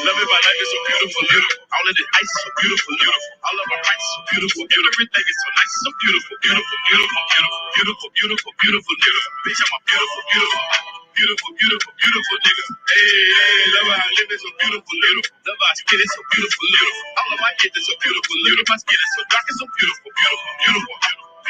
Love it, my life is so beautiful, beautiful. All of this ice is so beautiful, beautiful. All of my rights is so beautiful, beautiful. Everything is so nice, so beautiful, beautiful, beautiful, beautiful, beautiful, beautiful, beautiful, nigga. Bitch, I'm a beautiful, beautiful, beautiful, beautiful, beautiful nigga. Hey, love how I live is so beautiful, little. Love how I skin is so beautiful, little. All of my kids is so beautiful, little. My skin is so dark and so beautiful, beautiful, beautiful,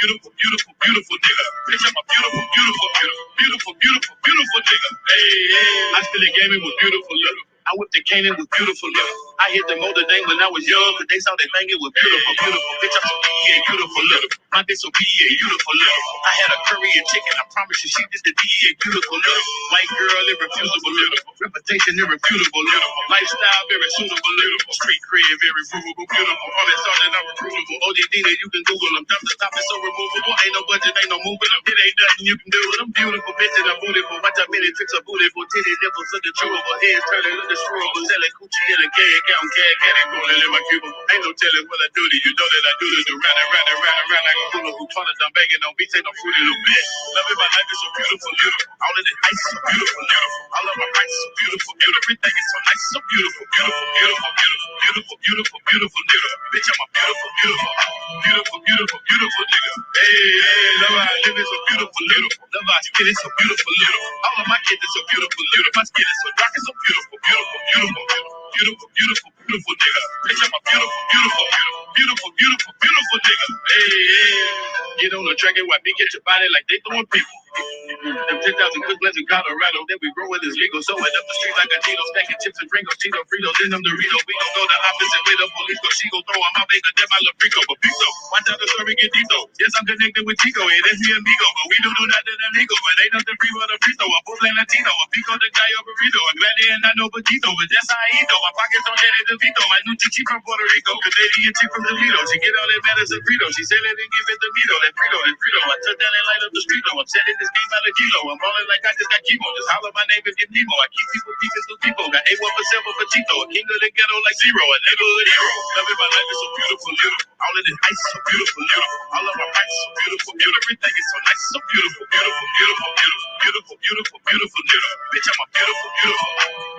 beautiful, beautiful, beautiful nigga. Bitch, I'm a beautiful, beautiful, beautiful, beautiful, beautiful, beautiful nigga. Hey, I still in gaming with beautiful, little. I whipped the cane, it was beautiful, little. I hit the motor thing when I was young, but they saw they bang, it was beautiful, beautiful. Bitch, I'm so PEA, beautiful, little. My bitch so PEA, beautiful, little. I had a curry and chicken, I promise you, she did the DEA, beautiful, little. White girl, irrefutable, little. Reputation, irrefutable, little. Lifestyle, very suitable, little. Street cred, very fruitful, beautiful. All that started, I'm recruitable. ODD, you can Google them. Dump the top is so removable. Ain't no budget, ain't no moving them. It ain't nothing you can do with them. Beautiful bitch and I'm beautiful. Watch how many tricks are beautiful. Titty nipples looking chewable. Heads turning, looking screwable. Selling coochie in a can, count can, getting rolling in my cubicle. Ain't no telling what I do to you. Know that I do this around and round and round and round like a hula hoop. Trying to dumb banging on beats, ain't no fruity little bitch. Love it, my life is so beautiful, beautiful. All of this ice is so beautiful, beautiful. All of my rights is so beautiful, beautiful. Everything is so nice, so beautiful, beautiful, beautiful, beautiful, beautiful, beautiful, beautiful nigga. Bitch, I'm a beautiful, beautiful, beautiful, beautiful, beautiful nigga. Hey, love how I live is so beautiful, little. Love how I skin is so beautiful, little. All of my kids is so beautiful, little. My skin is so dark and so beautiful, beautiful, beautiful, beautiful, beautiful, beautiful nigga. Bitch, I'm a beautiful, beautiful, beautiful, beautiful, beautiful nigga. Hey, get on the track and watch me get your body like they throwing people. Them 10,000 Cooklands in Colorado, then we growing is legal. So it up the street like a Tito, stacking chips and Pringles, Cheeto, Fritos, then them Doritos. We gon' go the opposite way the police go. She gon' throw on my make a death, I love Frico, but Pico. Watch out the story get deep though. Yes, I'm connected with Chico, and that's me amigo, but we don't do nothing illegal. But ain't nothing free but a Fristo, a Portland Latino, a Pico de Gallo burrito, a Glady and I know Petito, but that's how I eat though. My pockets on Danny DeVito, my new chick from Puerto Rico, Canadian chick from Toledo. She get all that medicine Frito, she said it and give it to Vito, that Frito, that Frito. I took down and light up the street though. I'm setting this game out of kilo. I'm balling like I just got chemo. Just holler my name if you Nemo. I keep people peeping through people. Got A1 for silver for Tito. A king of the ghetto like zero. A neighborhood hero. Love it, my life is so beautiful, beautiful. All of this ice is so beautiful, beautiful. All of my rights is so beautiful, beautiful. Everything is so nice, so beautiful, beautiful, beautiful, beautiful, beautiful, beautiful, beautiful nigga. Bitch, I'm a beautiful, beautiful,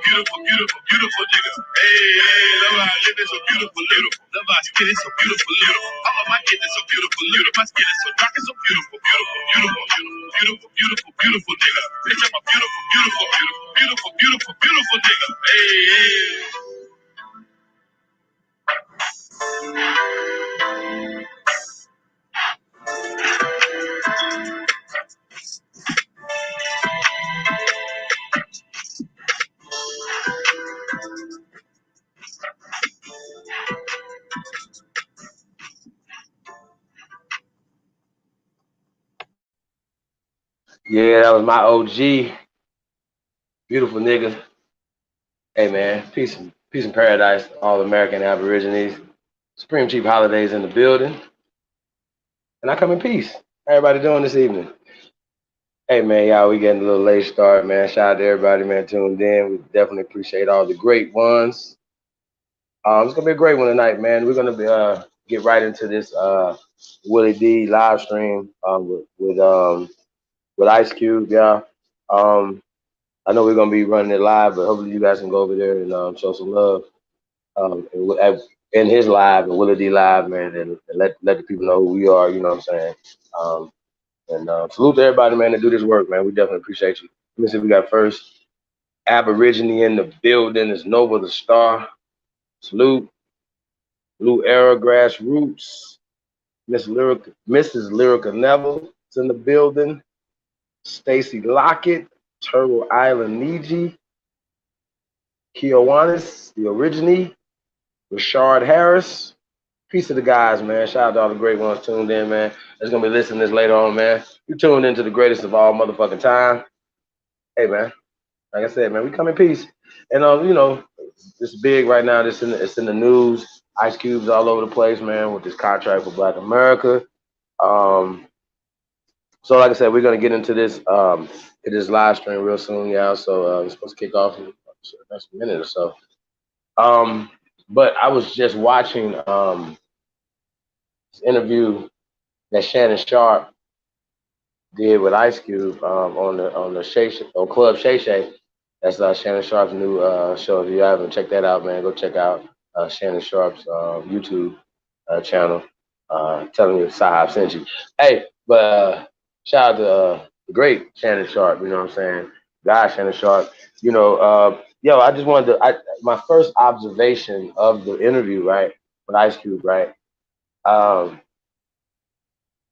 beautiful, beautiful, beautiful nigga. Hey, love how I live is so beautiful, little. Love how I skin is so beautiful, little. All of my kids is so beautiful, little. My skin is so dark and so beautiful, beautiful, beautiful, beautiful, beautiful, beautiful nigga. Bitch, I'm a beautiful, beautiful, beautiful, beautiful, beautiful nigga. Hey. Yeah, that was my OG. Beautiful nigga. Hey man, peace and paradise, all American Aborigines. Supreme Chief Holidays in the building. And I come in peace. How everybody doing this evening? Hey man, y'all, we getting a little late start, man. Shout out to everybody, man, tuned in. We definitely appreciate all the great ones. It's gonna be a great one tonight, man. We're gonna be get right into this Willie D live stream with Ice Cube, yeah. I know we're gonna be running it live, but hopefully you guys can go over there and show some love in his live and Willie D live, man, and let the people know who we are. You know what I'm saying? And salute to everybody, man, that do this work, man. We definitely appreciate you. Let me see, we got first Aborigine in the building is Nova the Star. Salute. Blue Era Grassroots. Mrs. Lyrica Neville is in the building. Stacy Lockett, Turtle Island Niji. Kiowanis, the Origine. Rashard Harris. Peace to the guys, man. Shout out to all the great ones tuned in, man. That's going to be listening to this later on, man. You tuned into the greatest of all motherfucking time. Hey, man. Like I said, man, we come in peace. And, you know, it's big right now. It's in the news. Ice Cube's all over the place, man, with this contract for Black America. So, like I said, we're going to get into this live stream real soon, y'all. So, it's supposed to kick off in the next minute or so. But I was just watching this interview that Shannon Sharp did with Ice Cube on the Shay on Club Shay Shay. That's Shannon Sharp's new show. If you haven't checked that out, man, go check out Shannon Sharp's YouTube channel. Telling you Sahab sent you. Hey, but shout out to the great Shannon Sharp. You know what I'm saying? Guy Shannon Sharp. You know, yo, I just wanted to. My first observation of the interview, right, with Ice Cube, right. Um,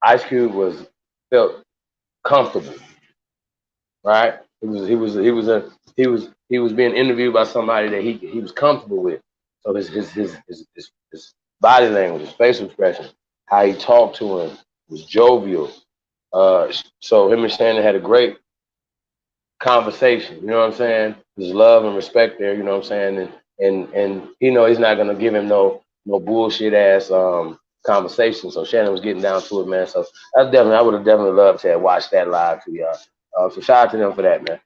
Ice Cube felt comfortable, right? He was being interviewed by somebody that he was comfortable with. So his body language, his facial expression, how he talked to him was jovial. So him and Shannon had a great conversation. You know what I'm saying? There's love and respect there. You know what I'm saying? And you know he's not gonna give him no bullshit ass conversation. So Shannon was getting down to it, man. So that's definitely I would have definitely loved to have watched that live too, y'all. So shout out to them for that, man.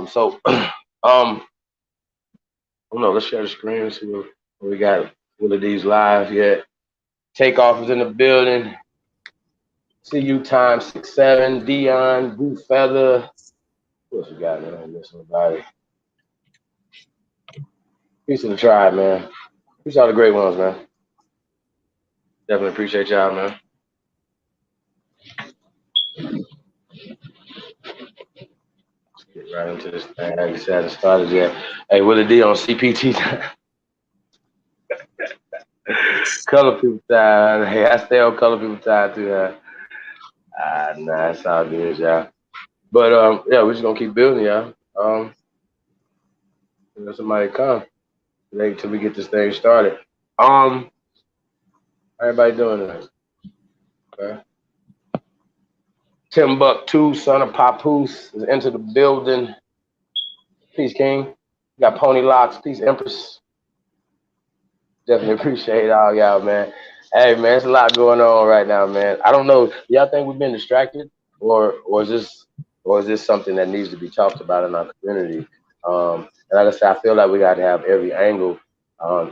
So I don't know. Let's share the screen and see what we got. Willie D's live yet. Takeoff is in the building. See you time 6'7". Dion, Blue Feather. What else we got, man? I miss somebody. Peace to the tribe, man. Peace all the great ones, man. Definitely appreciate y'all, man. Let's get right into this thing. I just haven't started yet. Hey, Willie D on CPT time. Color people time. Hey, I stay on color people time too, huh? Nah, it's all good, y'all. But yeah, we're just gonna keep building, y'all. Somebody come till we get this thing started. How everybody doing tonight? Okay. Timbuktu, son of Papoose, is into the building. Peace, King. You got Pony Locks. Peace, Empress. Definitely appreciate all y'all, man. Hey, man, there's a lot going on right now, man. I don't know. Y'all think we've been distracted, or is this something that needs to be talked about in our community? And like I said, I feel like we got to have every angle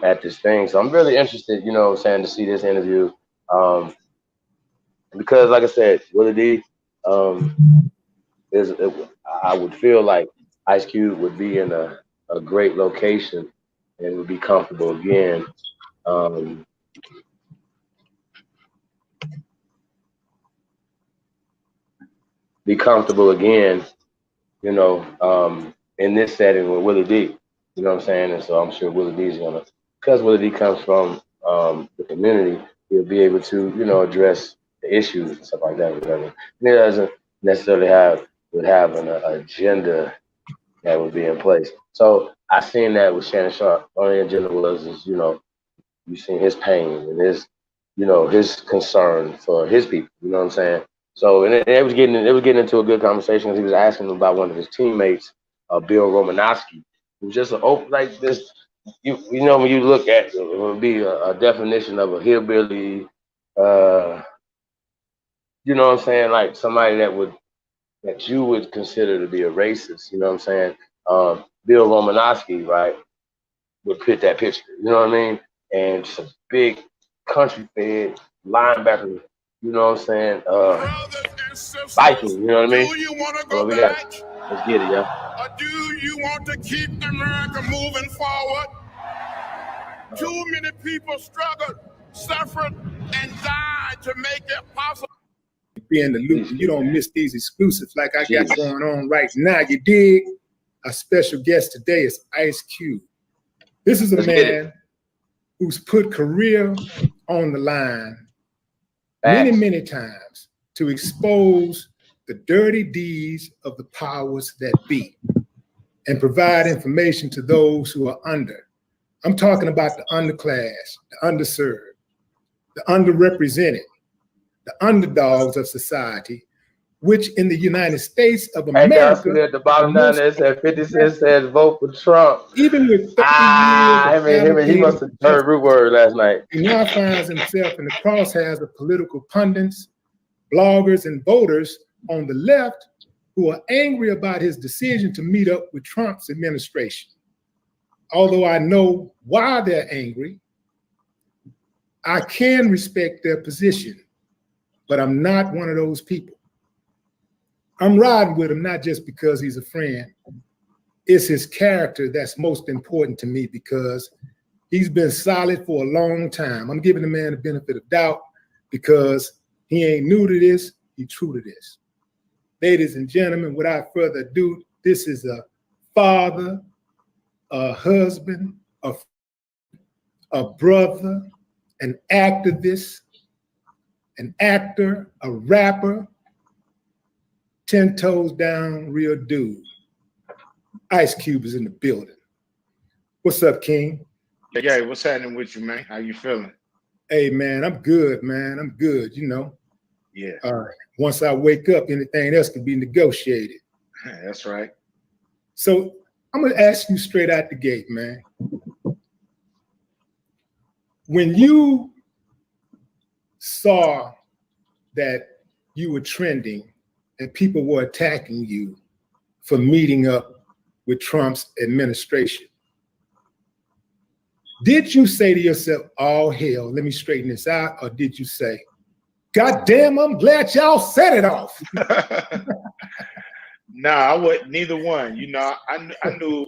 at this thing. So I'm really interested, you know what I'm saying, to see this interview. Because, like I said, Willie D, I would feel like Ice Cube would be in a great location and would be comfortable again. Be comfortable again, you know, in this setting with Willie D. You know what I'm saying? And so I'm sure Willie D is gonna, because Willie D comes from the community, he'll be able to, you know, address the issues and stuff like that. Whatever. And he doesn't necessarily would have an agenda that would be in place. So I seen that with Shannon Sharp. The only agenda is, you know, you seen his pain and his, you know, his concern for his people. You know what I'm saying? So and it was getting into a good conversation because he was asking about one of his teammates, Bill Romanowski, who's just like this. You know, when you look at it would be a definition of a hillbilly. You know what I'm saying? Like somebody that you would consider to be a racist. You know what I'm saying? Bill Romanowski, right, would fit that picture. You know what I mean? And just a big country fed linebacker. You know what I'm saying? Viking. You know what I mean? Do you want to go back? Let's get it, y'all. Or do you want to keep America moving forward? Too many people struggled, suffered, and died to make it possible. Be in the loop and you don't miss these exclusives like I got going on right now. You dig? Our special guest today is Ice Cube. This is a man who's put career on the line many times to expose the dirty deeds of the powers that be and provide information to those who are under. I'm talking about the underclass, the underserved, the underrepresented, the underdogs of society, which in the United States of America, at the bottom down there said 50 Cent says vote for Trump. Even with 30 years, he must have heard root word last night. He now finds himself in the crosshairs of political pundits, bloggers, and voters on the left who are angry about his decision to meet up with Trump's administration. Although I know why they're angry, I can respect their position, but I'm not one of those people. I'm riding with him not just because he's a friend. It's his character that's most important to me because he's been solid for a long time. I'm giving the man the benefit of doubt because he ain't new to this, he's true to this. Ladies and gentlemen, without further ado, this is a father, a husband, a brother, an activist, an actor, a rapper, 10 toes down, real dude. Ice Cube is in the building. What's up, King? Yeah, what's happening with you, man? How you feeling? Hey, man, I'm good, man. I'm good, you know. Yeah. Once I wake up, anything else can be negotiated. That's right. So I'm going to ask you straight out the gate, man. When you saw that you were trending and people were attacking you for meeting up with Trump's administration, did you say to yourself, oh, hell, let me straighten this out? Or did you say, God damn, I'm glad y'all set it off? Nah, I would neither one. You know, I knew,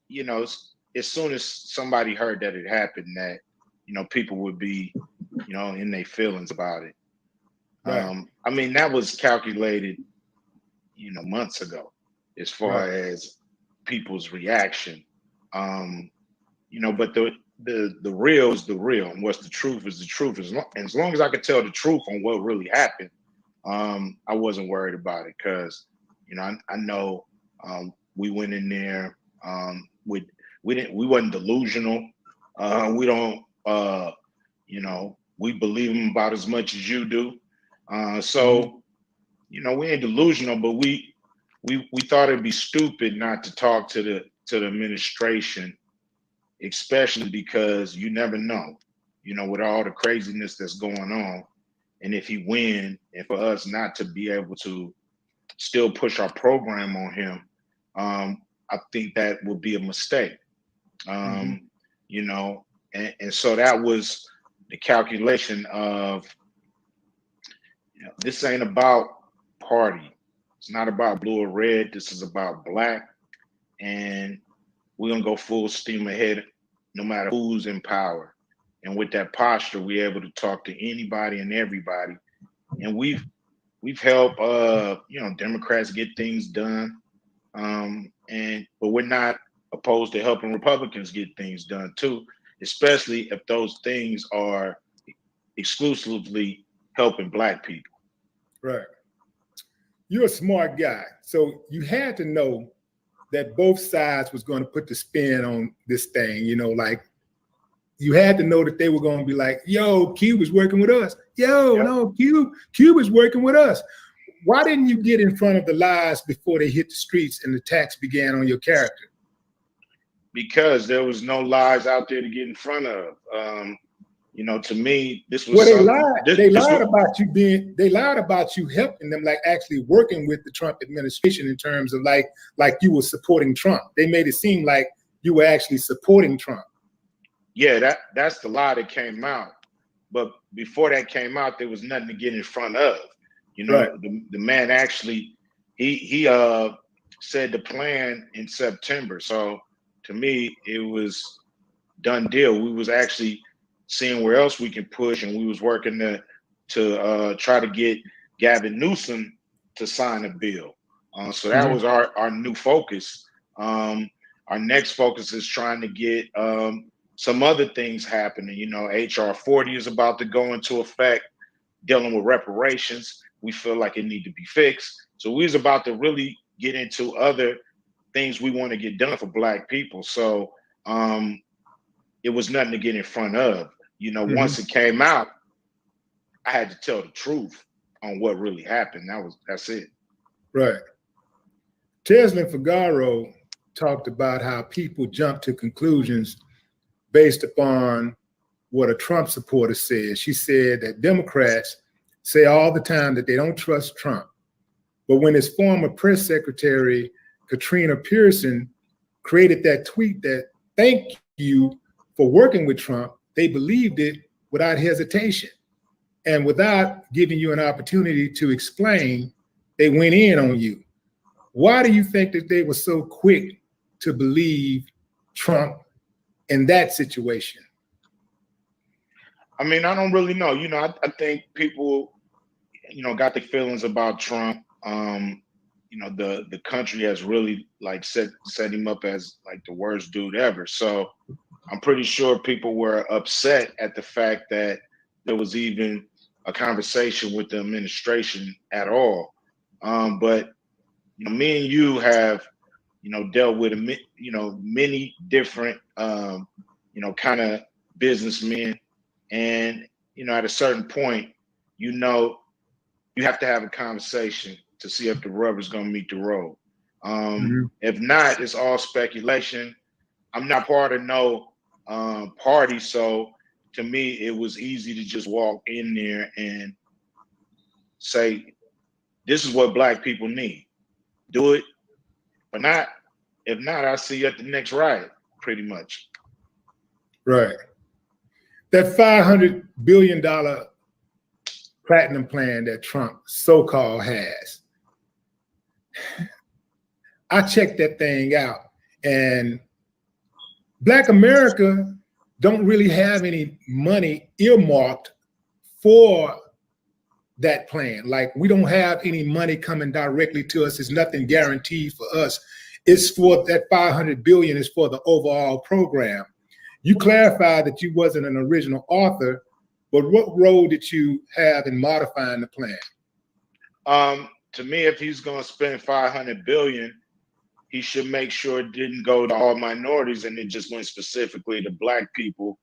you know, as soon as somebody heard that it happened, that, you know, people would be, you know, in their feelings about it. Right. I mean, that was calculated, you know, months ago, as far as people's reaction. You know, but the real is the real, and what's the truth is the truth. As long as I could tell the truth on what really happened, I wasn't worried about it because, you know, I know we went in there we wasn't delusional. We don't you know, we believe him about as much as you do. So, you know, we ain't delusional, but we thought it'd be stupid not to talk to the administration, especially because you never know, you know, with all the craziness that's going on. And if he win, and for us not to be able to still push our program on him, I think that would be a mistake. You know, and so that was the calculation of, you know, this ain't about party. It's not about blue or red. This is about black. And we're going to go full steam ahead no matter who's in power. And with that posture, we're able to talk to anybody and everybody. And we've helped, you know, Democrats get things done. But we're not opposed to helping Republicans get things done too, especially if those things are exclusively helping Black people. Right. You're a smart guy. So you had to know that both sides was going to put the spin on this thing, you know, like you had to know that they were going to be like, yo, Cube is working with us. Yo, no, Cube is working with us. Why didn't you get in front of the lies before they hit the streets and the attacks began on your character? Because there was no lies out there to get in front of. You know, to me, this was they lied about you helping them, like actually working with the Trump administration in terms of like you were supporting Trump. They made it seem like you were actually supporting Trump. Yeah, that's the lie that came out. But before that came out, there was nothing to get in front of. You know, the man actually he said the plan in September. So to me, it was done deal. We was actually seeing where else we can push, and we was working to try to get Gavin Newsom to sign a bill. So that was our new focus. Our next focus is trying to get some other things happening. You know, HR 40 is about to go into effect, dealing with reparations. We feel like it need to be fixed. So we was about to really get into other things we want to get done for Black people. So it was nothing to get in front of. You know, once it came out, I had to tell the truth on what really happened. That's it. Right. Teslin Figaro talked about how people jump to conclusions based upon what a Trump supporter said. She said that Democrats say all the time that they don't trust Trump. But when his former press secretary, Katrina Pearson, created that tweet that thank you for working with Trump, they believed it without hesitation and without giving you an opportunity to explain they went in on you. Why do you think that they were so quick to believe Trump in that situation? I mean, I don't really know. You know, I think people, you know, got the feelings about Trump. You know, the country has really like set him up as like the worst dude ever. So I'm pretty sure people were upset at the fact that there was even a conversation with the administration at all. But you know, me and you have, you know, dealt with you know, many different you know, kind of businessmen, and you know, at a certain point, you know, you have to have a conversation to see if the rubber's gonna meet the road. If not, it's all speculation. I'm not part of no party, so to me, it was easy to just walk in there and say, "This is what Black people need. Do it, but not. If not, I'll see you at the next riot." Pretty much. Right. That $500 billion platinum plan that Trump so-called has. I checked that thing out, and Black America don't really have any money earmarked for that plan. Like, we don't have any money coming directly to us. There's nothing guaranteed for us. It's for that 500 billion is for the overall program. You clarified that you wasn't an original author, but what role did you have in modifying the plan? To me, if he's going to spend 500 billion, he should make sure it didn't go to all minorities and it just went specifically to Black people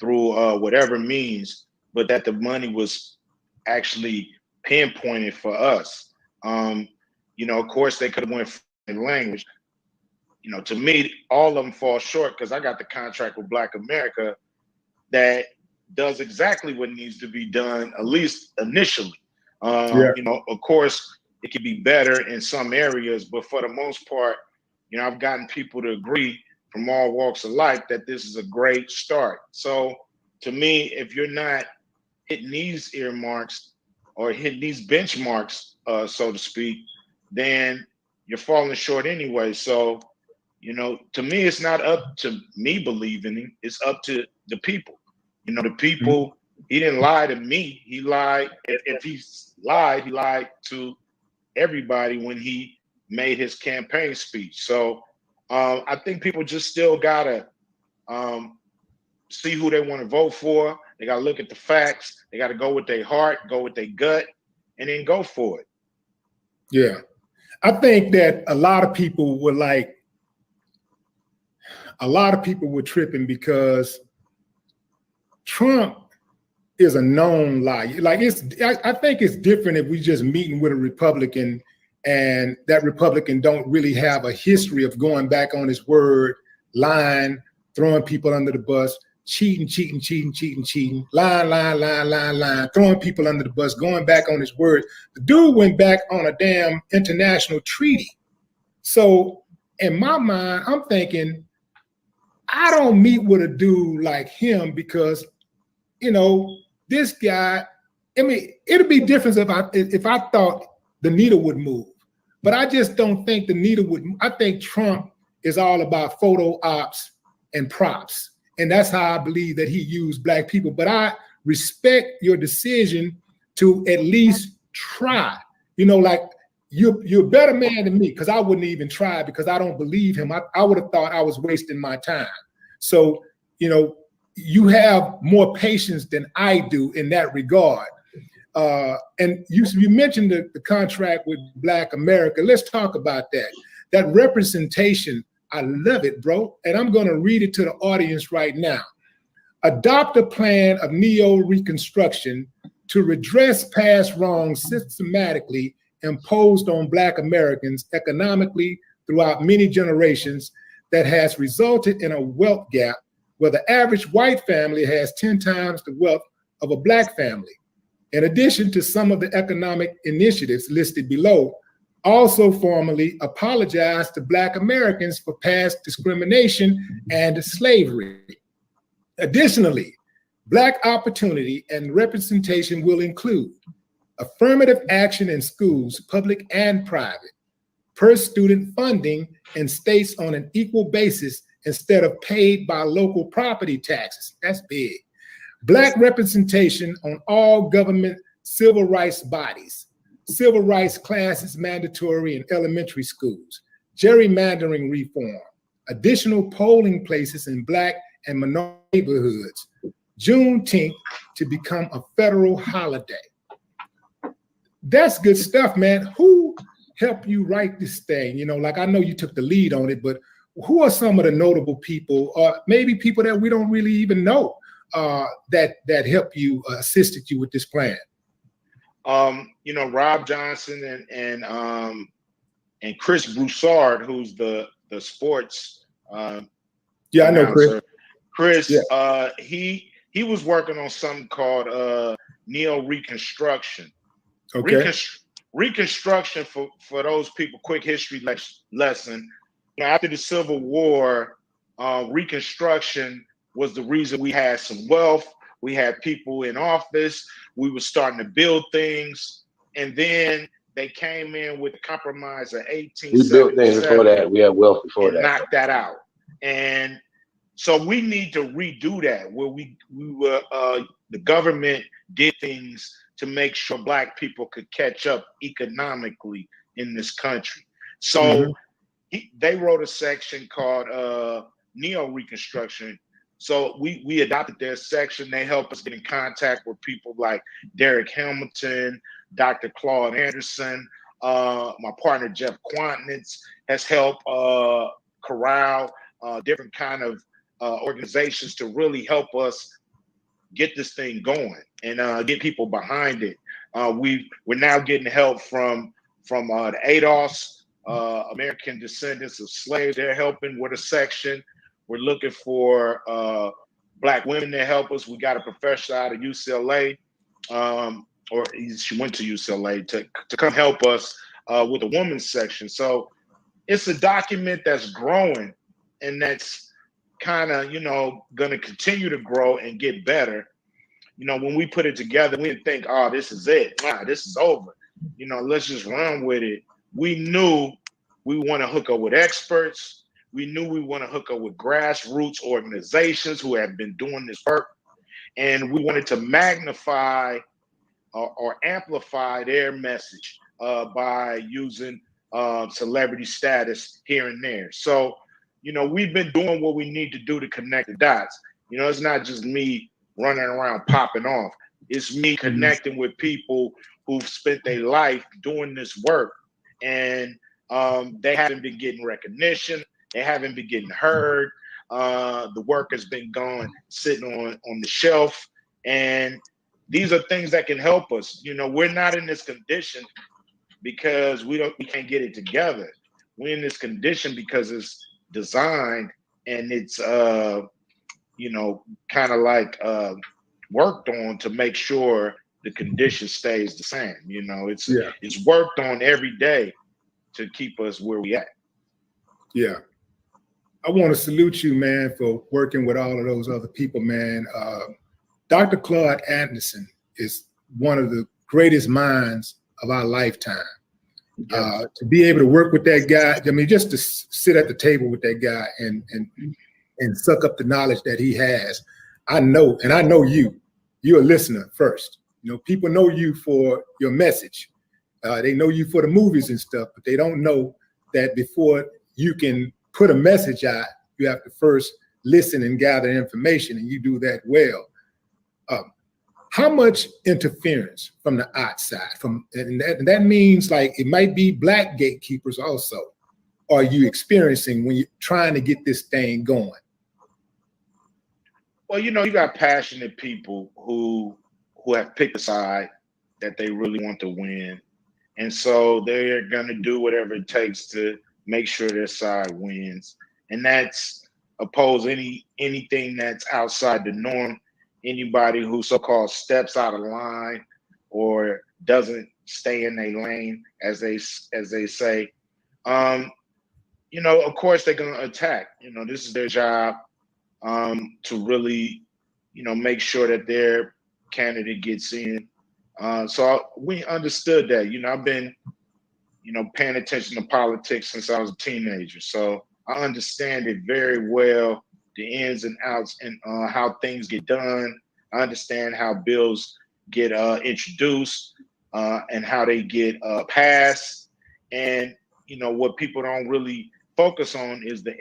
through whatever means, but that the money was actually pinpointed for us. You know, of course, they could have went in language. You know, to me, all of them fall short because I got the contract with Black America that does exactly what needs to be done, at least initially. You know, of course, it could be better in some areas, but for the most part, you know, I've gotten people to agree from all walks of life that this is a great start. So to me, if you're not hitting these earmarks or hitting these benchmarks, so to speak, then you're falling short anyway. So, you know, to me, it's not up to me believing him. It's up to the people. You know, the people, he didn't lie to me. He lied. If he lied, he lied to everybody when he made his campaign speech. So I think people just still gotta see who they want to vote for. They gotta look at the facts. They gotta go with their heart, go with their gut, and then go for it. Yeah. I think that a lot of people were tripping because Trump is a known liar. Like, I think it's different if we just meeting with a Republican and that Republican don't really have a history of going back on his word, lying, throwing people under the bus, cheating, lying, throwing people under the bus, going back on his word. The dude went back on a damn international treaty. So in my mind, I'm thinking, I don't meet with a dude like him because, you know, this guy, I mean, it'd be different if I thought the needle would move, but I just don't think the needle would. I think Trump is all about photo ops and props. And that's how I believe that he used Black people. But I respect your decision to at least try. You know, like, you're a better man than me, because I wouldn't even try because I don't believe him. I would have thought I was wasting my time. So, you know, you have more patience than I do in that regard. And you mentioned the contract with Black America. Let's talk about that. That representation, I love it, bro. And I'm going to read it to the audience right now. Adopt a plan of neo-reconstruction to redress past wrongs systematically imposed on Black Americans economically throughout many generations that has resulted in a wealth gap where the average white family has 10 times the wealth of a Black family. In addition to some of the economic initiatives listed below, also formally apologize to Black Americans for past discrimination and slavery. Additionally, Black opportunity and representation will include affirmative action in schools, public and private, per student funding in states on an equal basis instead of paid by local property taxes. That's big. Black representation on all government civil rights bodies, civil rights classes mandatory in elementary schools, gerrymandering reform, additional polling places in Black and minority neighborhoods, Juneteenth to become a federal holiday. That's good stuff, man. Who helped you write this thing? You know, like I know you took the lead on it, but who are some of the notable people, or maybe people that we don't really even know that helped you, assisted you with this plan? You know, Rob Johnson and Chris Broussard, who's the sports yeah, I know Chris. Chris, yeah. He was working on something called neo-reconstruction. Okay. Reconstruction, for those people, quick history lesson. After the Civil War, Reconstruction was the reason we had some wealth. We had people in office. We were starting to build things. And then they came in with the compromise of 1877. We built things before that. We had wealth before that. Knocked that out. And so we need to redo that, where we were the government did things to make sure Black people could catch up economically in this country. So they wrote a section called Neo-Reconstruction. So we adopted their section. They helped us get in contact with people like Derek Hamilton, Dr. Claude Anderson. My partner, Jeff Quantnitz, has helped corral different kind of organizations to really help us get this thing going and get people behind it. We're now getting help from the ADOS, American Descendants of Slaves. They're helping with a section. We're looking for Black women to help us. We got a professor out of UCLA, or she went to UCLA to come help us with the women's section. So it's a document that's growing, and that's kind of, going to continue to grow and get better. When we put it together, we didn't think, oh, this is it. Nah, this is over. Let's just run with it. We knew we want to hook up with experts. We knew we want to hook up with grassroots organizations who have been doing this work. And we wanted to magnify or amplify their message by using celebrity status here and there. So, we've been doing what we need to do to connect the dots. It's not just me running around popping off. It's me connecting with people who've spent their life doing this work, and they haven't been getting recognition. They haven't been getting heard. The work has been going, sitting on the shelf. And these are things that can help us. We're not in this condition because we can't get it together. We're in this condition because it's designed and it's kind of like worked on to make sure the condition stays the same. It's worked on every day to keep us where we at. Yeah. I want to salute you, man, for working with all of those other people, man. Dr. Claude Anderson is one of the greatest minds of our lifetime. Yes. To be able to work with that guy, just to sit at the table with that guy and suck up the knowledge that he has. I know you're a listener first. People know you for your message. They know you for the movies and stuff, but they don't know that before you can put a message out, you have to first listen and gather information, and you do that well. How much interference from the outside, and that means like it might be Black gatekeepers also, are you experiencing when you're trying to get this thing going? Well, you got passionate people who have picked a side that they really want to win. And so they're going to do whatever it takes to make sure their side wins. And that's oppose anything that's outside the norm. Anybody who so-called steps out of line or doesn't stay in their lane, as they say, of course they're going to attack. This is their job to really, make sure that their candidate gets in. So we understood that. I've been, paying attention to politics since I was a teenager. So I understand it very well, the ins and outs and how things get done. I understand how bills get introduced and how they get passed. And, what people don't really focus on is the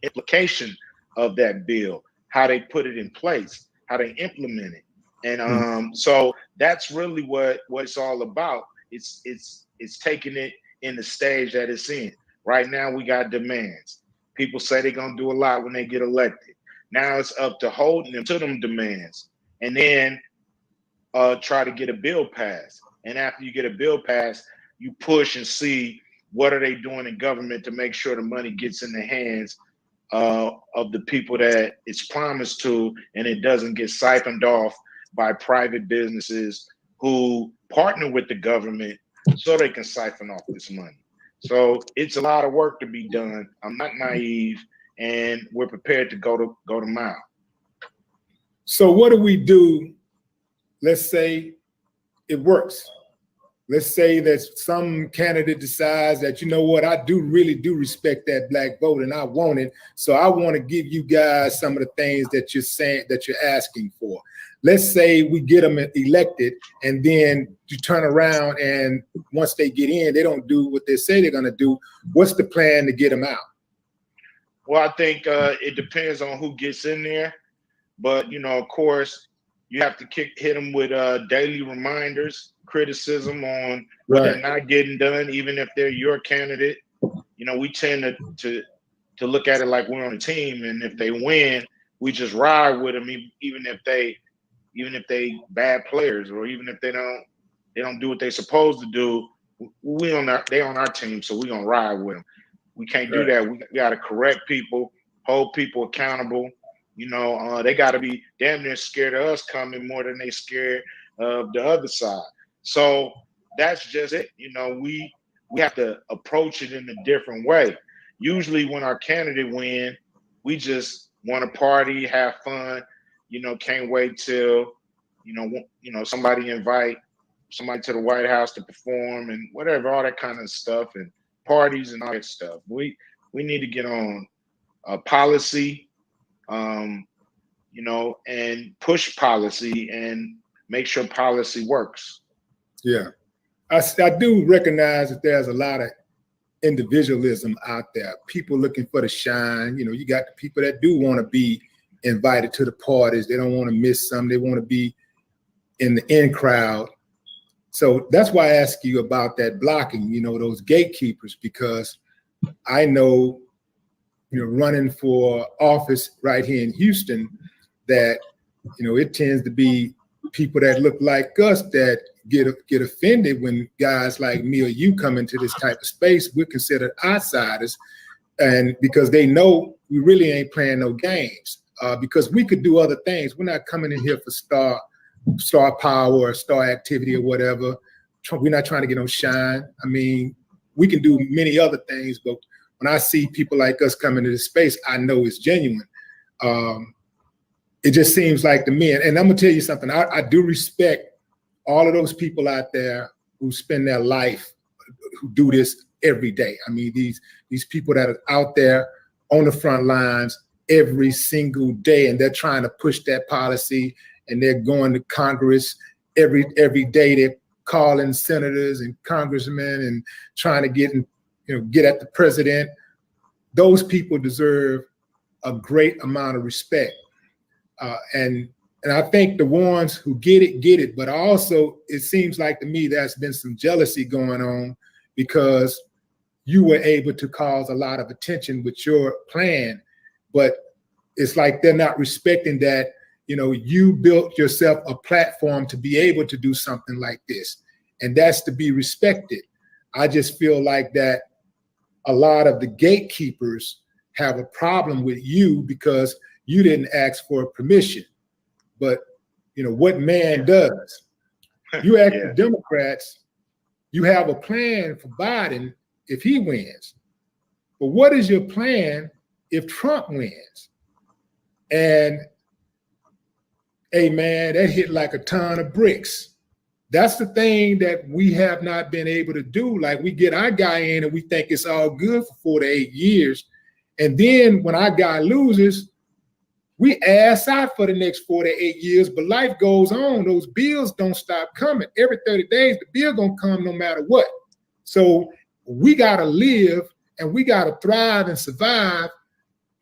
implication of that bill, how they put it in place, how they implement it. And so that's really what it's all about. It's taking it in the stage that it's in. Right now, we got demands. People say they're gonna do a lot when they get elected. Now it's up to holding them to them demands, and then try to get a bill passed. And after you get a bill passed, you push and see what are they doing in government to make sure the money gets in the hands of the people that it's promised to, and it doesn't get siphoned off by private businesses who partner with the government so they can siphon off this money. So it's a lot of work to be done. I'm not naive, and we're prepared to go to mile. So what do we do? Let's say it works. Let's say that some candidate decides that, I really do respect that black vote and I want it. So I want to give you guys some of the things that you're saying, that you're asking for. Let's say we get them elected, and then you turn around and once they get in, they don't do what they say they're going to do. What's the plan to get them out? Well, I think it depends on who gets in there. But, of course, you have to hit them with daily reminders, criticism on what they're not getting done, even if they're your candidate. We tend to look at it like we're on a team, and if they win, we just ride with them, even if they bad players, or even if they don't do what they're supposed to do. They on our team, so we're gonna ride with them. We can't do that. We got to correct people, hold people accountable. They got to be damn near scared of us coming more than they scared of the other side. So that's just it. We have to approach it in a different way. Usually when our candidate win, we just want to party, have fun, can't wait till, somebody invite somebody to the White House to perform and whatever, all that kind of stuff, and parties and all that stuff. We need to get on policy, and push policy and make sure policy works. Yeah. I do recognize that there's a lot of individualism out there, people looking for the shine. You got the people that do want to be invited to the parties. They don't want to miss some. They want to be in the in crowd. So that's why I ask you about that blocking, those gatekeepers, because I know, running for office right here in Houston, that, it tends to be people that look like us that get offended when guys like me or you come into this type of space. We're considered outsiders, and because they know we really ain't playing no games, because we could do other things. We're not coming in here for star power or star activity or whatever. We're not trying to get no shine. I mean, we can do many other things, but when I see people like us come into this space, I know it's genuine. It just seems like to me, and I'm gonna tell you something, I do respect all of those people out there who spend their life, who do this every day. I mean, these people that are out there on the front lines every single day, and they're trying to push that policy, and they're going to Congress every day. They're calling senators and congressmen and trying to get at the president. Those people deserve a great amount of respect. And I think the ones who get it, but also it seems like to me there's been some jealousy going on because you were able to cause a lot of attention with your plan, but it's like they're not respecting that, you built yourself a platform to be able to do something like this, and that's to be respected. I just feel like that a lot of the gatekeepers have a problem with you because you didn't ask for permission. But what man does? You ask the Democrats, you have a plan for Biden if he wins. But what is your plan if Trump wins? And hey man, that hit like a ton of bricks. That's the thing that we have not been able to do. Like, we get our guy in and we think it's all good for 4 to 8 years. And then when our guy loses, we ass out for the next 4 to 8 years, but life goes on. Those bills don't stop coming. Every 30 days, the bill gonna come no matter what. So we gotta live and we gotta thrive and survive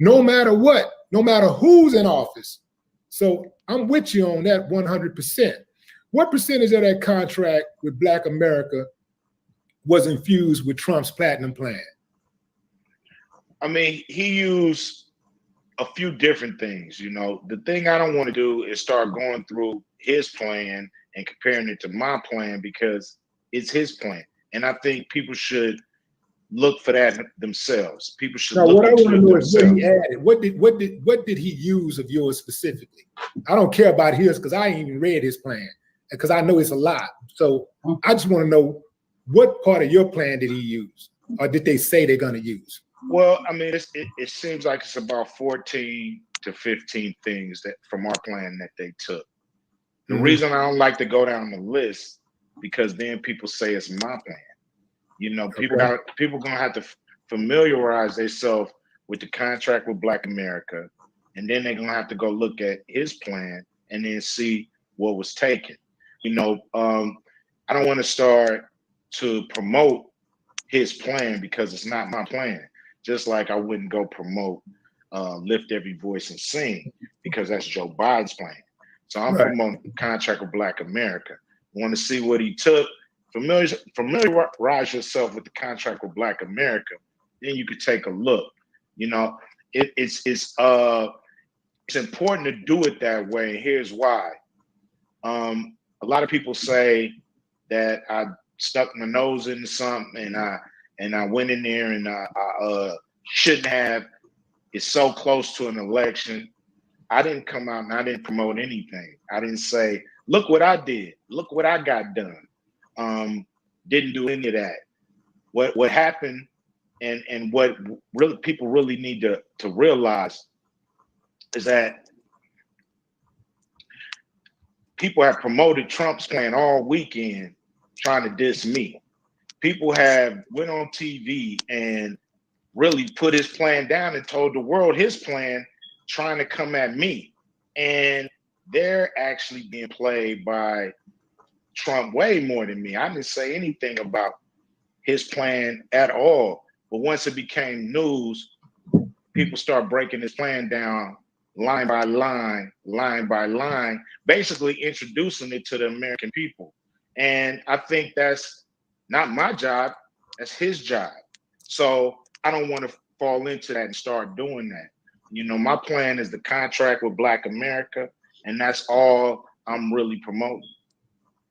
no matter what, no matter who's in office. So I'm with you on that 100%. What percentage of that contract with Black America was infused with Trump's platinum plan? I mean, he used a few different things. You know, the thing I don't want to do is start going through his plan and comparing it to my plan, because it's his plan. And I think people should look for that themselves. People should look what I want to know is what themselves. he added. What did he use of yours specifically? I don't care about his because I ain't even read his plan, because I know it's a lot. So I just want to know, what part of your plan did he use, or did they say they're going to use? Well, I mean, it seems like it's about 14 to 15 things that from our plan that they took. The reason I don't like to go down the list, because then people say it's my plan. You know, people gonna have to familiarize themselves with the contract with Black America, and then they're gonna have to go look at his plan and then see what was taken. You know, I don't want to start to promote his plan because it's not my plan. Just like I wouldn't go promote Lift Every Voice and Sing because that's Joe Biden's plan. So I'm promoting the contract with Black America. Want to see what he took. Familiarize yourself with the contract with Black America. Then you could take a look. You know, it's important to do it that way. And here's why. A lot of people say that I stuck my nose into something and I went in there and I shouldn't have. It's so close to an election. I didn't come out and I didn't promote anything. I didn't say, look what I did. Look what I got done. Didn't do any of that. What happened and what really people really need to realize is that people have promoted Trump's plan all weekend trying to diss me. People have went on TV and really put his plan down and told the world his plan, trying to come at me. And they're actually being played by Trump way more than me. I didn't say anything about his plan at all. But once it became news, people start breaking his plan down line by line, basically introducing it to the American people. And I think that's not my job, that's his job. So I don't want to fall into that and start doing that. You know, my plan is the contract with Black America, and that's all I'm really promoting.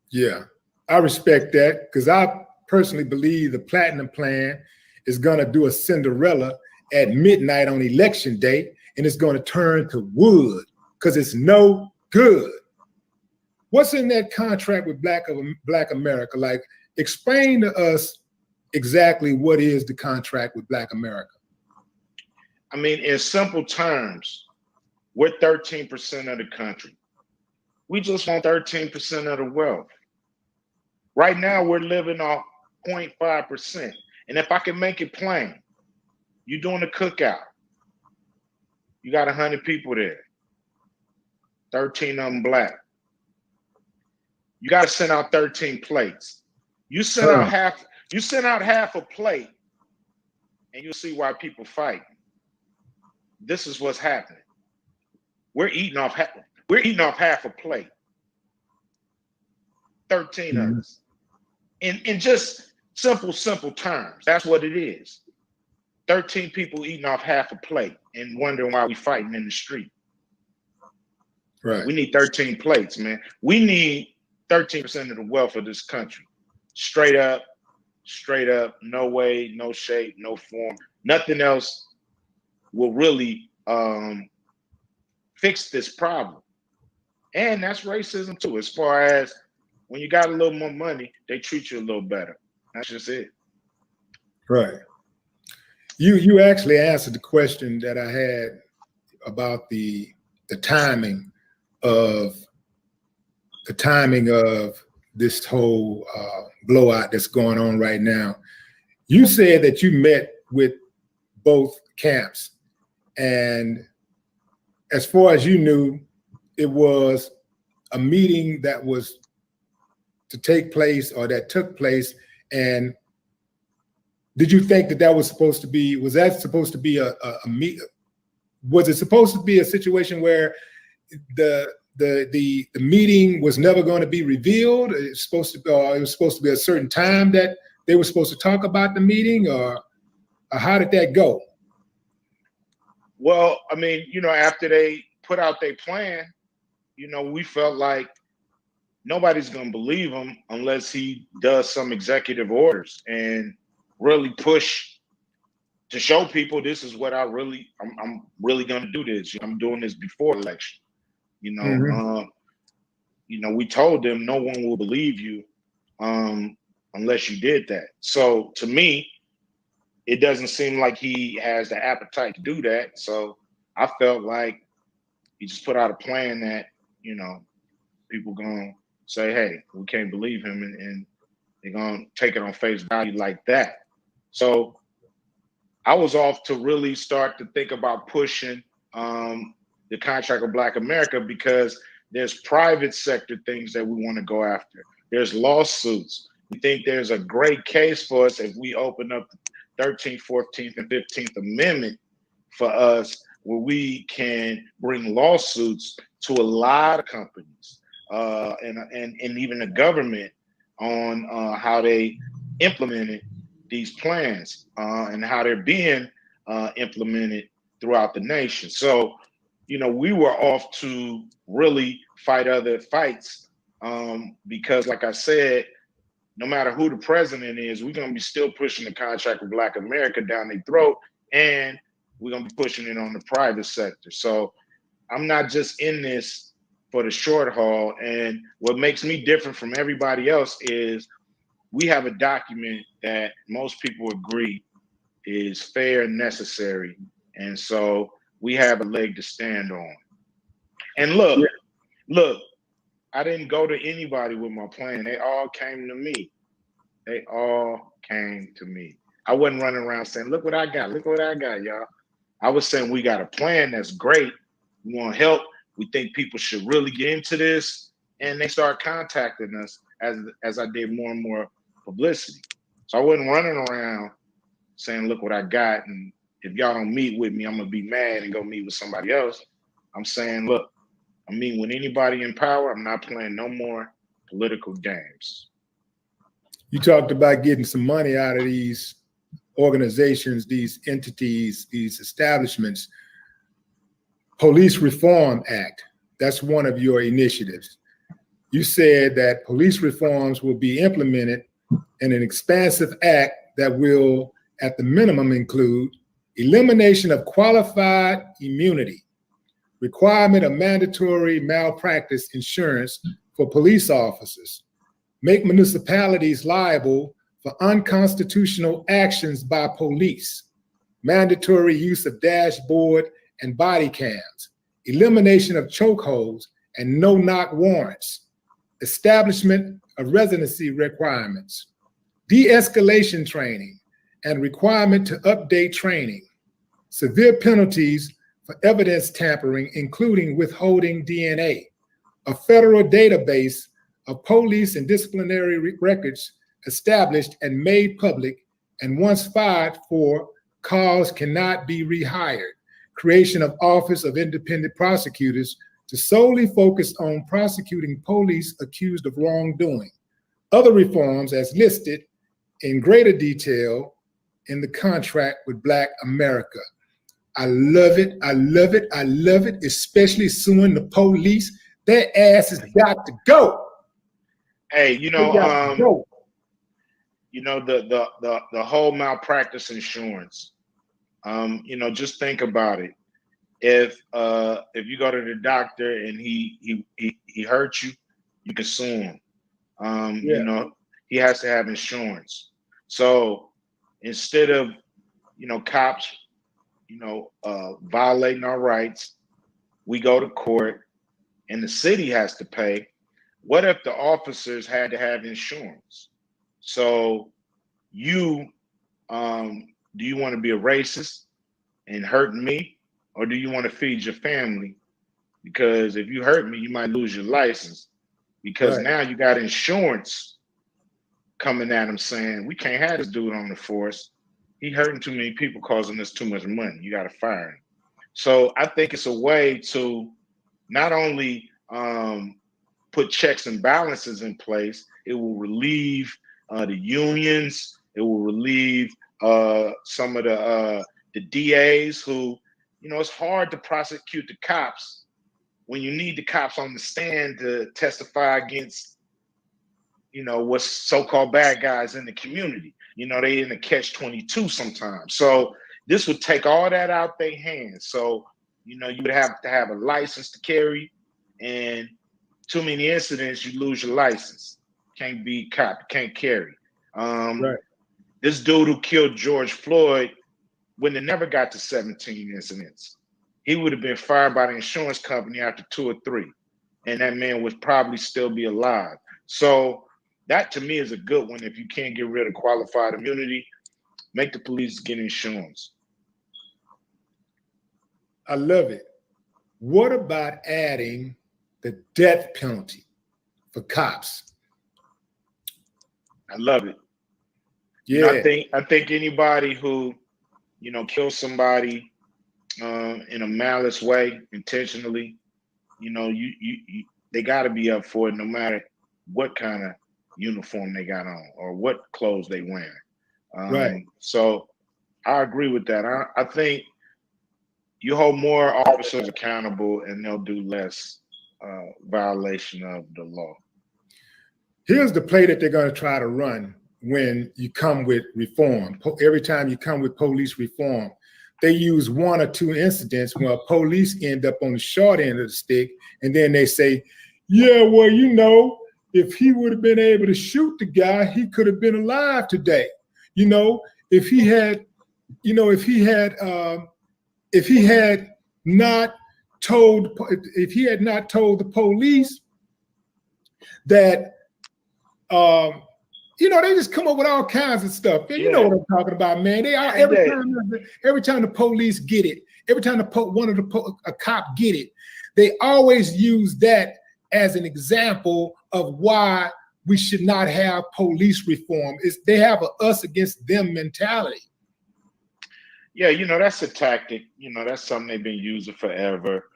Yeah, I respect that, because I personally believe the platinum plan is going to do a Cinderella at midnight on election day, and it's going to turn to wood because it's no good. What's in that contract with Black America? Like, explain to us exactly what is the contract with Black America. I mean, in simple terms, we're 13% of the country. We just want 13% of the wealth. Right now, we're living off 0.5%. And if I can make it plain, you're doing a cookout. You got 100 people there, 13 of them Black. You got to send out 13 plates. You send out half a plate, and you'll see why people fight. This is what's happening. We're eating off half a plate. 13 of us. In just simple terms. That's what it is. 13 people eating off half a plate and wondering why we fighting in the street. Right. We need 13 plates, man. We need 13% of the wealth of this country. Straight up, no way, no shape, no form. Nothing else will really fix this problem. And that's racism too, as far as when you got a little more money, they treat you a little better. That's just it. Right. You actually answered the question that I had about the timing of this whole blowout that's going on right now. You said that you met with both camps, and as far as you knew, it was a meeting that was to take place or that took place. And did you think that was supposed to be, was that supposed to be a meet? Was it supposed to be a situation where the meeting was never going to be revealed? It was supposed to be a certain time that they were supposed to talk about the meeting, or how did that go? Well, I mean, after they put out their plan, we felt like nobody's going to believe him unless he does some executive orders and really push to show people this is what I'm really going to do this. I'm doing this before election. We told them no one will believe you unless you did that. So to me, it doesn't seem like he has the appetite to do that. So I felt like he just put out a plan that, people going to say, hey, we can't believe him, and they're going to take it on face value like that. So I was off to really start to think about pushing the contract of Black America, because there's private sector things that we want to go after. There's lawsuits. We think there's a great case for us if we open up the 13th, 14th, and 15th Amendment for us, where we can bring lawsuits to a lot of companies and even the government on how they implemented these plans and how they're being implemented throughout the nation. So, we were off to really fight other fights because, like I said, no matter who the president is, we're going to be still pushing the contract with Black America down their throat, and we're going to be pushing it on the private sector. So I'm not just in this for the short haul. And what makes me different from everybody else is we have a document that most people agree is fair and necessary. And so we have a leg to stand on. And look, I didn't go to anybody with my plan. They all came to me. I wasn't running around saying, look what I got, y'all. I was saying we got a plan that's great. We want help. We think people should really get into this. And they start contacting us as I did more and more publicity. So I wasn't running around saying, look what I got. And if y'all don't meet with me, I'm going to be mad and go meet with somebody else. I'm saying, look, I'm meeting with anybody in power. I'm not playing no more political games. You talked about getting some money out of these organizations, these entities, these establishments. Police Reform Act, that's one of your initiatives. You said that police reforms will be implemented in an expansive act that will, at the minimum, include elimination of qualified immunity, requirement of mandatory malpractice insurance for police officers, make municipalities liable for unconstitutional actions by police, mandatory use of dashboard and body cams, elimination of chokeholds and no-knock warrants, establishment of residency requirements, de-escalation training and requirement to update training, severe penalties for evidence tampering, including withholding DNA, a federal database of police and disciplinary records established and made public, and once fired for cause cannot be rehired, creation of Office of Independent Prosecutors to solely focus on prosecuting police accused of wrongdoing. Other reforms as listed in greater detail in the contract with Black America. I love it, I love it, I love it, especially suing the police. Their ass has got to go. Hey, the whole malpractice insurance. Just think about it. If you go to the doctor and he hurt you, you can sue him. He has to have insurance. So instead of cops violating our rights, we go to court and the city has to pay. What if the officers had to have insurance? So you, do you want to be a racist and hurting me, or do you want to feed your family? Because if you hurt me, you might lose your license. Because Right. now you got insurance coming at him saying, we can't have this dude on the force. He hurting too many people, causing us too much money. You got to fire him. So I think it's a way to not only put checks and balances in place, it will relieve the unions. It will relieve some of the DAs who, you know, it's hard to prosecute the cops when you need the cops on the stand to testify against, you know, what's so-called bad guys in the community. You know, they in the catch-22 sometimes. So this would take all that out their hands. So, you know, you would have to have a license to carry, and too many incidents, you lose your license. Can't be cop, can't carry. Right. This dude who killed George Floyd wouldn't have never got to 17 incidents. He would have been fired by the insurance company after 2 or 3, and that man would probably still be alive. So that to me is a good one. If you can't get rid of qualified immunity, make the police get insurance. I love it. What about adding the death penalty for cops? I love it. Yeah. You know, I think anybody who, you know, kills somebody in a malice way, intentionally, you know, they got to be up for it, no matter what kind of uniform they got on or what clothes they wear. Right. So I agree with that. I think you hold more officers accountable, and they'll do less violation of the law. Here's the play that they're going to try to run when you come with reform. Every time you come with police reform, they use 1 or 2 incidents where police end up on the short end of the stick, and then they say, yeah, well, you know, if he would have been able to shoot the guy, he could have been alive today. You know, if he had not told the police that, you know, they just come up with all kinds of stuff. You know what I'm talking about, man. They are every time the police get it, every time a cop get it, they always use that as an example of why we should not have police reform. They have a us against them mentality. Yeah, you know, that's a tactic. You know, that's something they've been using forever.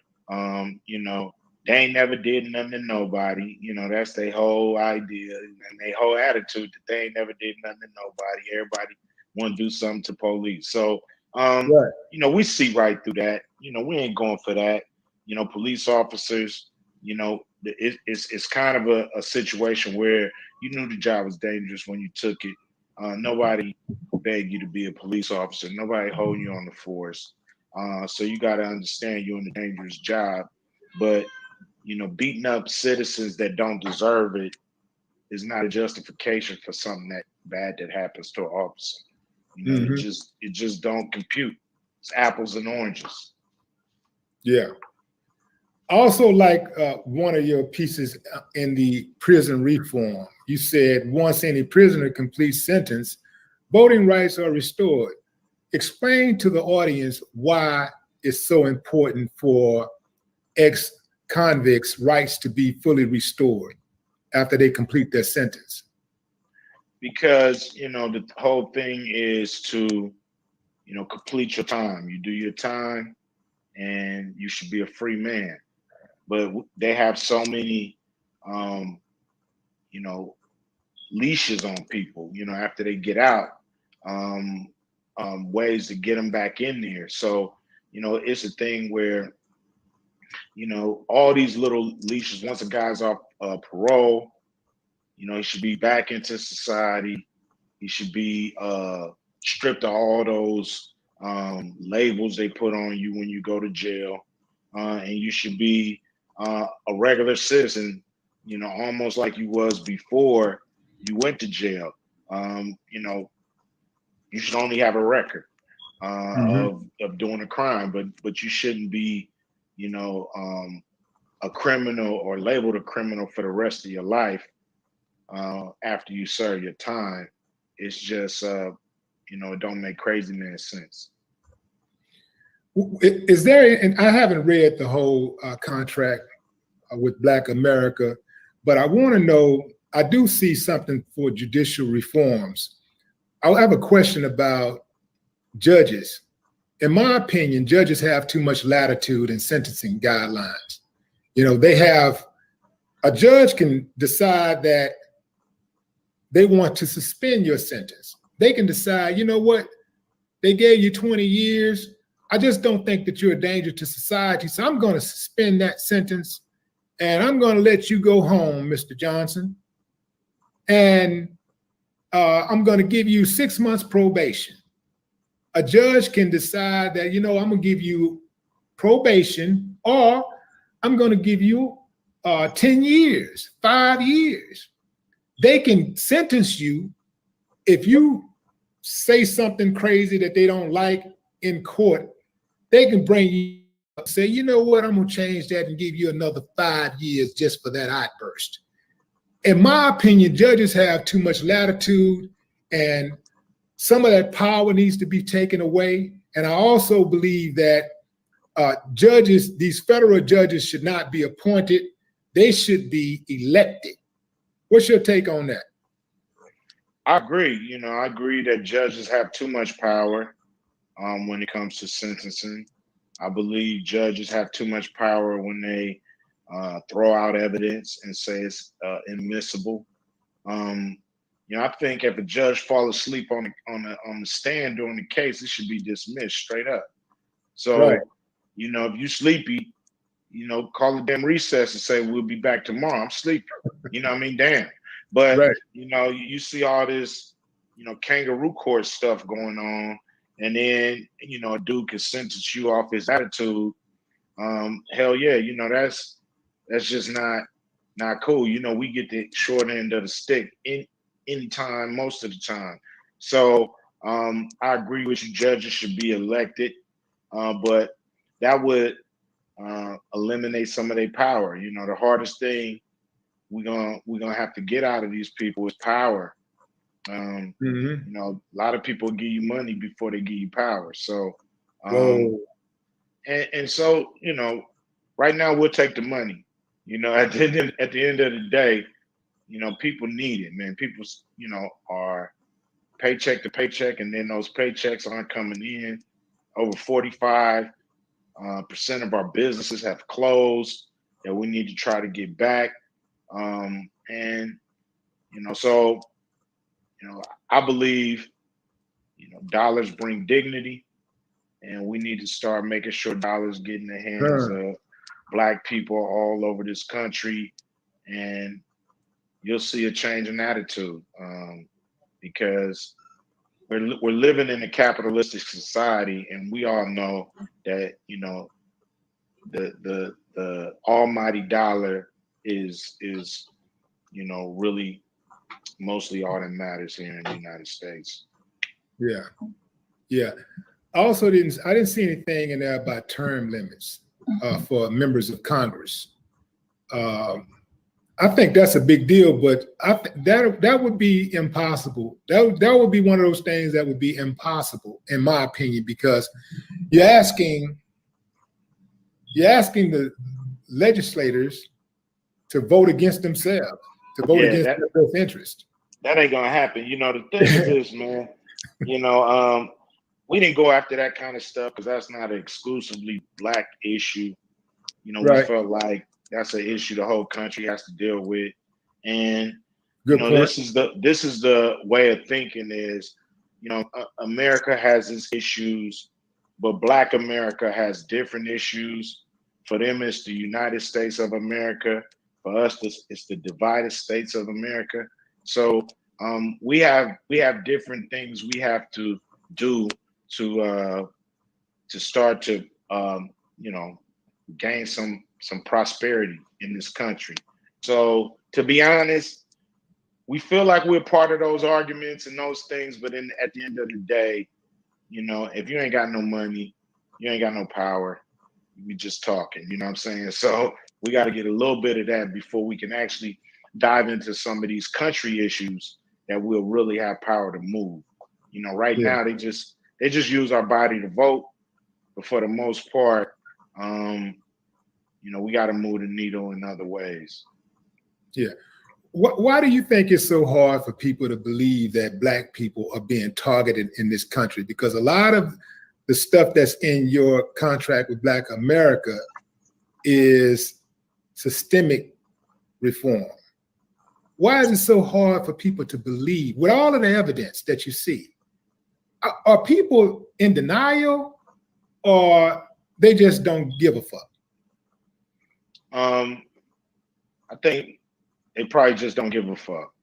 You know, they ain't never did nothing to nobody. You know, that's their whole idea and their whole attitude, that they ain't never did nothing to nobody. Everybody want to do something to police. So, you know, we see right through that. You know, we ain't going for that. You know, police officers, you know, it's kind of a situation where you knew the job was dangerous when you took it. Nobody begged you to be a police officer. Nobody holding you on the force. So you got to understand you're in a dangerous job. But, you know, beating up citizens that don't deserve it is not a justification for something that bad that happens to an officer. You know, it just don't compute. It's apples and oranges. Yeah. Also, like one of your pieces in the prison reform, you said once any prisoner completes sentence, voting rights are restored. Explain to the audience why it's so important for ex-convicts' rights to be fully restored after they complete their sentence. Because, you know, the whole thing is to, you know, complete your time. You do your time and you should be a free man. But they have so many, you know, leashes on people, you know, after they get out, ways to get them back in there. So, you know, it's a thing where, you know, all these little leashes, once a guy's off parole, you know, he should be back into society. He should be stripped of all those labels they put on you when you go to jail. And you should be a regular citizen, you know, almost like you was before you went to jail. You know, you should only have a record of doing a crime, but you shouldn't be, you know, a criminal or labeled a criminal for the rest of your life after you serve your time. It's just, it don't make crazy man sense. Is there, and I haven't read the whole contract with Black America, but I want to know, I do see something for judicial reforms. I have a question about judges. In my opinion, judges have too much latitude in sentencing guidelines. A judge can decide that they want to suspend your sentence. They can decide, you know what, they gave you 20 years. I just don't think that you're a danger to society. So I'm going to suspend that sentence and I'm going to let you go home, Mr. Johnson. And I'm going to give you 6 months probation. A judge can decide that, I'm going to give you probation, or I'm going to give you 10 years, 5 years. They can sentence you if you say something crazy that they don't like in court. They can bring you up, say, you know what, I'm going to change that and give you another 5 years just for that outburst. In my opinion, judges have too much latitude, and some of that power needs to be taken away. And I also believe that judges, these federal judges, should not be appointed. They should be elected. What's your take on that? I agree. I agree that judges have too much power when it comes to sentencing. I believe judges have too much power when they throw out evidence and say it's admissible. I think if a judge falls asleep on the stand during the case, it should be dismissed straight up. So, right. If you sleepy, call a damn recess and say we'll be back tomorrow. I'm sleepy. Damn. But right. You see all this, kangaroo court stuff going on, and then a dude can sentence you off his attitude. Hell yeah, that's just not cool. We get the short end of the stick anytime, most of the time. So I agree with you. Judges should be elected, but that would eliminate some of their power. The hardest thing we're gonna have to get out of these people is power. A lot of people give you money before they give you power. So and so right now we'll take the money. At the end of the day, people need it, man. People are paycheck to paycheck, and then those paychecks aren't coming in. Over 45% of our businesses have closed that we need to try to get back. I believe, dollars bring dignity, and we need to start making sure dollars get in the hands of Black people all over this country, and you'll see a change in attitude, because we're living in a capitalistic society, and we all know that the almighty dollar is really mostly all that matters here in the United States. Yeah. I didn't see anything in there about term limits for members of Congress. I think that's a big deal, but that would be impossible. That would be one of those things that would be impossible, in my opinion, because you're asking the legislators to vote against themselves, to vote against their self-interest. That ain't gonna happen. The thing is this, man. We didn't go after that kind of stuff because that's not an exclusively Black issue. We felt like that's an issue the whole country has to deal with. And this is the way of thinking is, America has its issues, but Black America has different issues. For them, it's the United States of America. For us, it's the divided states of America. So we have different things we have to do to start to gain some prosperity in this country. So to be honest, we feel like we're part of those arguments and those things, but at the end of the day, if you ain't got no money, you ain't got no power, we just talking, you know what I'm saying? So we got to get a little bit of that before we can actually dive into some of these country issues that will really have power to move. You know, right now they just use our body to vote, but for the most part, you know, we got to move the needle in other ways. Yeah. Why do you think it's so hard for people to believe that Black people are being targeted in this country? Because a lot of the stuff that's in your contract with Black America is systemic reform. Why is it so hard for people to believe, with all of the evidence that you see? Are people in denial, or they just don't give a fuck? I think they probably just don't give a fuck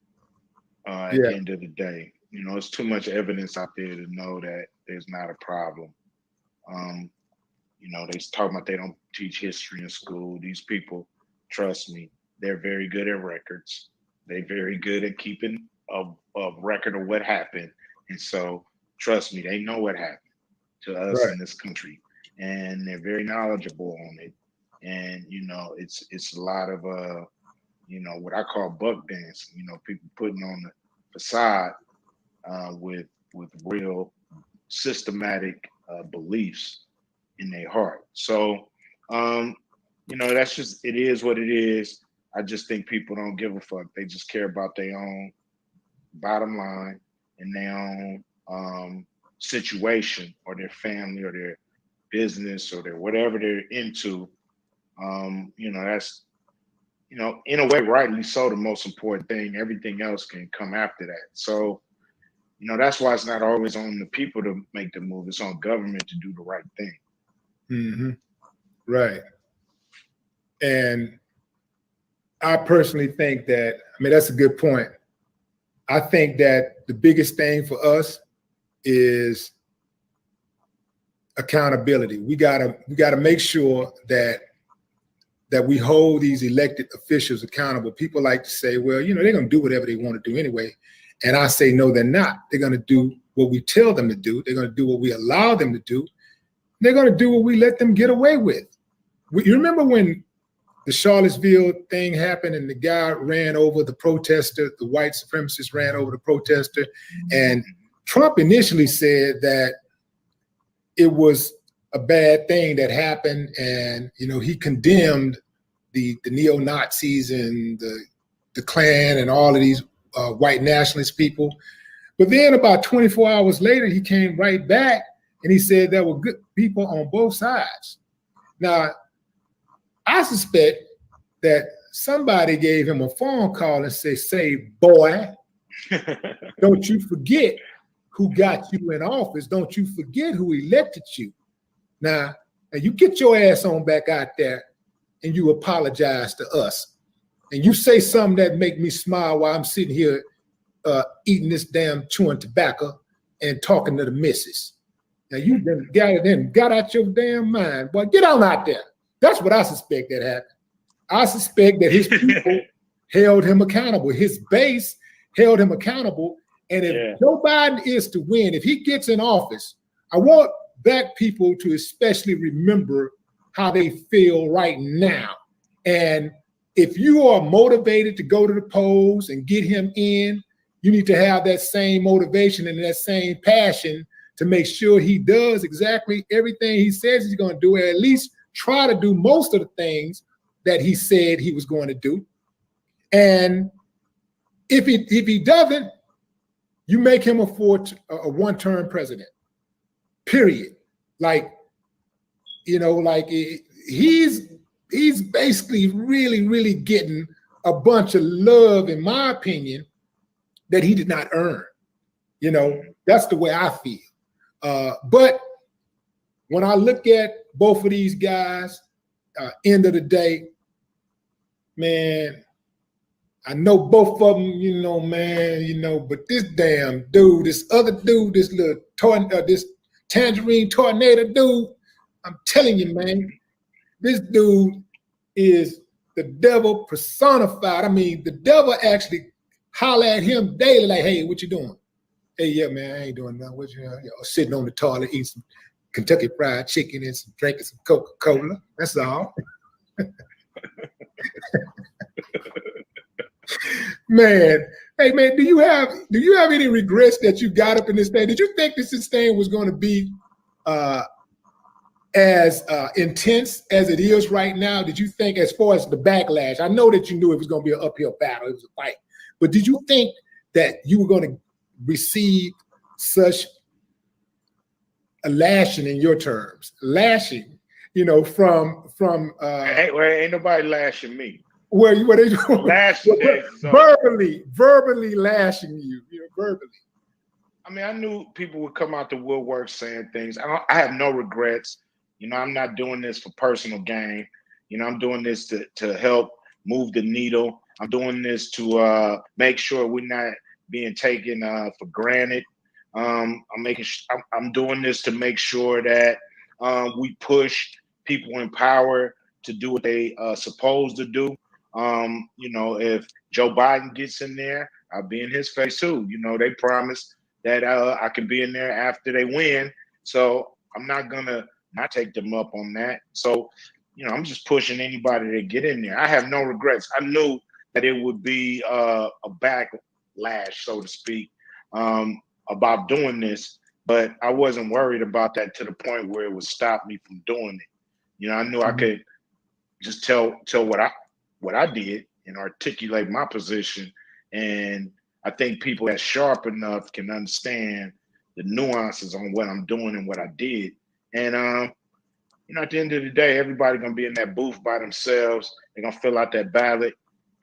at the end of the day. You know, it's too much evidence out there to know that there's not a problem. You know, they talk about they don't teach history in school. These people, trust me, they're very good at records. They're very good at keeping a record of what happened. And so, trust me, they know what happened to us in this country. And they're very knowledgeable on it. And, you know, it's a lot of, you know, what I call buck dancing, you know, people putting on the facade with real systematic beliefs in their heart. So, you know, that's just, it is what it is. I just think people don't give a fuck. They just care about their own bottom line and their own situation, or their family, or their business, or their whatever they're into. You know, that's, you know, in a way, rightly so, the most important thing. Everything else can come after that. So, you know, that's why it's not always on the people to make the move. It's on government to do the right thing. Mm-hmm. Right. And I personally think that, I mean, that's a good point. I think that the biggest thing for us is accountability. We gotta make sure that we hold these elected officials accountable. People like to say, well, you know, they're gonna do whatever they want to do anyway. And I say, no, they're not. They're gonna do what we tell them to do. They're gonna do what we allow them to do. They're gonna do what we let them get away with. You remember when the Charlottesville thing happened and the guy ran over the protester, the white supremacist ran over the protester, and Trump initially said that it was a bad thing that happened, and you know, he condemned the neo-Nazis and the Klan and all of these white nationalist people. But then about 24 hours later, he came right back and he said there were good people on both sides. Now, I suspect that somebody gave him a phone call and say, boy, don't you forget who got you in office. Don't you forget who elected you. Now you get your ass on back out there and you apologize to us. And you say something that make me smile while I'm sitting here eating this damn chewing tobacco and talking to the missus. Now you got out your damn mind. Boy, get on out there. That's what I suspect that happened. I suspect that his people held him accountable. His base held him accountable. And if Joe Biden is to win, if he gets in office, I want Black people to especially remember how they feel right now. And if you are motivated to go to the polls and get him in, you need to have that same motivation and that same passion to make sure he does exactly everything he says he's going to do, or at least try to do most of the things that he said he was going to do. And if he doesn't, you make him a one-term president, period. Like, you know, like he's basically really getting a bunch of love, in my opinion, that he did not earn. You know, that's the way I feel. But when I look at both of these guys, end of the day, man, I know both of them, you know, man, you know, but this damn dude, this other dude, this little this tangerine tornado dude, I'm telling you, man, this dude is the devil personified. I mean, the devil actually holler at him daily, like, hey, what you doing? Hey, yeah, man, I ain't doing nothing. What you sitting on the toilet, eating some Kentucky Fried Chicken and drinking some Coca-Cola. That's all. Man, hey man, do you have any regrets that you got up in this thing? Did you think this thing was going to be as intense as it is right now? Did you think, as far as the backlash? I know that you knew it was going to be an uphill battle. It was a fight, but did you think that you were going to receive such a lashing, in your terms, lashing, you know, from ain't nobody lashing me. Where they lashing verbally lashing you, you know, verbally. I mean, I knew people would come out the woodwork saying things. I have no regrets. You know, I'm not doing this for personal gain. You know, I'm doing this to help move the needle. I'm doing this to make sure we're not being taken for granted. I'm doing this to make sure that we push people in power to do what they supposed to do. You know, if Joe Biden gets in there, I'll be in his face too. You know, they promised that I can be in there after they win. So I'm not gonna not take them up on that. So, you know, I'm just pushing anybody to get in there. I have no regrets. I knew that it would be a backlash, so to speak, about doing this, but I wasn't worried about that to the point where it would stop me from doing it. You know, I knew I could just tell what I did and articulate my position. And I think people that's sharp enough can understand the nuances on what I'm doing and what I did. And you know, at the end of the day, everybody gonna be in that booth by themselves. They're gonna fill out that ballot,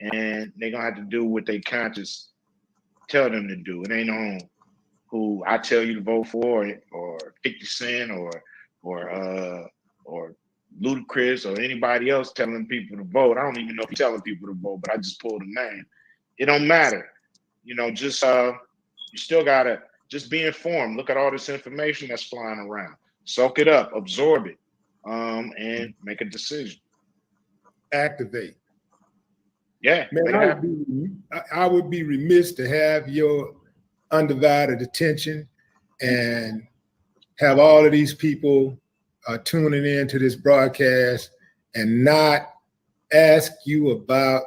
and they're gonna have to do what they conscience tell them to do. It ain't on who I tell you to vote for, or 50 Cent, or Ludacris, or anybody else telling people to vote. I don't even know if he's telling people to vote, but I just pulled a name. It don't matter. You know, just you still gotta just be informed. Look at all this information that's flying around. Soak it up, absorb it, and make a decision. Activate. Yeah, man, I would be remiss to have your undivided attention and have all of these people tuning in to this broadcast and not ask you about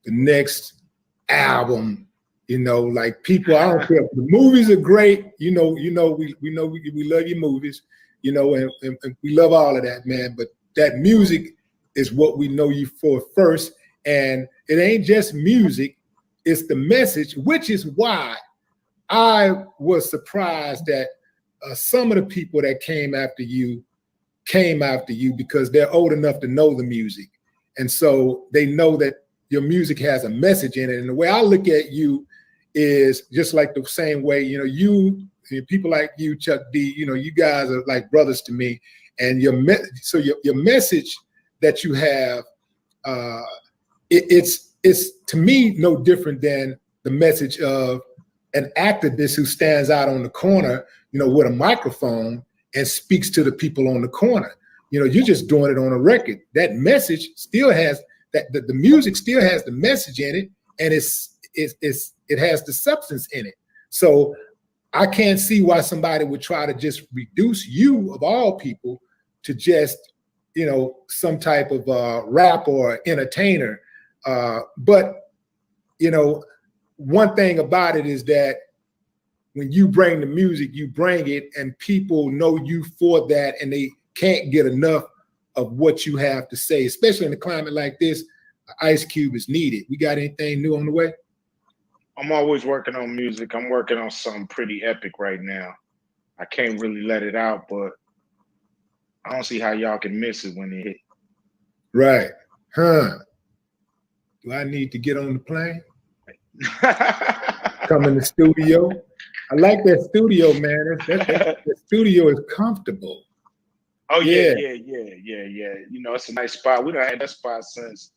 the next album. You know, like people, I don't care. The movies are great. We love your movies, you know, and we love all of that, man. But that music is what we know you for first. And it ain't just music, it's the message, which is why I was surprised that some of the people that came after you because they're old enough to know the music. And so they know that your music has a message in it. And the way I look at you is just like the same way, you know, people like you, Chuck D, you know, you guys are like brothers to me. And your message that you have, it's to me no different than the message of an activist who stands out on the corner, you know, with a microphone and speaks to the people on the corner. You know, you're just doing it on a record. That message still has the music still has the message in it, and it has the substance in it. So I can't see why somebody would try to just reduce you, of all people, to just, you know, some type of rap or entertainer. But, you know, one thing about it is that when you bring the music, you bring it, and people know you for that, and they can't get enough of what you have to say, especially in a climate like this. Ice Cube is needed. We got anything new on the way? I'm always working on music. I'm working on something pretty epic right now. I can't really let it out, but I don't see how y'all can miss it when it hit. Right. Huh. Do I need to get on the plane? Come in the studio? I like that studio, man. The studio is comfortable. Oh, yeah. You know, it's a nice spot. We done had that spot since,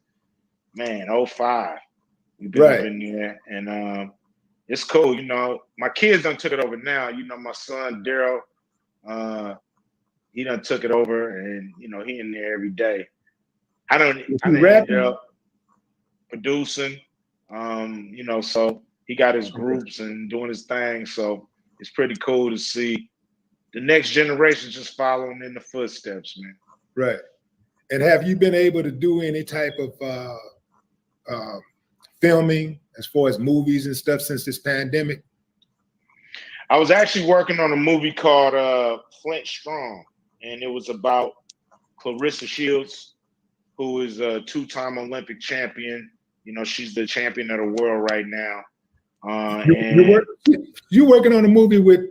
man, 2005. We've been up in there, and it's cool. You know, my kids done took it over now. You know, my son, Daryl, he done took it over, and, you know, he in there every day. I end up producing, you know, so he got his groups and doing his thing. So it's pretty cool to see the next generation just following in the footsteps, man. Right. And have you been able to do any type of filming as far as movies and stuff since this pandemic? I was actually working on a movie called Flint Strong, and it was about Clarissa Shields, who is a two-time Olympic champion. You know, she's the champion of the world right now. You're working on a movie with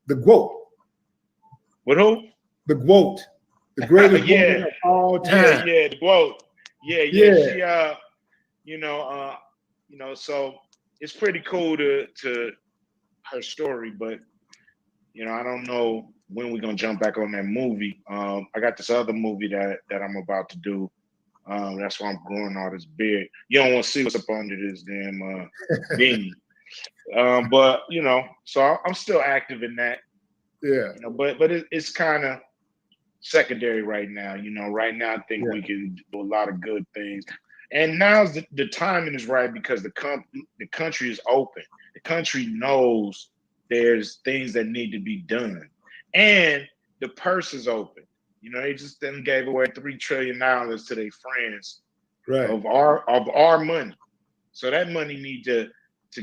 the GOAT. With who? The GOAT, the greatest woman of all time. Yeah, the GOAT. Yeah. She, so it's pretty cool to her story, but I don't know when we're gonna jump back on that movie. I got this other movie that I'm about to do. That's why I'm growing all this beard. You don't want to see what's up under this damn beanie. But so I'm still active in that. Yeah. But it's kind of secondary right now. Right now I think we can do a lot of good things. And now the timing is right because the country is open. The country knows there's things that need to be done, and the purse is open. They just then gave away $3 trillion to their friends, right, of our money. So that money need to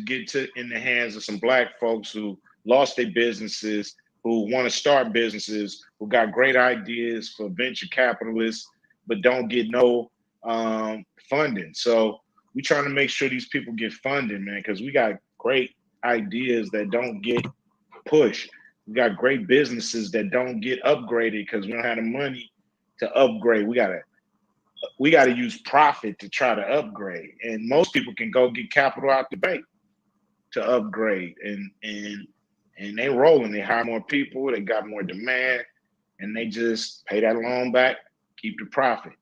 get in the hands of some Black folks who lost their businesses, who want to start businesses, who got great ideas for venture capitalists, but don't get no funding. So we trying to make sure these people get funded, man, because we got great ideas that don't get pushed. We got great businesses that don't get upgraded because we don't have the money to upgrade. We gotta use profit to try to upgrade. And most people can go get capital out the bank to upgrade. And they rolling. They hire more people. They got more demand, and they just pay that loan back, keep the profit.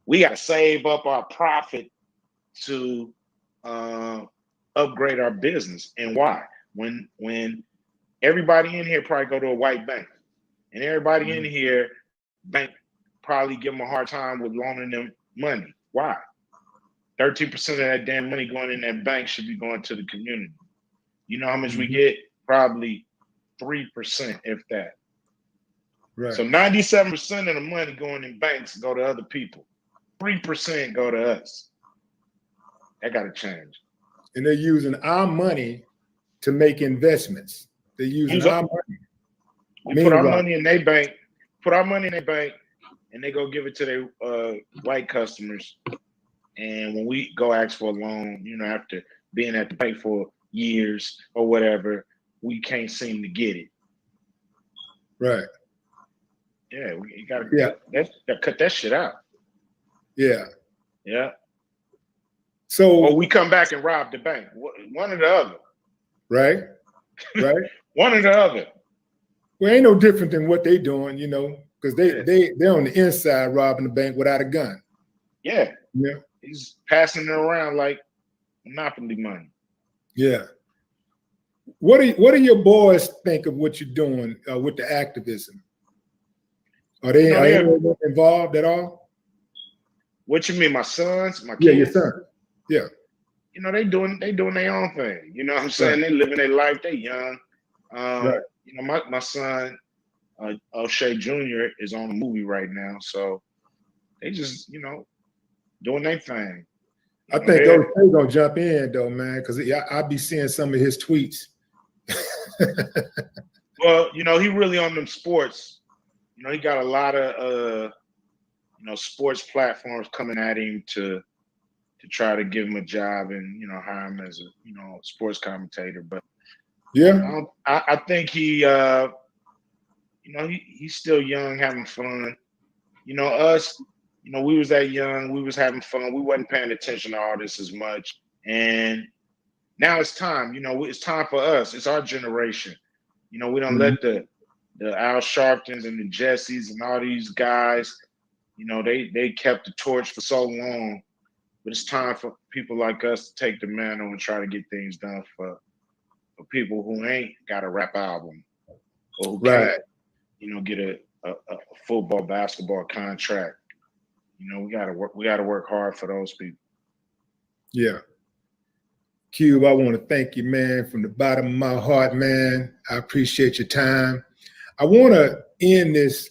We got to save up our profit to upgrade our business. And why? When everybody in here probably go to a white bank, and everybody in here, bank probably give them a hard time with loaning them money. Why? 13% of that damn money going in that bank should be going to the community. You know how much we get? Probably 3%, if that. Right. So 97% of the money going in banks go to other people. 3% go to us. That got to change. And they're using our money to make investments. They're using our money. We put our money in their bank, and they go give it to their white customers. And when we go ask for a loan, after being at the bank for years or whatever, we can't seem to get it. Right. Yeah, you gotta cut that shit out. Yeah. Yeah. So, or we come back and rob the bank. One or the other. Right. Right. One or the other. Well, ain't no different than what they doing, because they're on the inside robbing the bank without a gun. Yeah. Yeah. He's passing it around like monopoly money. Yeah. What do your boys think of what you're doing with the activism? Are they involved at all? What you mean, my sons, my kids? Yeah, your son. Yeah. They doing their own thing. You know what I'm saying? Right. They living their life. They young. Right. My son, O'Shea Jr. is on a movie right now, so they just doing their thing. I think O'Shea gonna jump in though, man, because I'll be seeing some of his tweets. Well, he really on them sports. He got a lot of sports platforms coming at him to try to give him a job and hire him as a sports commentator. But yeah, I think he's still young, having fun. Us, we was that young, we was having fun, we wasn't paying attention to all this as much. And now it's time, it's time for us. It's our generation. We don't let the Al Sharptons and the Jessies and all these guys, they kept the torch for so long. But it's time for people like us to take the mantle and try to get things done for people who ain't got a rap album or who can't, get a football, basketball contract. We gotta work hard for those people. Yeah. Cube, I want to thank you, man, from the bottom of my heart, man. I appreciate your time. I want to end this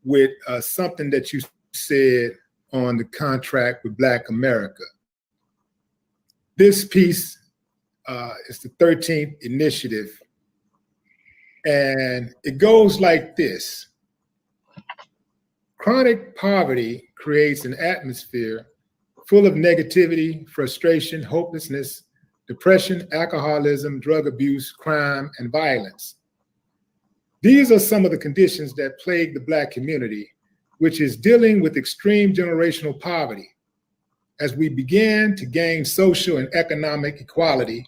with something that you said on the contract with Black America. This piece is the 13th initiative, and it goes like this. Chronic poverty creates an atmosphere full of negativity, frustration, hopelessness, depression, alcoholism, drug abuse, crime, and violence. These are some of the conditions that plague the Black community, which is dealing with extreme generational poverty. As we begin to gain social and economic equality,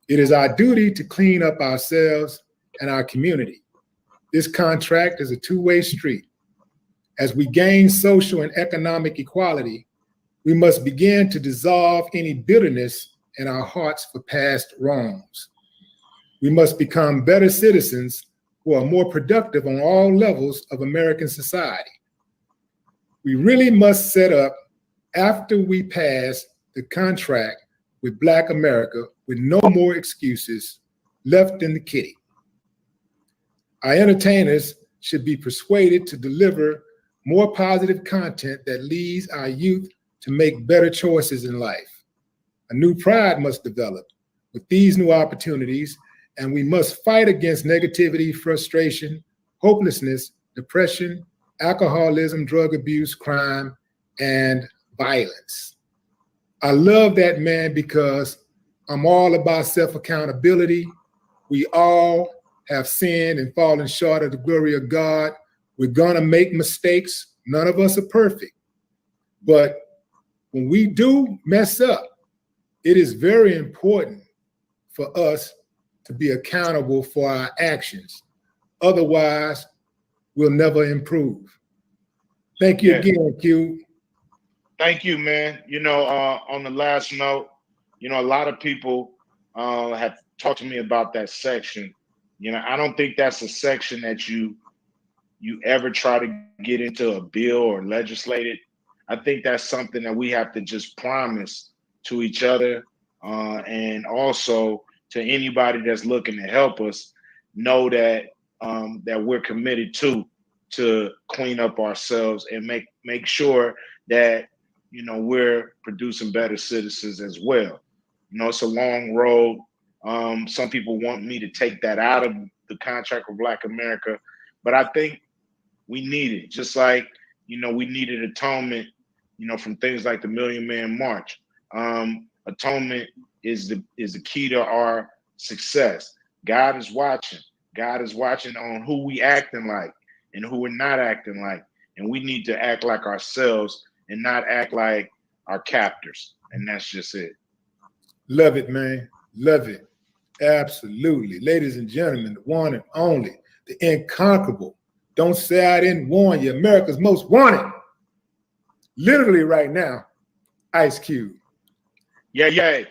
it is our duty to clean up ourselves and our community. This contract is a two-way street. As we gain social and economic equality, we must begin to dissolve any bitterness in our hearts for past wrongs. We must become better citizens who are more productive on all levels of American society. We really must set up, after we pass the contract with Black America, with no more excuses left in the kitty. Our entertainers should be persuaded to deliver more positive content that leads our youth to make better choices in life. A new pride must develop with these new opportunities, and we must fight against negativity, frustration, hopelessness, depression, alcoholism, drug abuse, crime, and violence. I love that, man, because I'm all about self-accountability. We all have sinned and fallen short of the glory of God. We're gonna make mistakes. None of us are perfect. But when we do mess up, it is very important for us to be accountable for our actions. Otherwise, we'll never improve. Thank you again, Q. Thank you, man. You know, on the last note, you know, a lot of people have talked to me about that section. You know, I don't think that's a section that you ever try to get into a bill or legislate it. I think that's something that we have to just promise to each other, and also to anybody that's looking to help us, know that that we're committed to clean up ourselves and make sure that, you know, we're producing better citizens as well. You know, it's a long road. Some people want me to take that out of the contract with Black America, but I think we need it. Just like, you know, we needed atonement, you know, from things like the Million Man March. Atonement is the key to our success. God is watching. God is watching on who we acting like and who we're not acting like. And we need to act like ourselves and not act like our captors. And that's just it. Love it, man. Love it. Absolutely. Ladies and gentlemen, the one and only, the incomparable. Don't say I didn't warn you. America's most wanted. Literally right now, Ice Cube. Yeah, yeah.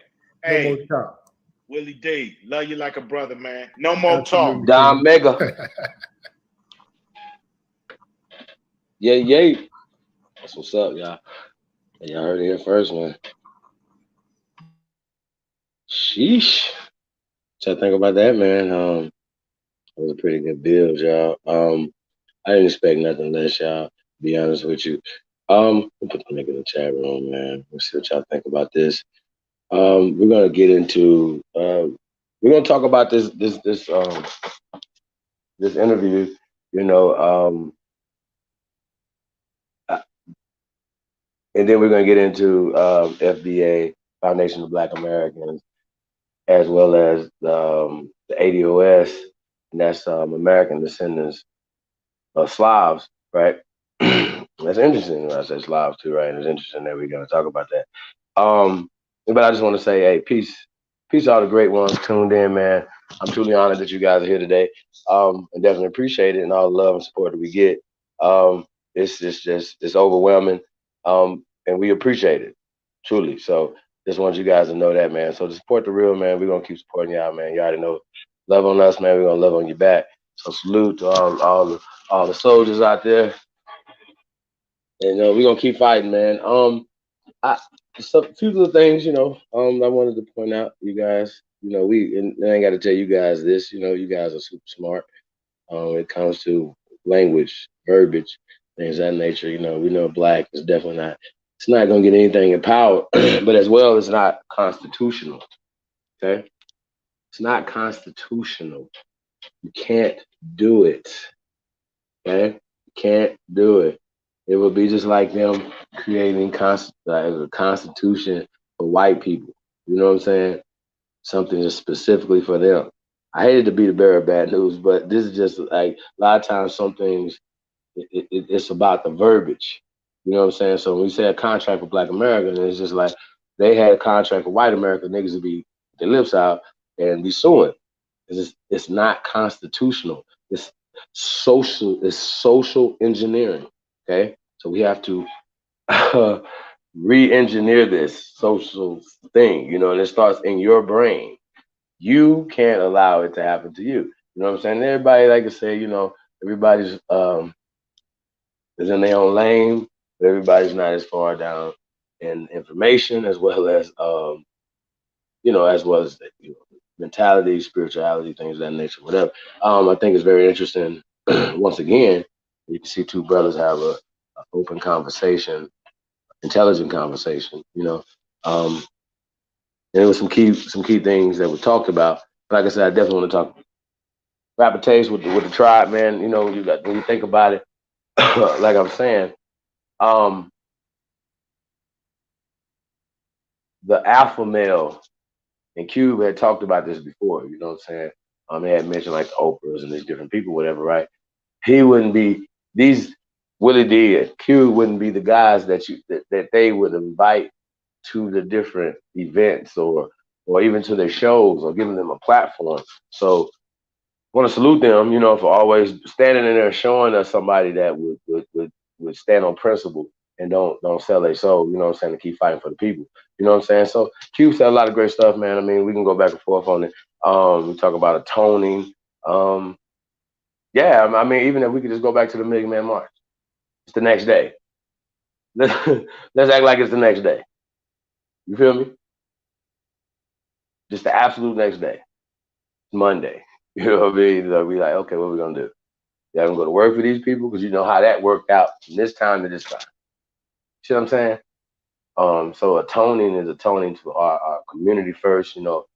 Hey, no more talk. Willie D, love you like a brother, man. No more Absolutely. talk. Don Mega. Yeah. That's what's up, y'all. Y'all heard it here first, man. Sheesh. What y'all think about that, man? It was a pretty good build, y'all. I didn't expect nothing less, y'all, to be honest with you. We'll put the link in the chat room, man. We'll see what y'all think about this. We're gonna get into we're gonna talk about this interview, you know, and then we're gonna get into FBA, Foundation of Black Americans, as well as the ADOS, and that's American Descendants of Slavs, right? That's interesting when I say Slavs too, right? And it's interesting that we're gonna talk about that. But I just want to say, hey, peace to all the great ones tuned in, man. I'm truly honored that you guys are here today, and definitely appreciate it and all the love and support that we get. It's overwhelming, and we appreciate it truly. So just want you guys to know that, man. So to support the real, man, we're gonna keep supporting y'all, man. You already know, love on us, man. We're gonna love on you back. So salute to all the soldiers out there, and we're gonna keep fighting, man. So a few of the things, you know, I wanted to point out, you guys, you know, and I ain't got to tell you guys this, you know, you guys are super smart when it comes to language, verbiage. things of that nature. You know, we know black is definitely not. It's not going to get anything in power, but as well, it's not constitutional. Okay, it's not constitutional. You can't do it. Okay, you can't do it. It would be just like them creating a constitution for white people. You know what I'm saying? Something just specifically for them. I hated to be the bearer of bad news, but this is just like a lot of times some things it's about the verbiage. You know what I'm saying? So when we say a contract for Black America, it's just like they had a contract for white America, niggas would be their lips out and be suing. It's not constitutional. It's social engineering. Okay, so we have to re-engineer this social thing. You know, and it starts in your brain. You can't allow it to happen to you. You know what I'm saying? Everybody like to say, you know, everybody's is in their own lane, but everybody's not as far down in information as well as you know, as well as you know, mentality, spirituality, things of that nature, whatever. I think it's very interesting. Once again, you can see two brothers have a open conversation, intelligent conversation. You know, and there was some key things that were talked about. Like I said, I definitely want to talk rapid taste with the tribe, man. You know, when you think about it, like I'm saying, um, the alpha male, and Cube had talked about this before. You know what I'm saying? They had mentioned like the Oprahs and these different people, whatever, right? He wouldn't be these Willie D and Cube wouldn't be the guys that they would invite to the different events or even to their shows or giving them a platform. So I want to salute them, you know, for always standing in there showing us somebody that would stand on principle and don't sell their soul, you know what I'm saying, to keep fighting for the people. You know what I'm saying? So Cube said a lot of great stuff, man. I mean, we can go back and forth on it. We talk about atoning. Yeah, I mean, even if we could just go back to the Million Man March. It's the next day. Let's act like it's the next day. You feel me? Just the absolute next day. Monday. You know what I mean? So we like, okay, what are we gonna do? Y'all gonna go to work for these people? Because you know how that worked out from this time to this time. See what I'm saying? So atoning is atoning to our community first. You know,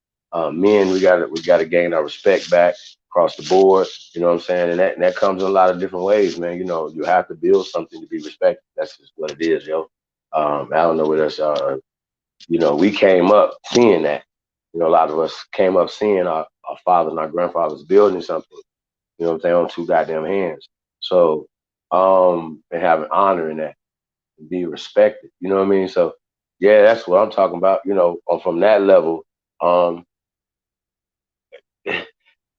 men, we gotta gain our respect back across the board. You know what I'm saying? And that comes in a lot of different ways, man. You know, you have to build something to be respected. That's just what it is, yo. I don't know what else. You know, we came up seeing that. You know, a lot of us came up seeing our fathers and our grandfathers building something. You know what I'm saying, on two goddamn hands. So, and having honor in that, and be respected. You know what I mean? So, yeah, that's what I'm talking about. You know, from that level, um,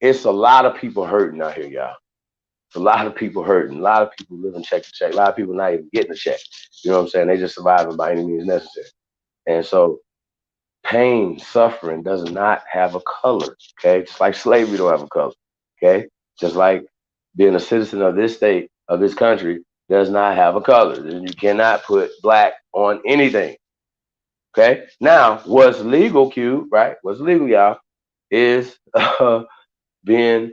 it's a lot of people hurting out here, y'all. It's a lot of people hurting. A lot of people living check to check. A lot of people not even getting a check. You know what I'm saying? They just surviving by any means necessary. And so, pain, suffering does not have a color. Okay, just like slavery don't have a color. Okay, just like being a citizen of this state, of this country, does not have a color. And you cannot put black on anything. Okay, now what's legal, Q, right? What's legal, y'all, is being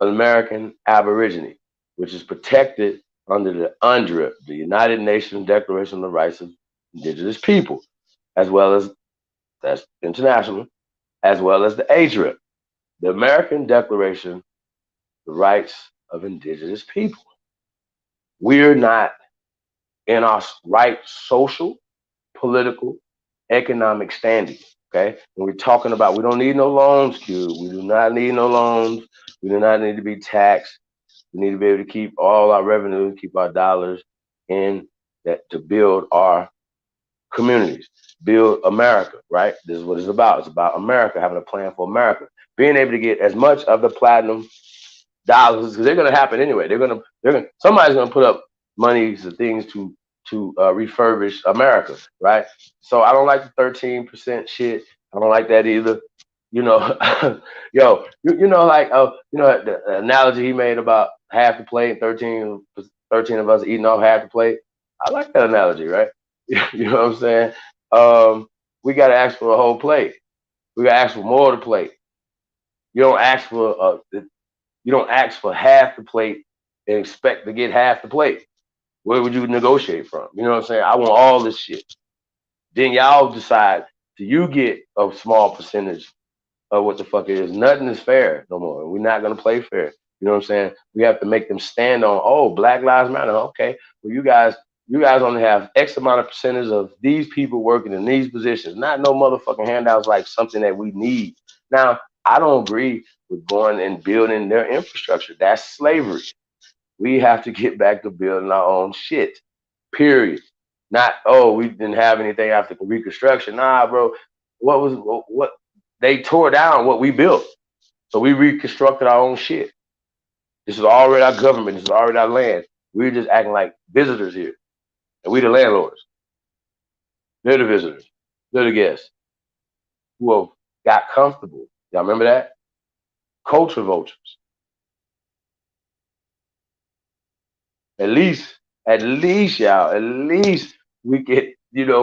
an American Aborigine, which is protected under the UNDRIP, the United Nations Declaration of the Rights of Indigenous People, as well as that's international, as well as the ADRIP, the American Declaration of the Rights of Indigenous People. We're not in our right social, political, economic standing. Okay. And we're talking about we don't need no loans, Q. We do not need no loans. We do not need to be taxed. We need to be able to keep all our revenue, keep our dollars in that to build our communities, build America, right? This is what it's about. It's about America, having a plan for America, being able to get as much of the platinum dollars, because they're going to happen anyway. Somebody's going to put up monies and things to refurbish America, right? So I don't like the 13% shit. I don't like that either. You know, yo, you know, like, you know, the analogy he made about half the plate, 13 of us eating off half the plate. I like that analogy, right? You know what I'm saying? We got to ask for a whole plate. We got to ask for more of the plate. You don't ask for half the plate and expect to get half the plate. Where would you negotiate from? You know what I'm saying? I want all this shit. Then y'all decide, do you get a small percentage of what the fuck it is? Nothing is fair no more. We're not gonna play fair. You know what I'm saying? We have to make them stand on, oh, Black Lives Matter. Okay, well, you guys only have X amount of percentage of these people working in these positions. Not no motherfucking handouts like something that we need. Now, I don't agree with going and building their infrastructure. That's slavery. We have to get back to building our own shit. Period. Not, oh, we didn't have anything after the Reconstruction. Nah, bro. What they tore down what we built. So we reconstructed our own shit. This is already our government. This is already our land. We're just acting like visitors here. And we the landlords. They're the visitors. They're the guests who have got comfortable. Y'all remember that? Culture vultures. At least, y'all, at least we get,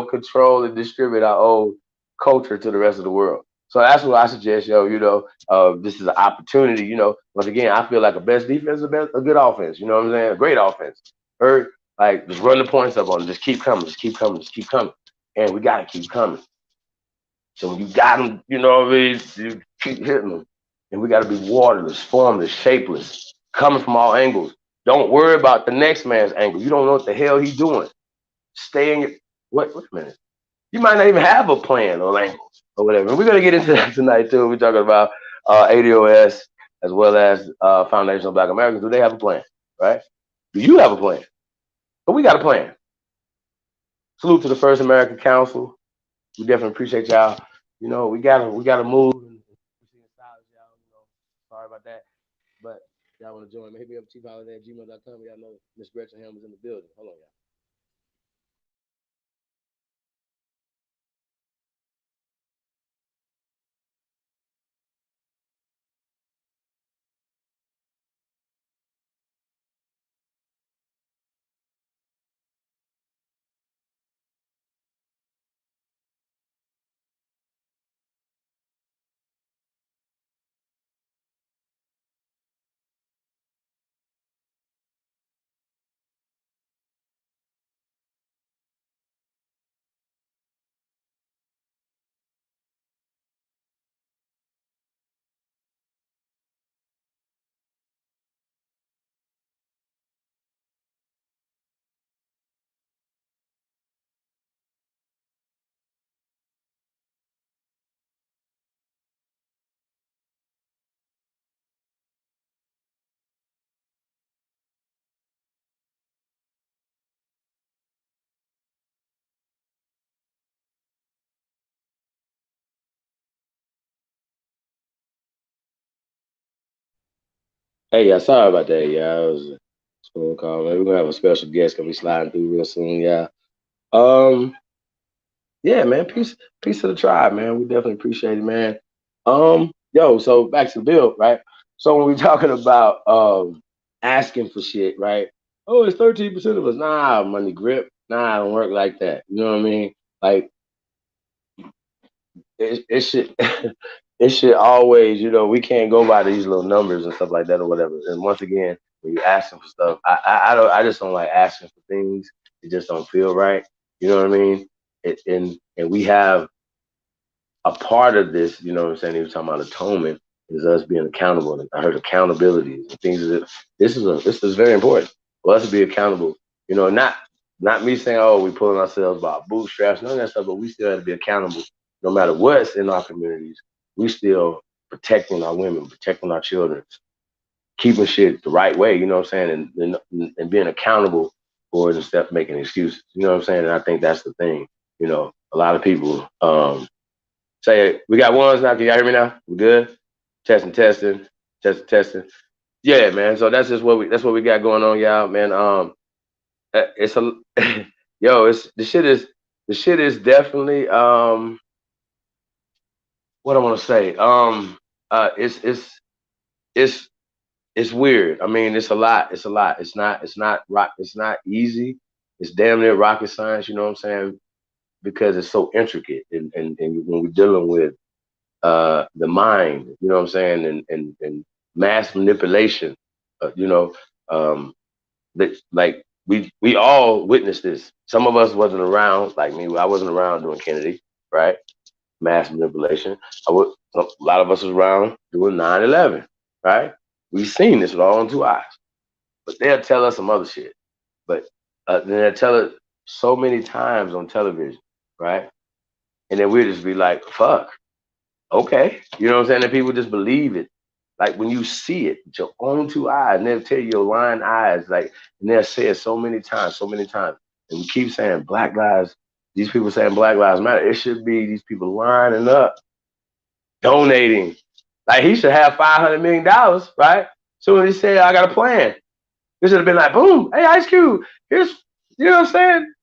control and distribute our own culture to the rest of the world. So that's what I suggest, this is an opportunity, once again, I feel like a best defense is a good offense, you know what I'm saying? A great offense. Like, just run the points up on them, just keep coming, just keep coming, just keep coming. And we got to keep coming. So when you got them, you know what I mean? You keep hitting them. And we got to be waterless, formless, shapeless, coming from all angles. Don't worry about the next man's angle. You don't know what the hell he's doing. Stay in your, wait a minute. You might not even have a plan or angle or whatever. And we're going to get into that tonight too. We're talking about ADOS as well as Foundation of Black Americans. Do they have a plan, right? Do you have a plan? But we got a plan. Salute to the First American Council. We definitely appreciate y'all. We gotta move. Sorry about that. But y'all want to join, hit me up chiefholiday@gmail.com. Y'all know Miss Gretchen Helm is in the building. Hold on, y'all. Hey, yeah, sorry about that. Yeah, it was a phone call. Man. We're gonna have a special guest gonna be sliding through real soon. Yeah. Um. Yeah, man. Peace to the tribe, man. We definitely appreciate it, man. Yo. So back to the bill, right? So when we're talking about asking for shit, right? Oh, it's 13% of us. Nah, money grip. Nah, I don't work like that. You know what I mean? Like it should it should always, we can't go by these little numbers and stuff like that or whatever. And once again, when you're asking for stuff, I just don't like asking for things. It just don't feel right. You know what I mean? And we have a part of this, you know what I'm saying? He was talking about atonement is us being accountable. And I heard accountability and things that this is very important for us to be accountable. Not me saying, oh, we pulling ourselves by our bootstraps, none of that stuff, but we still have to be accountable no matter what's in our communities. We still protecting our women, protecting our children, keeping shit the right way, you know what I'm saying? And being accountable for it instead of making excuses. You know what I'm saying? And I think that's the thing. A lot of people say, we got ones now. Can y'all hear me now? We good? Testing. Yeah, man. So that's just what we got going on, y'all, man. It's a yo, the shit is definitely what I want to say. It's weird. I mean, it's a lot. It's not easy. It's damn near rocket science, you know what I'm saying? Because it's so intricate and when we're dealing with the mind, you know what I'm saying, and mass manipulation, um, like we all witnessed this. Some of us wasn't around, like me. I wasn't around doing Kennedy, right? Mass manipulation. A lot of us was around doing 9/11, right? We've seen this with our own two eyes. But they'll tell us some other shit. But then they'll tell it so many times on television, right? And then we'll just be like, fuck, okay. You know what I'm saying? And people just believe it. Like when you see it with your own two eyes, and they'll tell you your lying eyes, like, and they'll say it so many times. And we keep saying Black lives, these people saying Black Lives Matter. It should be these people lining up, donating. Like he should have $500 million, right? So he said, I got a plan. It should have been like, boom, hey, Ice Cube, here's, you know what I'm saying?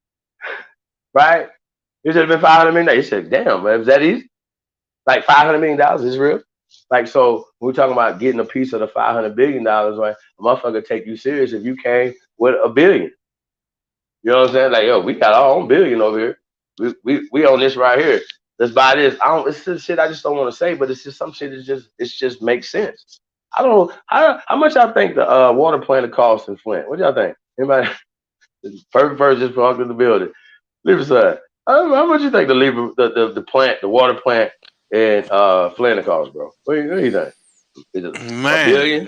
Right? It should have been $500 million. He said, damn, man, is that easy? Like $500 million is real? Like, so we're talking about getting a piece of the $500 billion, right? A motherfucker take you serious if you came with $1 billion. You know what I'm saying? Like, yo, we got our own billion over here. We own this right here. Let's buy this. It's just shit I just don't want to say, but it's just some shit that just makes sense. I don't know how much y'all think the water plant costs in Flint. What y'all think? Anybody? Perfect person just walked in the building. Leave aside. How much you think the plant, the water plant in Flint costs, bro? What do you think? Is it $1 billion?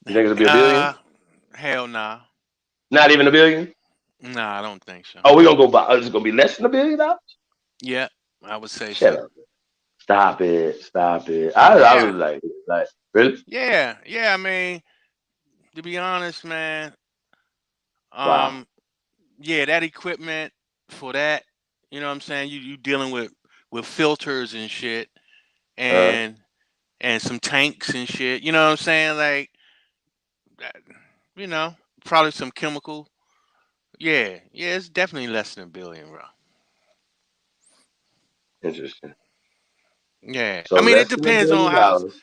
You think it'll be $1 billion? Hell nah. Not even $1 billion? Nah, I don't think so. Oh, we gonna go buy. Is it gonna be less than $1 billion? Yeah, I would say Shut so. up. Stop it. I was like, really? Yeah. I mean, to be honest, man. Wow. Yeah, that equipment for that, you know what I'm saying? You dealing with filters and shit and some tanks and shit. You know what I'm saying? Like you know, probably some chemical. Yeah, it's definitely less than $1 billion, bro. Interesting. Yeah. So I mean, it less than $1 depends on billion how dollars.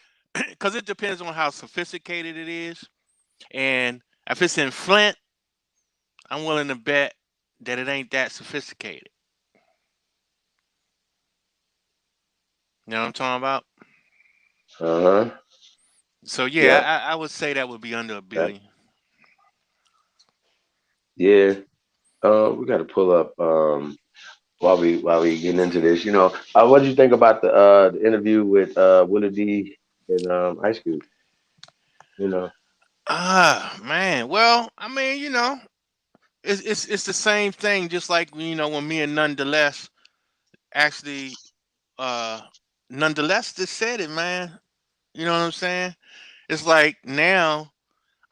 cuz it depends on how sophisticated it is. And if it's in Flint, I'm willing to bet that it ain't that sophisticated. You know what I'm talking about? Uh-huh. So yeah, Yep. I would say that would be under $1 Yep. billion. Yeah. We got to pull up while we getting into this. You know, what did you think about the interview with Willie D and Ice Cube? You know, Ah, man. Well, I mean, it's the same thing. Just like when me and Nonetheless actually, uh, Nonetheless just said it, man. You know what I'm saying? It's like now.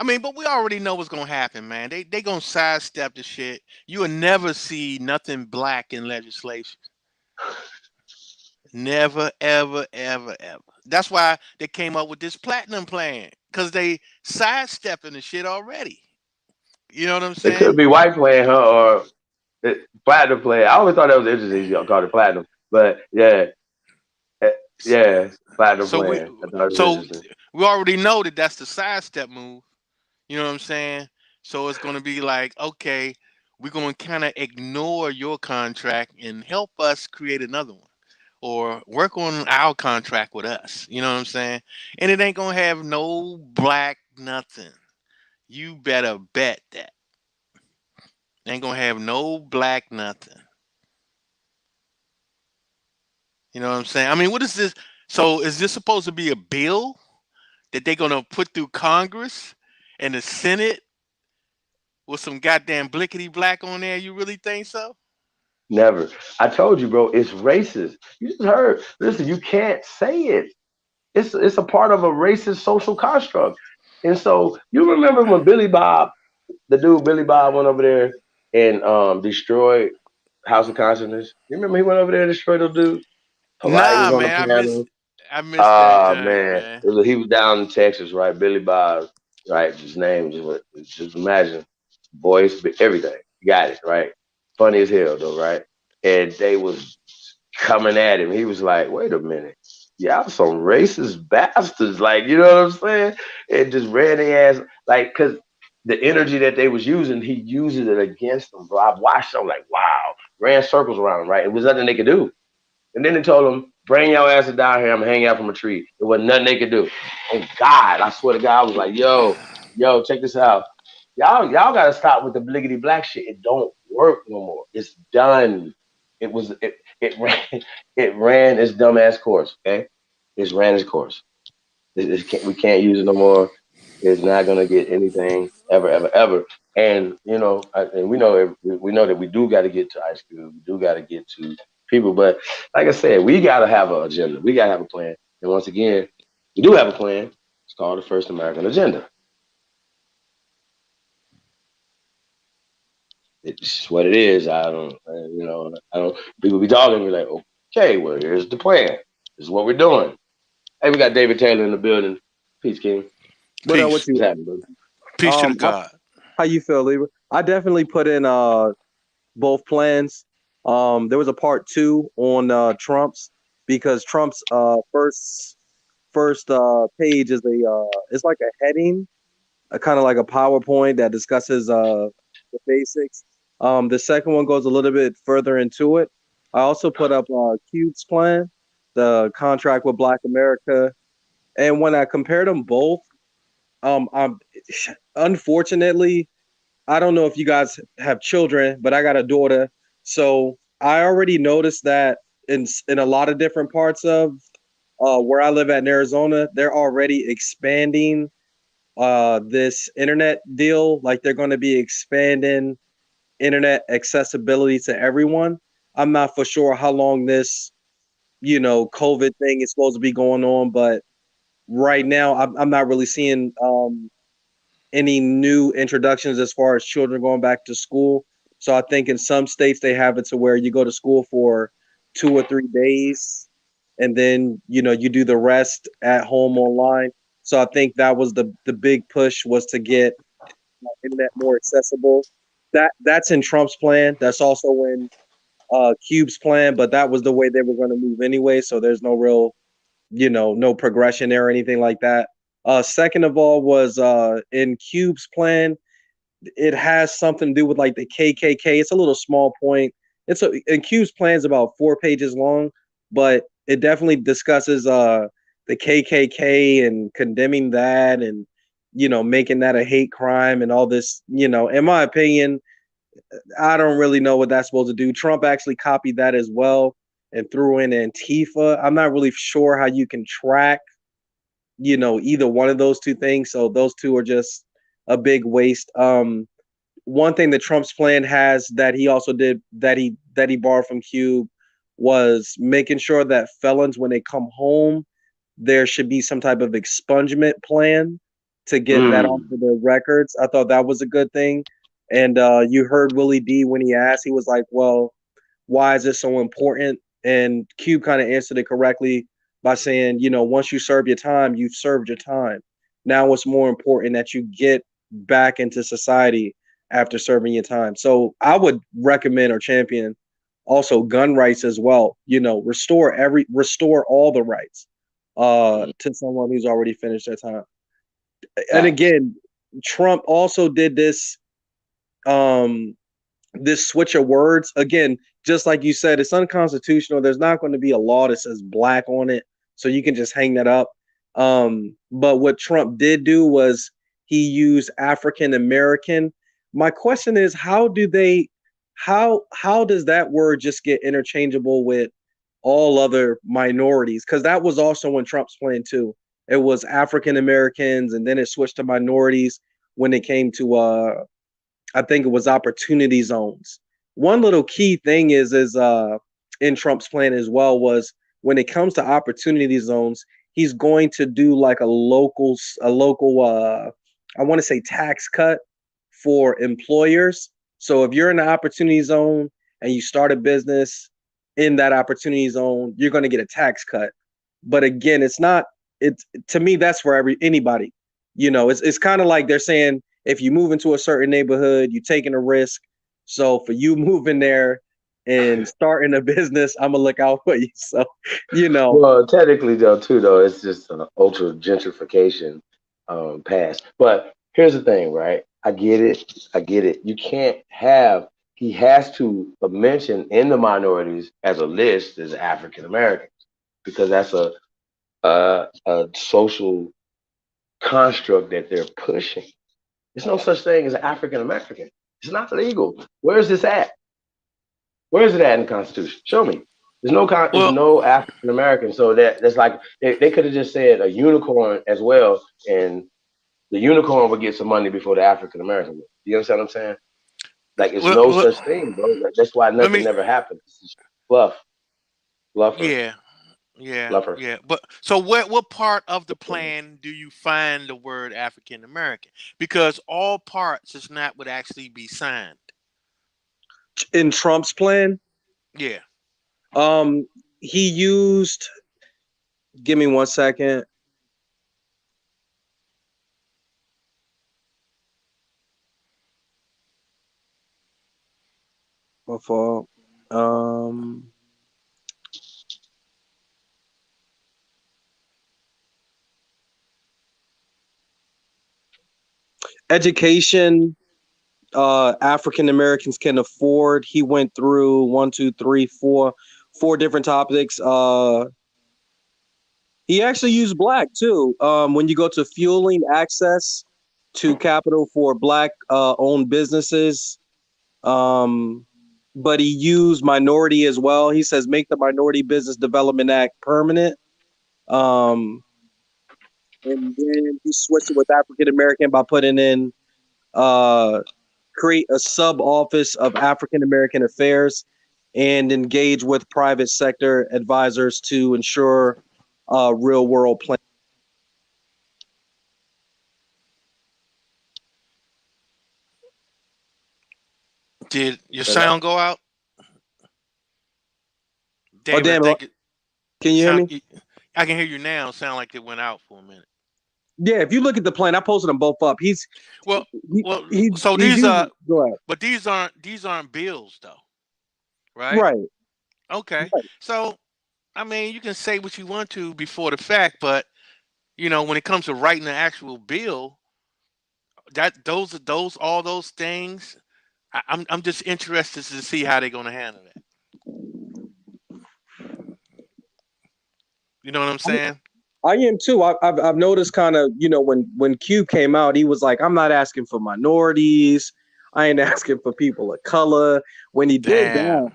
I mean, but we already know what's gonna happen, man. They gonna sidestep the shit. You will never see nothing black in legislation. Never, ever, ever, ever. That's why they came up with this platinum plan because they sidestepping the shit already. You know what I'm it could saying? be white playing her or platinum playing. I always thought that was interesting. You called it platinum, but yeah, eh, yeah, platinum So we, playing. I thought it was so interesting. we already know that that's the sidestep move. You know what I'm saying? So it's gonna be like, okay, we're gonna kind of ignore your contract and help us create another one, or work on our contract with us. You know what I'm saying? And it ain't gonna have no black nothing. You better bet that. Ain't gonna have no black nothing. You know what I'm saying? I mean, what is this? So is this supposed to be a bill that they're gonna put through Congress and the Senate with some goddamn blickety black on there? You really think so? Never. I told you, bro. It's racist. You just heard. Listen, you can't say it. It's a part of a racist social construct. And so you remember when Billy Bob, the dude Billy Bob, went over there and destroyed House of Consciousness. You remember he went over there and destroyed those dudes? Polite was Nah, on the man, panel. I missed that joint, Man, man. he was down in Texas, right? Billy Bob, right? His name, just imagine, voice, everything. Got it, right? Funny as hell, though, right? And they was coming at him. He was like, "Wait a minute, y'all some racist bastards!" Like, you know what I'm saying? And just ran their ass, like, cause the energy that they was using, he uses it against them. Bro, I watched. I'm like, wow, ran circles around him, right? It was nothing they could do. And then they told him, bring your asses down here. I'm gonna hang out from a tree. There wasn't nothing they could do. Oh God, I swear to God, I was like, yo, check this out. y'all gotta stop with the bliggity black shit. It don't work no more. It's done. It ran it ran its dumbass course. Okay, it's ran its course. We can't use it no more. It's not gonna get anything ever, ever, ever. And and we know that we do got to get to Ice Cube. We do got to get to people. But like I said, we got to have an agenda. We got to have a plan. And once again, we do have a plan. It's called the First American Agenda. It's what it is. I don't. People be talking. Be like, okay, well, here's the plan. This is what we're doing. Hey, we got David Taylor in the building. Peace, King. What what Peace. you What's happening, brother? Peace to the God. how you feel, Libra? I definitely put in both plans. There was a part 2 on Trump's, because Trump's first page is it's like a heading, kind of like a PowerPoint that discusses the basics. The second one goes a little bit further into it. I also put up Cube's plan, the contract with Black America, and when I compared them both, I'm unfortunately, I don't know if you guys have children, but I got a daughter, so I already noticed that in a lot of different parts of where I live at in Arizona, they're already expanding this internet deal. Like, they're going to be expanding internet accessibility to everyone. I'm not for sure how long this, COVID thing is supposed to be going on, but right now I'm not really seeing any new introductions as far as children going back to school. So I think in some states they have it to where you go to school for 2 or 3 days, and then you do the rest at home online. So I think that was the big push, was to get internet more accessible. That's in Trump's plan. That's also in Cube's plan, but that was the way they were going to move anyway. So there's no real, no progression there or anything like that. Second of all was in Cube's plan, it has something to do with like the KKK. It's a little small point. And Cube's plan is about 4 pages long, but it definitely discusses the KKK and condemning that, and making that a hate crime and all this. In my opinion, I don't really know what that's supposed to do. Trump actually copied that as well and threw in Antifa. I'm not really sure how you can track either one of those two things. So those two are just a big waste. One thing that Trump's plan has that he also did, that he borrowed from Cube, was making sure that felons, when they come home, there should be some type of expungement plan to get that off of their records. I thought that was a good thing. And you heard Willie D when he asked, he was like, well, why is this so important? And Cube kind of answered it correctly by saying, once you serve your time, you've served your time. Now it's more important that you get back into society after serving your time. So I would recommend or champion also gun rights as well. Restore all the rights to someone who's already finished their time. And again, Trump also did this switch of words. Again, just like you said, it's unconstitutional. There's not going to be a law that says black on it, so you can just hang that up. But what Trump did do was he used African American. My question is, how does that word just get interchangeable with all other minorities? Because that was also in Trump's plan too. It was African Americans, and then it switched to minorities when it came to I think it was opportunity zones. One little key thing is in Trump's plan as well, was when it comes to opportunity zones, he's going to do like a local I want to say tax cut for employers. So if you're in the opportunity zone and you start a business in that opportunity zone, you're going to get a tax cut. But again, to me, that's for anybody. It's kind of like they're saying, if you move into a certain neighborhood, you're taking a risk. So for you moving there and starting a business, I'm gonna look out for you. So, Well, technically though, it's just an ultra gentrification pass. But here's the thing, right? I get it. You can't have. He has to mention in the minorities as a list as African Americans, because that's a social construct that they're pushing. There's no such thing as an African American. It's not legal. Where is this at? Where is it at in the Constitution? Show me. There's Well, no African American. So that's like they could have just said a unicorn as well, and the unicorn would get some money before the African American would. You understand what I'm saying? Like it's well, no well, such thing, bro. That's why let nothing me. never happened. It's just fluff, fluffer, Yeah, yeah, fluffer. yeah. But so, what part of the plan do you find the word African American? Because all parts is not would actually be signed. In Trump's plan, Yeah. he used. Give me 1 second. My fault. Education. African Americans can afford. He went through 4 different topics. He actually used black too. When you go to fueling access to capital for black owned businesses, but he used minority as well. He says make the Minority Business Development Act permanent. Um, and then he switched it with African American by putting in create a sub office of African American affairs and engage with private sector advisors to ensure real world plan. Did your And sound go out, Oh David? I damn! think it Can you hear sound. me? I can hear you now. Sound like it went out for a minute. Yeah, if you look at the plan, I posted them both up. Well, He, well. he's So he's these are, using go ahead. but these aren't bills though, right? Right. Okay. Right. So I mean, you can say what you want to before the fact, but when it comes to writing the actual bill, that those all those things, I'm just interested to see how they're going to handle that. You know what I'm saying? I am too. I've noticed kind of when Q came out, he was like, I'm not asking for minorities. I ain't asking for people of color. When he did that, Damn.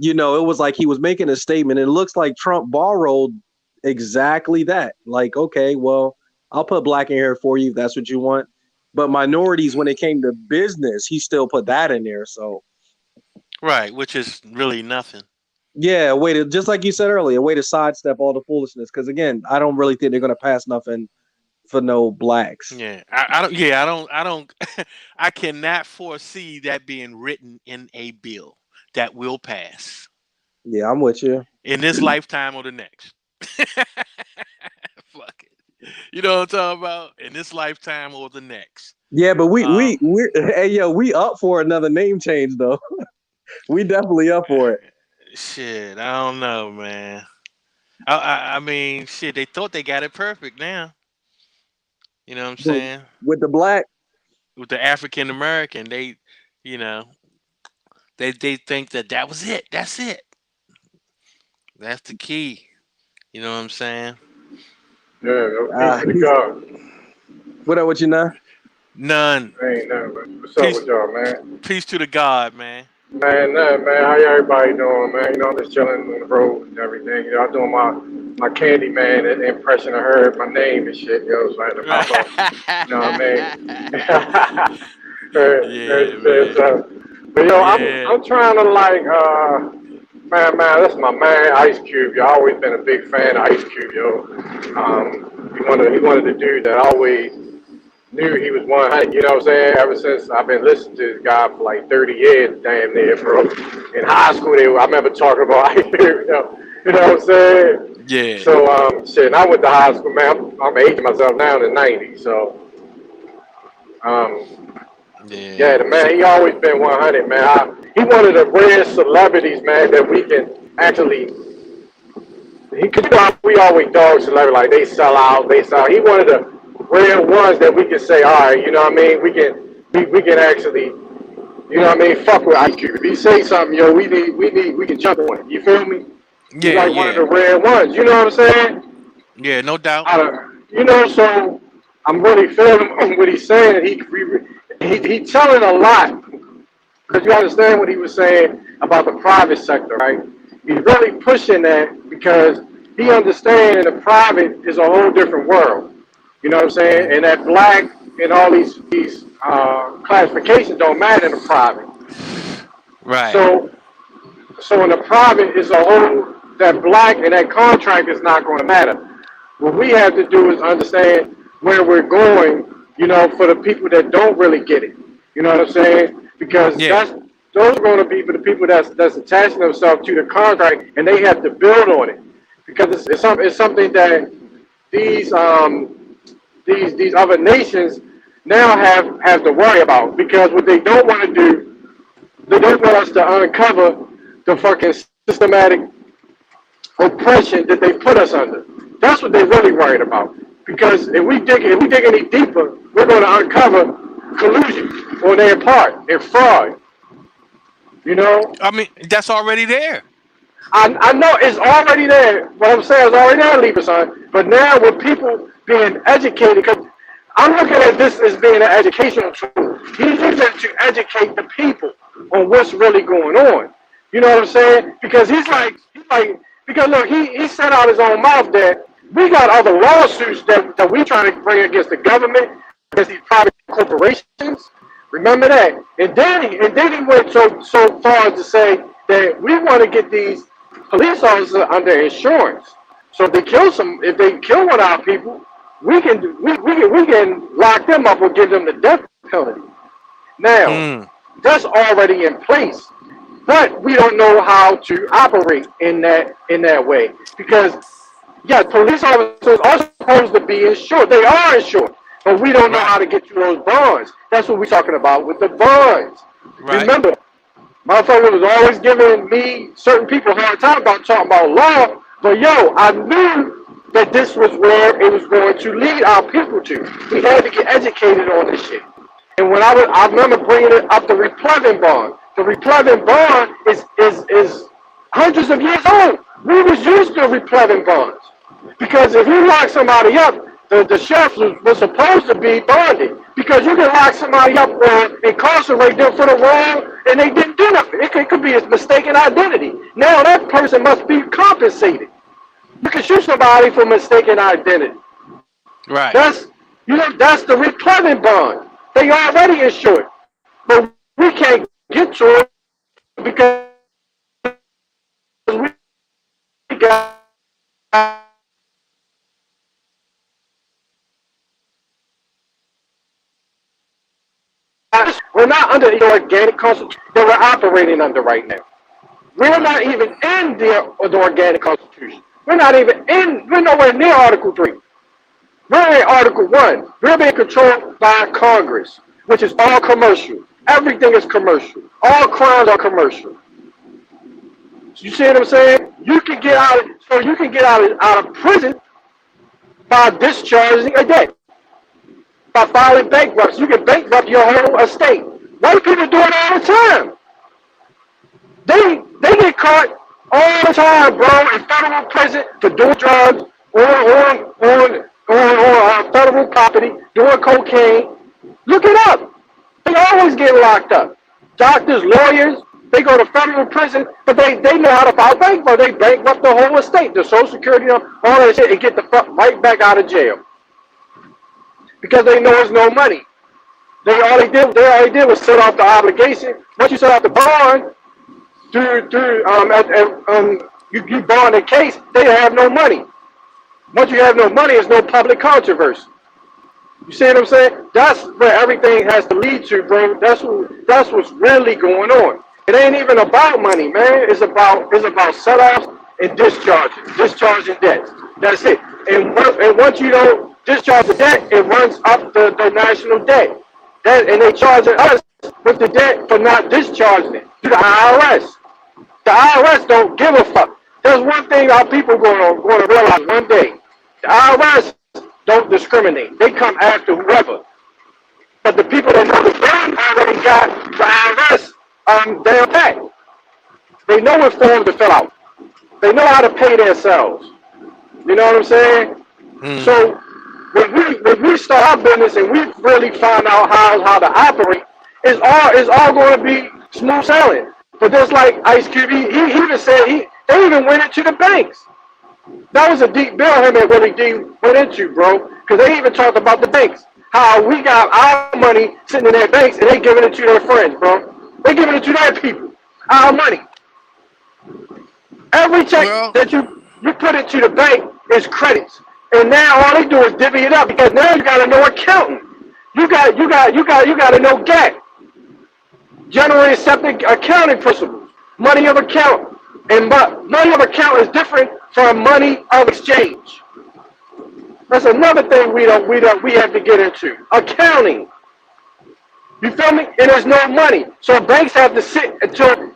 it was like he was making a statement. It looks like Trump borrowed exactly that. Like, okay, well, I'll put black in here for you if that's what you want. But minorities, when it came to business, he still put that in there. So Right, which is really nothing. yeah, a way to, just like you said earlier, a way to sidestep all the foolishness. Because again, I don't really think they're gonna pass nothing for no blacks. Yeah, I don't. Yeah, I don't. I cannot foresee that being written in a bill that will pass Yeah, I'm with you. in this lifetime or the next. Fuck it. You know what I'm talking about? In this lifetime or the next. Yeah, but Um, we hey yo, we up for another name change though. We definitely up for it. Shit, I don't know, man. I mean, shit, they thought they got it perfect now. You know what I'm But saying? with the black, With the African American, you know, they think that was it. That's it. That's the key. You know what I'm saying? Yeah, peace to the God. what up with you now? None. Ain't nothing, but what's up Peace, with y'all, man? peace to the God, man. Man, nothing, man. How everybody doing, man? I'm just chilling on the road and everything. I'm doing my candy man impression of her, my name and shit, so I had to pop up. You know what I mean? Yeah, man. But Yeah. I'm trying to man, that's my man, Ice Cube. Yo, I always been a big fan of Ice Cube, yo. He wanted to do that. I always knew he was 100. You know what I'm saying? Ever since I've been listening to this guy for like 30 years, damn near, bro. In high school, I remember talking about Ice Cube. You know what I'm saying? Yeah. So shit. And I went to high school, man. I'm aging myself now in the '90s. So yeah, the man, he always been 100, man. He one of the rare celebrities, man, that we can actually. We always dog celebrity, like they sell out, He one of the rare ones that we can say, all right, you know what I mean? We can actually, you know what I mean? Fuck with Ice Cube. If he say something, yo, we can jump on it. You feel me? He's Yeah, like one of yeah. the rare ones. You know what I'm saying? Yeah, no doubt. So. I'm really feeling what he's saying. He's telling a lot because you understand what he was saying about the private sector, right? He's really pushing that because he understands the private is a whole different world. You know what I'm saying? And that black and all these classifications don't matter in the private. Right. So in the private is a whole that black and that contract is not going to matter. What we have to do is understand where we're going, you know, for the people that don't really get it. You know what I'm saying? Because those are going to be for the people that's attaching themselves to the contract, and they have to build on it. Because it's something that these other nations now have to worry about. Because what they don't want to do, they don't want us to uncover the fucking systematic oppression that they put us under. That's what they're really worried about. Because if we dig any deeper, we're going to uncover collusion on their part and fraud. You know? I mean, that's already there. I know it's already there. What I'm saying is already there, Lieber son. But now with people being educated, because I'm looking at this as being an educational tool. He's using it to educate the people on what's really going on. You know what I'm saying? Because he's like because look, he said out his own mouth that we got other lawsuits that we trying to bring against the government, against these private corporations. Remember that. And then he went so far as to say that we want to get these police officers under insurance. So if they kill one of our people, we can lock them up or give them the death penalty. Now, that's already in place. But we don't know how to operate in that way. Because police officers are supposed to be insured. They are insured. But we don't know how to get to those bonds. That's what we're talking about with the bonds. Right. Remember, motherfucker was always giving me certain people a hard time about talking about law. But I knew that this was where it was going to lead our people to. We had to get educated on this shit. And when I remember bringing it up the replevin bond. The replevin bond is hundreds of years old. We was used to replevin bonds. Because if you lock somebody up, the sheriff was supposed to be bonded. Because you can lock somebody up or incarcerate them for the wrong, and they didn't do nothing. It could be a mistaken identity. Now that person must be compensated. You can shoot somebody for mistaken identity. Right. That's the replevin bond. They already insured. But we can't get to it because we got we're not under the organic constitution that we're operating under right now. We're not even in the organic constitution. We're nowhere near Article 3. We're in Article 1. We're being controlled by Congress, which is all commercial. Everything is commercial. All crimes are commercial. You see what I'm saying? You can get out of prison by discharging a debt. By filing bankruptcy. You can bankrupt your whole estate. White people do it all the time. They get caught all the time, bro, in federal prison for doing drugs on federal property, doing cocaine. Look it up. They always get locked up. Doctors, lawyers, they go to federal prison, but they know how to file bankrupt. They bankrupt the whole estate, the Social Security, all that shit, and get the fuck right back out of jail. Because they know there's no money. All they did was set off the obligation. Once you set off the bond, you bond a case, they have no money. Once you have no money, there's no public controversy. You see what I'm saying? That's where everything has to lead to, bro. That's what's really going on. It ain't even about money, man. It's about set-offs and discharging debts. That's it. And once you don't discharge the debt, it runs up the national debt. And they charge us with the debt for not discharging it to the IRS. The IRS don't give a fuck. There's one thing our people are going to realize one day. The IRS don't discriminate. They come after whoever. But the people that know the game already got the IRS down pat. They know what form to fill out. They know how to pay themselves. You know what I'm saying? So when we start our business and we really find out how to operate, it's all going to be smooth sailing. But just like Ice Cube, he even said they even went into the banks. That was a deep bill him and Willie D went into, bro. Because they even talked about the banks. How we got our money sitting in their banks and they giving it to their friends, bro. They giving it to their people. Our money. Every check that you put into the bank is credits. And now all they do is divvy it up because now you gotta know accounting. You gotta know GAAP. Generally accepted accounting principles. Money of account. And money of account is different from money of exchange. That's another thing we have to get into. Accounting. You feel me? And there's no money. So banks have to sit until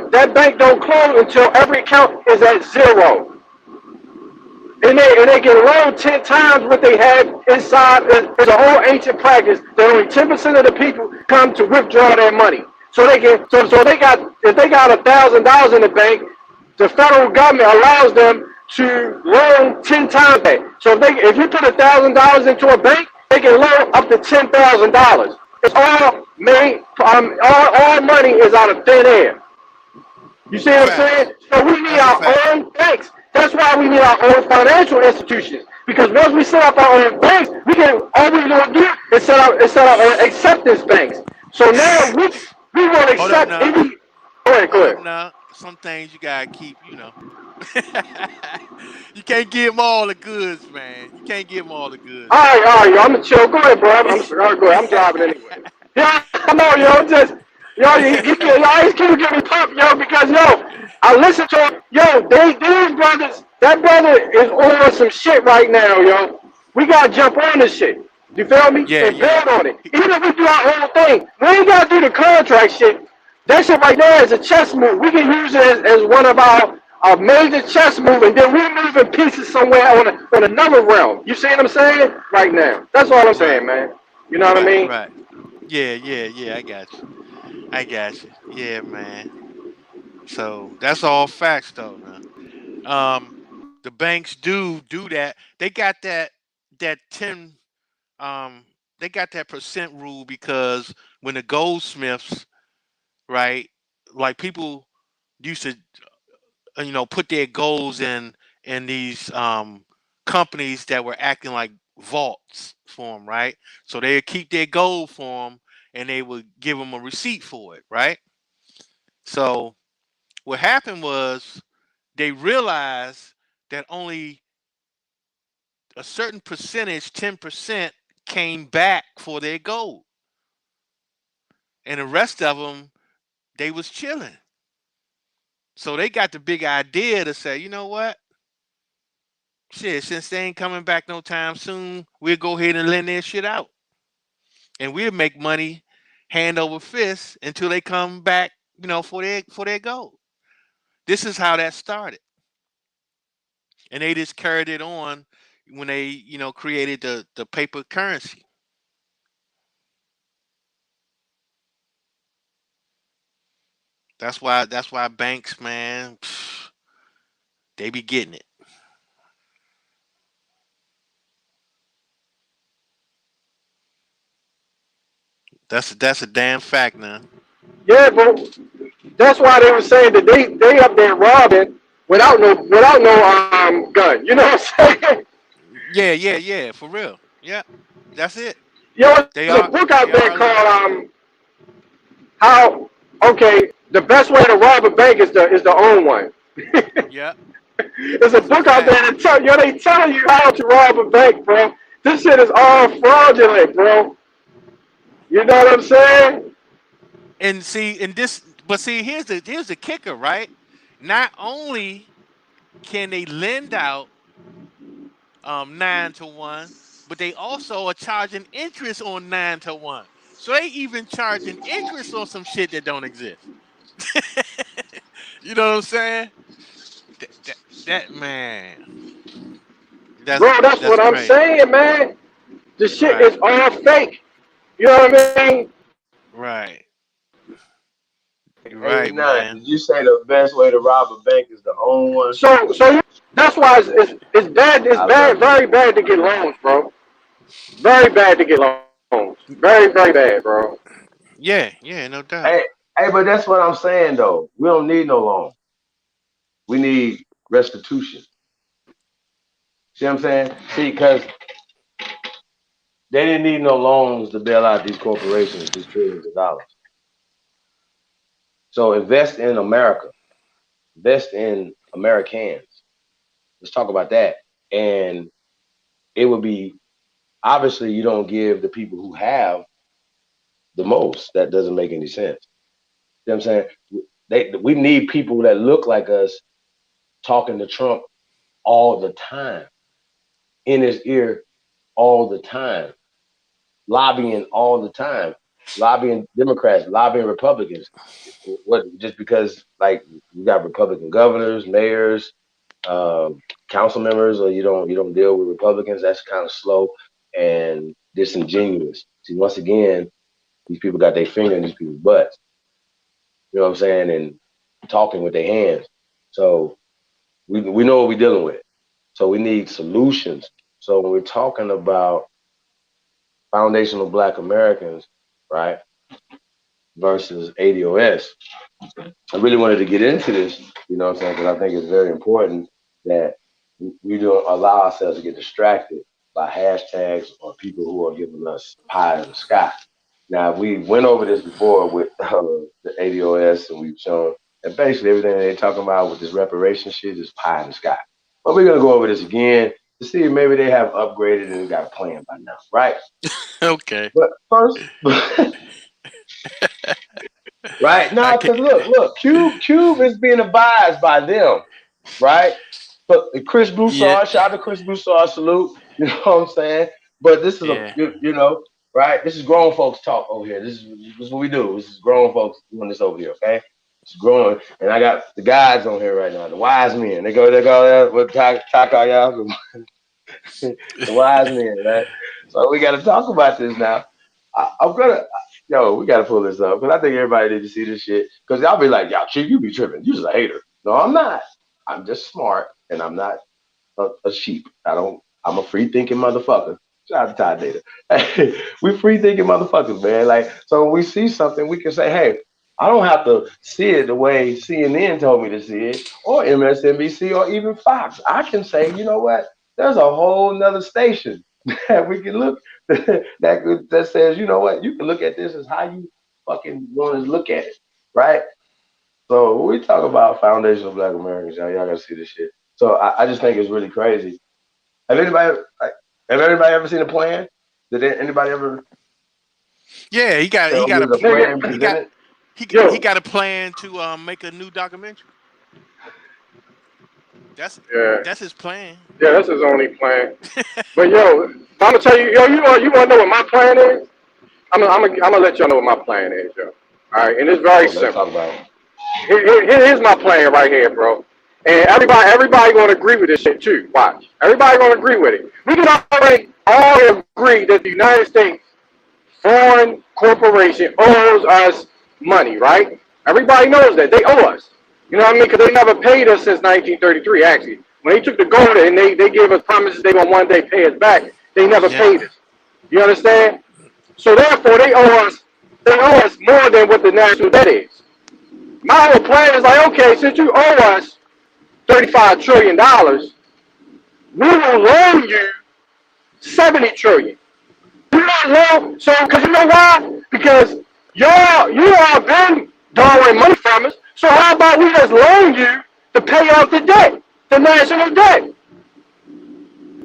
that bank don't close until every account is at zero. And they get loaned 10 times what they had inside. It's a whole ancient practice that only 10% of the people come to withdraw their money. So they got if they got $1,000 in the bank, the federal government allows them to loan 10 times that. So if you put $1,000 into a bank, they can loan up to $10,000. It's all made. All money is out of thin air. You see what I'm saying? So we need our own banks. That's why we need our own financial institutions. Because once we set up our own banks, all we gonna do is set up acceptance banks. So now we will accept any. Go ahead. Now, some things you gotta keep, you can't give them all the goods, man. You can't give them all the goods. All right, yo, I'm gonna chill. Go ahead, bro. I'm sorry. Go ahead. I'm driving anyway. Yeah, I know, yo. Just y'all always keep getting me pumped, yo, because I listen to him. Yo, these brothers, that brother is on some shit right now, yo. We gotta jump on this shit. You feel me? Yeah, and build on it. Even if we do our own thing, we ain't gotta do the contract shit. That shit right there is a chess move. We can use it as one of our major chess move, and then we move in pieces somewhere on another realm. You see what I'm saying? Right now. That's all I'm saying, man. You know what I mean? Right. Yeah. I got you. Yeah, man. So that's all facts, though, man. The banks do that. They got that 10. They got that percent rule because when the goldsmiths, right, like people used to, put their golds in these companies that were acting like vaults for them, right? So they would keep their gold for them, and they would give them a receipt for it, right? So what happened was they realized that only a certain percentage, 10%, came back for their gold, and the rest of them, they was chilling. So they got the big idea to say, you know what? Shit, since they ain't coming back no time soon, we'll go ahead and lend their shit out. And we'll make money hand over fist until they come back, for their gold. This is how that started. And they just carried it on when they, created the paper currency. That's why banks, man, they be getting it. That's a damn fact now. Yeah, bro. That's why they were saying that they up there robbing without no gun. You know what I'm saying? Yeah, for real. Yeah, that's it. Yo, They there's a are book out they there are called how the best way to rob a bank is to own one. Yeah, There's a that's a book out fact. there that they tell you how to rob a bank, bro. This shit is all fraudulent, bro. You know what I'm saying? And see, here's the kicker, right? Not only can they lend out 9-to-1, but they also are charging interest on 9-to-1. So they even charging interest on some shit that don't exist. You know what I'm saying? That man, that's Bro, that's that's what I'm crazy. saying, man. The shit Right, is all fake. You know what I mean? right, Hey, right, nah, man. did you say the best way to rob a bank is to own one? So that's why it's bad. It's I bad, love it. very bad to get loans, bro. Very bad to get loans. Very, very bad, bro. Yeah, yeah, no doubt. Hey, hey, but that's what I'm saying though. We don't need no loan. We need restitution. See what I'm saying? See, because they didn't need no loans to bail out these corporations, these trillions of dollars. So invest in America. Invest in Americans. Let's talk about that. And it would be obviously you don't give the people who have the most. That doesn't make any sense. You know what I'm saying? We need people that look like us talking to Trump all the time, in his ear all the time, lobbying all the time, lobbying Democrats, lobbying Republicans. What just because like you got Republican governors, mayors, council members, or you don't deal with Republicans, that's kind of slow and disingenuous. See, once again, these people got their finger in these people's butts. You know what I'm saying? And talking with their hands. So we know what we're dealing with. So we need solutions. So when we're talking about foundational Black Americans, right, versus ADOS, I really wanted to get into this, you know what I'm saying, because I think it's very important that we don't allow ourselves to get distracted by hashtags or people who are giving us pie in the sky. Now, we went over this before with the ADOS, and we've shown that basically everything they're talking about with this reparation shit is pie in the sky. But we're going to go over this again to see if maybe they have upgraded and got a plan by now, right? Okay. But first, right? I No, can because look, Cube is being advised by them, right? But Chris Yeah, Broussard, shout out to Chris Broussard, salute. You know what I'm saying? But this is yeah. you know, right? This is grown folks talk over here. This is what we do. This is grown folks doing this over here, okay? It's growing, and I got the guys on here right now, the wise men. They go there, what talk y'all? The wise men, right? So we got to talk about this now. I'm gonna, yo, we got to pull this up because I think everybody needs to see this shit. Because y'all be like, y'all, Chief, you be tripping. You just a hater. No, I'm not. I'm just smart, and I'm not a sheep. I'm a free thinking motherfucker. Shout out to Ty Data. We free thinking motherfuckers, man. Like, so when we see something, we can say, hey, I don't have to see it the way CNN told me to see it, or MSNBC, or even Fox. I can say, you know what? There's a whole nother station that we can look that says, you know what? You can look at this as how you fucking want to look at it, right? So when we talk about foundational Black Americans, y'all gotta see this shit. So I just think it's really crazy. Have anybody ever seen a plan? Did anybody ever Yeah, say, oh, he got a here's a Nigga, plan he got presented? he yo, got a plan to make a new documentary. That's yeah, that's his plan. yeah, that's his only plan. But yo, I'm gonna tell you, yo, you wanna know what my plan is? I'm gonna let y'all know what my plan is, yo. All right, and it's very Oh, let's talk simple. about it. Here's my plan right here, bro. And everybody gonna agree with this shit too. Watch, everybody gonna agree with it. We can already all agree that the United States foreign corporation owes us money, right? Everybody knows that they owe us. You know what I mean? Because they never paid us since 1933. Actually, when they took the gold and they gave us promises they gonna one day pay us back, they never Yeah. paid us. You understand? So therefore, they owe us. They owe us more than what the national debt is. My whole plan is like, okay, since you owe us $35 trillion, we will loan you 70 trillion. You don't know, so because you know why? Because you all been borrowing money from us. So how about we just loan you to pay off the debt, the national debt?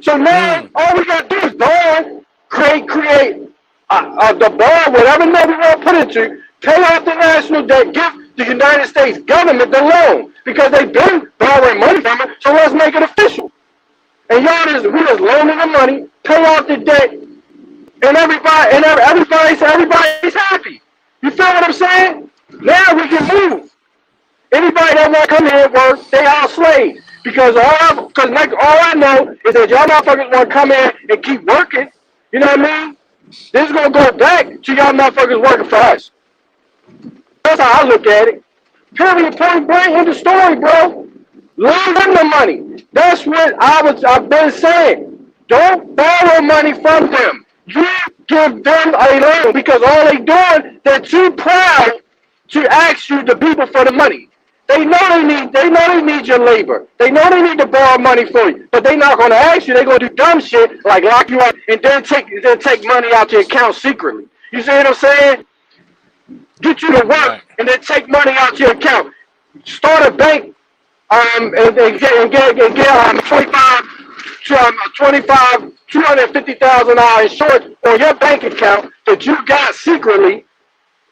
So now Mm. all we gotta do is borrow, create the borrow, whatever number we want to put it to, pay off the national debt, give the United States government the loan because they've been borrowing money from it. So let's make it official. And we just loaning the money, pay off the debt, and everybody's happy. You feel what I'm saying? Now we can move. Anybody that want to come here and work, they all slaves. Because all I know is that y'all motherfuckers want to come in and keep working. You know what I mean? This is gonna go back to y'all motherfuckers working for us. That's how I look at it. Period, point blank in the story, bro. Loan them the money. That's what I've been saying. Don't borrow money from them. You give them a loan because all they doing, they're too proud to ask you, the people, for the money. They know they need your labor. They know they need to borrow money for you, but they're not gonna ask you. They're gonna do dumb shit like lock you up and then take money out your account secretly. You see what I'm saying? Get you to work Right. and then take money out your account. Start a bank and get 25, $250,000 insurance on your bank account that you got secretly.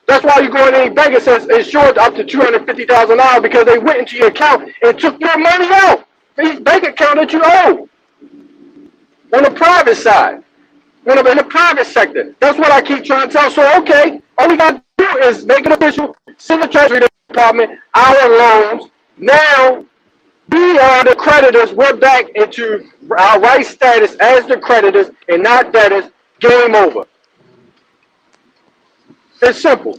That's why you go in any bank and says insured up to $250,000 because they went into your account and took your money out. The bank account that you owe on the private side, in the private sector. That's what I keep trying to tell. So okay, all we got to do is make it official, send the Treasury Department our loans. Now we are the creditors. We're back into our right status as the creditors and not debtors. Game over. It's simple.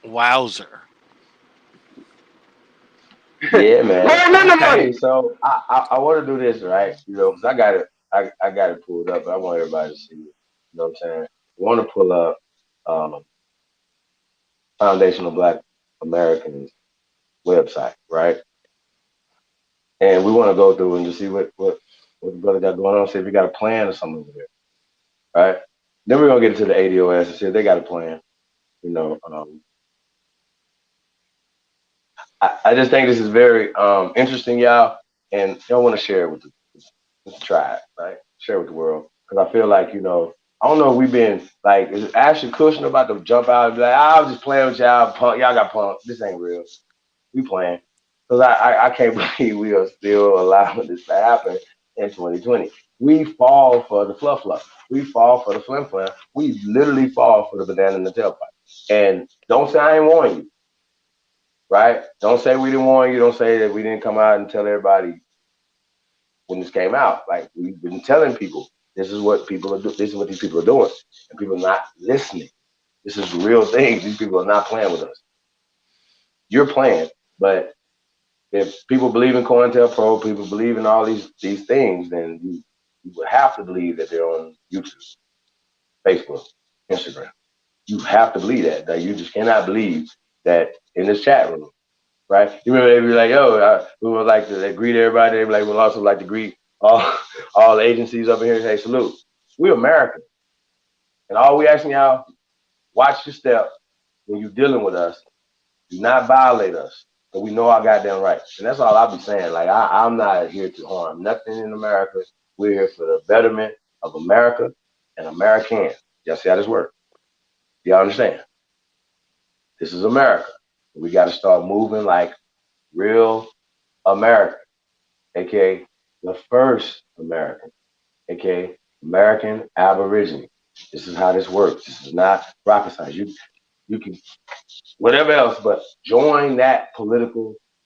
Wowzer. Yeah, man. Loan in the Okay, money. so I want to do this, right? You know, because I got it pulled up, but I want everybody to see it. You know what I'm saying? I want to pull up um, Foundational Black Americans website, right? And we want to go through and just see what the brother got going on. See if he got a plan or something over there, right? Then we're gonna get into the ADOS and see if they got a plan. You know, I just think this is very interesting, y'all, and y'all want to share it with the tribe, right? Share it with the world, because I feel like, you know, I don't know if we've been like, is Ashton Kutcher about to jump out and be like, I was just playing with y'all, punk, y'all got punked. This ain't real. We playing, because I can't believe we are still allowing this to happen in 2020. We fall for the fluff fluff. We fall for the flim flam. We literally fall for the banana in the tailpipe. And don't say I ain't warn you, right? Don't say we didn't warn you. Don't say that we didn't come out and tell everybody when this came out. Like, we've been telling people, this is what people are doing. This is what these people are doing, and people are not listening. This is the real thing. These people are not playing with us. You're playing, but if people believe in COINTELPRO, people believe in all these things, then you would have to believe that they're on YouTube, Facebook, Instagram. You have to believe that. That you just cannot believe that in this chat room, right? You remember they be like, yo, we would like to greet everybody. They be like, we'd also like to greet all the agencies up in here and say salute. We're American. And all we asking y'all, watch your step when you're dealing with us. Do not violate us. So we know our goddamn rights. And that's all I'll be saying. Like, I'm not here to harm nothing in America. We're here for the betterment of America and Americans. Y'all see how this works? Y'all understand? This is America. We got to start moving like real America, aka the first American, aka American Aborigine. This is how this works. This is not rocket science. You can whatever else, but join that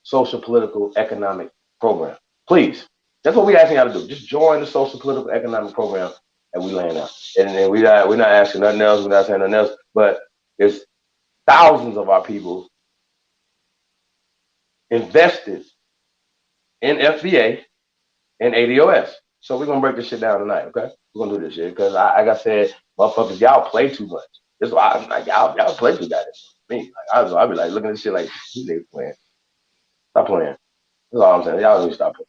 social, political, economic program, please. That's what we asking y'all to do. Just join the social, political, economic program that we laying out. And we're not asking nothing else. We're not saying nothing else. But there's thousands of our people invested in FBA and ADOS. So we're gonna break this shit down tonight, okay? We're gonna do this shit because like I said, motherfuckers, y'all play too much. That's why I'm like, y'all play too goddamn. Me, like I'll be like looking at this shit like, these niggas playing. Stop playing. That's all I'm saying. Y'all need to stop playing.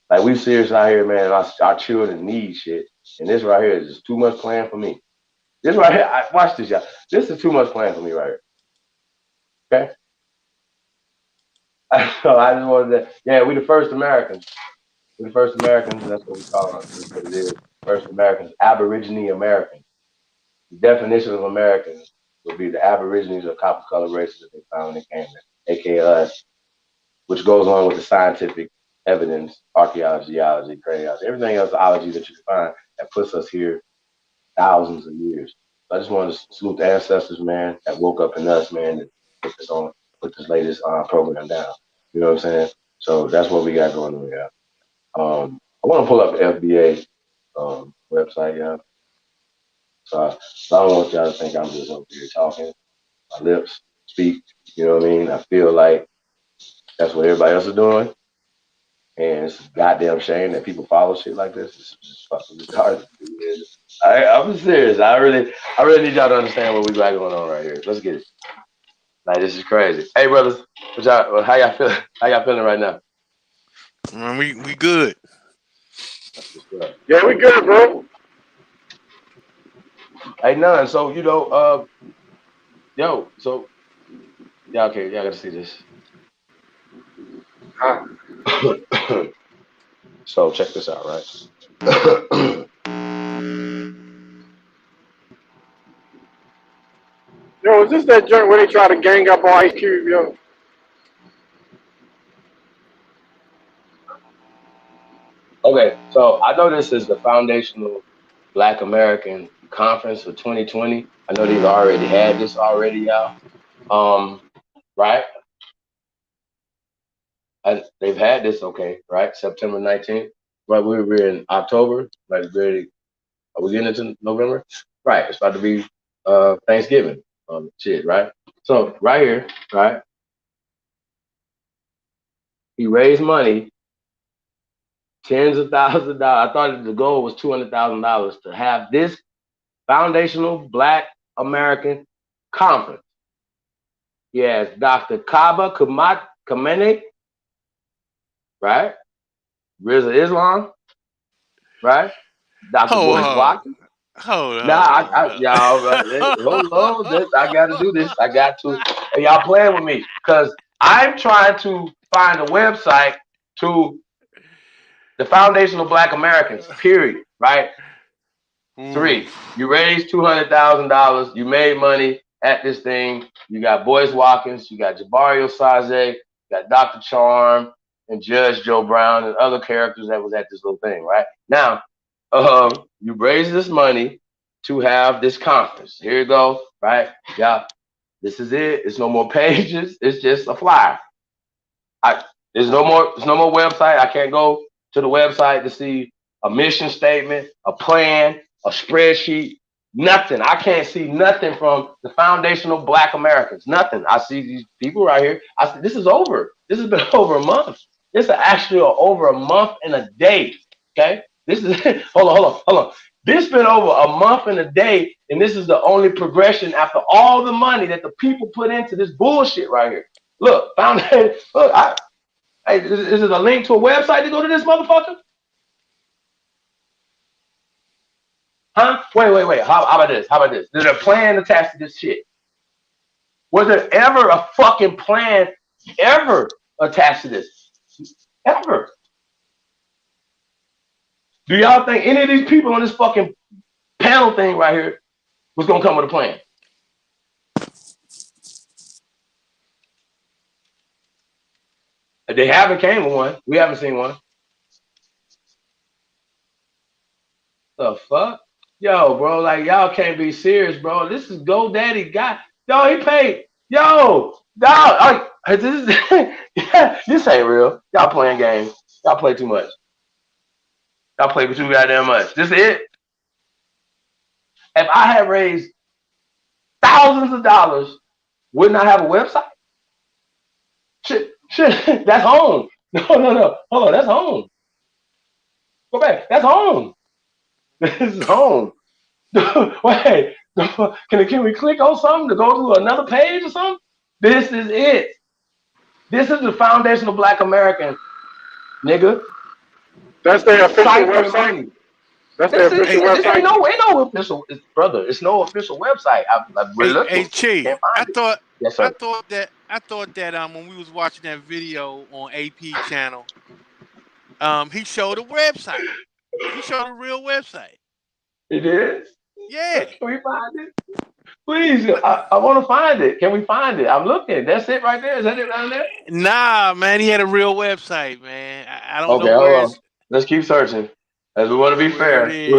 Like, we serious out here, man. Our children need shit, and this right here is just too much playing for me. This right here, watch this, y'all. This is too much playing for me right here. Okay. So I just wanted to, yeah, we the first Americans. We're the first Americans. That's what we call it. That's what it is. First Americans, Aborigine Americans. The definition of Americans would be the Aborigines or copper colored races that they found in Canada, aka us, which goes on with the scientific evidence, archaeology, geology, craniology, everything else, ology that you can find that puts us here thousands of years. So I just wanted to salute the ancestors, man, that woke up in us, man, and put this latest program down. You know what I'm saying? So that's what we got going on here. I want to pull up the FBA website, yeah. So I don't want y'all to think I'm just over here talking. My lips speak. You know what I mean? I feel like that's what everybody else is doing. And it's a goddamn shame that people follow shit like this. It's just fucking retarded. I'm serious. I really need y'all to understand what we got going on right here. Let's get it. Like, this is crazy. Hey, brothers, how y'all feeling? How y'all feeling right now? Man, we good. Yeah, we good, bro. Hey, none. So so y'all gotta see this. So check this out, right? Yo, is this that joint where they try to gang up on Ice Cube, yo? Okay, so I know this is the Foundational Black American Conference for 2020. I know they've already had this already, y'all. Right? They've had this, okay, right? September 19th. Right, we're in October. Like, are we getting into November? Right, it's about to be Thanksgiving. Shit, right? So right here, right? He raised money, tens of thousands of dollars. I thought the goal was $200,000 to have this Foundational Black American Conference. He has Dr. Kaba Kamene, right? Riz of Islam, right? Dr. Boyce Watkins. Hold Nah, y'all, hold on. I got to do this. I got to. And y'all playing with me because I'm trying to find a website to the Foundational Black Americans, period, right? 3, you raised $200,000. You made money at this thing. You got Boyce Watkins. You got Jabari Osaze. You got Dr. Charm and Judge Joe Brown and other characters that was at this little thing, right? Now, you raised this money to have this conference. Here you go, right? Yeah, this is it. It's no more pages. It's just a flyer. There's no more website. I can't go to the website to see a mission statement, a plan, a spreadsheet, nothing. I can't see nothing from the Foundational Black Americans. Nothing. I see these people right here. I see this is over. This has been over a month. This is actually over a month and a day. Okay? This is hold on. This been over a month and a day, and this is the only progression after all the money that the people put into this bullshit right here. Look, hey, is it a link to a website to go to this motherfucker? Huh? Wait. How about this? There's a plan attached to this shit. Was there ever a fucking plan ever attached to this? Ever? Do y'all think any of these people on this fucking panel thing right here was gonna come with a plan? They haven't came with one. We haven't seen one. The fuck? Yo, bro, like y'all can't be serious, bro. This is GoDaddy guy. Yo, he paid. Yo, dog, this ain't real. Y'all playing games. Y'all play too much. Y'all play too goddamn much. This is it. If I had raised thousands of dollars, wouldn't I have a website? Shit, that's home. No. Hold on, that's home. Go back. That's home. This is home. Wait, can we click on something to go to another page or something? This is it. This is the Foundational Black American, nigga. That's their official website. That's their official website. Ain't no official, brother. It's no official website. We're looking. Hey, Chief, I thought that when we was watching that video on AP channel, he showed a website. He showed a real website. He did? Yeah. Can we find it? Please, I want to find it. Can we find it? I'm looking. That's it right there. Is that it down there? Nah, man. He had a real website, man. I don't know where. Hold on. Let's keep searching. As we want to be fair. We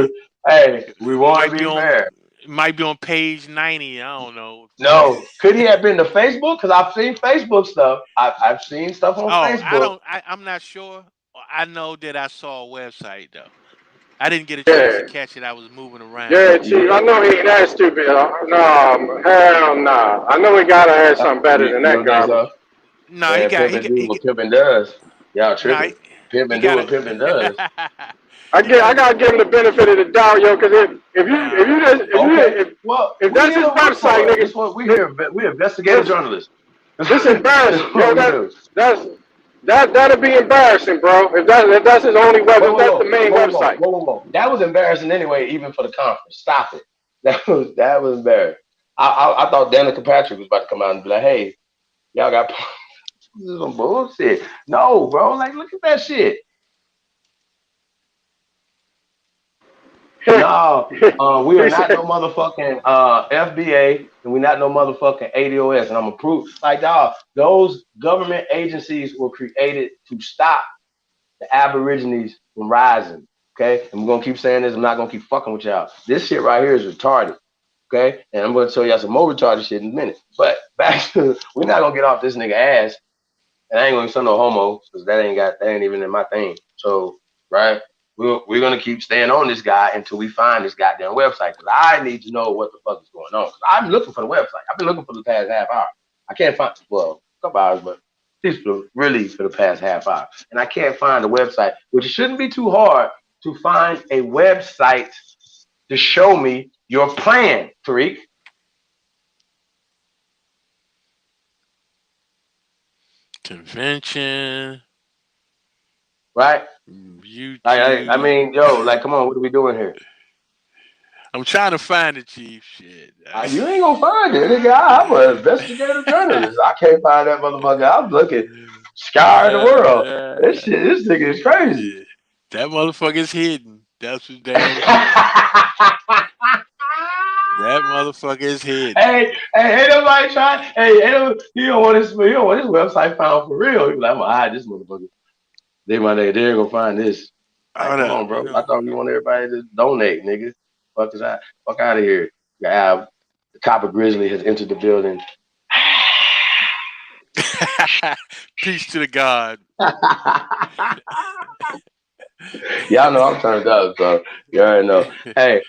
want to be fair. It might be on page 90. I don't know. No. Could he have been to Facebook? Because I've seen Facebook stuff. I've seen stuff on Facebook. I'm not sure. I know that I saw a website, though. I didn't get a chance to catch it. I was moving around. Yeah, Chief, I know he ain't that stupid. No, hell nah. I know he gotta have something better than that guy. No, he got what pimping does. Y'all tripping. Pimping do what pimping does. I gotta give him the benefit of the doubt, yo, because if that's his website, nigga, this what we here. We investigative journalists. This embarrassing, yo. That'll be embarrassing, bro. If that's his only website, that's the main website. Whoa. That was embarrassing anyway, even for the conference. Stop it. That was embarrassing. I thought Danica Patrick was about to come out and be like, "Hey, y'all got this is some bullshit." No, bro. Like, look at that shit. No, we are not no motherfucking FBA, and we're not no motherfucking ADOS, and I'm gonna prove like dog. Those government agencies were created to stop the Aborigines from rising. Okay, and we're gonna keep saying this. I'm not gonna keep fucking with y'all. This shit right here is retarded. Okay, and I'm gonna show y'all some more retarded shit in a minute. But back to we're not gonna get off this nigga ass, and I ain't gonna say no homo because that ain't even in my thing. So right. We're gonna keep staying on this guy until we find this goddamn website. Because I need to know what the fuck is going on. I'm looking for the website. I've been looking for the past half hour. I can't find a couple hours, but really for the past half hour, and I can't find the website. Which shouldn't be too hard to find a website to show me your plan, Tariq. Convention. Right. YouTube. I mean, yo, like, come on, what are we doing here? I'm trying to find the chief shit. You ain't gonna find it, nigga. I'm an investigative journalist. I can't find that motherfucker. I'm looking, scouring the world. This nigga is crazy. That motherfucker's hidden. That's what damn. That motherfucker is hidden. Hey, ain't nobody trying. Hey, you don't want this website found for real. You like, I'm gonna hide this motherfucker. They gonna find this. Like, come on, bro. I thought we want everybody to donate, nigga. Fuck out of here. The Copper Grizzly has entered the building. Peace to the God. Y'all know I'm turned up, so you already know. Hey,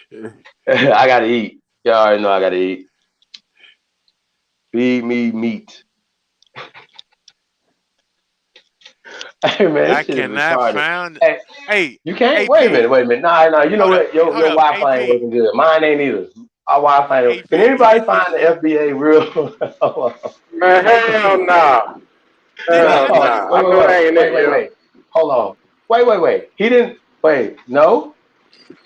I gotta eat. Y'all already know I gotta eat. Feed me meat. Hey man, I cannot find. Hey, you can't. AP. Wait a minute. Nah. You know what? Your Wi-Fi ain't working good. Mine ain't either. Our Wi-Fi ain't. Can anybody find the FBA real? Man, hell nah. Wait. Hold on. Wait. He didn't. Wait. No.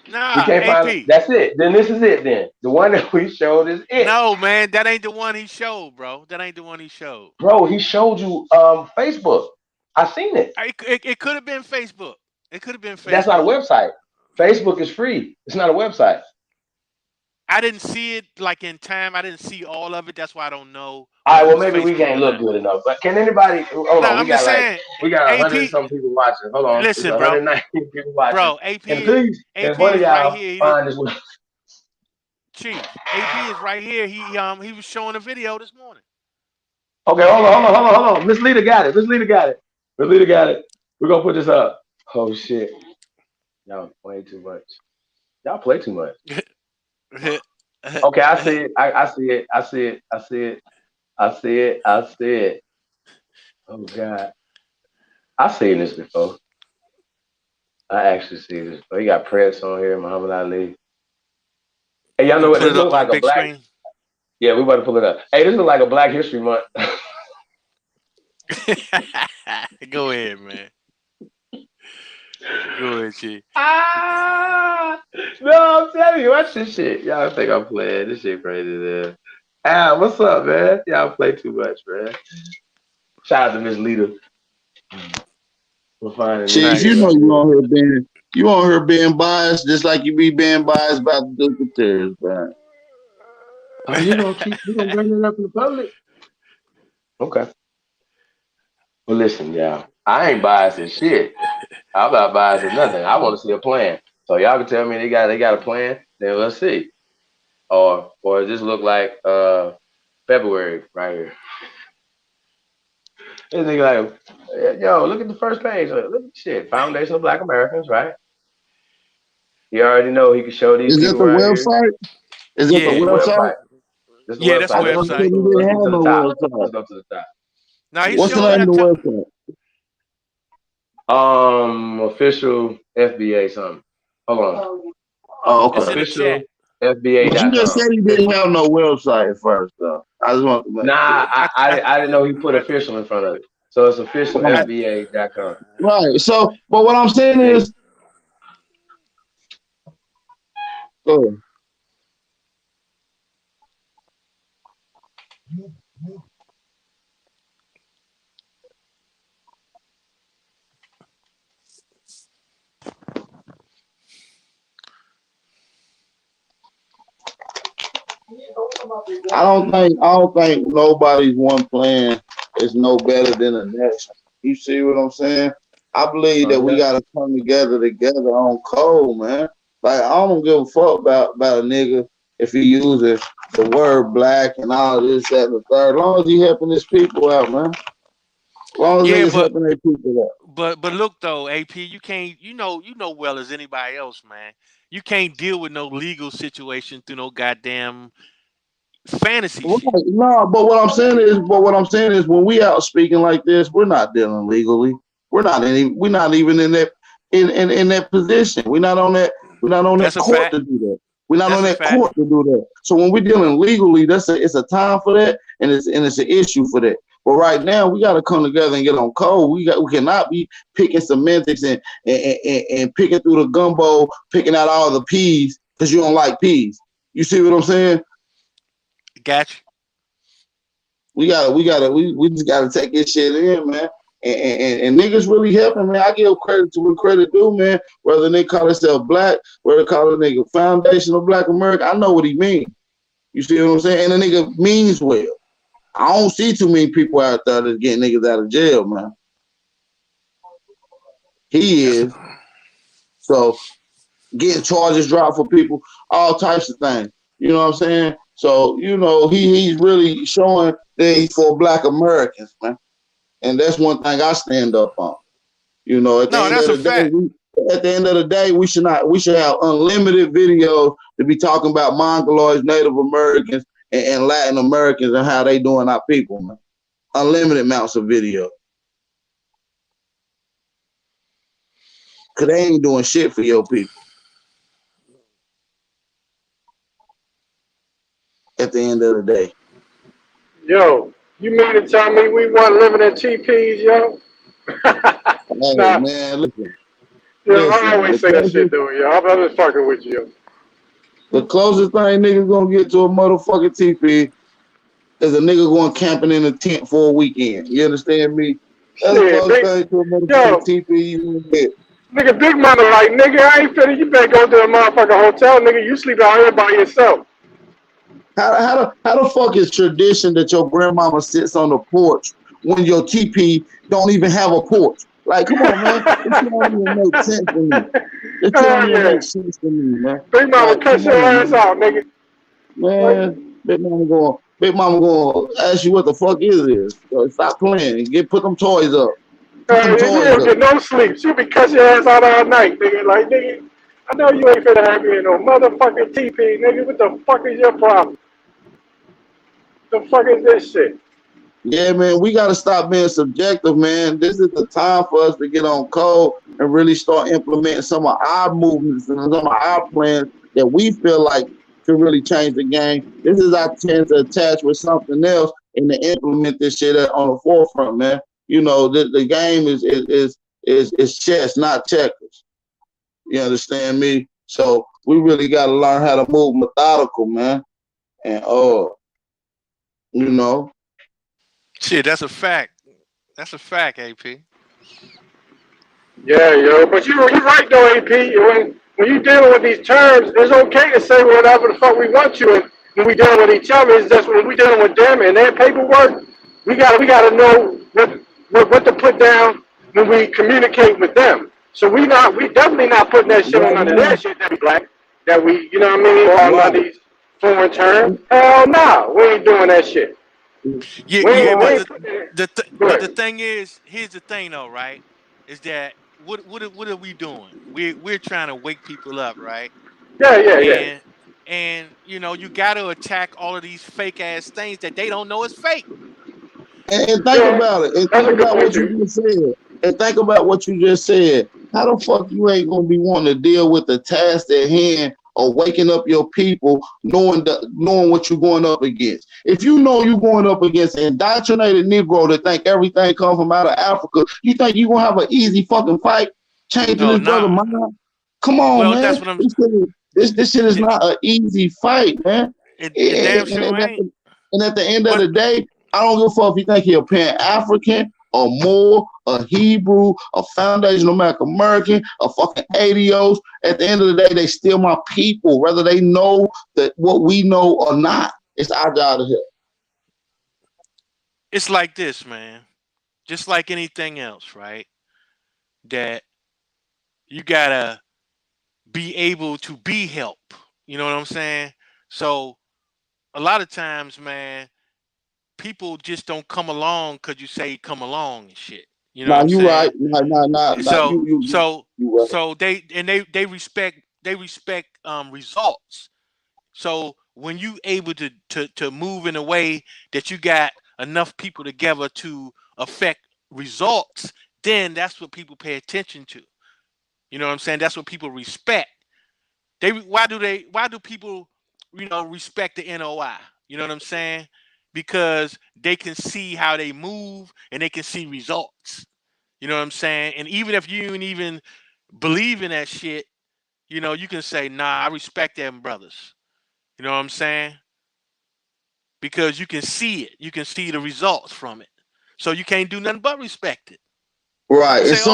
Nah. We can't find it. That's it. Then this is it. Then the one that we showed is it. No, man, that ain't the one he showed, bro. That ain't the one he showed. Bro, he showed you Facebook. I seen it. It could have been Facebook. It could have been Facebook. That's not a website. Facebook is free. It's not a website. I didn't see it like in time. I didn't see all of it. That's why I don't know. All right, well maybe we can't look good enough. But can anybody? Hold on, we got 100 some people watching. Hold on, listen, bro. 119 people watching. Bro, AP, and please, AP one of y'all right here. Find this one. Chief, AP is right here. He was showing a video this morning. Okay, hold on. Miss Lita got it. We're gonna put this up. Oh shit. Y'all play too much. Y'all play too much. Okay, I see it. I see it. Oh God. I've seen this before. I actually see this before. You got Prince on here, Muhammad Ali. Hey, y'all know what this looks like a black screen? Yeah, we about to pull it up. Hey, this looks like a Black History Month. Go ahead, man. Go ahead, Chief. No, I'm telling you, watch this shit. Y'all think I'm playing. This shit crazy there. What's up, man? Y'all play too much, man. Shout out to Miss Lita. We're finding Chief, you know you on her being biased, just like you be being biased about the Dukateurs, man. Oh, you gonna bring it up in the public? Okay. Well, listen, y'all. I ain't biased as shit. I'm not biased as nothing. I want to see a plan. So y'all can tell me they got a plan. Then let's see. Or does this look like February right here? This nigga like, yo, look at the first page. Look at the shit. Foundation of Black Americans, right? You already know he can show these people right here. Is it the website? This is the website. That's the website. Let's go to the top. Now he's What's the name of the website? Official FBA something. Hold on. Oh, It's in okay. the chat. Official But you just FBA.com. said he didn't have no website at first, though. I just want to make Nah, sure. I didn't know he put official in front of it. So it's official Right. FBA.com. Right. So, but what I'm saying See? is, oh, I don't think nobody's one plan is no better than the next. You see what I'm saying? I believe that we Yeah. gotta come together on code, man. Like I don't give a fuck about a nigga if he uses the word black and all this, that, and the third. As long as he helping his people out, man. As long as Yeah, niggas helping their people out. but look though, AP, you can't you know well as anybody else, man. You can't deal with no legal situation through no goddamn fantasy Right. shit. No, but what I'm saying is when we out speaking like this, we're not dealing legally. We're not even in that in that position. We're not on that That's a court fact. to do that. We're not on That's a that fact. court to do that. So when we're dealing legally, it's a time for that and it's an issue for that. But right now we gotta come together and get on code. We cannot be picking semantics and picking through the gumbo, picking out all the peas because you don't like peas. You see what I'm saying? Gotcha. We just gotta take this shit in, man. And niggas really helping, man. I give credit to what credit due, man. Whether they call themselves black, whether they call a nigga Foundation of Black America, I know what he means. You see what I'm saying? And the nigga means well. I don't see too many people out there that's getting niggas out of jail, man. He That's is. So getting charges dropped for people, all types of things. You know what I'm saying? So, he's really showing that he's for Black Americans, man. And that's one thing I stand up on. At the no, end that's of a the day, fact. we should have unlimited videos to be talking about Mongoloids, Native Americans, and Latin Americans and how they doing our people, man. Unlimited amounts of video. Cause they ain't doing shit for your people. At the end of the day. Yo, you mean to tell me we weren't living in TPs, yo? Hey, Nah, man, listen. I always say that shit, though, yo. I'm just fucking with you, The closest thing niggas gonna get to a motherfucking TP is a nigga going camping in a tent for a weekend. You understand me? That's the Shit, closest thing to a motherfucking yo, TP you can get. nigga, Big Mama like, nigga, I ain't finna, you better go to a motherfucking hotel, nigga. You sleep out here by yourself. How the fuck is tradition that your grandmama sits on the porch when your TP don't even have a porch? Like, come on, man. This shit don't even make sense to me. This shit don't even Yeah. make sense to me, man. Big Mama Like, cuss come your on, ass man. out, nigga. Like, Man, Big Mama going ask you what the fuck is this? So stop playing. Put them toys up. Put them you toys don't up. get no sleep. She'll be cussing your ass out all night, nigga. Like, nigga, I know you ain't finna have me in no motherfucking TP, nigga. What the fuck is your problem? The fuck is this shit? Yeah, man, we got to stop being subjective, man. This is the time for us to get on code and really start implementing some of our movements and some of our plans that we feel like could really change the game. This is our chance to attach with something else and to implement this shit on the forefront, man. The game is chess, not checkers. You understand me? So we really got to learn how to move methodical, man. And you know. Shit, that's a fact. That's a fact, AP. Yeah, yo, but you're right though, AP. When you dealing with these terms, it's okay to say whatever the fuck we want to. And when we dealing with each other, it's just when we dealing with them and their paperwork, we gotta know what to put down when we communicate with them. So we definitely not putting that shit on Right none of now, their shit that we black, that we, you know what I mean, all of right. these foreign terms. Hell no, we ain't doing that shit. Yeah, We yeah, ain't, we but ain't putting it. Go but the ahead. thing is, here's the thing though, right? Is that what are we doing? We're trying to wake people up, right? Yeah, yeah, yeah. And you got to attack all of these fake ass things that they don't know is fake. And think Yeah, about it. And that's think a good about point what you too. just said. And think about what you just said. How the fuck you ain't gonna be wanting to deal with the task at hand or waking up your people knowing what you're going up against? If you know you're going up against an indoctrinated Negro that think everything comes from out of Africa, you think you're gonna have an easy fucking fight changing Oh, this brother nah. mind? Come on, Well, man. that's what I'm. This shit is not an easy fight, man. It damn And, sure ain't. and at the end of But the day, I don't give a fuck if you think he a Pan-African, a Moor, a Hebrew, a foundational Black American, a fucking ADOS. At the end of the day, they still my people, whether they know that what we know or not. It's our job to help. it's like this, man. Just like anything else, right? That you gotta be able to be help. You know what I'm saying? So a lot of times, man, people just don't come along because you say come along and shit. You know what Now I'm you right. saying? Nah, So you so you right. so they respect results. So when you able to move in a way that you got enough people together to affect results, then that's what people pay attention to. You know what I'm saying? That's what people respect. Why do people respect the NOI? You know what I'm saying? Because they can see how they move and they can see results. You know what I'm saying? And even if you don't even believe in that shit, you can say, nah, I respect them brothers. You know what I'm saying? Because you can see it. You can see the results from it. So you can't do nothing but respect it. Right. You And say, oh,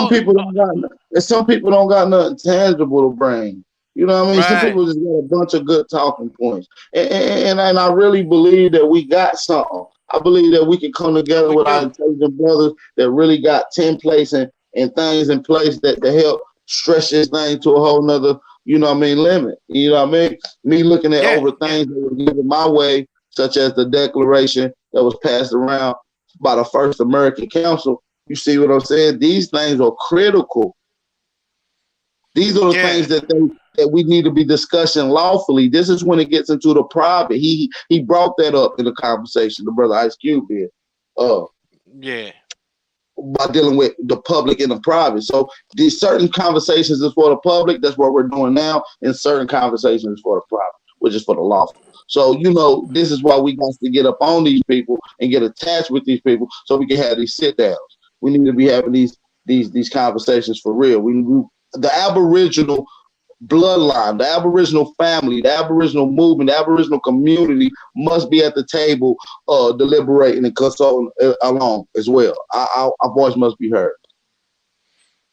some people don't got nothing tangible to bring. You know what I mean? Some right. people just got a bunch of good talking points. And I really believe that we got something. I believe that we can come together We with our do. intelligent brothers that really got templates and things in place that to help stretch this thing to a whole nother, limit. You know what I mean? Me looking at Yeah, over yeah. things that were given my way, such as the declaration that was passed around by the first American Council. You see what I'm saying? These things are critical. These are the Yeah. things that we need to be discussing lawfully. This is when it gets into the private. He brought that up in the conversation, the brother Ice Cube did, uh, Yeah. by dealing with the public and the private. So these certain conversations is for the public. That's what we're doing now. And certain conversations is for the private, which is for the lawful. So, this is why we got to get up on these people and get attached with these people so we can have these sit downs. We need to be having these conversations for real. The Aboriginal bloodline, the Aboriginal family, the Aboriginal movement, the Aboriginal community must be at the table deliberating and consulting along as well. Our voice must be heard.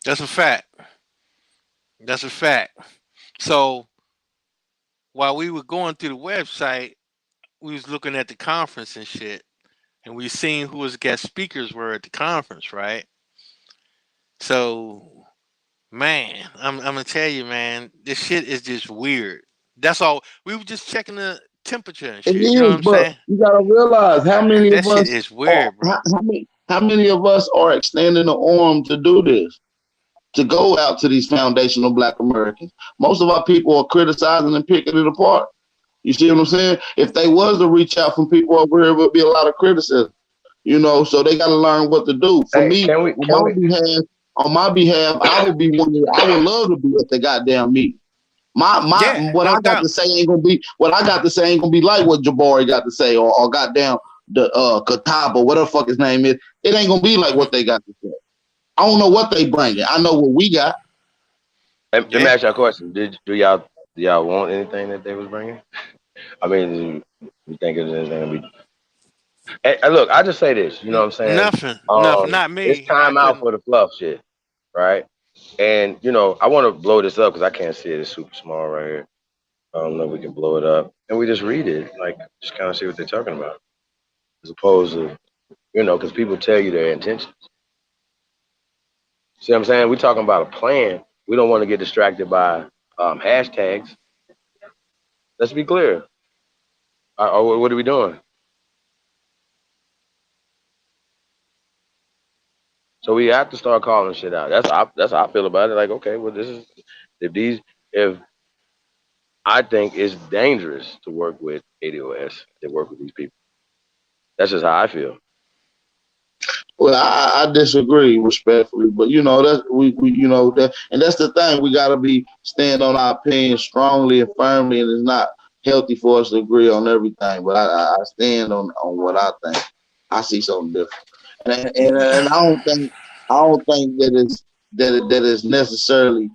That's a fact. That's a fact. So while we were going through the website, we was looking at the conference and shit, and we seen who his guest speakers were at the conference, right? So, man, I'm gonna tell you, man, this shit is just weird. That's all. We were just checking the temperature and It shit. You know what is, I'm but saying? you gotta realize how many That of shit us is are weird, bro. how many of us are extending the arm to do this, to go out to these foundational Black Americans. Most of our people are criticizing and picking it apart. You see what I'm saying? If they was to reach out from people over here, it would be a lot of criticism. So they got to learn what to do. For Hey, me, can we can we on my behalf, I would be one. I would love to be at the goddamn meeting. Yeah, What no I got doubt. to say ain't gonna be what I got to say ain't gonna be like what Jabari got to say or goddamn the Kataba, whatever the fuck his name is. It ain't gonna be like Hmm. what they got to say. I don't know what they bringing. I know what we got. let me Yeah. ask y'all a question. Do y'all want anything that they was bringing? I mean, you think it's anything to be? Hey, look, I just say this. You know what I'm saying? Nothing. Nothing. Not It's me. I time out couldn't. for the fluff shit, right? And I want to blow this up because I can't see it. It's super small right here. I don't know if we can blow it up, and we just read it, like just kind of see what they're talking about, as opposed to because people tell you their intentions. See what I'm saying? We're talking about a plan. We don't want to get distracted by hashtags. Let's be clear. What are we doing? So we have to start calling shit out. That's how I feel about it. Like, okay, well, this is if I think it's dangerous to work with ADOS, to work with these people. That's just how I feel. Well, I disagree respectfully, but you know that we you know that, and that's the thing. We got to be stand on our opinion strongly and firmly, and it's not healthy for us to agree on everything. But I stand on what I think. I see something different, and I don't think that that is necessarily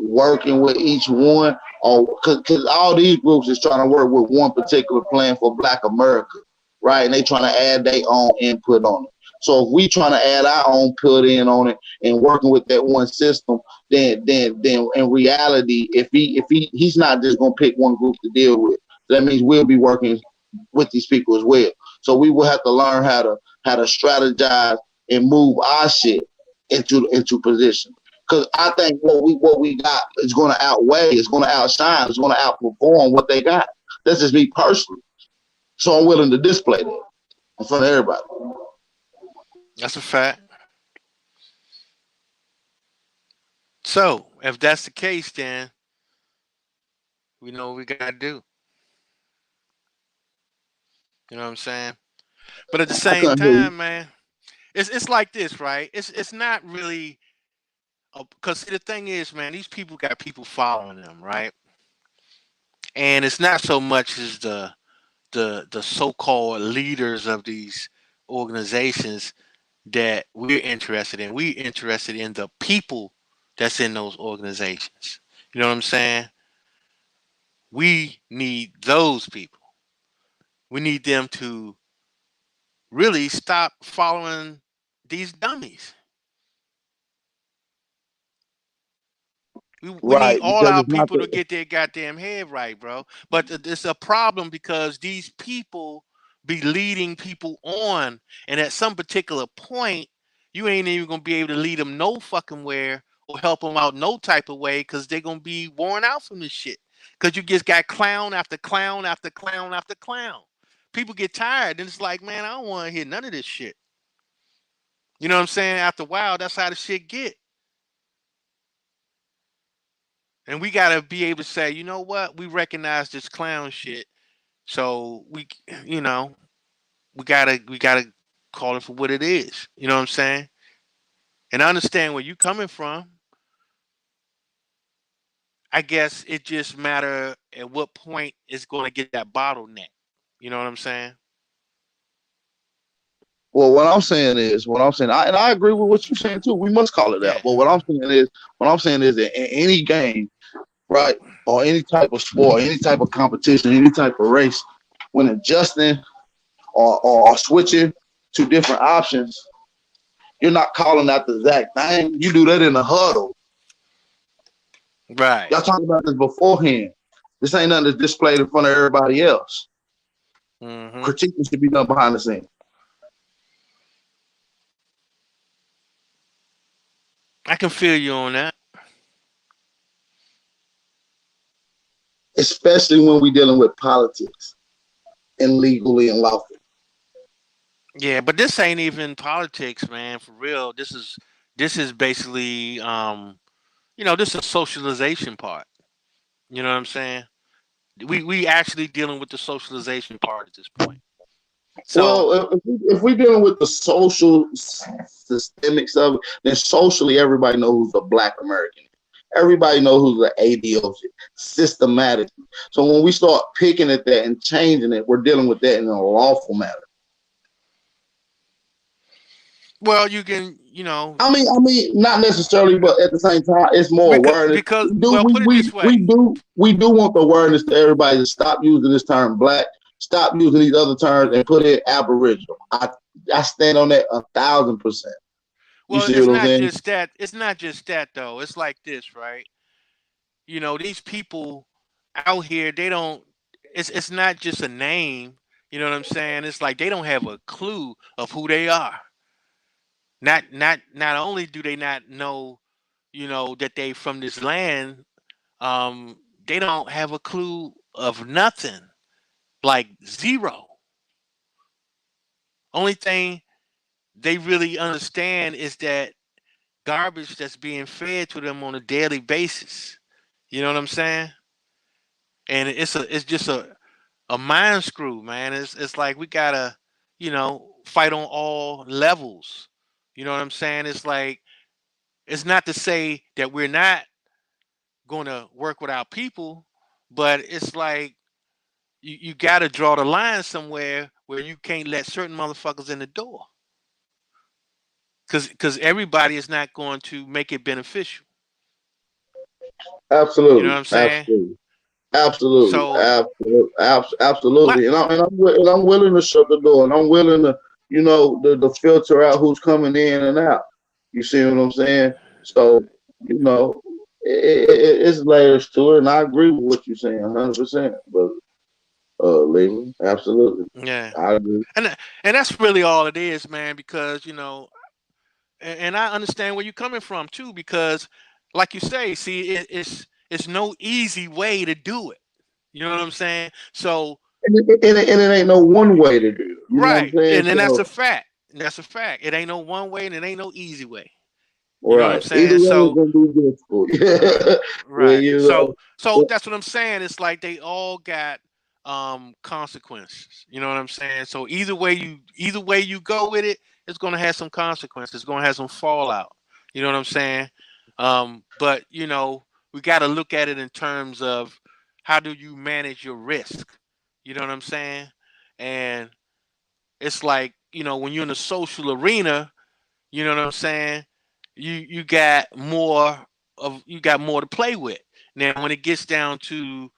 working with each one, or because all these groups is trying to work with one particular plan for Black America, right? And they trying to add their own input on it. So if we trying to add our own put in on it and working with that one system, then in reality, he's not just gonna pick one group to deal with. That means we'll be working with these people as well. So we will have to learn how to strategize and move our shit into position. Because I think what we got is going to outweigh, it's going to outshine, it's going to outperform what they got. That's just me personally. So I'm willing to display that in front of everybody. That's a fact. So if that's the case, then we know what we gotta do. You know what I'm saying? But at the I same couldn't hear you. time, man, it's like this, right? It's not really because the thing is, man, these people got people following them, right? And it's not so much as the so-called leaders of these organizations that we're interested in. We're interested in the people that's in those organizations. You know what I'm saying? We need those people. We need them to really stop following these dummies. We need Right, all because our it's not people to the get their goddamn head right, bro. But it's a problem because these people be leading people on, and at some particular point, you ain't even gonna be able to lead them no fucking where or help them out no type of way because they're gonna be worn out from this shit. Because you just got clown after clown after clown after clown. People get tired, and it's like, man, I don't want to hear none of this shit. You know what I'm saying? After a while, that's how the shit get. And we gotta be able to say, you know what? We recognize this clown shit. So you know, we gotta call it for what it is. You know what I'm saying? And I understand where you coming from. I guess it just matter at what point it's going to get that bottleneck. You know what I'm saying? well, what I'm saying, and I agree with what you're saying too. We must call it out. Yeah. But what I'm saying is that in any game, right, or any type of sport, any type of competition, any type of race, when adjusting or switching to different options, you're not calling out the exact thing. You do that in a huddle. Right. Y'all talked about this beforehand. This ain't nothing that's displayed in front of everybody else. Hmm. Critiquing should be done behind the scenes. I can feel you on that. Especially when we're dealing with politics and legally and lawful. Yeah, but this ain't even politics, man. For real, this is basically this is socialization part. You know what I'm saying? We actually dealing with the socialization part at this point. So Well, if we're dealing with the social systemics of it, then socially everybody knows who's a Black American. Everybody knows who's the ADOS systematically. So when we start picking at that and changing it, we're dealing with that in a lawful matter. well, you can I mean, not necessarily, but at the same time, it's more awareness. because We do, well, we, put it we, this we way. do, we do want the awareness to everybody to stop using this term black, stop using these other terms, and put in aboriginal. I stand on that 1,000%. You Well, see it's what I'm not saying? just that. It's not just that though. It's like this, right? These people out here, they don't. It's not just a name. You know what I'm saying? It's like they don't have a clue of who they are. Not only do they not know, that they from this land, they don't have a clue of nothing. Like zero. Only thing they really understand is that garbage that's being fed to them on a daily basis. You know what I'm saying? And it's just a mind screw, man. It's like we gotta, fight on all levels. You know what I'm saying? It's like, it's not to say that we're not going to work with our people, but it's like you got to draw the line somewhere where you can't let certain motherfuckers in the door, because everybody is not going to make it beneficial. You know what Absolutely, I'm saying? absolutely, absolutely, So my absolutely. And I'm willing to shut the door, and I'm willing to, to filter out who's coming in and out. You see what I'm saying? So, you know, it's layers to it, and I agree with what you're saying, 100%. But Lehman, absolutely, yeah, I agree. and that's really all it is, man. Because and I understand where you're coming from too. Because, like you say, see, it's no easy way to do it. You know what I'm saying? So And it ain't no one way to do it. You know what I'm right, saying? and then that's a So, fact. That's a fact. It ain't no one way, and it ain't no easy way. You know what I'm right. Either saying? way, it's So gonna be difficult. Yeah, right. So that's what I'm saying. It's like they all got consequences. You know what I'm saying? So either way you go with it, it's gonna have some consequences. It's gonna have some fallout. You know what I'm saying? But we gotta look at it in terms of how do you manage your risk? You know what I'm saying? And it's like, when you're in the social arena, you know what I'm saying? You got more to play with. Now, when it gets down to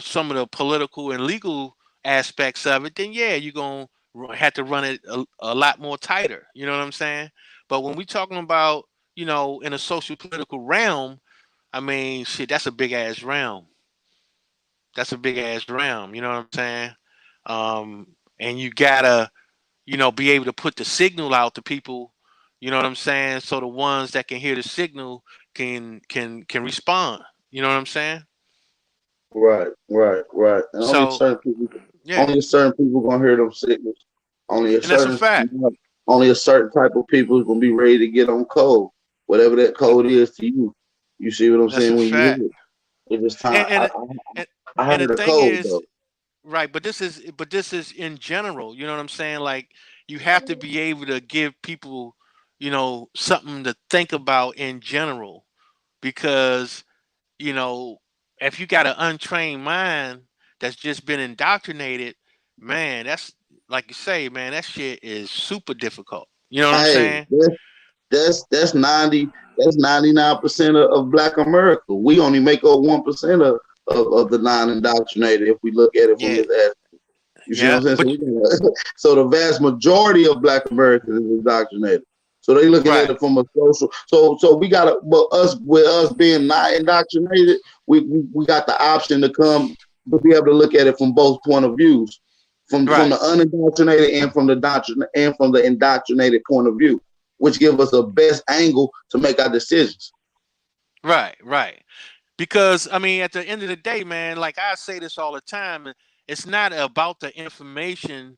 some of the political and legal aspects of it, then yeah, you're gonna have to run it a lot more tighter. You know what I'm saying? But when we talking about in a social political realm, I mean, shit, that's a big ass realm. That's a big ass realm. You know what I'm saying? And you gotta be able to put the signal out to people, you know what I'm saying? So the ones that can hear the signal can respond. You know what I'm saying? right, right, right. And So yeah, only certain people gonna hear them signals. Only a and that's a certain, fact. only a certain type of people is gonna be ready to get on code, whatever that code is to you. You see what I'm That's a saying when you fact. hear it? If it's time, And and and, I and the heard a thing code is, though. right, but this is in general, you know what I'm saying? Like, you have to be able to give people, something to think about in general, because you know, if you got an untrained mind that's just been indoctrinated, man, that's like you say, man, that shit is super difficult. You know what I'm Hey, saying? that's 99% of Black America. We only make up 1% of the non-indoctrinated if we look at it from Yeah, this aspect. You see what yeah, I'm saying? but So the vast majority of Black Americans is indoctrinated. So they looking at right, it from a social. So we gotta, but us being not indoctrinated, we got the option to come to be able to look at it from both point of views, from right, the unindoctrinated and from the indoctrinated point of view, which give us the best angle to make our decisions. right. Because I mean, at the end of the day, man, like I say this all the time, it's not about the information,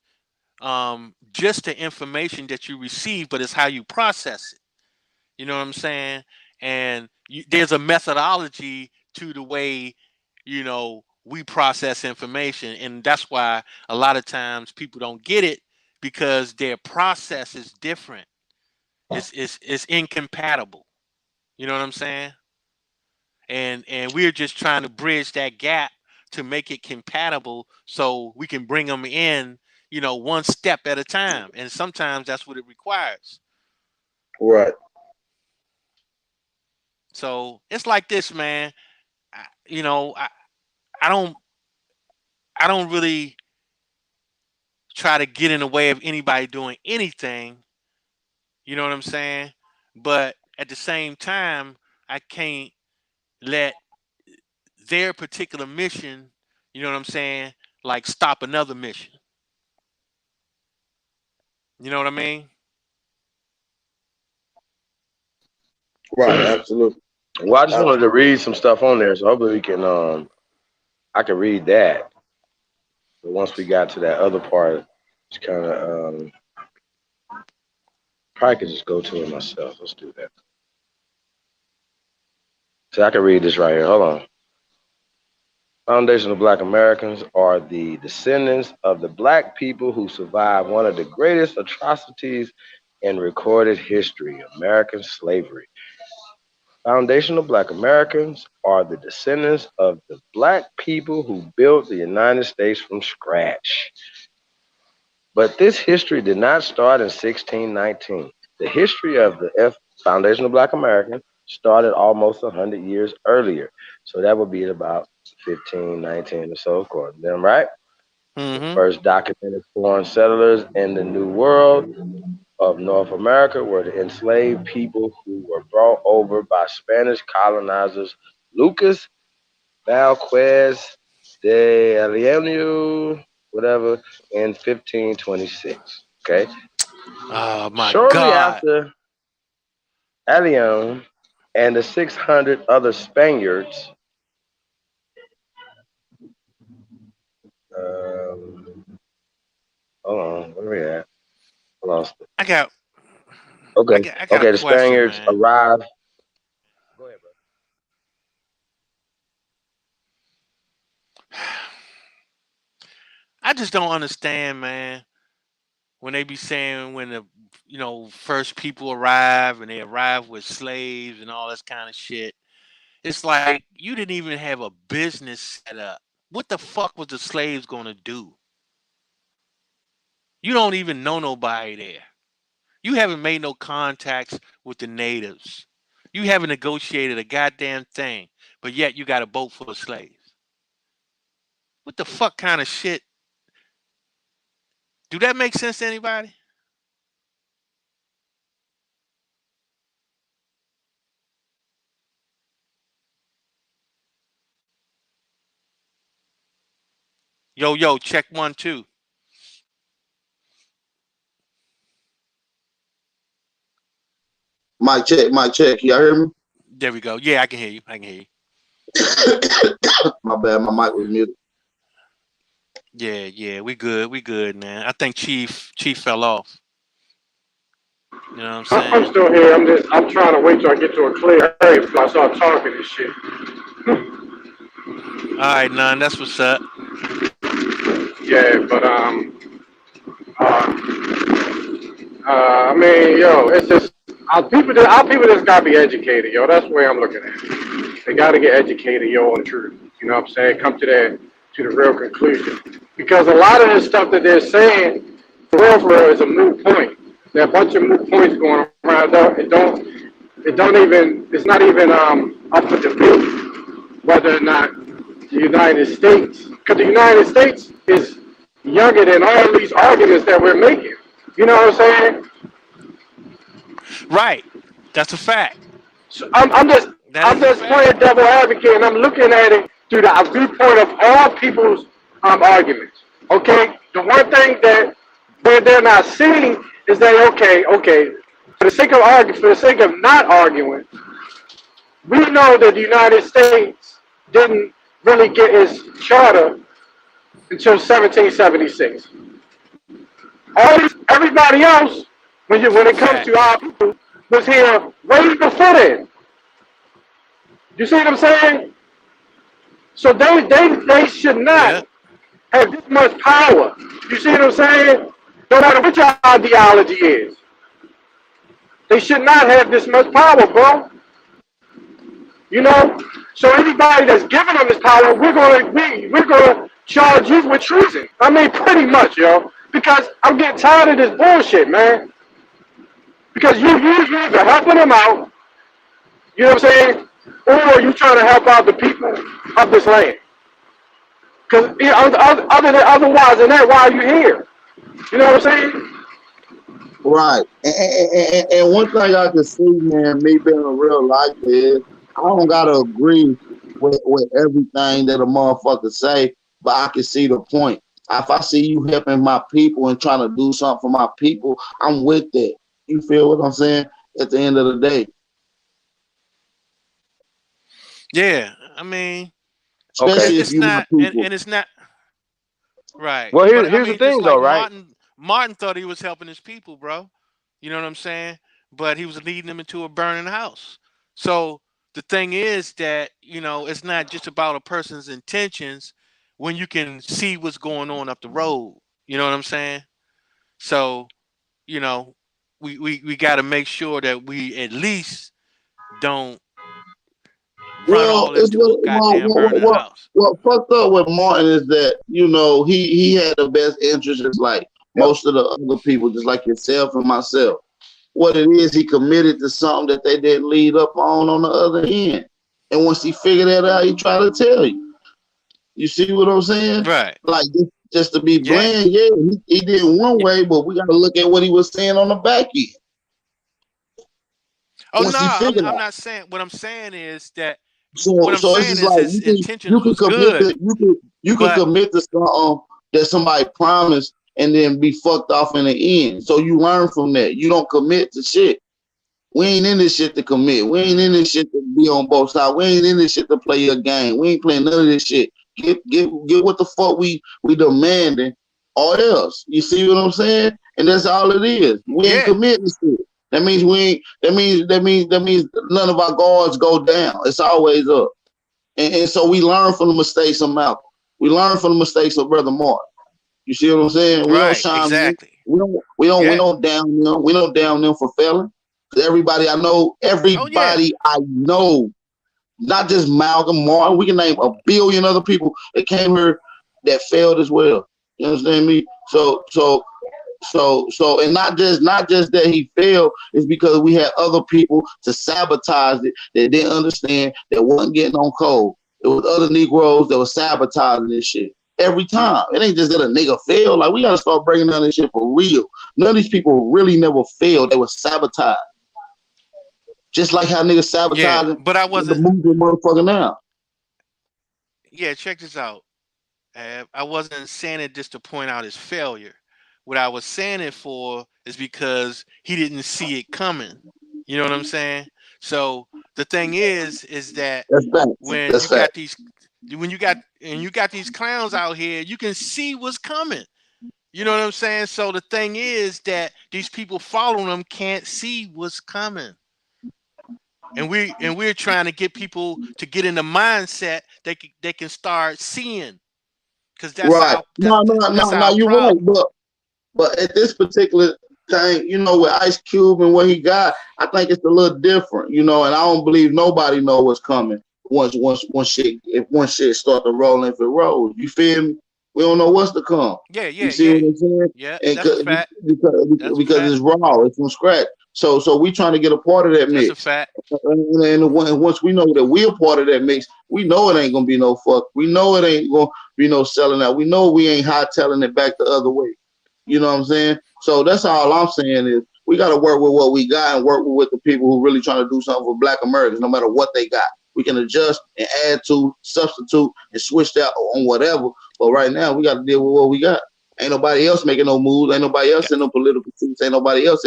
just the information that you receive, but it's how you process it. You know what I'm saying? And there's a methodology to the way, we process information. And that's why a lot of times people don't get it, because their process is different. It's incompatible. You know what I'm saying? And we're just trying to bridge that gap to make it compatible so we can bring them in, one step at a time. And sometimes that's what it requires. Right. So it's like this, man. I, you know, I, I don't really try to get in the way of anybody doing anything. You know what I'm saying? But at the same time, I can't let their particular mission, you know what I'm saying, like stop another mission. You know what I mean? Right. Absolutely. Well, I just wanted to Absolutely. read some stuff on there, so hopefully we can I can read that. But once we got to that other part, it's kind of probably could just go to it myself. Let's do that. So I can read this right here. Hold on. Foundation of Black Americans are the descendants of the black people who survived one of the greatest atrocities in recorded history, American slavery. Foundational Black Americans are the descendants of the Black people who built the United States from scratch. But this history did not start in 1619. The history of the Foundational Black American started almost 100 years earlier. So that would be about 1519 or so, according to them, right? The Mm-hmm. first documented foreign settlers in the New World of North America were the enslaved people who were brought over by Spanish colonizers Lucas Valquez de Alieno, whatever, in 1526. Okay. Oh my Shortly God. after Alion and the 600 other Spaniards, um, hold on, where we at? I lost it. I got Okay, I got a okay, the question, Spaniards man. arrived. Go ahead, bro. I just don't understand, man, when they be saying when the first people arrive and they arrive with slaves and all this kind of shit. It's like you didn't even have a business set up. What the fuck was the slaves gonna do? You don't even know nobody there. You haven't made no contacts with the natives. You haven't negotiated a goddamn thing, but yet you got a boat full of slaves. What the fuck kind of shit? Do that make sense to anybody? Yo, check 1 2. Mic check, mic check. Y'all hear me? There we go. Yeah, I can hear you. I can hear you. My bad, my mic was muted. Yeah, we good. We good, man. I think Chief fell off. You know what I'm I'm saying? still here. I'm trying to wait till I get to a clear area before I start talking and shit. All right, none. That's what's up. Yeah, but I mean, yo, it's just our people just gotta be educated, yo. That's the way I'm looking at it. They gotta get educated, yo, on the truth. You know what I'm saying? Come to the real conclusion. Because a lot of this stuff that they're saying, for real, is a moot point. There are a bunch of moot points going around. It's not even up for debate whether or not the United States, because the United States is younger than all these arguments that we're making. You know what I'm saying? Right. That's a fact. So That I'm is a just fact. playing devil advocate, and I'm looking at it through the viewpoint of all people's arguments. Okay, the one thing that where they're not seeing is that okay, for the sake of arguing, for the sake of not arguing, we know that the United States didn't really get its charter until 1776. Everybody else, when it comes to Fact. our people, was here way before then. You see what I'm saying? So they should Yeah. not have this much power. You see what I'm saying? No matter what your ideology is, they should not have this much power, bro. You know. So anybody that's giving them this power, we're gonna charge you with treason. I mean, pretty much, yo. Because I'm getting tired of this bullshit, man. Because you either helping them out, you know what I'm saying, or you trying to help out the people of this land. Because otherwise than that, why are you here? You know what I'm saying? Right. And one thing I can see, man, me being a real life is I don't gotta agree with everything that a motherfucker say, but I can see the point. If I see you helping my people and trying to do something for my people, I'm with that. You feel what I'm saying? At the end of the day. Yeah. I mean, Okay. Especially if it's you my not, people. and it's not right. Well, But I here's the mean, just thing, though, like right? Martin thought he was helping his people, bro. You know what I'm saying? But he was leading them into a burning house. So the thing is that it's not just about a person's intentions when you can see what's going on up the road. You know what I'm saying? So you know we got to make sure that we at least don't run Well, all it's into a goddamn burning house. what fucked up with Martin is that he had the best interest, just like most of the other people, just like yourself and myself. What it is, he committed to something that they didn't lead up on the other end, and once he figured that out, he tried to tell you. You see what I'm saying? Right. Like just to be Yeah. bland, he did one way, but we got to look at what he was saying on the back end. Oh Once no, he figured I'm out. not saying. What I'm saying is that So what I'm it's saying just is like his intentions you can was commit good, to you could but commit to something that somebody promised and then be fucked off in the end. So you learn from that. You don't commit to shit. We ain't in this shit to commit. We ain't in this shit to be on both sides. We ain't in this shit to play a game. We ain't playing none of this shit. Get what the fuck we demanding or else. You see what I'm saying? And that's all it is. We ain't yeah, committing to it. That means we ain't that means none of our guards go down. It's always up. And so we learn from the mistakes of Malcolm. We learn from the mistakes of Brother Martin. You see what I'm saying? We don't right, shine them. exactly. We Yeah. don't down them. We don't down them for failing. Everybody Oh yeah. I know, not just Malcolm, Martin. We can name a billion other people that came here that failed as well. You understand me? So, and not just that he failed, it's because we had other people to sabotage it that didn't understand, that wasn't getting on code. It was other Negroes that were sabotaging this shit every time. It ain't just that a nigga failed. Like, we gotta start breaking down this shit for real. None of these people really never failed. They were sabotaged. Just like how niggas Yeah. sabotaging But I the wasn't. movement motherfucker now. Yeah. Check this out. I wasn't saying it just to point out his failure. What I was saying it for is because he didn't see it coming. You know what I'm saying? So the thing is that That's facts. when That's you got fact. these, when you got these clowns out here, you can see what's coming. You know what I'm saying? So the thing is that these people following them can't see what's coming. And we're trying to get people to get in the mindset they can start seeing, because Right. that's No, our you're right. problem. But at this particular thing, with Ice Cube and what he got, I think it's a little different, and I don't believe nobody know what's coming if one shit start to roll, if it rolls. You feel me? We don't know what's to come. Yeah, You yeah, see yeah, what I'm saying? yeah. And That's a fact. That's a because fact. it's raw, it's from scratch. So we trying to get a part of that That's a mix. fact. And once we know that we're part of that mix, we know it ain't gonna be no fuck. We know it ain't gonna be no selling out. We know we ain't hightailing it back the other way. You know what I'm saying? So that's all I'm saying is we got to work with what we got and work with the people who really trying to do something for Black Americans, no matter what they got. We can adjust and add to, substitute, and switch that on whatever. But right now, we got to deal with what we got. Ain't nobody else making no moves. Ain't nobody else in no political seats. Ain't nobody else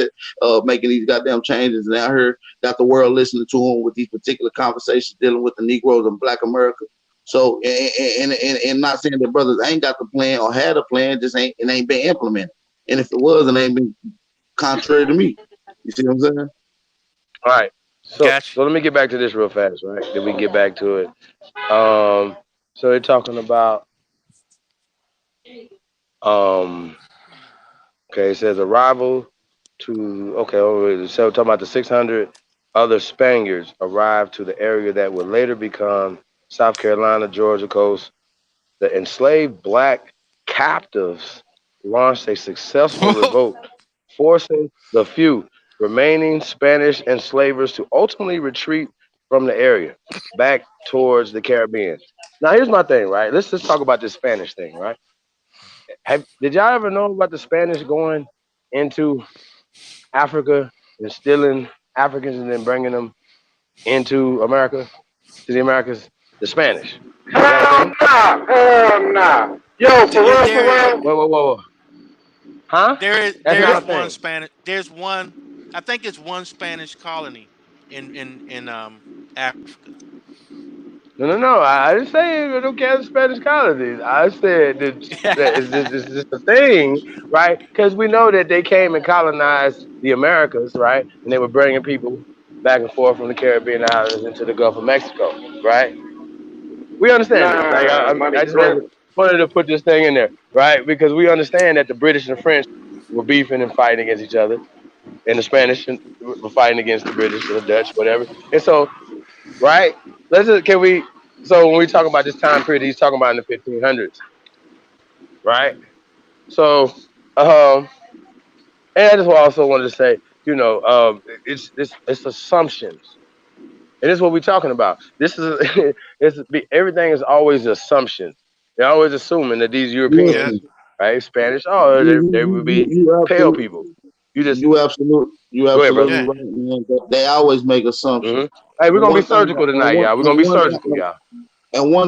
making these goddamn changes. And out here, got the world listening to them with these particular conversations dealing with the Negroes and Black America. So, and not saying that brothers ain't got the plan or had a plan, just ain't been implemented. And if it was, it ain't been contrary to me. You see what I'm saying? All right. So Gotcha. let me get back to this real fast, right? Then we get back to it. So they're talking about okay, it says arrival to so we're talking about the 600 other Spaniards arrived to the area that would later become South Carolina, Georgia coast. The enslaved black captives launched a successful revolt, forcing the few remaining Spanish enslavers to ultimately retreat from the area back towards the Caribbean. Now, here's my thing, right? Let's just talk about this Spanish thing, right? Did y'all ever know about the Spanish going into Africa and stealing Africans and then bringing them into America, to the Americas? The Spanish. Was that a Hell thing? nah. Hell nah. Yo, for There, real, for there, real. Whoa. Huh? That's there not a is one thing. Spanish. There's one. I think it's one Spanish colony in Africa. No. I didn't say we don't count Spanish colonies. I said that is this a thing, right? Because we know that they came and colonized the Americas, right? And they were bringing people back and forth from the Caribbean islands into the Gulf of Mexico, right? We understand this. Like Nah, money I just grip. wanted to put this thing in there, right? Because we understand that the British and the French were beefing and fighting against each other. and the Spanish were fighting against the British or the Dutch, whatever. And so, right? Can we? So when we talk about this time period, he's talking about in the 1500s, right? So, um, and I just also wanted to say, it's assumptions. And this is what we're talking about. This is everything is always assumptions. They're always assuming that these Yeah. Europeans, Listen, right, Spanish, oh, they would be pale people. You just you go ahead, brother. absolutely Yeah. right, man. They always make assumptions. Hmm. Hey, we're And gonna be one thing, surgical tonight, y'all. We're gonna be surgical, y'all.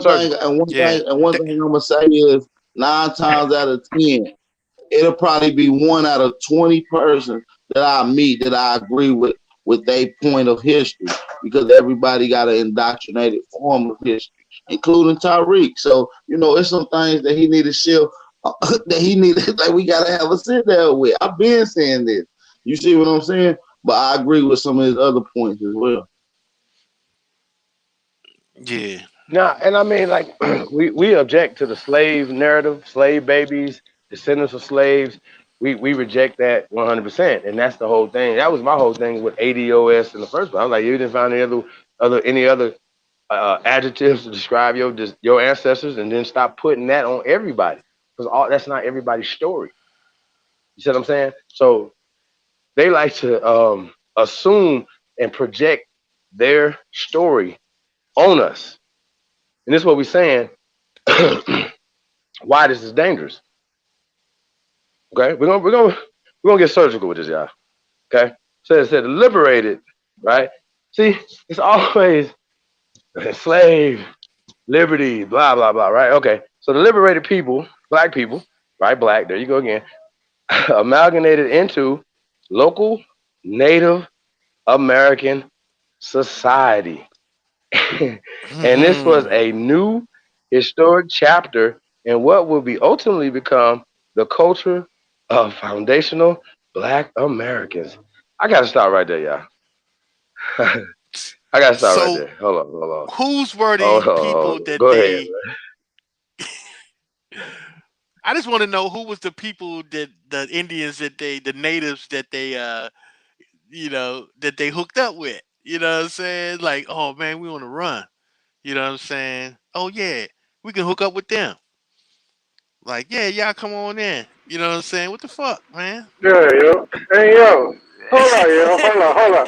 Surgical. Yeah. and one thing I'm gonna say is 9 times out of 10, it'll probably be 1 out of 20 persons that I meet that I agree with their point of history because everybody got an indoctrinated form of history, including Tyreek. So it's some things that he need to shift that he needed like we gotta have a sit down with. I've been saying this. You see what I'm saying? But I agree with some of his other points as well. Yeah. Now, and I mean, like, we object to the slave narrative, slave babies, descendants of slaves. We reject that 100%, and that's the whole thing. That was my whole thing with ADOS in the first place. I was like, you didn't find any other adjectives to describe your ancestors, and then stop putting that on everybody because all that's not everybody's story. You see what I'm saying? So they like to assume and project their story on us, and this is what we're saying. Why this is dangerous. Okay, we're gonna get surgical with this, y'all. Okay, so it said liberated, right? See, it's always slave, liberty, blah blah blah, right? Okay, so the liberated people, black people, right? Black, there you go again, amalgamated into local Native American society. And this was Mhm. a new historic chapter in what will be ultimately become the culture of foundational Black Americans. I gotta stop right there, y'all. I gotta stop right So there. Hold whose were on, these hold people on. that Go ahead, they? I just want to know who was the people that the Indians that the natives that they that they hooked up with. You know what I'm saying? Like, oh man, we on the run. You know what I'm saying? Oh yeah, we can hook up with them. Like, yeah, y'all come on in. You know what I'm saying? What the fuck, man? Yeah, yo. Hey, yo. Hold on, yo.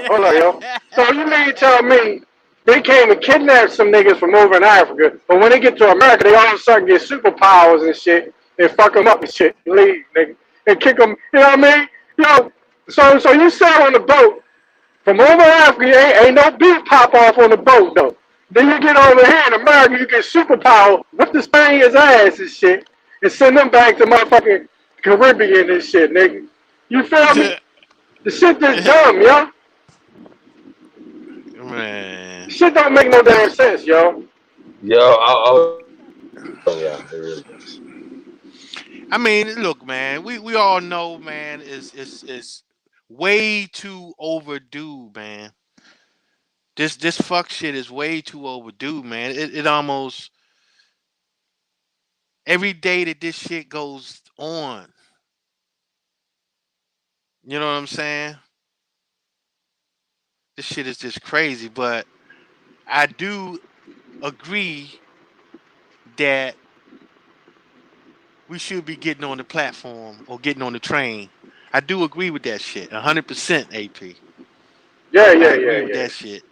Hold on, yo. So you mean to tell me they came and kidnapped some niggas from over in Africa, but when they get to America, they all of a sudden get superpowers and shit and fuck them up and shit and leave, nigga, and kick them. You know what I mean? Yo. So you sail on the boat from over in Africa, ain't no beat pop off on the boat though. Then you get over here in America, you get superpower, whip the Spaniards' ass and shit, and send them back to motherfucking Caribbean and shit, nigga. You feel me? The shit that's dumb, yo. Man. Shit don't make no damn sense, yo. yo. Yeah, it really does. I mean, look, man, we all know, man, is way too overdue, man. This fuck shit is way too overdue, man. It almost every day that this shit goes on, you know what I'm saying? This shit is just crazy, but I do agree that we should be getting on the platform or getting on the train. I do agree with that shit, 100%, AP. Yeah, I yeah, agree yeah, with yeah. that shit,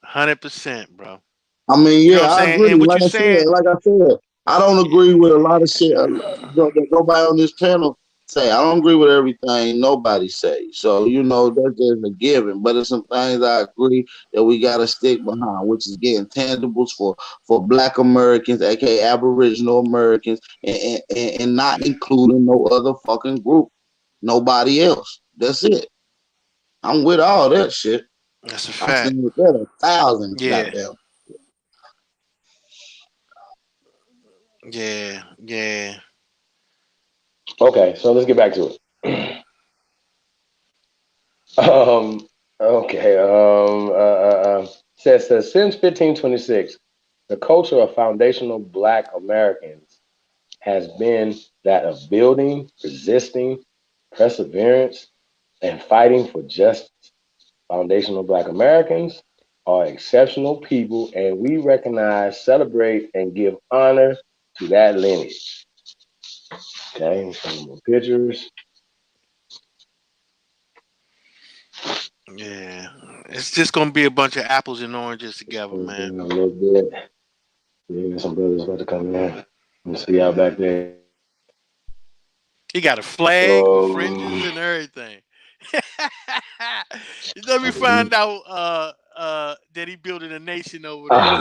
100%, bro. I mean, You know what yeah, I'm I saying? agree. And what you saying? Like I said, I don't agree with a lot of shit that nobody on this panel say. I don't agree with everything nobody say. So that's just a given. But there's some things I agree that we gotta stick behind, which is getting tangibles for Black Americans, aka Aboriginal Americans, and not including no other fucking group, nobody else. That's it. I'm with all that shit. That's a I fact. seen with that 1,000 Yeah, goddamn. yeah, yeah. Okay, so let's get back to it. Um, okay. Says since 1526, the culture of foundational Black Americans has been that of building, resisting, perseverance, and fighting for justice. Foundational Black Americans are exceptional people, and we recognize, celebrate, and give honor to that lineage. Okay, some more pictures. Yeah, it's just gonna be a bunch of apples and oranges together, A man. little bit. Yeah, some brothers about to come in. Let's see y'all back there. He got a flag with fringes and everything. Let me find out that he building a nation over there.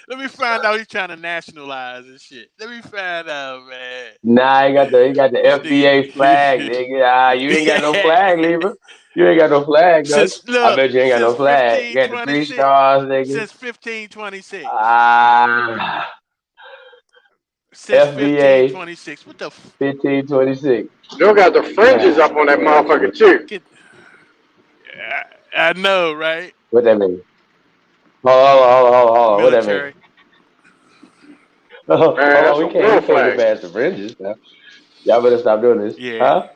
Let me find out he's trying to nationalize and shit. Let me find out, man. Nah, he got the This FBA flag, nigga. nigga. Ah, you ain't got no flag, Lieber. You ain't got no flag, though. I bet you ain't got no Since flag. You got the 3 1526. stars, nigga. Since 1526. Ah, Since FBA 1526. What the 1526. Still got the fringes Nah, up on that go ahead, motherfucker man. too. get, I know, right? What that mean? Hold on. What that mean? Military. Hold Man, that's on, a we can't war get flag. past the fringes now. Y'all better stop doing this. Yeah. Huh?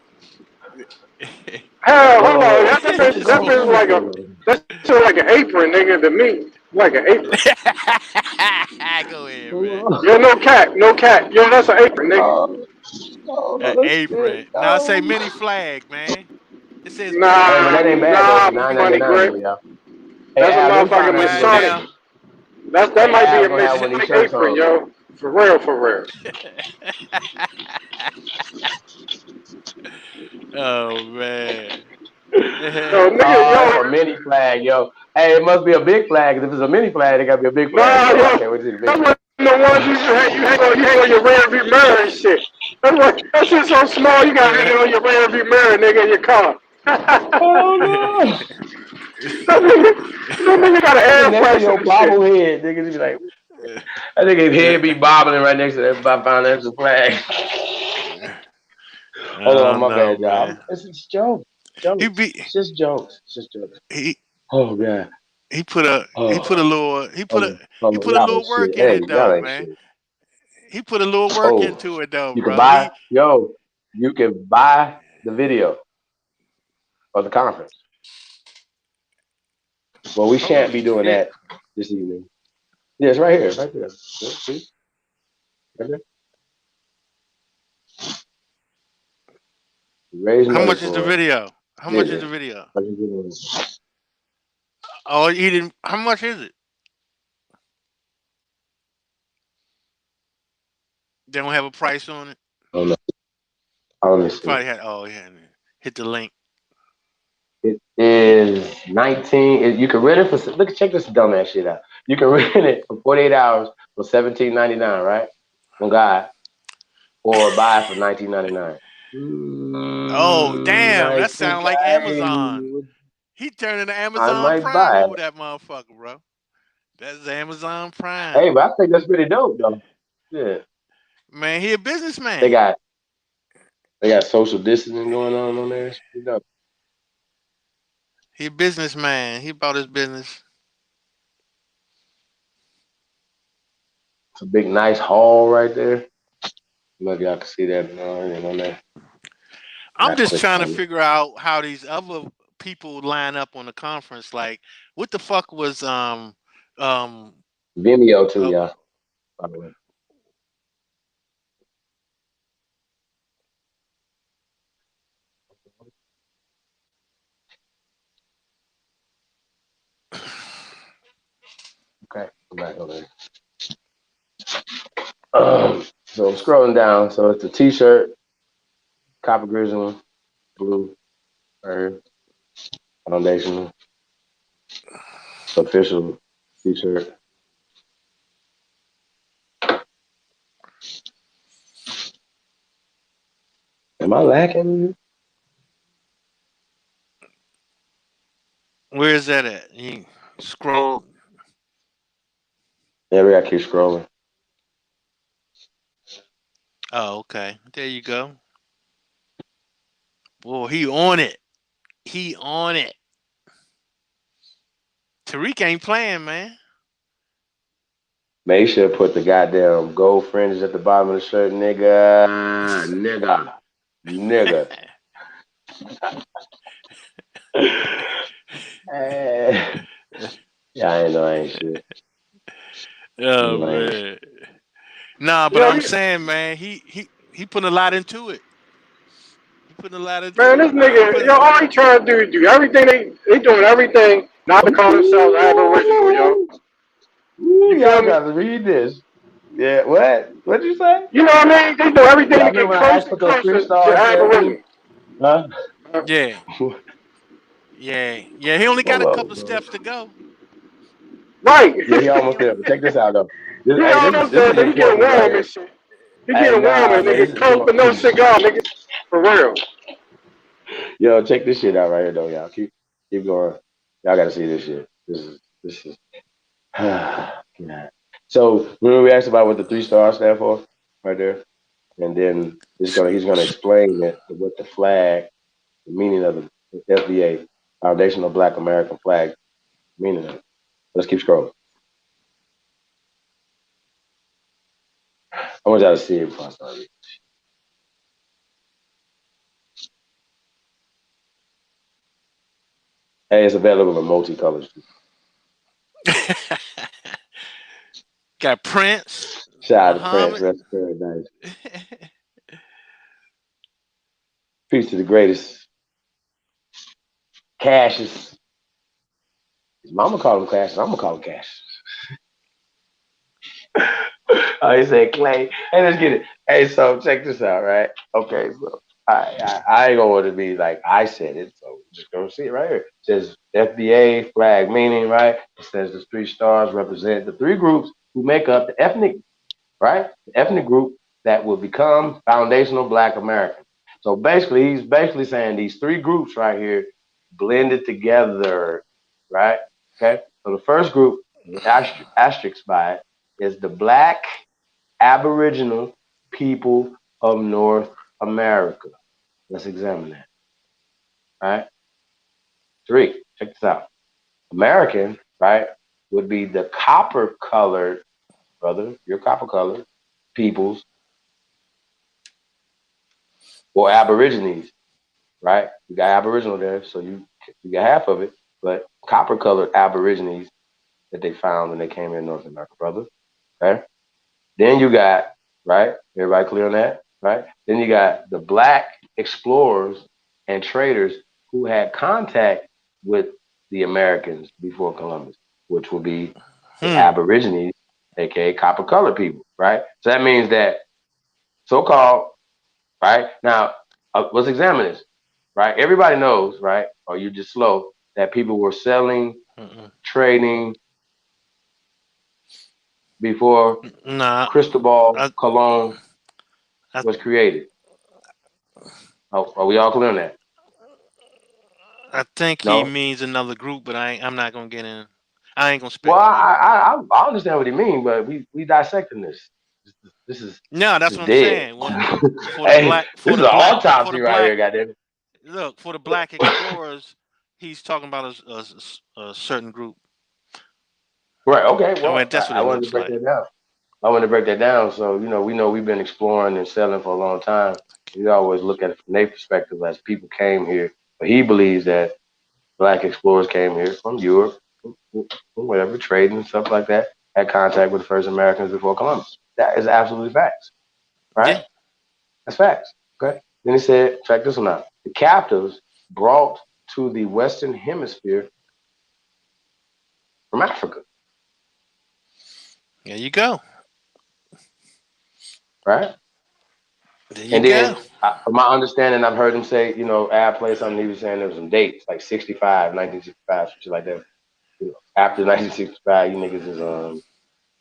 Hell, hold on. Hold on. What you That going bitch fringes like for, a man? that's like an apron, nigga, to me. Like an apron. Go ahead, man. Hold Yo, no cat, no cat. Yo, that's an apron, nigga. on. An Oh, apron. shit. Now I say No. mini flag, man. It says mini Hey, but Nah, that ain't flag. bad though. nah, For nine ninety money nine grip. though, y'all. Hey, That's a Al, let me motherfucking find out if you wear Masonic. Goddamn. shirts. That Hey, might be Al a gonna have one of these Masonic shirts apron, on. yo. For real, for real. Oh man. Yo, nigga, Oh, it's a yo, mini flag, yo. Hey, it must be a big flag. 'Cause if it's a mini flag, it gotta be a big flag. nah, So I yo. can't wait to see the big That's flag. what the ones you hang on your rear view mirror and shit. That shit's so small you gotta hang it on your rear view mirror, nigga, in your car. Oh no! That nigga got an Put it air next to freshener your and shit. bobblehead, nigga. Be like, I think his head be bobbling right next to that financial flag. Hold Oh on, my no, bad, y'all. man. It's just jokes. He Jokes. be It's just jokes. It's just jokes. he Oh god. he put a Oh, little hold he on. put a Y'all ain't little shit. work in Hey, it y'all though, ain't man. shit. He put a little work Oh, into it though, you can bro. buy, yo, you can buy the video of the conference. Well, we shan't Holy be doing shit. that this evening. Yeah, it's right here, right there. See? Right there. Raise How money much is the for it. video? How much is Yeah. the video? I just did it. Oh, he didn't. How much is it? They don't have a price on it. I don't know. I don't see. Probably had. Oh, yeah. Hit the link. It is 19. You can rent it for look. Check this dumbass shit out. You can rent it for 48 hours for 17.99, right? On God, or buy it for 19.99. Oh, damn. I That think sounds like Amazon. I He turning to I Amazon might Prime buy it. over that motherfucker, bro. That's Amazon Prime. Hey, but I think that's pretty dope though. Yeah, Man, he a they businessman. got they got social distancing going on there. It's pretty dope. He a businessman. He bought his business. It's a big nice hall right there. Maybe y'all can see that on there. I'm I just clicked trying to on it. figure out how these other people line up on the conference. Like, what the fuck was um Vimeo too, uh, y'all. By the way. Okay, I'm back over there. So I'm scrolling down. So it's a T-shirt, copper grizzle, blue, or foundational, official T-shirt. Am I lacking? where is that at? You scroll. Yeah, we gotta keep scrolling. Oh, okay. There you go. Boy, he on it. He on it. Tariq ain't playing, man. Make sure to put the goddamn gold fringes at the bottom of the shirt, nigga. Nigga. nigga. Yeah, I ain't know I ain't shit. Oh man. Nah, but I'm He, saying, man, he putting a lot into it. He putting a lot man, into this it. He nigga, put yo, all he trying to do everything they doing everything not to call themselves Aboriginal, yo. Ooh, You feel y'all me? gotta read this. Yeah, what? What'd you say? You know what I mean? They do everything Y'all to remember get when I asked closer what and those three closer to stars stand for? Aboriginal. Huh? yeah, yeah. He only got a Hold couple up, of bro. steps to go. Right. Yeah, he almost there. But check this out though. You Hey, know this is those this is they be getting important right warm and here. shit. He Hey, getting warm nah, and man, nigga come coke but no on. cigar, nigga. For real. Yo, check this shit out right here though, y'all. Keep going. Y'all gotta see this shit. This is God. So remember we asked about what the three stars stand for right there? And then he's gonna explain it what the flag, the meaning of the FBA, Foundational Black American Flag, meaning of it. Let's keep scrolling. I want y'all to see it before I start. Hey, it's available in multicolors. Got Prince, Shout out to Prince, Muhammad. rest in paradise. Peace to the greatest. Cassius. His mama call him Cassius. I'm gonna call him Cassius. Oh, he said Clay. Hey, let's get it. Hey, so check this out, right? Okay, so I ain't gonna want to be like I said it, so just gonna see it right here. It says FBA flag meaning, right? It says the three stars represent the three groups who make up the ethnic, right? The ethnic group that will become foundational Black Americans. So basically, he's basically saying these three groups right here blended together, right? Okay. So the first group, asterisk by it, is the Black Aboriginal people of North America. Let's examine that. All right. Three, check this out. American, right, would be the copper colored, brother, your copper colored peoples or Aborigines, right? You got Aboriginal there, so you got half of it, but copper colored Aborigines that they found when they came in North America, brother. Okay. Then you got, right? Everybody clear on that? Right? Then you got the Black explorers and traders who had contact with the Americans before Columbus, which would be the Hmm. Aborigines, aka copper colored people, right? So that means that so-called, right? Now, let's examine this, right? Everybody knows, right? Or you just slow, that people were selling, Mm-mm. trading before Nah, Cristobal I, Colon I, was created. Oh, are we all clear on that? I think he No. means another group, but I'm not gonna get in. I ain't gonna Well, speculate. I understand what he means, but we dissecting this. This is No, this that's is what I'm dead. saying. When for the Hey, black, this for is the an black, for autopsy the right black. here, goddamn Look, for the black it. explorers, he's talking about a certain group. Right. Okay. I mean, Well, that's what I it wanted to looks break like. that down. I wanted to break that down. So we know we've been exploring and selling for a long time. We always look at it from their perspective as people came here, but he believes that black explorers came here from Europe, whatever, trading and stuff like that, had contact with the first Americans before Columbus. That is absolutely facts, right? Yeah. That's facts. Okay. Then he said, check this one out. The captives brought to the Western Hemisphere from Africa, There you go. right? There you And then, go. from my understanding, I've heard him say, Ab played something. He was saying there was some dates, like 65, 1965, shit like that. After 1965, you niggas is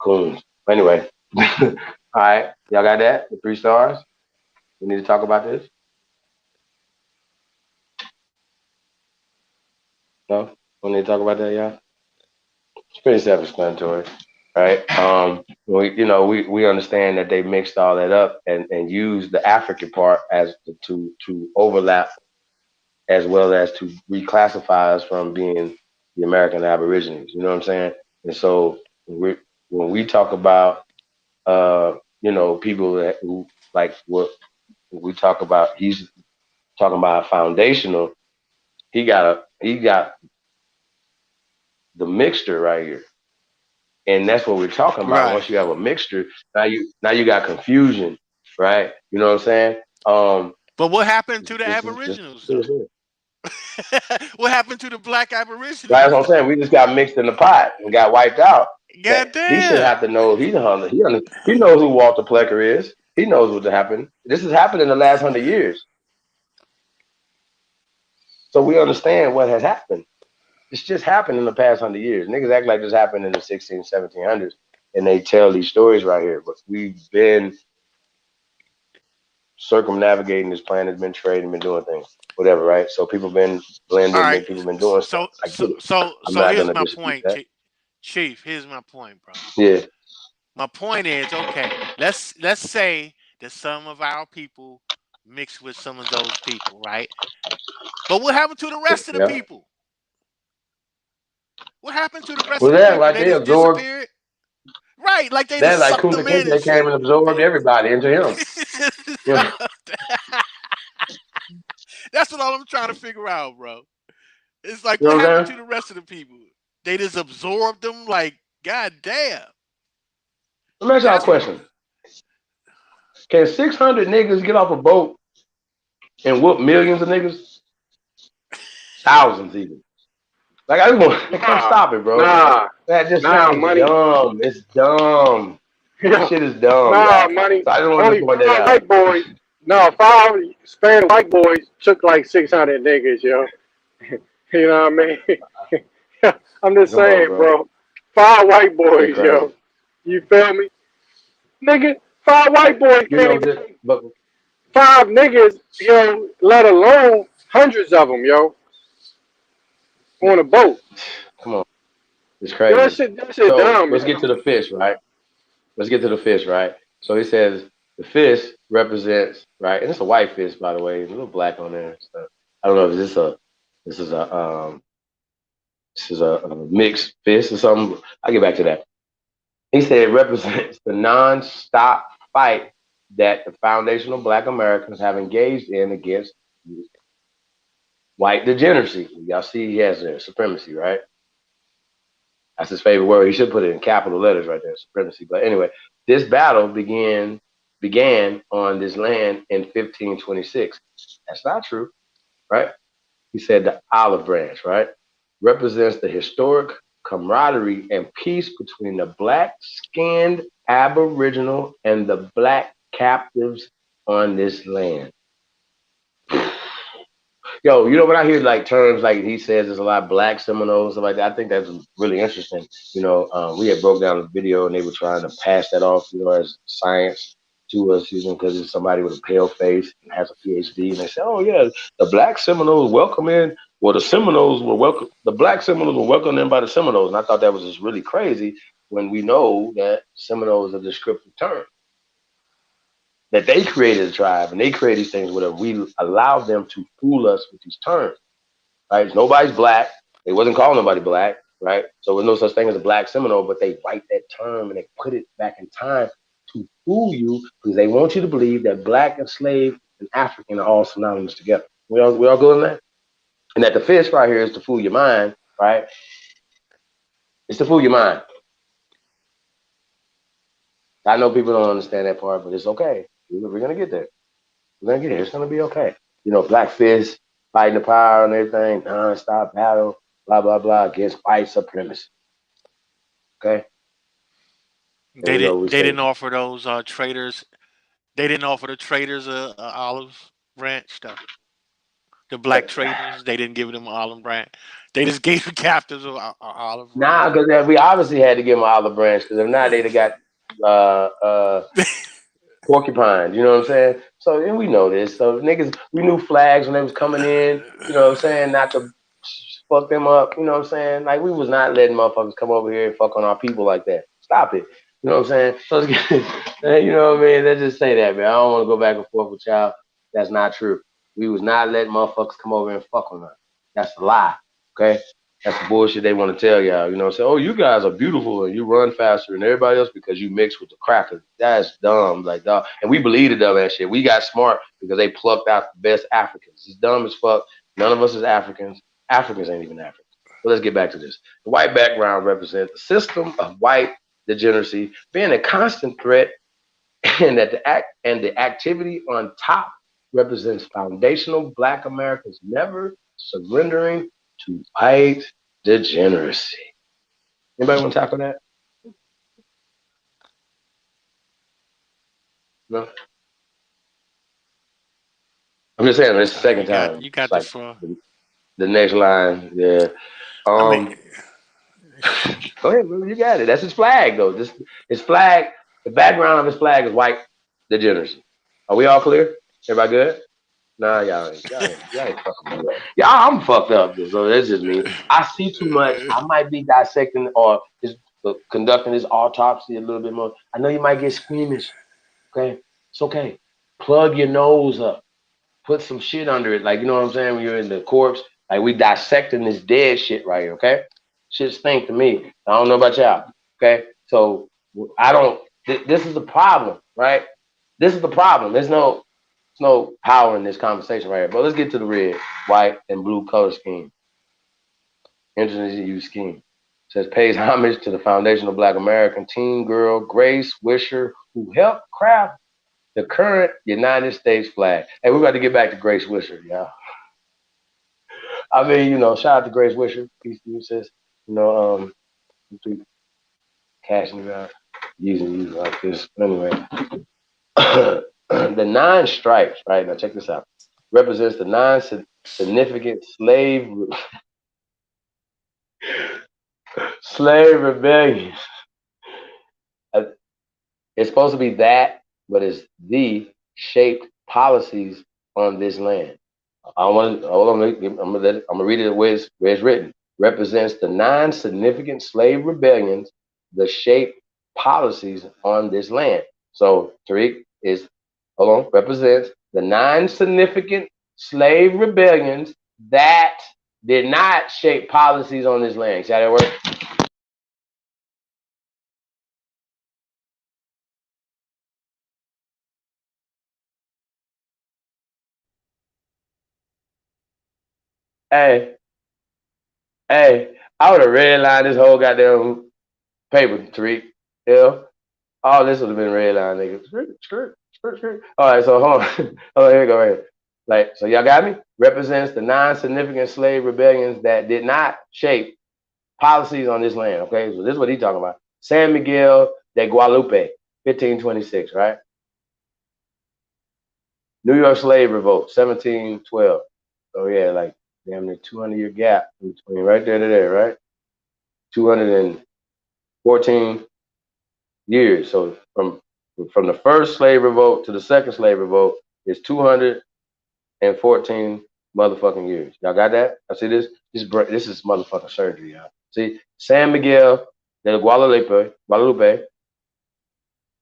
coons. But anyway, all right, y'all got that? The three stars. We need to talk about this. No, we need to talk about that, y'all. It's pretty self-explanatory, right? We understand that they mixed all that up and used the African part as to overlap as well as to reclassify us from being the American Aborigines. You know what I'm saying? And so when we talk about people who like what we talk about, he's talking about foundational. He got the mixture right here, and that's what we're talking about. Right. Once you have a mixture, now you got confusion, right? You know what I'm saying? But what happened to the This is this. Aboriginals This is though? it. What happened to the black Aboriginals? That's what I'm saying. We just got mixed in the pot and got wiped out. That God he should damn. have to know. He knows who Walter Plecker is. He knows what happened. This has happened in the last 100 years, so we understand what has happened. It's just happened in the past 100 years. Niggas act like this happened in the 1600s, 1700s, and they tell these stories right here. But we've been circumnavigating this planet, been trading, been doing things, whatever, right? So people been All blending, right. people been doing stuff. So I get so it. so I'm so not here's gonna my dispute point, that. Chief. Here's my point, bro. Yeah. My point is, okay, let's say that some of our people mix with some of those people, right? But what happened to the rest of the Yeah. people? What happened to the rest Well, of the that people? like They they just absorbed. disappeared? Right, like they That just like sucked Kunta them in Kinte and came shit. and absorbed everybody into him. You know? That's what all I'm trying to figure out, bro. It's like You know what what happened I'm to saying? the rest of the people? They just absorbed them like god damn. Let me ask y'all a That's what question. Can 600 niggas get off a boat and whoop millions of niggas? Thousands even. Like I just want, come Nah, stop it, bro. nah, That just nah, sounds money. dumb. It's dumb. This Yeah, shit is dumb, nah, y'all. money. So I just wanted to Only point that five out. white boys. No, five Spanish white boys took like 600 niggas, yo. You know what I mean? I'm just Come on, saying, bro. bro. Five white Shit boys, crazy. yo. You feel me? Nigga, five white boys You can't know even this, take but five niggas, yo, let alone hundreds of them, yo, on a boat. come on, it's Yo, crazy. that shit So dumb, let's yo. get to the fish, right? Let's get to the fish, right? So he says the fish represents, right, and it's a white fish, by the way, a little black on there. So I don't know if this is a a mixed fish or something. I'll get back to that. He said it represents the non-stop fight that the foundational Black Americans have engaged in against white degeneracy. Y'all see, he has a supremacy, right? That's his favorite word. He should put it in capital letters right there, supremacy. But anyway, this battle began on this land in 1526. That's not true, right? He said the olive branch, right, represents the historic camaraderie and peace between the black-skinned Aboriginal and the black captives on this land. Yo, you know when I hear like terms like he says there's a lot of black Seminoles and stuff like that, I think that's really interesting. We had broke down the video and they were trying to pass that off, as science to us, because it's somebody with a pale face and has a PhD, and they say, oh yeah, the black Seminoles welcome in. Well, the black Seminoles were welcomed in by the Seminoles, and I thought that was just really crazy when we know that Seminoles is a descriptive term that they created a tribe and they create these things whatever. We allow them to fool us with these terms, right? Nobody's black. They wasn't calling nobody black, right? So there's no such thing as a black Seminole, but they write that term and they put it back in time to fool you because they want you to believe that black and slave and African are all synonymous together. We all good on that? And that the fish right here is to fool your mind, right? It's to fool your mind. I know people don't understand that part, but it's okay. We're gonna get there. We're gonna get here. It's gonna be okay. Black fish fighting the power and everything, non-stop battle, blah blah blah against white supremacy. Okay, and They we know didn't what we they say. didn't offer those traders. They didn't offer the traders a olive branch though. The black traders, they didn't give them an olive branch. They just gave the captives a olive branch. Nah, because we obviously had to give them an olive branch because if not, they'd have got uh, uh, porcupines. You know what I'm saying? So and we know this. So niggas, we knew flags when they was coming in. You know what I'm saying? Not to fuck them up. You know what I'm saying? Like we was not letting motherfuckers come over here and fuck on our people like that. Stop it. You know what I'm saying? So let's get, you know what I mean? Let's just say that, man. I don't want to go back and forth with y'all. That's not true. We was not letting motherfuckers come over and fuck on us. That's a lie. Okay? That's the bullshit they want to tell y'all. You know, say, oh, you guys are beautiful and you run faster than everybody else because you mix with the crackers. That's dumb. Like, dog. And we believe the dumb ass shit. We got smart because they plucked out the best Africans. It's dumb as fuck. None of us is Africans. Africans ain't even Africans. So let's get back to this. The white background represents the system of white degeneracy being a constant threat, and that the activity on top represents foundational Black Americans never surrendering to white degeneracy. Anybody want to tackle that? No. I'm just saying it's the second time. You got It's the like floor. the next line. Yeah. I mean, Go ahead, Willie, you got it. That's his flag, though. This his flag. The background of his flag is white degeneracy. Are we all clear? Everybody good? Nah, y'all ain't fucking me up. Yeah, I'm fucked up. So that's just me. I see too much. I might be dissecting or just conducting this autopsy a little bit more. I know you might get squeamish. Okay, it's okay. Plug your nose up. Put some shit under it. Like, you know what I'm saying? When you're in the corpse, like we dissecting this dead shit right here. Okay, shit stink to me. I don't know about y'all. Okay, so I don't. This is the problem, right? This is the problem. There's no power in this conversation right here. But let's get to the red, white, and blue color scheme. Interesting use scheme. It says pays homage to the foundational Black American teen girl Grace Wisher, who helped craft the current United States flag. Hey, we're about to get back to Grace Wisher, y'all. I mean, you know, shout out to Grace Wisher. Peace to you, sis. You know, cashing you out, using you like this. Anyway. The 9 stripes, right? Now check this out. Represents the 9 significant slave rebellions. It's supposed to be that, but it's the shaped policies on this land. I want to hold on. I'm gonna read it where it's written. Represents the 9 significant slave rebellions, the shaped policies on this land. So Tariq is hold on. Represents the 9 significant slave rebellions that did not shape policies on this land. See how that works? Hey, I would have redlined this whole goddamn paper, Tariq. Yeah. All this would have been redlined, nigga. Skirt. All right, so hold on. Oh, here we go, right here. Like, so y'all got me? Represents the 9 significant slave rebellions that did not shape policies on this land. Okay, so this is what he's talking about. San Miguel de Guadalupe, 1526, right? New York slave revolt, 1712. So yeah, like damn near 200-year gap between right there to there, right? 214 years. So from the first slave revolt to the second slave revolt is 214 motherfucking years. Y'all got that? I see this. This is motherfucking surgery, y'all. See, San Miguel de Guadalupe.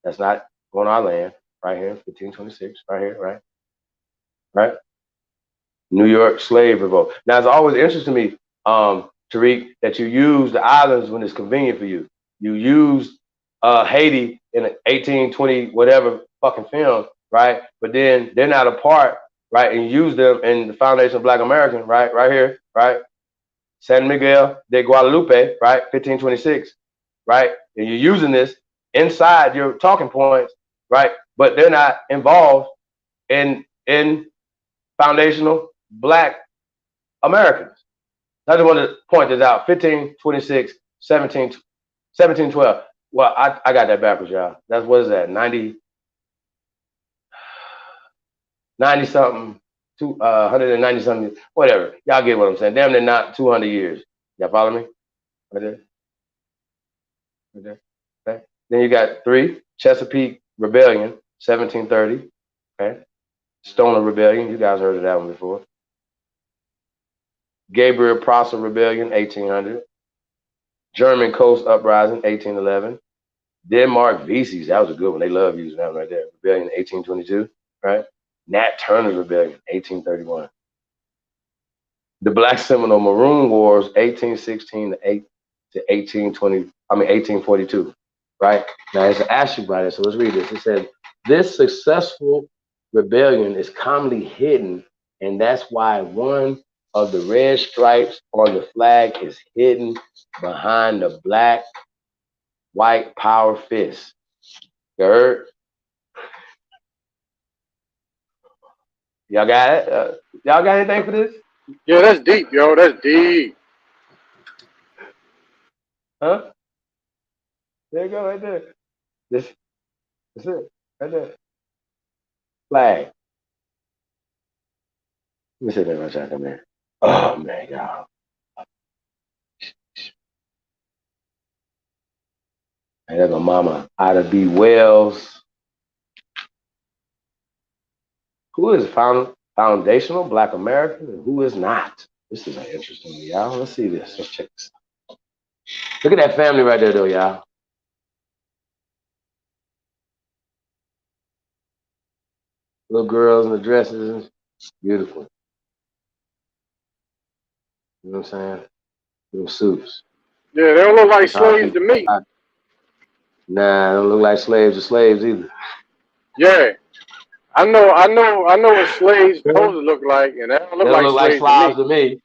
That's not on our land, right here, 1526, right here, right. New York slave revolt. Now it's always interesting to me, Tariq, that you use the islands when it's convenient for you. You use Haiti in an 1820 whatever fucking film, right? But then they're not a part, right? And you use them in the Foundation of Black American, right? Right here, right? San Miguel de Guadalupe, right? 1526, right? And you're using this inside your talking points, right? But they're not involved in foundational Black Americans. I just want to point this out. 1526, 1712. Well, I got that backwards, y'all. That's what is that? 90 something, 190 something, whatever. Y'all get what I'm saying. Damn, they're not 200 years. Y'all follow me? Right there. Right there. Okay. Then you got 3, Chesapeake Rebellion, 1730. Okay. Stoner Rebellion. You guys heard of that one before. Gabriel Prosser Rebellion, 1800. German Coast Uprising, 1811. Denmark Vesey's, that was a good one. They love using that one right there. Rebellion, 1822, right? Nat Turner Rebellion, 1831. The Black Seminole Maroon Wars, 1816 to 1842, right? Now it's actually by this, so let's read this. It says, this successful rebellion is commonly hidden, and that's why one of the red stripes on the flag is hidden behind the black white power fist. You heard? Y'all got it? Y'all got anything for this? Yeah, that's deep, yo. That's deep. Huh? There you go, right there. That's it, right there. Flag. Let me see that right second, man. Oh man, y'all. Hey, there's my mama, Ida B. Wells. Who is foundational Black American and who is not? This is an interesting one, y'all. Let's see this. Let's check this out. Look at that family right there, though, y'all. Little girls in the dresses. Beautiful. You know what I'm saying? Little suits. Yeah, they don't look like That's how slaves to me. Nah, they don't look like slaves or slaves either. Yeah. I know what slaves supposed to look like, and they don't They look don't like look like slaves to slobs me. to me.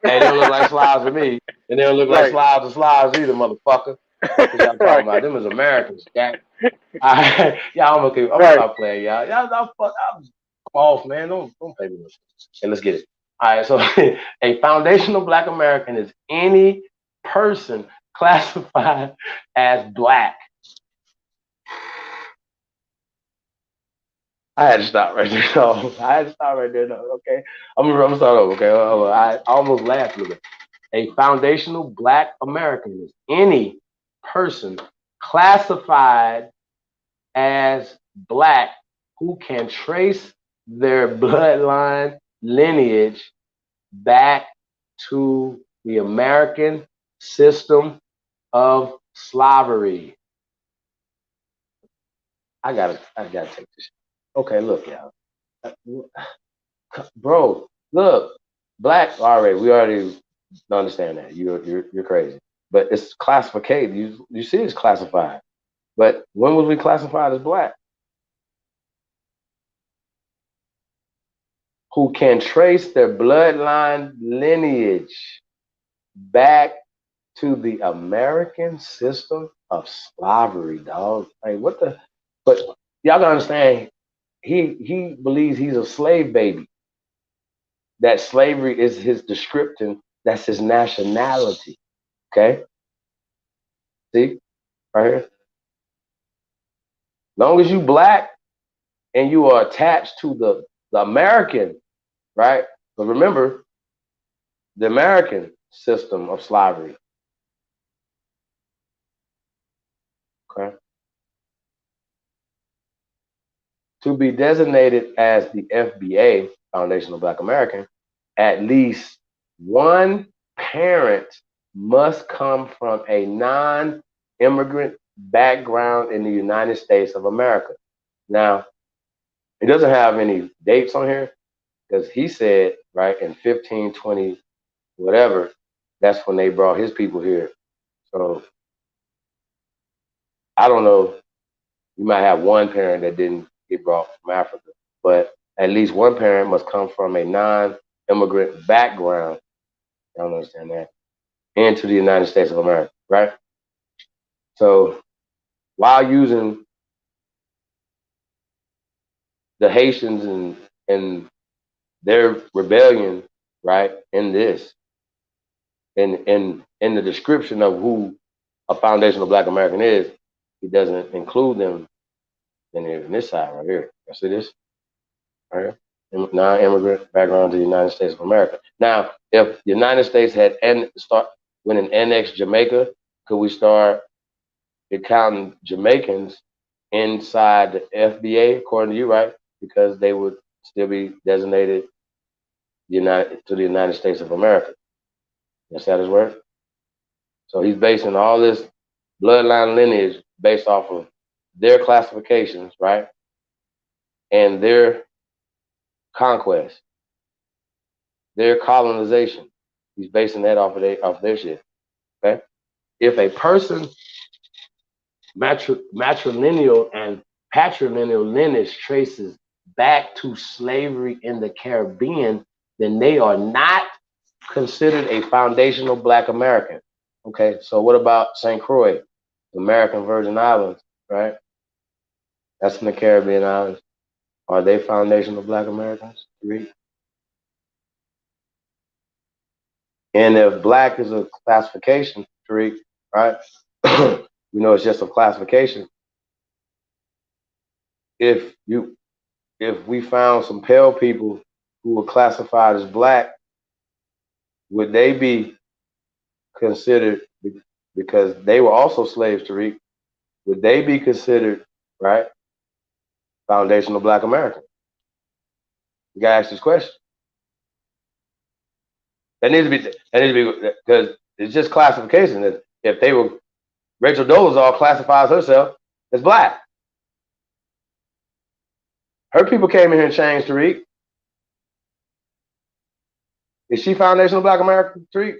Hey, they don't look like slobs to me. And they don't look like Right. slobs to slobs either, motherfucker. What y'all talking Right. about? Them is Americans, okay? Y'all, I'm gonna Right. stop playing, y'all. I'm off, man. Don't pay me. Okay, let's get it. All right, so a foundational Black American is any person classified as Black. I had to stop right there. No, I had to stop right there. No, okay. I'm gonna start over. Okay, I almost laughed a little bit. A foundational Black American is any person classified as Black who can trace their bloodline lineage back to the American system of slavery. I gotta take this. Okay, look, y'all. Bro, look, Black. All right, we already understand that. You're crazy, but it's classified. You see, it's classified. But when was we classified as Black? Who can trace their bloodline lineage back to the American system of slavery, dog. Like what the? But y'all gotta understand. He believes he's a slave baby. That slavery is his description. That's his nationality. Okay, see right here. Long as you Black and you are attached to the American, right? But remember the American system of slavery. Okay. To be designated as the FBA, Foundational Black American, at least one parent must come from a non-immigrant background in the United States of America. Now, it doesn't have any dates on here because he said, right, in 1520, whatever, that's when they brought his people here. So I don't know. You might have one parent that didn't get brought from Africa, but at least one parent must come from a non-immigrant background. I don't understand that. Into the United States of America, right? So while using the Haitians and their rebellion, right, in this, in the description of who a foundational Black American is, he doesn't include them in this side right here. You see this? Right here? Non-immigrant background to the United States of America. Now, if the United States had went and annexed Jamaica, could we start counting Jamaicans inside the FBA, according to you, right? Because they would still be designated to the United States of America. That's how this works. So he's basing all this bloodline lineage based off of their classifications, right? And their conquest. their colonization. He's basing that off of their shit. Okay. If a person matrilineal and patrilineal lineage traces back to slavery in the Caribbean, then they are not considered a foundational Black American. Okay, so what about St. Croix, American Virgin Islands, right? That's in the Caribbean islands. Are they foundational Black Americans? Three. And if Black is a classification, three, right? We know it's just a classification. If we found some pale people who were classified as Black, would they be considered, because they were also slaves, Tariq, would they be considered, right, foundational Black American? You gotta ask this question. That needs to be, because it's just classification. If they were, Rachel Dolezal classifies herself as Black. Her people came in here and changed, Tariq. Is she foundational Black American, Tariq?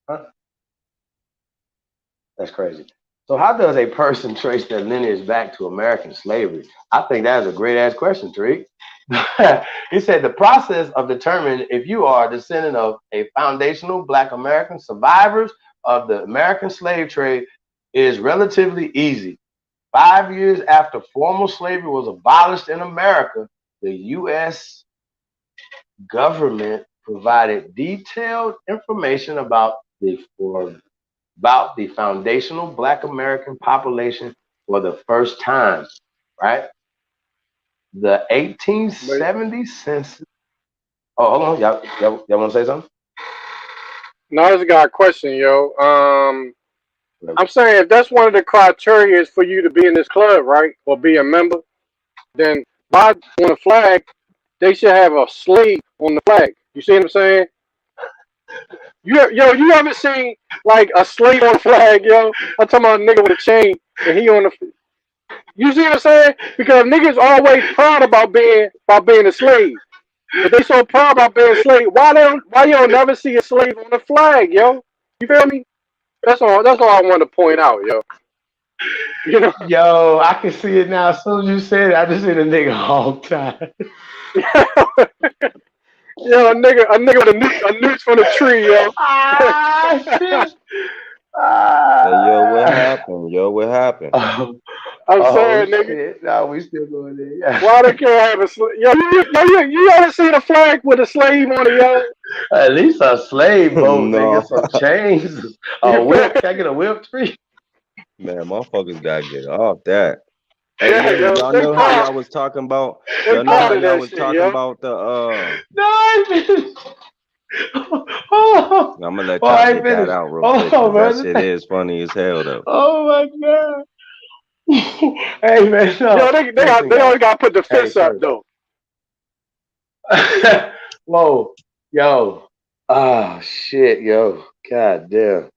Huh? That's crazy. So how does a person trace their lineage back to American slavery? I think that is a great ass question, Tariq. He said the process of determining if you are a descendant of a foundational Black American survivors of the American slave trade is relatively easy. 5 years after formal slavery was abolished in America, the U.S. government provided detailed information about the foundational Black American population for the first time, right? The 1870 census. Oh, hold on, y'all want to say something? No, I just got a question, yo. I'm saying if that's one of the criteria for you to be in this club, right, or be a member, then why on the flag they should have a slave on the flag? You see what I'm saying? You haven't seen like a slave on the flag, yo? I'm talking about a nigga with a chain and he on the. You see what I'm saying? Because niggas always proud about being a slave. If they so proud about being a slave, why you don't never see a slave on the flag, yo? You feel me? That's all I want to point out, yo. You know? Yo, I can see it now. As soon as you said it, I just see the nigga all the time. Yo, a nigga with a noose from the tree, yo. Ah, shit. Hey, yo, what happened? Yo, what happened? I'm saying, nigga. Shit. No, we still going there. Yeah. Why they can't have a slave? Yo, you ever seen a flag with a slave on it, yo? At least a slave boat, No. nigga. Some chains. A whip. Can I get a whip tree? Man, motherfuckers gotta get off that. Hey, Yeah, yo, y'all know how y'all was talking about? They Y'all know how part of y'all that was shit, talking yo. about the No, I finished. Oh, I'm gonna let I y'all ain't get that finished. out real quick, 'cause that shit is funny as hell though. Oh my god. Hey man, no. Yo, they always gotta put the fist up though. Whoa, yo. Oh shit, yo. God damn.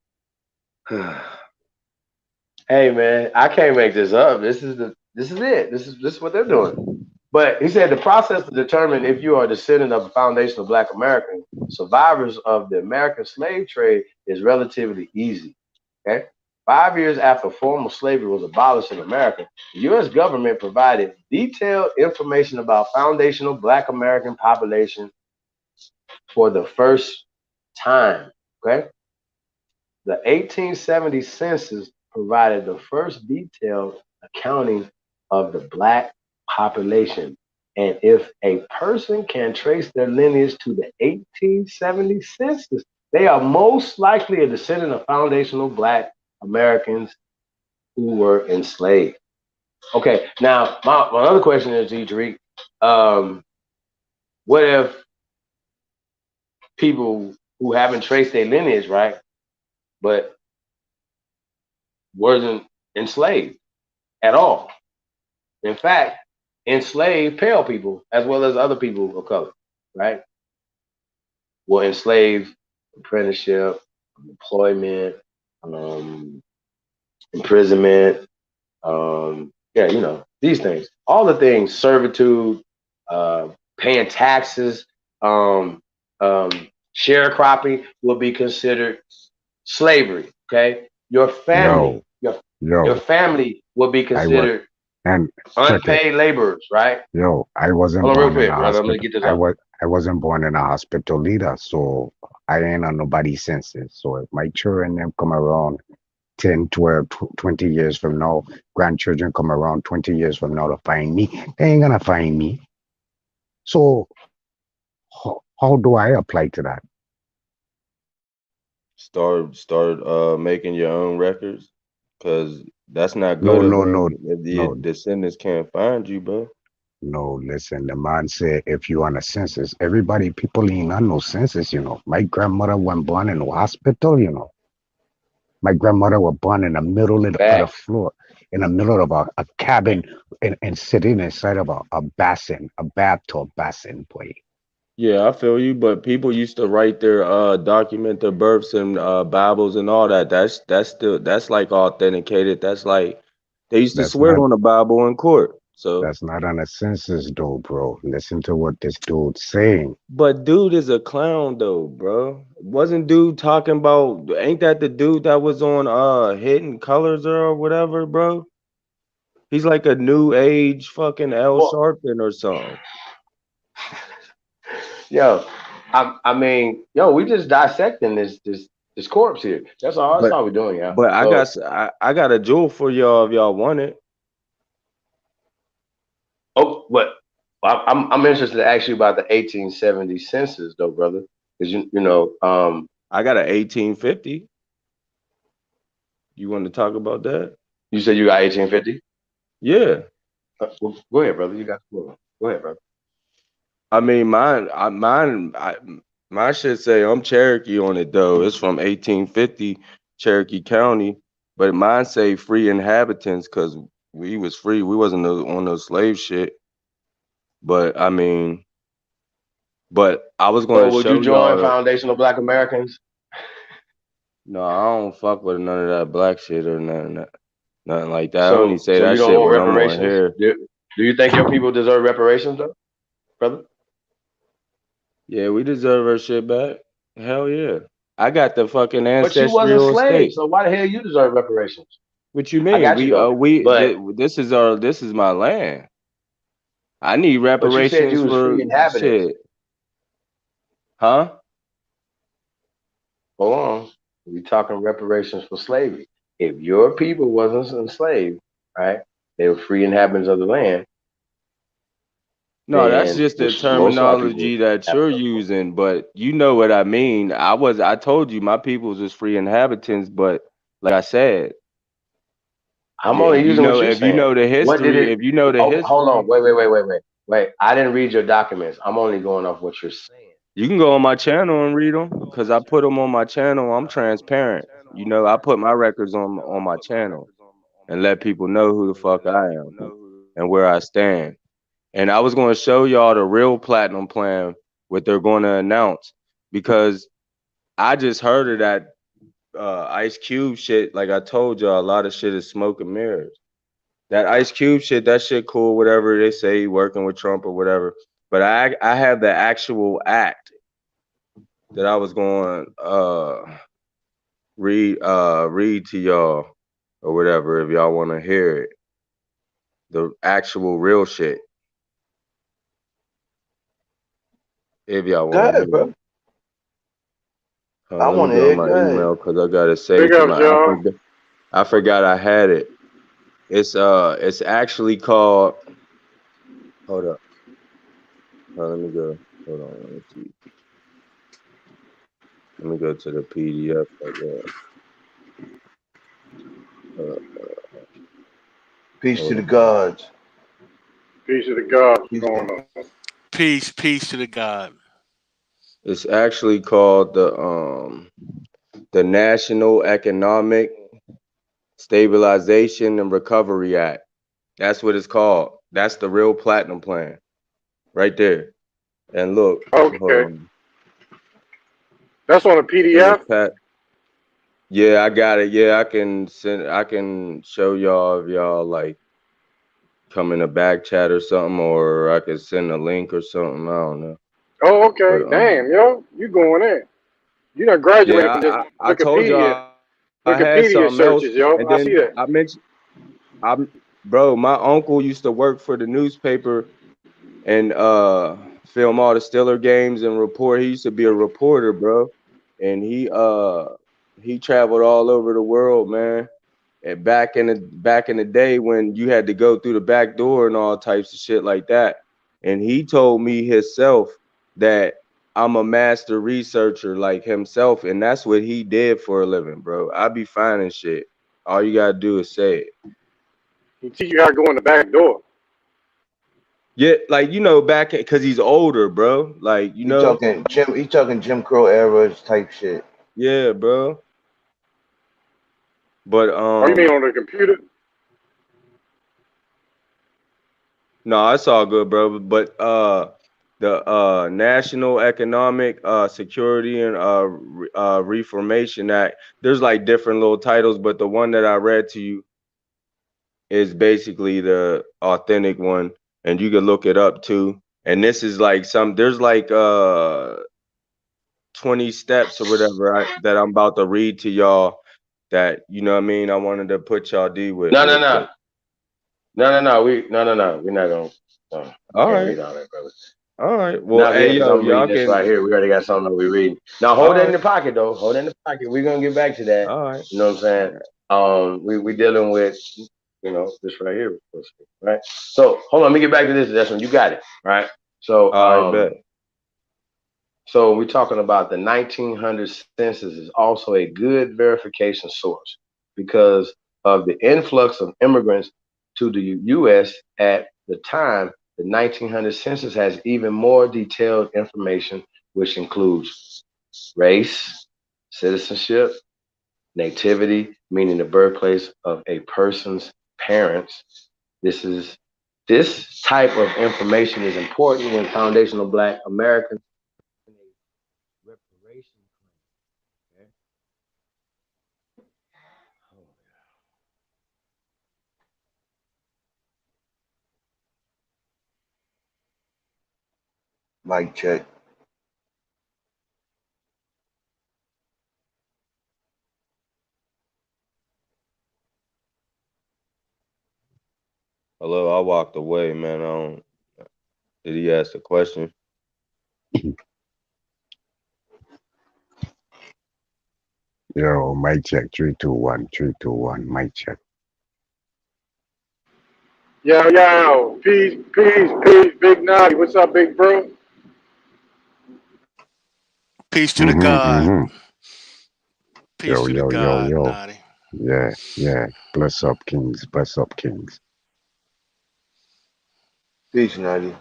Hey man, I can't make this up. This is it. This is what they're doing. But he said the process to determine if you are a descendant of a foundational Black American survivors of the American slave trade is relatively easy. Okay. 5 years after formal slavery was abolished in America, the U.S. government provided detailed information about foundational Black American population for the first time. Okay. The 1870 census provided the first detailed accounting of the Black population. And if a person can trace their lineage to the 1870 census, they are most likely a descendant of foundational Black Americans who were enslaved. Okay, now my other question is to you, Tariq. What if people who haven't traced their lineage, right, but wasn't enslaved at all? In fact, enslaved pale people as well as other people of color, right? Were enslaved, apprenticeship, employment, imprisonment, yeah, these things. All the things, servitude, paying taxes, sharecropping will be considered slavery. Okay, your family, your Yo, family will be I was, considered and check it. unpaid laborers, right? Yo, I wasn't Hold on, real born in quick, a brother. I'm gonna hospital. get this up. I wasn't born in a hospital either, so I ain't on nobody's senses. So if my children them come around 10, 12, 20 years from now, grandchildren come around 20 years from now to find me, they ain't gonna find me. So how do I apply to that? Start making your own records, because that's not No, good if no, no, your no, descendants can't find you, bro. no. Listen, the man said if you on a census, everybody, people ain't on no census, you know. My grandmother wasn't born in no hospital, you know. My grandmother was born in the middle of the Facts. floor, in the middle of a cabin, and sitting inside of a basin, a bathtub basin, boy. Yeah, I feel you, but people used to write their document their births and Bibles and all that. That's still that's like authenticated. That's like they used to That's swear not on the Bible in court. So, that's not on a census though, bro. Listen to what this dude's saying. but dude is a clown though, bro. Wasn't dude talking about, ain't that the dude that was on Hidden Colors or whatever, bro? He's like a new age fucking L Well, Sharpton or something. yo, I mean, yo, we just dissecting this corpse here. That's all. That's But all we're doing, yeah. but So, I got a jewel for y'all if y'all want it. oh, what? I'm interested to ask you about the 1870 census, though, brother, because you know, I got an 1850. You want to talk about that? you said you got 1850. Yeah. Well, go ahead, brother. You got the floor. Go ahead, brother. I mean, my shit say I'm Cherokee on it though. It's from 1850, Cherokee County, but mine say free inhabitants because we was free. We wasn't on no slave shit. But I mean, but I was So, gonna would you show join y'all. Foundational Black Americans? No, I don't fuck with none of that black shit or nothing like that. I only So, say you that don't shit want when I'm on reparations? here. Do you think your people deserve reparations, though, brother? Yeah, we deserve our shit back. Hell yeah. I got the fucking But you wasn't ancestral slaves, estate. so why the hell you deserve reparations? What you I mean? got you though, but This is my land. I need you said reparations you was for free inhabitants. shit. Huh? Hold on, we talking reparations for slavery. If your people wasn't enslaved, right, they were free inhabitants of the land, No, that's then just the which most of our people terminology that have. you're using, but you know what I mean. I told you my people's is free inhabitants, but like I said, I'm only if you using what know you're if you saying. know the What did history, it? if you know the Oh, hold on, history, wait. I didn't read your documents. I'm only going off what you're saying. you can go on my channel and read them because I put them on my channel. I'm transparent. You know, I put my records on my channel and let people know who the fuck I am and where I stand. And I was going to show y'all the real platinum plan, what they're going to announce, because I just heard of that Ice Cube shit. Like I told y'all, a lot of shit is smoke and mirrors. That Ice Cube shit, that shit cool, whatever they say, working with Trump or whatever. But I have the actual act that I was going read to y'all or whatever if y'all want to hear it. The actual real shit. If y'all Go want to ahead, hear bro. it. I Let me want to go hear. on Go my ahead. email because I gotta Big save to ups, my y'all. I forgot I had it. It's actually called, hold up. Let me go. Hold on, let me see. Let me go to the PDF like that. Peace to Hold the on. gods. Peace to the God. What's Peace to going on? Peace to the God. It's actually called the National Economic Stabilization and Recovery Act. That's what it's called. That's the real platinum plan right there. And look, hold Okay. on. That's on a And it's PDF? Pat. Yeah, I got it. Yeah, I can show y'all if y'all like come in a back chat or something, or I could send a link or something. I don't know. Oh, okay. But Damn, yo, you going in? You done graduated yeah, from just I told Wikipedia, y'all I had Wikipedia something else, searches, yo. and I see then that. I mentioned I'm bro. My uncle used to work for the newspaper and film all the Steeler games and report. He used to be a reporter, bro, and he traveled all over the world, man. And back in the day when you had to go through the back door and all types of shit like that. And he told me himself that I'm a master researcher like himself, and that's what he did for a living, bro. I be finding shit. All you gotta do is say it. He teach you how to go in the back door. Yeah, like back because he's older, bro. Like He talking Jim. He talking Jim Crow era type shit. yeah, bro. But Oh, you mean on the computer? no, it's all good, bro. But the National Economic Security and Reformation Act, there's like different little titles, but the one that I read to you is basically the authentic one, and you can look it up too. And this is like there's like 20 steps or whatever that I'm about to read to y'all that you know what I mean. I wanted to put y'all D with No, real no, no. quick. No. We're not gonna. All Can't right, read all that, brother. all right. Well, Not hey yet, because yo, I'm reading y'all this can. right here. We already got something that we're reading. Now hold All that in right, the pocket, though. Hold that in the pocket. We're gonna get back to that. all right. You know what I'm saying? We dealing with this right here, right? So hold on, let me get back to this. That's when you got it, right? So All right, bet. so we're talking about the 1900 census is also a good verification source because of the influx of immigrants to the U.S. at the time. The 1900 census has even more detailed information, which includes race, citizenship, nativity, meaning the birthplace of a person's parents. This type of information is important when foundational Black Americans reparation claim. Okay. Mic check. Hello, I walked away, man. I don't. Did he ask a question? Yo, mic check. 3, 2, 1. 3, 2, 1. Mic check. Yo, peace, Big Naughty. What's up, big bro? Peace to the God. Mm-hmm. Peace Yo, to the yo, yo, God, yo. Naughty. Yeah. Bless up, kings. Bless up, kings. Peace, Nutty.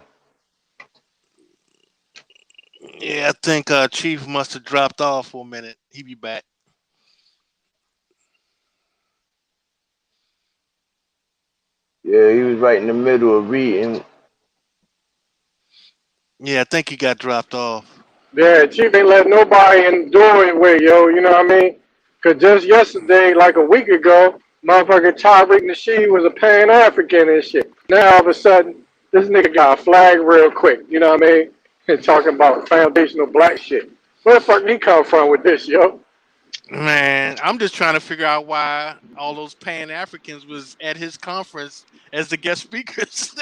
Yeah, I think Chief must have dropped off for a minute. He be back. Yeah, he was right in the middle of reading. Yeah, I think he got dropped off. Yeah, Chief ain't let nobody endure it with, yo. You know what I mean? Because just yesterday, like a week ago, motherfucking Tyreek Nasheed was a Pan African and shit. Now all of a sudden, this nigga got a flag real quick. You know what I mean? And talking about foundational Black shit. Where the fuck he come from with this, yo? Man, I'm just trying to figure out why all those Pan Africans was at his conference as the guest speakers.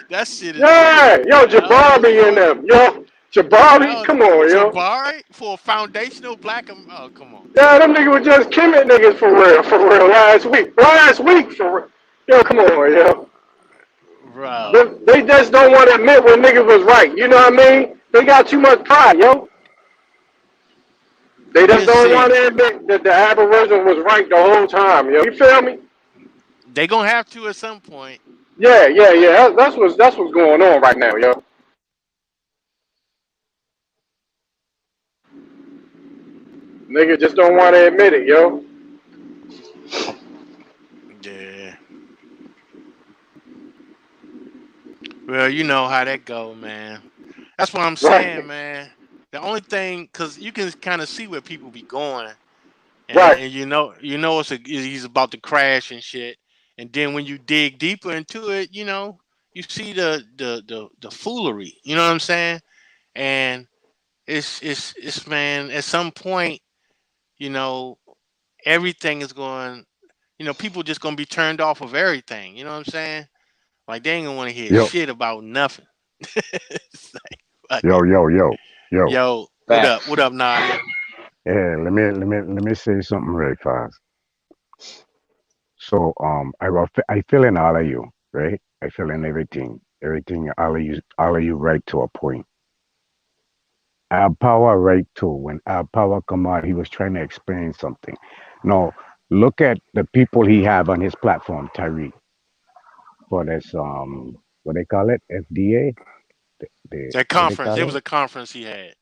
That shit is Yeah, weird. yo, I don't know Jabari in what. them, yo. Jabari, come on, yo. Jabari for a foundational black. Oh, come on. Yeah, them niggas was just killing niggas for real, last week. Last week, for real. Yo, come on, yo. Bro. They just don't want to admit when niggas was right. You know what I mean? They got too much pride, yo. They just We'll don't want see. to admit that the Aboriginal was right the whole time, yo. You feel me? They gonna have to at some point. Yeah. That's what's going on right now, yo. Niggas just don't want to admit it, yo. Yeah. Well, you know how that go, man. That's what I'm saying, Right, man. The only thing, cause you can kind of see where people be going, right. and he's about to crash and shit. And then when you dig deeper into it, you know, you see the foolery. You know what I'm saying? And it's man, at some point, you know, everything is going, you know, people just gonna be turned off of everything. You know what I'm saying? Like they ain't gonna want to hear Yo, shit about nothing. It's like, fuck yo, it. yo, yo, yo. Yo, what up? What Facts. up, Nadia? Yeah, let me say something really fast. So I feel in all of you, right? I feel in everything all of you right to a point. Our power right too. When our power come out, he was trying to explain something. No, look at the people he have on his platform, Tyreek, for this what they call it, FDA. The That what they conference. It call was it? a conference he had.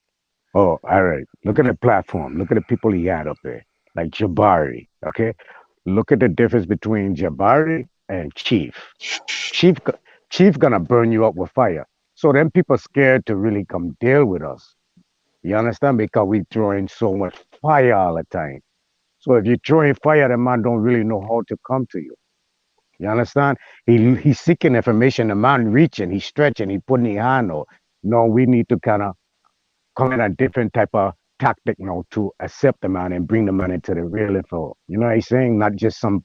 Oh, all right. Look at the platform. Look at the people he had up there, like Jabari. Okay, look at the difference between Jabari and Chief. Chief, go- Chief gonna burn you up with fire. So them people scared to really come deal with us. You understand? Because we throwing so much fire all the time. So if you're throwing fire, the man don't really know how to come to you. You understand? He's seeking information. The man reaching, he's stretching, he putting his hand out. No, we need to kind of come in a different type of tactic now to accept the man and bring the man into the real info. You know what I'm saying? Not just some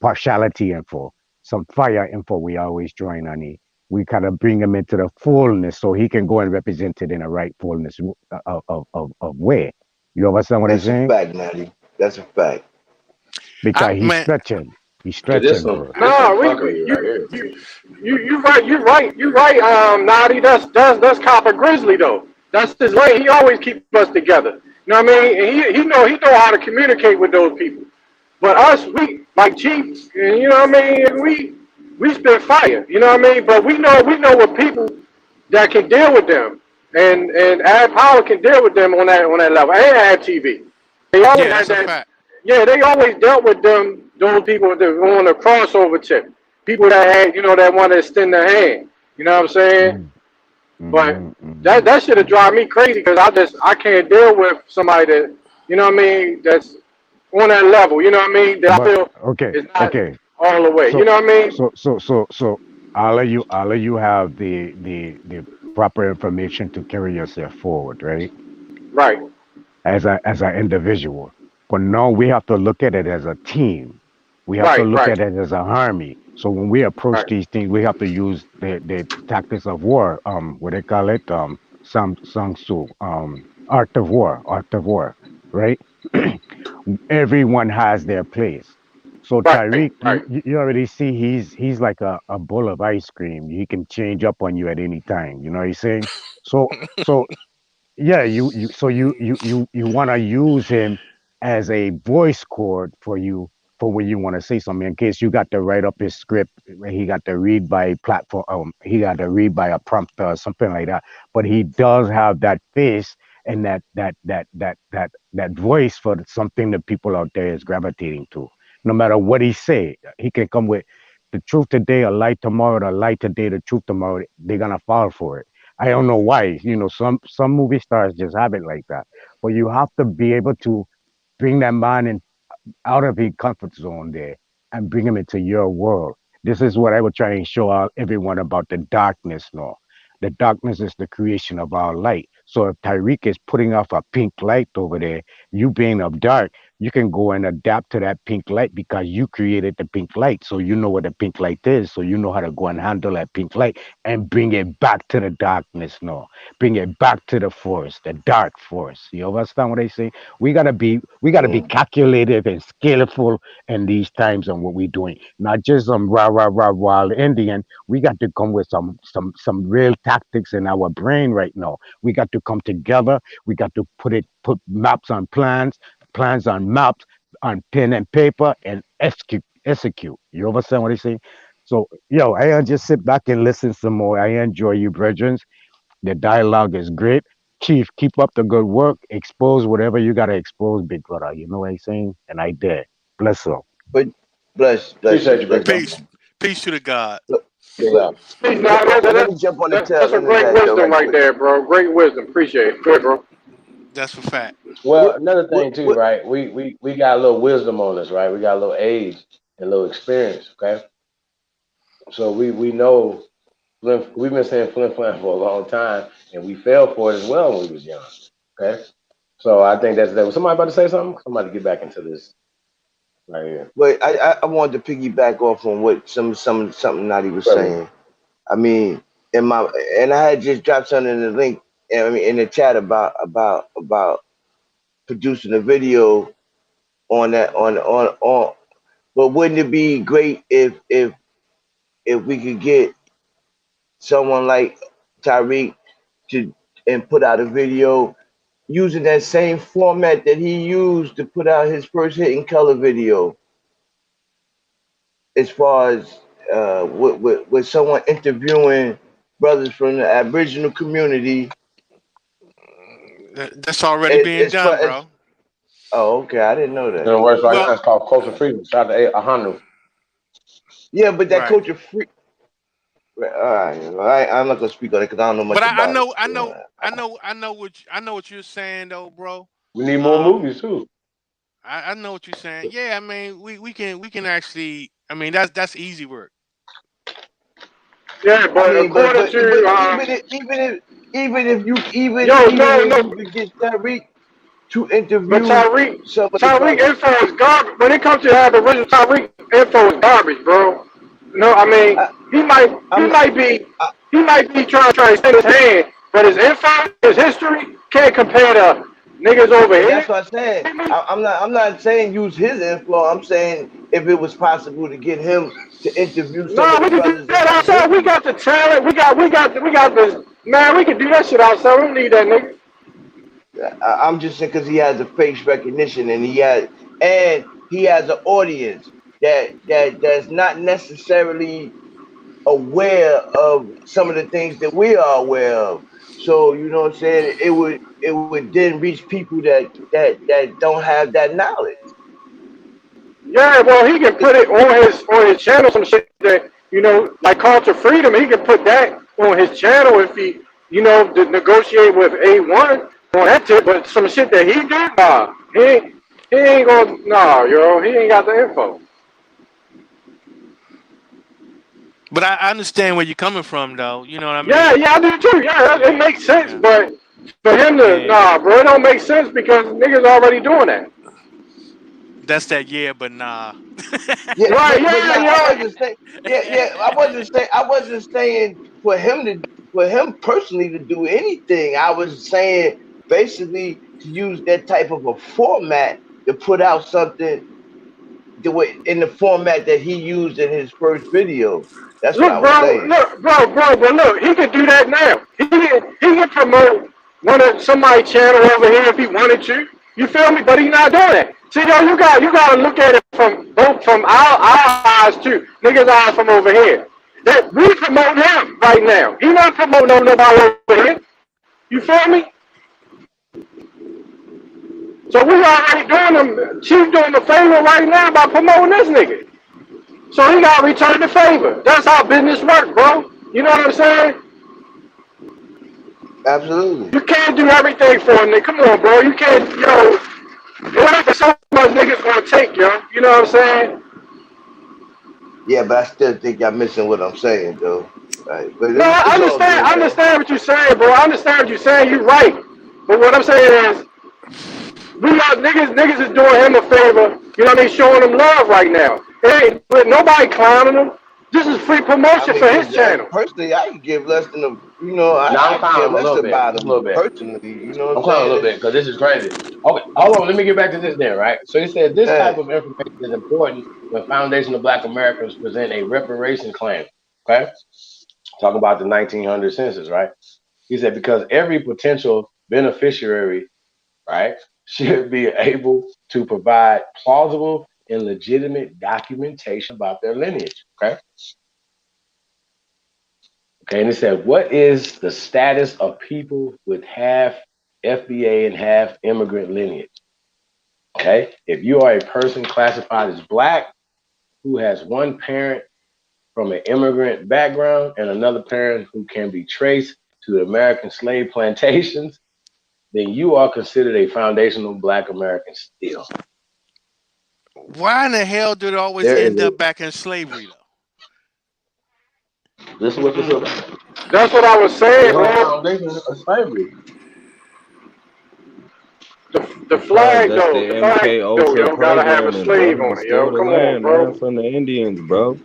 partiality info, some fire info we always join on it. We kind of bring him into the fullness so he can go and represent it in a right fullness of way. You understand what I'm That's a saying? fact, Natty. That's a fact. I Because he's man, stretching. He's Cause stretching, bro. there's some No, fuckery right here. you right, Naughty. That's Copper Grizzly though. That's his lane. He always keep us together. You know what I mean? And he know how to communicate with those people. But us, we like Chief, and you know what I mean. And we spit fire. You know what I mean. But we know what people that can deal with them, and Ad Power can deal with them on that level. And Ad TV. They always yeah, had that's a that. fact. Yeah, they always dealt with those people that were on the crossover tip. People that had, that want to extend their hand. You know what I'm saying? Mm, But mhm, that mhm. that should have drive me crazy because I can't deal with somebody that, you know what I mean, that's on that level. You know what I mean? That I But feel okay, is not okay. all the way. You So know what I mean? so all of you have the proper information to carry yourself forward, right? Right, As an individual. But now we have to look at it as a team. We have to right, look right, at it as an army. So when we approach right, these things, we have to use the tactics of war. What they call it? Sang Tzu. Art of war, right? Everyone has their place. So right, Tyreek, you, right. you you already see he's like a bowl of ice cream. He can change up on you at any time. You know what he's saying? So yeah, you want to use him as a voice cord for you for when you want to say something. In case you got to write up his script, he got to read by platform. He got to read by a prompter or something like that. But he does have that face and that voice for something that people out there is gravitating to. No matter what he say, he can come with the truth today, a lie tomorrow, the lie today, the truth tomorrow. They're gonna fall for it. I don't know why. Some movie stars just have it like that. But you have to be able to bring that man in out of his comfort zone there and bring him into your world. This is what I would try and show out everyone about the darkness now. The darkness is the creation of our light. So if Tyreek is putting off a pink light over there, you being of dark, you can go and adapt to that pink light because you created the pink light. So you know what the pink light is. So you know how to go and handle that pink light and bring it back to the darkness now. Bring it back to the force, the dark force. You understand what I say? We gotta be Mm. calculated and skillful in these times on what we're doing. Not just some rah rah rah wild Indian. We got to come with some real tactics in our brain right now. We got to come together. We got to put maps on plans, plans on maps, on pen and paper, and execute. You understand what I say? So yo, I just sit back and listen some more. I enjoy you, brethren. The dialogue is great. Chief, keep up the good work. Expose whatever you gotta expose, big brother. You know what I'm saying? And I dare. Bless up. But bless Appreciate you, you, big big bro. bro. Peace. Peace to the God. Look, yeah. Peace, nah, Let me jump on the that's tail some end of great that though, wisdom right right quick. there, bro. Great wisdom. Appreciate it. Good, bro. That's a fact. What Well, what another what thing too, what? right? We got a little wisdom on us, right? We got a little age. and little experience. Okay, so we know we've been saying Flint Flam for a long time, and we fell for it as well when we was young. Okay, so I think that's that. Was somebody about to say something? Somebody get back into this right here. But I wanted to piggyback off on what something Naughty was Brother. saying. I mean, I had just dropped something in the link. I mean, in the chat about producing a video on that on. But wouldn't it be great if we could get someone like Tyreek to and put out a video using that same format that he used to put out his first Hit in Color video, as far as with someone interviewing brothers from the Aboriginal community. That's already being As far done, as, bro. oh, okay, I didn't know It that. works right now. Well, It's called Culture Freedom. Shout out to Ahanu. Yeah, but that right. culture free. All right, I'm not gonna speak on it because I don't know much But I about it. know, I know what you're saying though, bro. We need more Um, movies too. I know what you're saying. Yeah, I mean, we can actually. I mean, that's easy work. Yeah, I but mean, according to even if you yo, no, no, could get Tyreek to but interview some of the Tyreek brothers. info is garbage. When it comes to have the original Tyreek info is garbage, bro. No, I mean I, he might he I'm not. might be I, he might be trying to extend his hand, but his info, his history can't compare to niggas over But here. that's what I'm saying. I'm not saying use his info. I'm saying if it was possible to get him to interview some No, of the we can do brothers that in our outside. We history. got the talent. We got this. Man, we can do that shit outside. We don't need that nigga. I'm just saying because he has a face recognition and he has an audience that's not necessarily aware of some of the things that we are aware of. So you know what I'm saying? It would then reach people that don't have that knowledge. Yeah, well, he can put it on his channel, some shit that like Culture Freedom. He can put that on his channel if he, to negotiate with A1 on that tip. But some shit that he did, nah, he ain't gonna, nah, yo, he ain't got the info. But I understand where you're coming from, though. You know what I Yeah, mean? yeah, I do too. Yeah, it Yeah, makes sense, yeah, but for him to, yeah. nah, bro, it don't make sense because niggas already doing that. That's that. Yeah, but nah. Yeah, Right? but Yeah, nah, I yeah. wasn't saying. Yeah. I wasn't saying for him personally to do anything. I was saying basically to use that type of a format to put out something the way in the format that he used in his first video. That's what I was saying. But look, he could do that now. He can promote somebody's channel over here if he wanted to. You feel me? But he's not doing it. See, yo, you gotta look at it from our eyes too, niggas' eyes from over here. That we promote him right now. He not promoting nobody over here. You feel me? So we already doing him. Chief doing the favor right now by promoting this nigga. So he gotta return the favor. That's how business works, bro. You know what I'm saying? Absolutely. You can't do everything for a nigga. Come on, bro. You can't, whatever so much niggas gonna take, yo. You know what I'm saying? Yeah, but I still think y'all missing what I'm saying, though. Right. But No, I it's all understand. good, I though. understand what you're saying, bro. I understand what you're saying. You're right. But what I'm saying is, we got niggas is doing him a favor. You know what I mean? Showing him love right now. Hey, but nobody clowning him. This is free I promotion mean, for his because channel. personally, I could give less than Now I'm I could clowning care him a less little bit. about Just a him little bit. personally. You know what I'm I'm clowning a little saying? bit because this is crazy. Okay, hold on. Let me get back to this then, right? So he said this Yeah. type of information is important when Foundation of Black Americans present a reparation claim. Okay, talking about the 1900 census, right? He said because every potential beneficiary, right, should be able to provide plausible and legitimate documentation about their lineage. Okay. Okay, and it said, what is the status of people with half FBA and half immigrant lineage? Okay, if you are a person classified as Black who has one parent from an immigrant background and another parent who can be traced to the American slave plantations, then you are considered a foundational Black American still. Why in the hell did it always There is end a, up back in slavery though? this is what this is about. That's what I was The saying, whole bro. foundation of slavery. The Because flag that's the though, the flag MK though, Ultra yo, gotta have a programming, bro, slave to on it, steal yo. the Come on, land, man, bro. from the Indians, bro.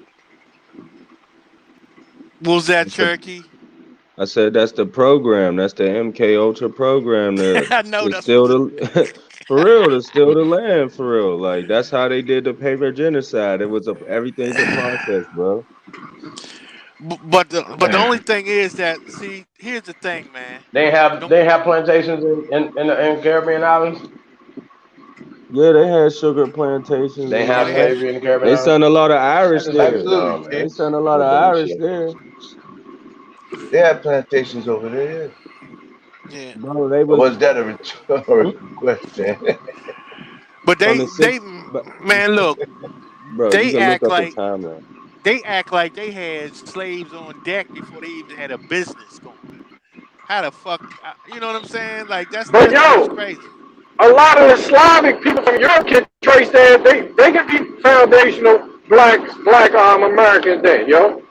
What was that, That's the, Cherokee? I said that's the program. That's the MK Ultra program I know to that's what. steal the for real, to steal the land for real. Like that's how they did the paper genocide. It was everything's a process, bro. But the only thing is that, see, here's the thing, man. Don't, They have plantations in Caribbean islands. Yeah, they had sugar plantations They and yeah, have they all had. that. slavery in the Caribbean They islands. sent a lot of Irish there. No Absolutely. man, They sent a I lot of don't believe Irish shit. there, They have plantations over there. Yeah. Yeah, bro. They Or was was that a rhetorical question? but from the they six, but man, look, bro, you they can look act up the like timeline. they had slaves on deck before they even had a business going. How the fuck, you know what I'm saying? Like But that's yo, crazy. a lot of the Slavic people from Europe can trace that they can be foundational black Americans then, yo.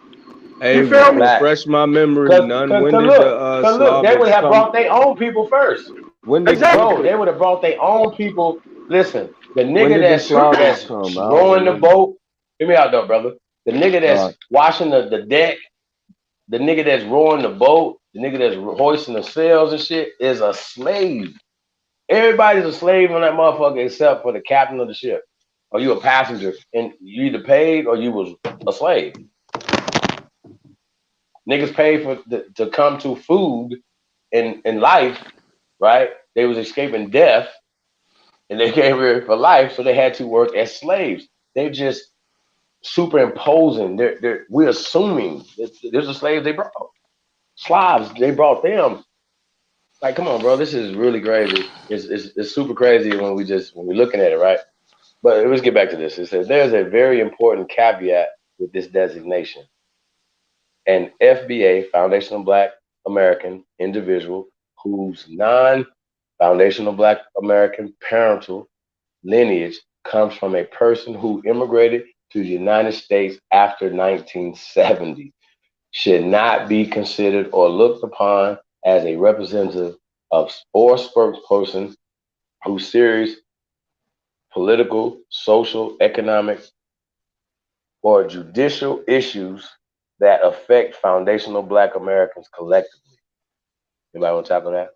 Hey, You feel me? Facts. refresh my memory, none. When did the Cause look, they would Slavics have come? brought their own people first. When did Bro, Exactly. they would have brought their own people. Listen, the when nigga did the that's Slavics come? I don't rowing the remember. boat. Hear me out though, brother. The nigga Uh, that's washing the deck, the nigga that's rowing the boat, the nigga that's hoisting the sails and shit is a slave. Everybody's a slave on that motherfucker except for the captain of the ship. Or you a passenger and you either paid or you was a slave. Niggas paid to come to food in life, right? They was escaping death and they came here for life, so they had to work as slaves. They just superimposing. We're assuming that there's a slave they brought. Slavs, they brought them. Like, come on, bro, this is really crazy. It's super crazy when we're looking at it, right? But let's get back to this. It says there's a very important caveat with this designation. An FBA, Foundational Black American individual whose non-foundational Black American parental lineage comes from a person who immigrated to the United States after 1970 should not be considered or looked upon as a representative of or spokesperson whose serious political, social, economic, or judicial issues that affect foundational Black Americans collectively. Anybody want to tackle that?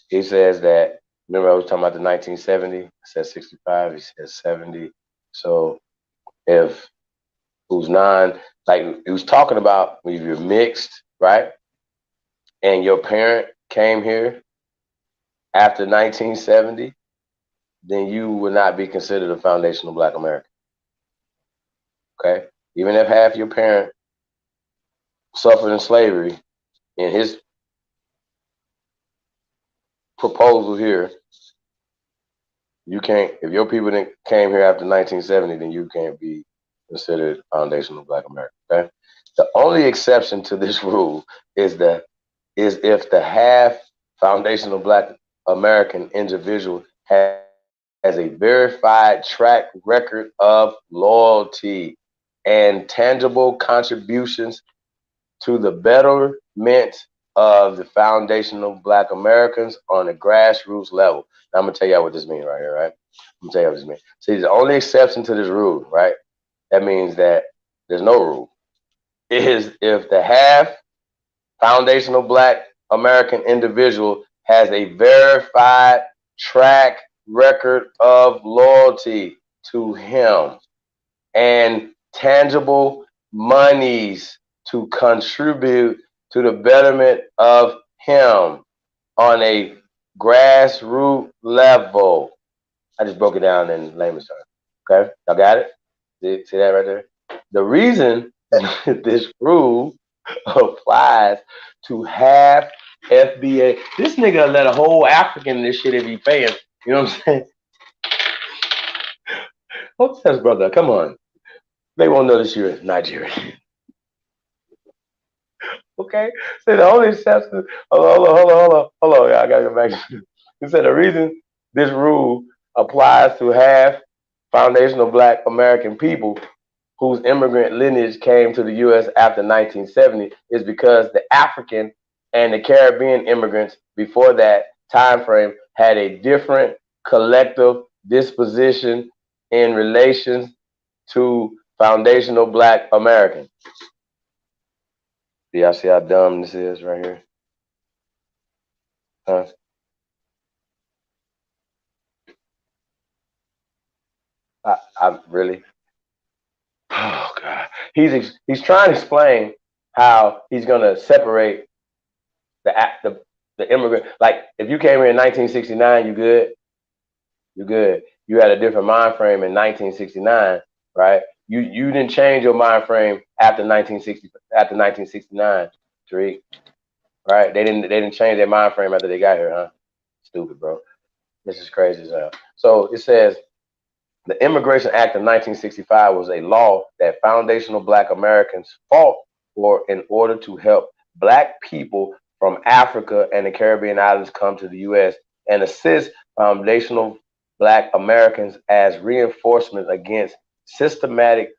He says that, remember I was talking about the 1970, it says 65, he says 70. So if who's like he was talking about when you're mixed, right? And your parent came here after 1970, then you would not be considered a foundational Black American. Okay? Even if half your parent suffered in slavery, in his proposal here, you can't, if your people didn't came here after 1970, then you can't be considered foundational Black American. Okay? The only exception to this rule is if the half foundational Black American individual has a verified track record of loyalty and tangible contributions to the betterment of the foundational Black Americans on a grassroots level. Now, I'm gonna tell you what this means right here, right? I'm gonna tell you what this means. See, the only exception to this rule, right? That means that there's no rule. Is if the half foundational Black American individual has a verified track record of loyalty to him and tangible monies to contribute to the betterment of him on a grassroots level. I just broke it down in layman's terms. Okay, y'all got it? See that right there? The reason this rule applies to half FBA. This nigga let a whole African in this shit if he paying. You know what I'm saying? What's this, brother? Come on. They won't notice you're in Nigeria. Okay? So the only exception, hold on. I gotta go back. He said the reason this rule applies to half foundational Black American people whose immigrant lineage came to the U.S. after 1970 is because the African and the Caribbean immigrants before that time frame had a different collective disposition in relation to foundational Black Americans. Do y'all see how dumb this is right here? Huh? I really. Oh God, he's trying to explain how he's gonna separate the immigrant. Like if you came here in 1969, you good. You good. You had a different mind frame in 1969, right? You didn't change your mind frame after 1969, Tariq, right? They didn't change their mind frame after they got here, huh? Stupid, bro. This is crazy as hell. So it says the Immigration Act of 1965 was a law that foundational Black Americans fought for in order to help Black people from Africa and the Caribbean islands come to the U.S. and assist foundational Black Americans as reinforcement against systematic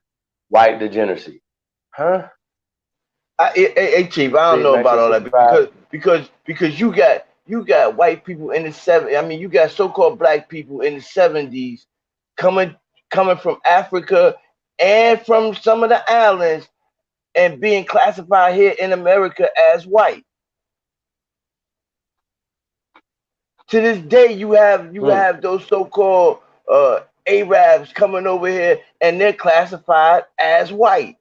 white degeneracy. Huh? Hey, Chief, I don't know about all that because you got white people in the 70s. I mean, you got so-called Black people in the 70s coming from Africa and from some of the islands and being classified here in America as white. To this day, you have those so-called Arabs coming over here and they're classified as white.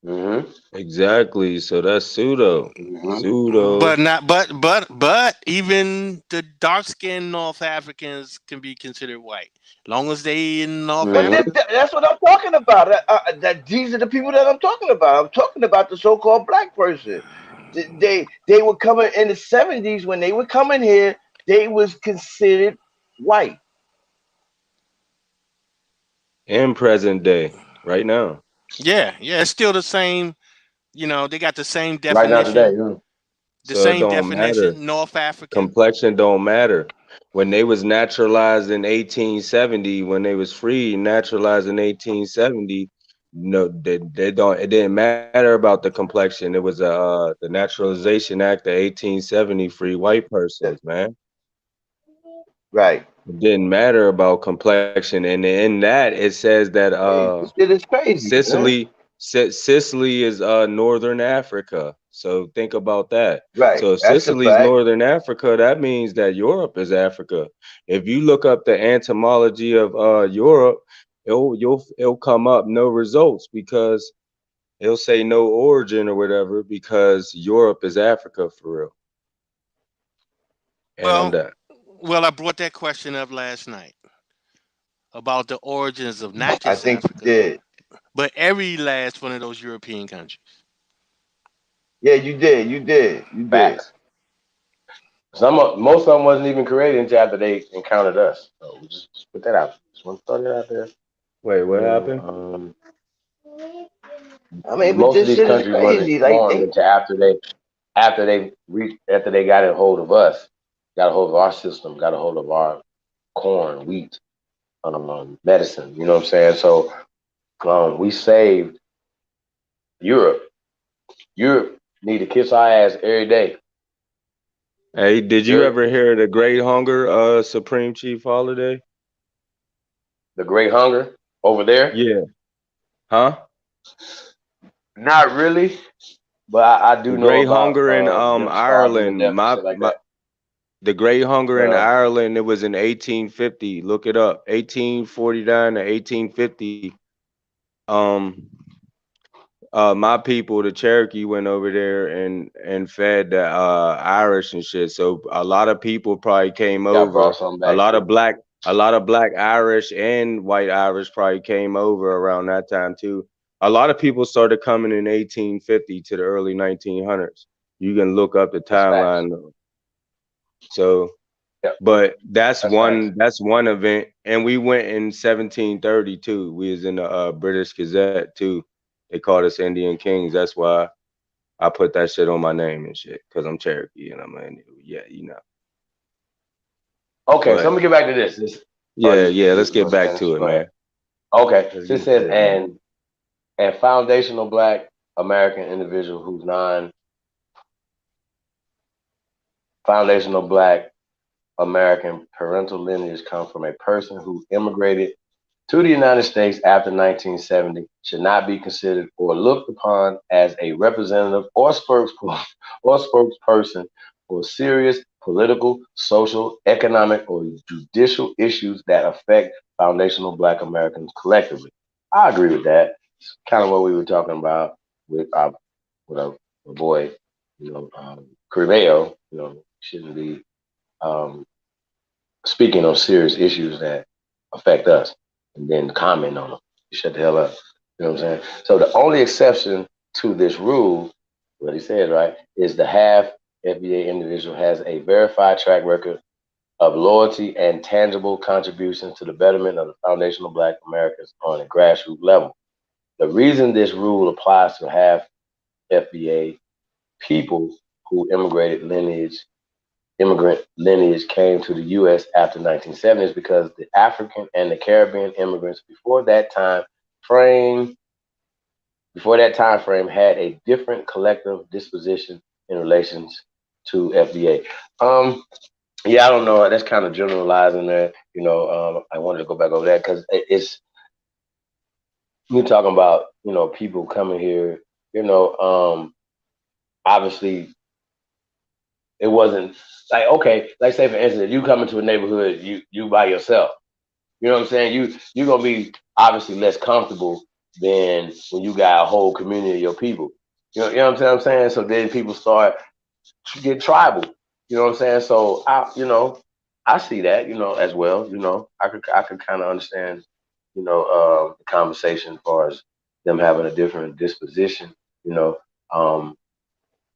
Mm-hmm. Exactly. So that's pseudo. Mm-hmm. Pseudo. But even the dark skinned North Africans can be considered white, long as they in North Africa. That's what I'm talking about. These are the people that I'm talking about. I'm talking about the so-called Black person. They were coming in the 70s when they were coming here. They was considered white. In present day, right now. Yeah, it's still the same. You know, they got the same definition. Right now today, the So same it don't definition. matter. North African. Complexion don't matter. When they was naturalized in 1870, when they was free, naturalized in 1870, no, they don't. It didn't matter about the complexion. It was the Naturalization Act of 1870, free white persons, man. Right. It didn't matter about complexion, and in that it says that This shit is crazy. Sicily is northern Africa. So think about that. Right. So if That's a Sicily's fact. northern Africa, that means that Europe is Africa. If you look up the etymology of Europe, it'll come up no results because it'll say no origin or whatever because Europe is Africa for real. And I'm done. Well, I brought that question up last night about the origins of not I just think Africa, you did. but every last one of those European countries. Yeah, you did. You did. Facts. Most of them wasn't even created until after they encountered us. So we just put that out. Just want to throw that out there. Wait, what happened? I mean, but Most of this these shit is countries wasn't crazy. Like formed until after they got a hold of us, got a hold of our system, got a hold of our corn, wheat, medicine. You know what I'm saying? So we saved Europe. Europe need to kiss our ass every day. Hey, did you ever hear the Great Hunger, Supreme Chief Holiday? The Great Hunger over there? Yeah. Huh? Not really, but I do the know Great about Hunger in Ireland. The Great Hunger in Ireland. It was in 1850. Look it up. 1849 to 1850. My people, the Cherokee, went over there and fed the Irish and shit. So a lot of people probably came over. A lot of black Irish and white Irish probably came over around that time too. A lot of people started coming in 1850 to the early 1900s. You can look up the timeline. So, but that's one event, and we went in 1732. We was in the British Gazette too. They called us Indian Kings. That's why I put that shit on my name and shit, because I'm Cherokee and I'm yeah, you know. Okay, But so let me get back to this. yeah, let's get back to it, man. Okay, Let's so it get says, to it, man. and foundational Black American individual whose non-foundational Black American parental lineage come from a person who immigrated to the United States after 1970 should not be considered or looked upon as a representative or spokesperson for serious political, social, economic, or judicial issues that affect foundational Black Americans collectively. I agree with that. It's kind of what we were talking about with our boy, Criveo, shouldn't be um, speaking on serious issues that affect us and then comment on them. Shut the hell up. You know what I'm saying? So the only exception to this rule, what he said, right, is the half FBA individual has a verified track record of loyalty and tangible contributions to the betterment of the foundational Black Americans on a grassroots level. The reason this rule applies to half FBA people who immigrant lineage came to the U.S. after 1970 is because the African and the Caribbean immigrants before that time frame had a different collective disposition in relations to FBA. Yeah, I don't know. That's kind of generalizing there. I wanted to go back over that because it's you're talking about people coming here. Obviously it wasn't like, okay, like say for instance, if you come into a neighborhood, you by yourself. You know what I'm saying? You're gonna be obviously less comfortable than when you got a whole community of your people. You know what I'm saying? So then people start to get tribal. You know what I'm saying? So I see that, as well. I could kind of understand, the conversation as far as them having a different disposition. You know, um,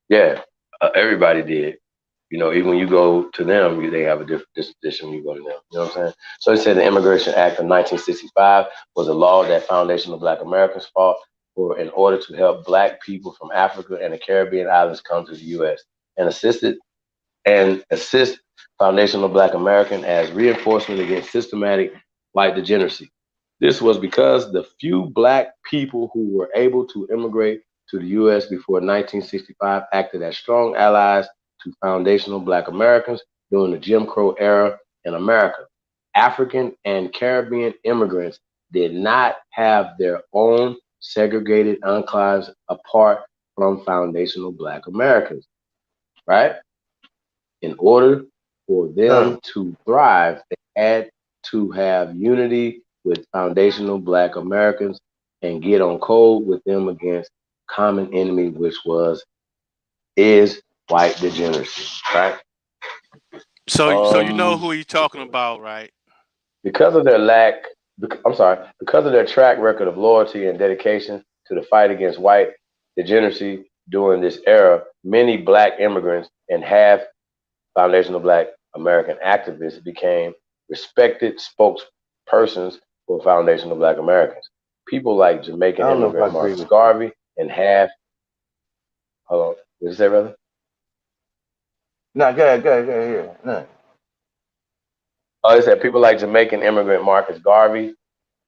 yeah, everybody did. Even when you go to them, they have a different disposition when you go to them. You know what I'm saying? So it said the Immigration Act of 1965 was a law that foundational Black Americans fought for in order to help Black people from Africa and the Caribbean islands come to the U.S. and assist foundational Black American as reinforcement against systematic white degeneracy. This was because the few Black people who were able to immigrate to the U.S. before 1965 acted as strong allies to foundational Black Americans during the Jim Crow era in America. African and Caribbean immigrants did not have their own segregated enclaves apart from foundational Black Americans, right? In order for them to thrive, they had to have unity with foundational Black Americans and get on code with them against common enemy, which is white degeneracy, right? So you know who he's talking about, right? Because of because of their track record of loyalty and dedication to the fight against white degeneracy during this era, many Black immigrants and half foundational Black American activists became respected spokespersons for foundational Black Americans. People like Jamaican immigrant Marcus Garvey and hold on, what did you say, brother? No, go ahead. No. Oh, it said people like Jamaican immigrant Marcus Garvey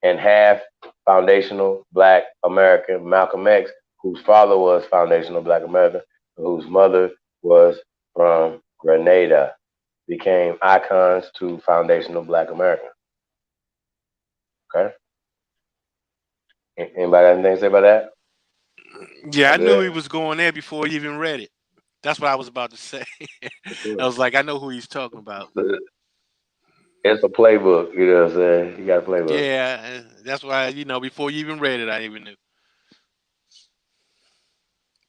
and half foundational Black American Malcolm X, whose father was foundational Black American, whose mother was from Grenada, became icons to foundational Black America. Okay. Anybody got anything to say about that? Yeah, I knew he was going there before he even read it. That's what I was about to say. I was like, I know who he's talking about. It's a playbook, you know what I'm saying? You got a playbook. Yeah, that's why, before you even read it, I even knew.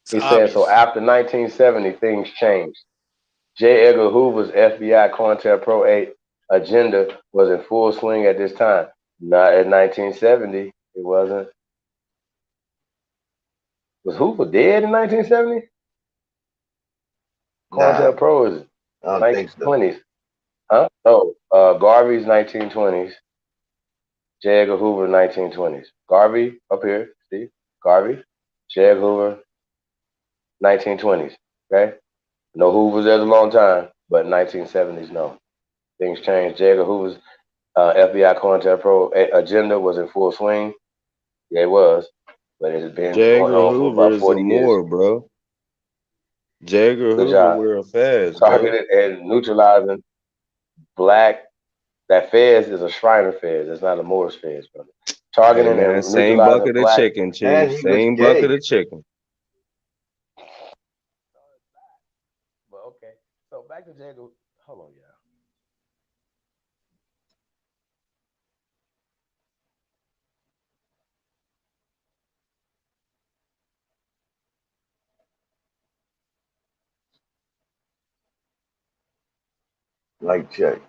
He said, so after 1970, things changed. J. Edgar Hoover's FBI COINTELPRO agenda was in full swing at this time. Not in 1970. It wasn't. Was Hoover dead in 1970? COINTELPRO is 1920s. Huh? No, Garvey's 1920s. J. Edgar Hoover, 1920s. Garvey, up here, see? Garvey, J. Edgar Hoover, 1920s. Okay? No Hoover's there a long time, but 1970s, no. things changed. J. Edgar Hoover's FBI COINTELPRO agenda was in full swing. Yeah, it was, but it has been going Jagger on for Hoover about is a 40 years. Moor, bro. Jagger Good Hoover job. wear a fez, bro. Targeted and neutralizing black. That fez is a Shriner fez. It's not a Moorish fez, brother. Hey Targeting man, and same neutralizing bucket of black. chicken, And chief. he was Same bucket gay. of chicken. But okay, so back to Jagger. Hold on, y'all. Like check.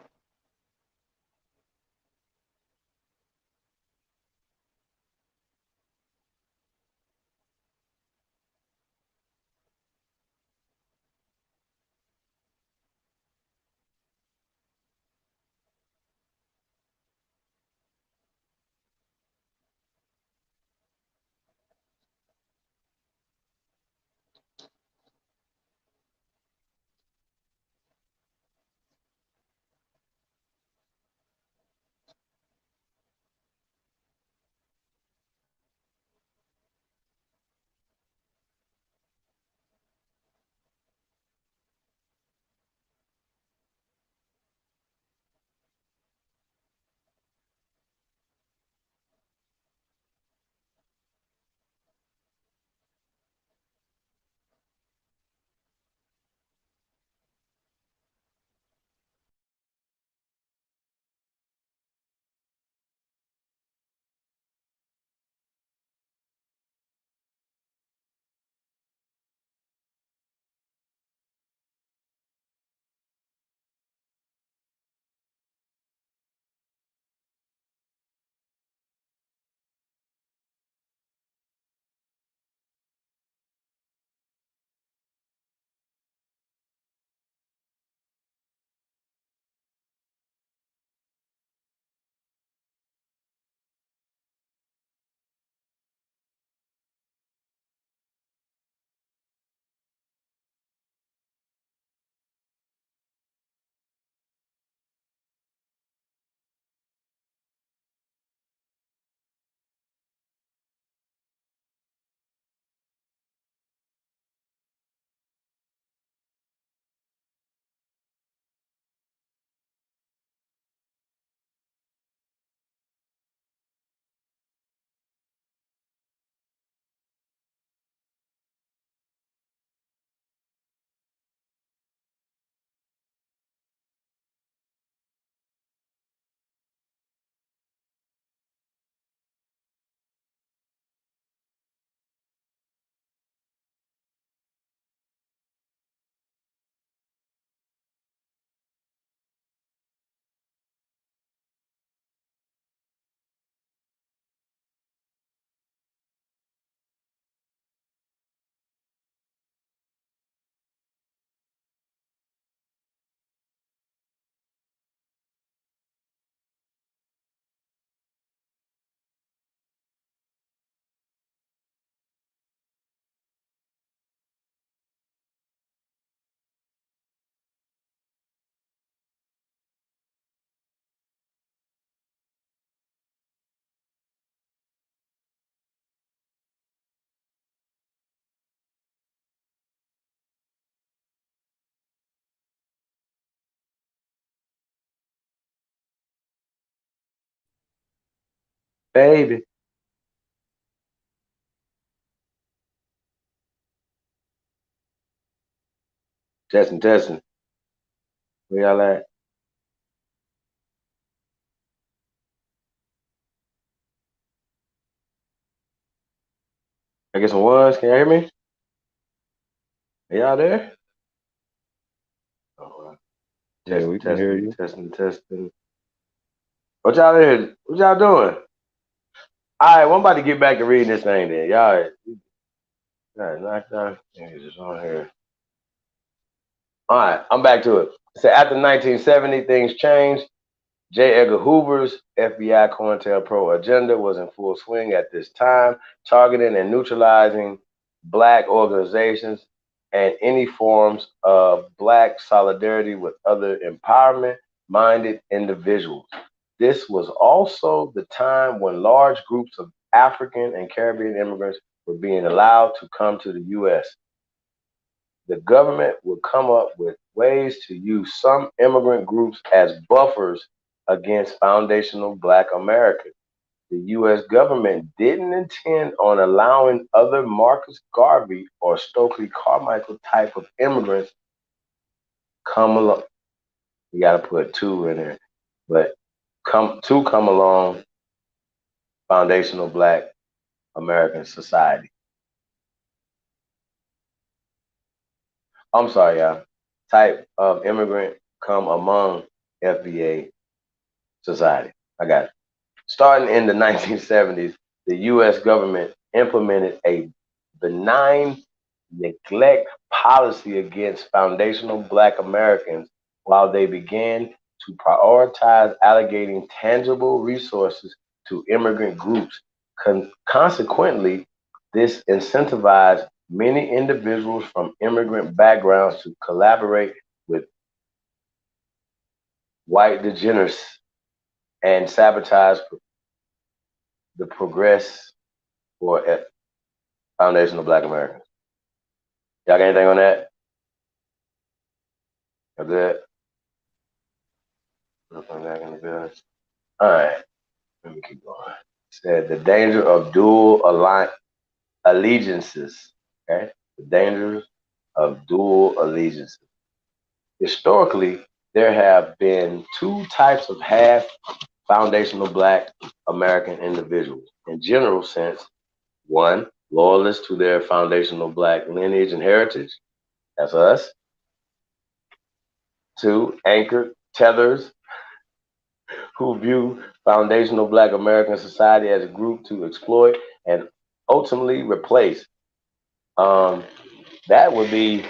Baby. Testing, testing. Where y'all at? I get some ones. Can you hear me? Are y'all there? Oh, Yeah, testing, we can hear testing, you. testing, testing. What y'all there? What y'all doing? All right, well, I'm about to get back to reading this thing then. Y'all knocked out. It's on here. All right, I'm back to it. So after 1970, things changed. J. Edgar Hoover's FBI COINTELPRO agenda was in full swing at this time, targeting and neutralizing Black organizations and any forms of Black solidarity with other empowerment minded individuals. This was also the time when large groups of African and Caribbean immigrants were being allowed to come to the U.S. The government would come up with ways to use some immigrant groups as buffers against foundational Black Americans. The U.S. government didn't intend on allowing other Marcus Garvey or Stokely Carmichael type of immigrants come along. You got to put two in there, but come along foundational Black American society. I'm sorry, y'all. Type of immigrant come among FBA society. I got it. Starting in the 1970s, the U.S. government implemented a benign neglect policy against foundational Black Americans while they began to prioritize allocating tangible resources to immigrant groups. Consequently, this incentivized many individuals from immigrant backgrounds to collaborate with white degenerates and sabotage the progress for foundational Black Americans. Y'all got anything on that? Y'all good? Nothing back in the building. All right, let me keep going. Said the danger of dual allegiances. Okay, the dangers of dual allegiances. Historically, there have been two types of half foundational Black American individuals. In general sense, one, loyalists to their foundational Black lineage and heritage. That's us. Two, anchored tethers who view foundational Black American society as a group to exploit and ultimately replace. That would be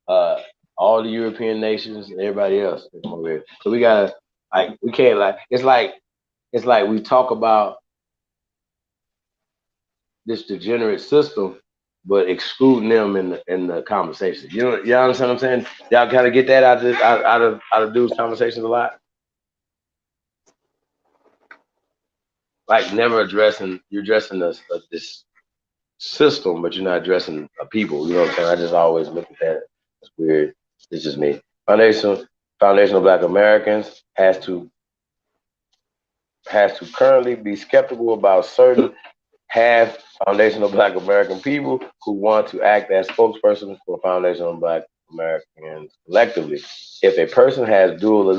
all the European nations and everybody else. So we gotta we can't it's like we talk about this degenerate system, but excluding them in the conversation. Y'all understand what I'm saying? Y'all kind of get that out of dudes' conversations a lot. Like never you're addressing this system, but you're not addressing a people. You know what I'm saying? I just always look at that. It's weird. It's just me. Foundational Black Americans has to currently be skeptical about certain half foundational Black American people who want to act as spokespersons for foundational Black Americans collectively. If a person has dual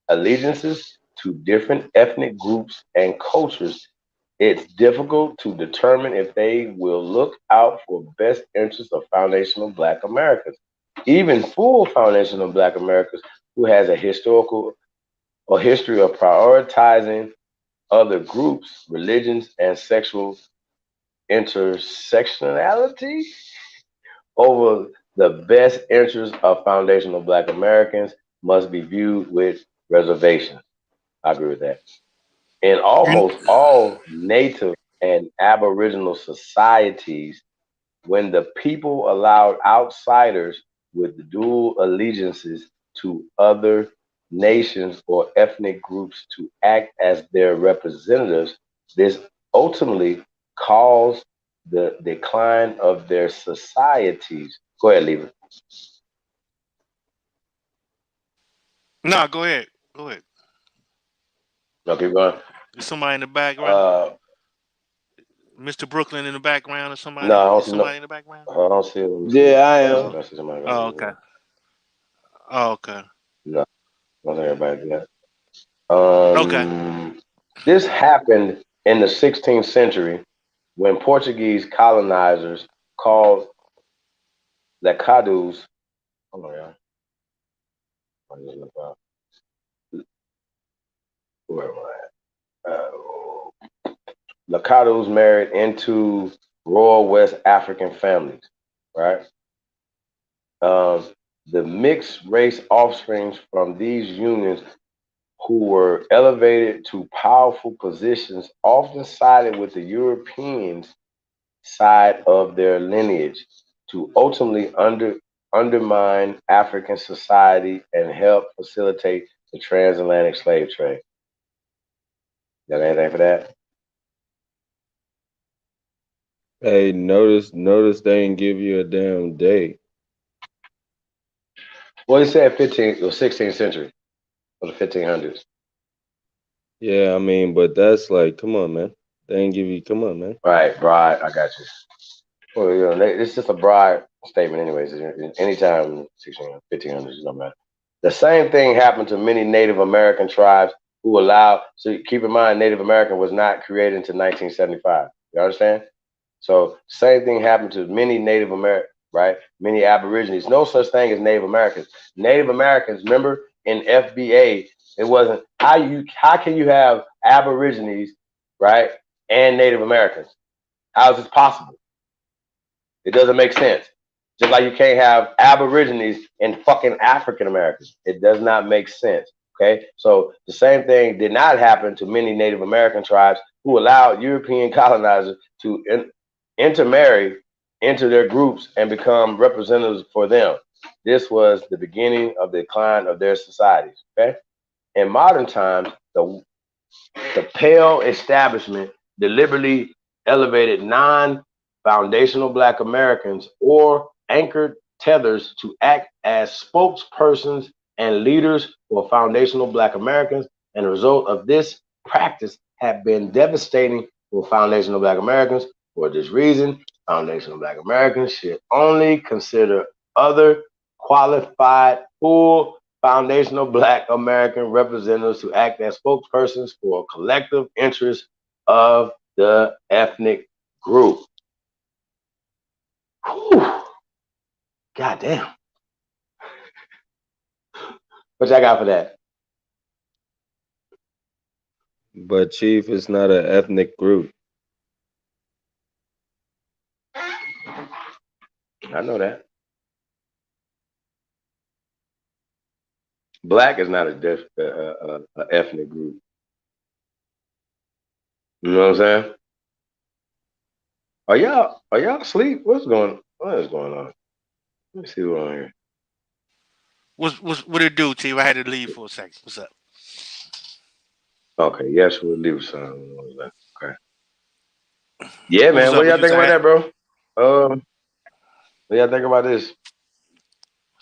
allegiances to different ethnic groups and cultures, it's difficult to determine if they will look out for best interests of foundational Black Americans. Even full foundational Black Americans who has a history of prioritizing other groups, religions, and sexual intersectionality over the best interests of foundational Black Americans must be viewed with reservations. I agree with that. In almost all Native and Aboriginal societies, when the people allowed outsiders with dual allegiances to other nations or ethnic groups to act as their representatives, this ultimately caused the decline of their societies. Go ahead, Lever. No, go ahead. Go ahead. No, keep going. Is somebody in the background? Mr. Brooklyn in the background or somebody? No, I don't see somebody in the background? I don't see him. Yeah, I am. Oh, okay. Oh, okay. No, I don't think everybody did that. Okay. This happened in the 16th century when Portuguese colonizers called Lecados. Hold on, y'all. Where am I at? Lecados married into Royal West African families, right? The mixed race offsprings from these unions who were elevated to powerful positions often sided with the Europeans' side of their lineage to ultimately undermine African society and help facilitate the transatlantic slave trade. Got anything for that? Hey, notice they didn't give you a damn date. Well, he said 15th or 16th century or the 1500s. Yeah, I mean, but that's like, come on, man. They didn't give you, come on, man. Right, broad. I got you. Well, you know, it's just a broad statement, anyways. Anytime 1600s, 1500s, it don't matter. The same thing happened to many Native American tribes who allowed. So keep in mind, Native American was not created until 1975. You understand? So same thing happened to many Native American, right? Many Aborigines. No such thing as Native Americans. Native Americans, remember in FBA, it wasn't how can you have Aborigines, right, and Native Americans? How is this possible? It doesn't make sense. Just like you can't have Aborigines and fucking African Americans. It does not make sense. Okay, so the same thing did not happen to many Native American tribes who allowed European colonizers to intermarry into their groups and become representatives for them. This was the beginning of the decline of their societies. Okay, in modern times, the pale establishment deliberately elevated non-foundational Black Americans or anchored tethers to act as spokespersons and leaders for foundational Black Americans, and the result of this practice have been devastating for foundational Black Americans. For this reason, foundational Black Americans should only consider other qualified full foundational Black American representatives to act as spokespersons for collective interests of the ethnic group. Whew. God damn. What y'all got for that? But Chief, it's not an ethnic group. I know that. Black is not a ethnic group. You know what I'm saying? Are y'all asleep? What is going on? Let me see what's on here. What it do, Chief? I had to leave for a second. What's up? Okay, yes, we'll leave some. Okay. Yeah, man. What What y'all you think about saying? that, bro? What y'all think about this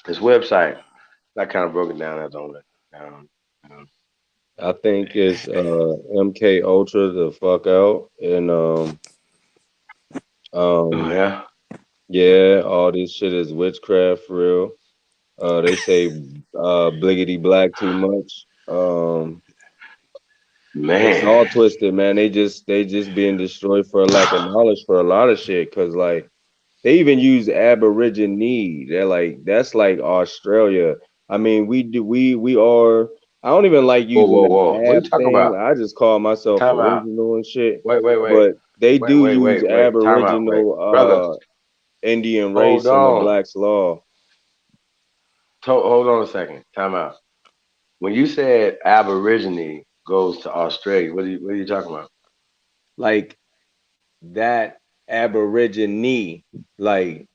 website? I kind of broke it down as on it. I think it's MK Ultra the fuck out, and Yeah. yeah, all this shit is witchcraft for real. They say bliggity black too much. It's Man. all twisted, man. They just being destroyed for a lack of knowledge for a lot of shit. Cause like they even use Aborigine. They're like that's like Australia. I mean, we are. I don't even like Whoa, using whoa, that whoa. What are you ab talking thing. about? I just call myself Time out. original and shit. Wait. But they do use Wait. Time out. Wait. Brother, Aboriginal Indian hold race in the on. Black's Law. Hold on a second. Time out. When you said Aborigine goes to Australia, what are you talking about? Like that Aborigine, like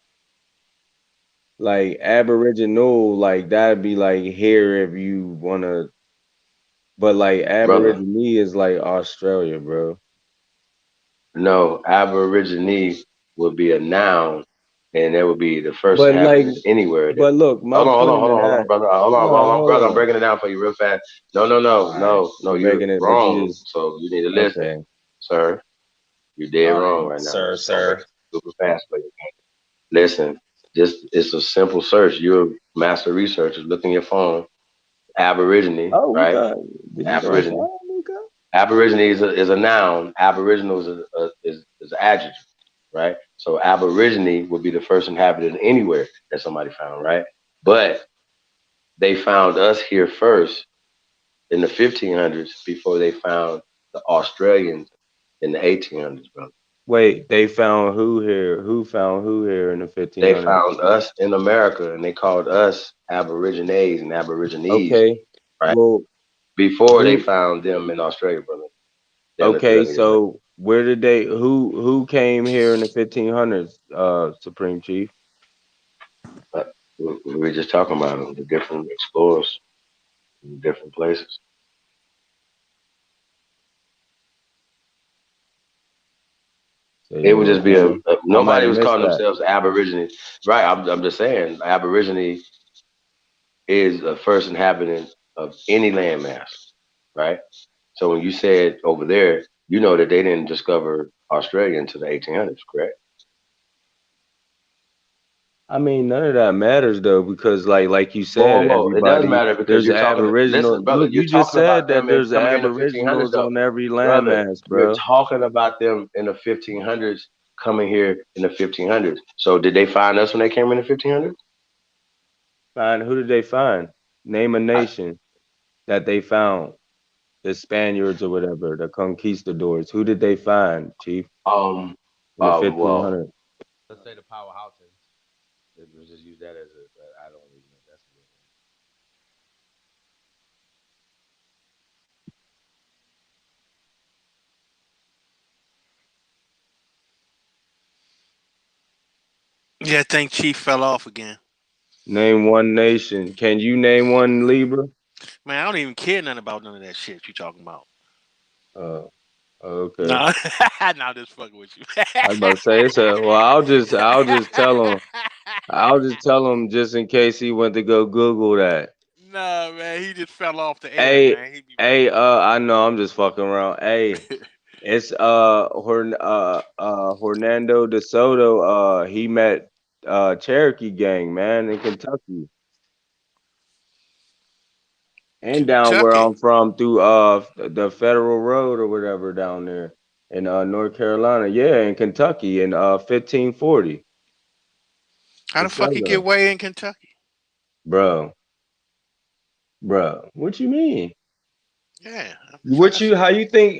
Aboriginal, like that'd be like here if you wanna, but like Brother, Aborigine is like Australia, bro. no, Aborigine would be a noun and that would be the first But like, inhabitant anywhere. but look, my point of Hold on, that, brother. no, hold Brother. I'm on. breaking it down for you real fast. No, All right, no, you you're breaking it, but you wrong. just So you need to listen, okay. sir. You're dead All right, wrong right now. sir, It's gonna make sir. it super fast for you. Listen, just it's a simple search. You're a master researcher. Look in your phone. Aborigine, Oh, we right? got. Did you go Aborigine. far, Luca? Aborigine is a noun. Aboriginal is an adjective, right? So Aborigine would be the first inhabitant anywhere that somebody found, right? But they found us here first in the 1500s before they found the Australians in the 1800s, brother. Wait, they found who here? Who found who here in the They 1500s? found us in America and they called us Aborigines and Aborigines, Okay, right? well, Before they who? found them in Australia, brother. Damn near Okay, 2,000 years later. so where did they? Who came here in the 1500s? Supreme Chief. But we were just talking about them, the different explorers. in different places. So It would just be I might nobody have was missed calling that. themselves Aborigine, right? I'm just saying, Aborigine is a first inhabitant of any landmass, right? So when you said over there, you know that they didn't discover Australia until the 1800s, correct? I mean, none of that matters though, because like you said, Whoa. It does everybody matter because there's you're talking. Aboriginal. Listen, brother, Look, you're you just talking said about that them and there's coming in the 1500s, Aboriginals though, on every brother. landmass, You're bro. talking about them in the 1500s coming here in the 1500s. So did they find us when they came in the 1500s? Fine. Who did they find? Name a nation that they found. The Spaniards or whatever, the conquistadors. Who did they find, Chief, in the Well, 1500s? let's say the Powhatans. Let's just use that as I don't even know. That's a good Yeah, I think Chief fell off again. Name one nation. Can you name one, Libra? Man, I don't even care nothing about none of that shit you talking about. Okay. No, nah, just fucking with you. I was about to say it's a. Well, I'll just tell him just in case he went to go Google that. Nah, man, he just fell off the air, Hey, man. He be hey, I know I'm just fucking around. Hey, it's Hernando de Soto. He met Cherokee gang, man, in Kentucky. And down where Kentucky. I'm from through the Federal Road or whatever down there in North Carolina. Yeah, in Kentucky in 1540. How the fuck he get DeSoto. way in Kentucky? Bro, what you mean? Yeah, I'm trying to see.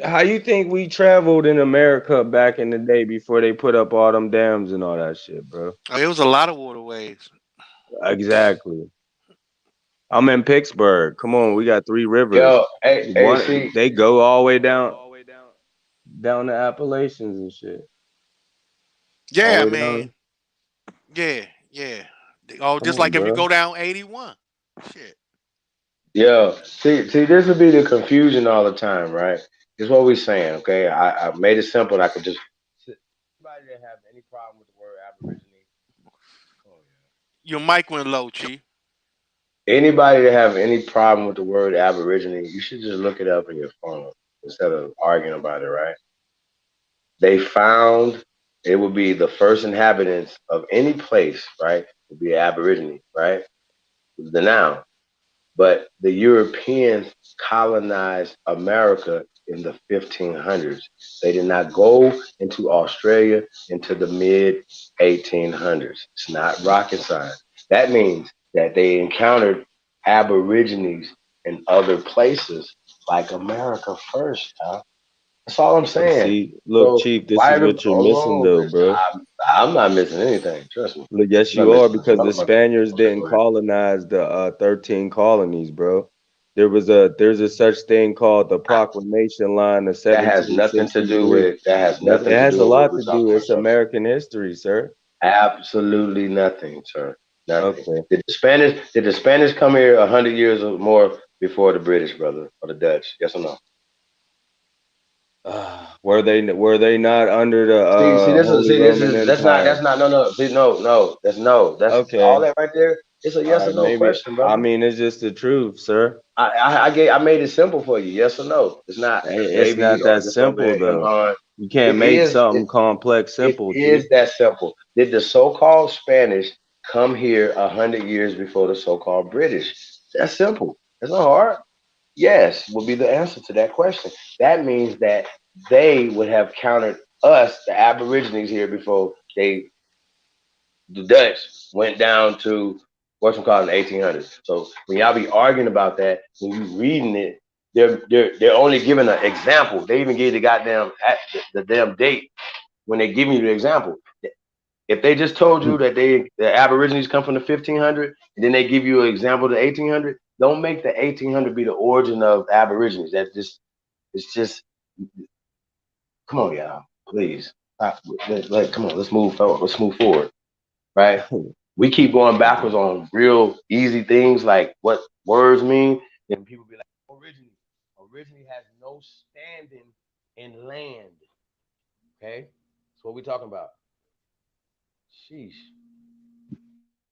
How you think we traveled in America back in the day before they put up all them dams and all that shit, bro? Oh, it was a lot of waterways. Exactly. I'm in Pittsburgh. Come on, we got three rivers. Yo, hey, One see, they go all the way down the Appalachians and shit. All Yeah, the I way down. mean, yeah. Oh, Come just on, like if you bro. go down 81. Shit. yo, see, this would be the confusion all the time, right? This is what we're saying, okay? I made it simple. I could just anybody that have any problem with the word Aborigine. Oh, Your mic went low, Chief. yeah. Anybody that have any problem with the word Aborigine, you should just look it up in your phone instead of arguing about it, right? They found it would be the first inhabitants of any place, right? Would be Aborigine, right? The noun. But the Europeans colonized America in the 1500s. They did not go into Australia into the mid 1800s. It's not rocket science. That means that they encountered Aborigines in other places like America first, huh? That's all I'm But saying. see, look, So Chief, this why is the what you're missing hold though, on? bro. I'm not missing anything. Trust me. Look, yes, I'm not you are, missing because the nothing. Spaniards Okay, didn't go ahead. colonize the 13 colonies, bro. There's a such thing called the Proclamation Line of That has nothing to do 1763. with that has Nothing, nothing it to has do a with what lot we're to do. talking about, It's sir. American history, sir. Absolutely nothing, sir. Nothing. Okay. Did the Spanish come here 100 years or more before the British, brother, or the Dutch? Yes or no? Were they not under the Holy This Roman is Empire? that's not no see, that's all Okay. that right there. It's a All yes or right, no maybe. question, I brother. mean, it's just the truth, sir. I made it simple for you. Yes or no? It's not It's maybe not or that just over simple there him though. on. You can't It make is. something complex It simple, Chief. is that simple. Did the so-called Spanish come here 100 years before the so-called British? That's simple. It's not hard. Yes, will be the answer to that question. That means that they would have counted us, the Aborigines, here before the Dutch went down to what's it called in the 1800s. So when y'all be arguing about that, when you reading it, they're only giving an example. They even gave the goddamn the damn date when they give you the example. If they just told you that the Aborigines come from the 1500, and then they give you an example of the 1800, don't make the 1800 be the origin of Aborigines. That just it's just come on, y'all, please. Come on, let's move forward. Let's move forward, right? We keep going backwards on real easy things like what words mean. and people be like, originally has no standing in land. Okay, that's what we talking about. Sheesh.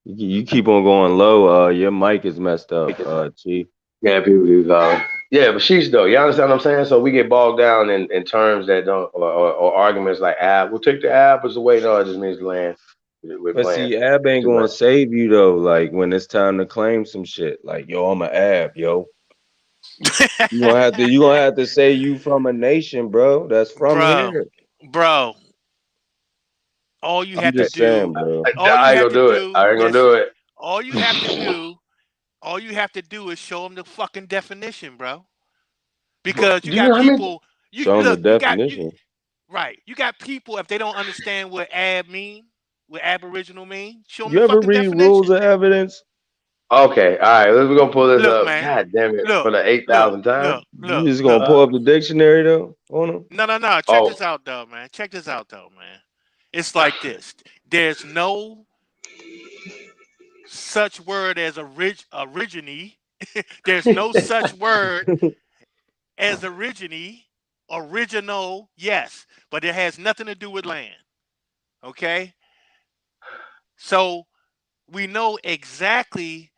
You keep on going low. Your mic is messed up, Chief. Yeah, yeah, but sheesh though. You understand what I'm saying? So we get bogged down in terms that don't or arguments like we'll take the apples away. No, it just means land. We're But playing see, Ab ain't too gonna much. save you though. Like when it's time to claim some shit, like yo, I'm an Ab, yo. You gonna have to say you from a nation, bro. That's from bro, here. bro. All you I'm have to just saying, do, bro. all you I ain't have gonna to do it. do, I ain't gonna do listen. it. All you have to do, all you have to do is show them the fucking definition, bro. But Because you do you know got how many? people. You Show them the look. You got you. definition. Right. You got people if they don't understand what ab mean, what aboriginal mean. Show them the You ever fucking read Rules definition. of Evidence? Okay, all right. We're gonna pull this Look, up. man. God damn it! For Look. the eight Look. thousandth time. Look. You Look. just gonna Look. pull up the dictionary though on them? No. Check Oh, this out, though, man. Check this out, though, man. It's like this. There's no such word as origine. There's no such word as origine. Original, yes, but it has nothing to do with land. Okay, so we know exactly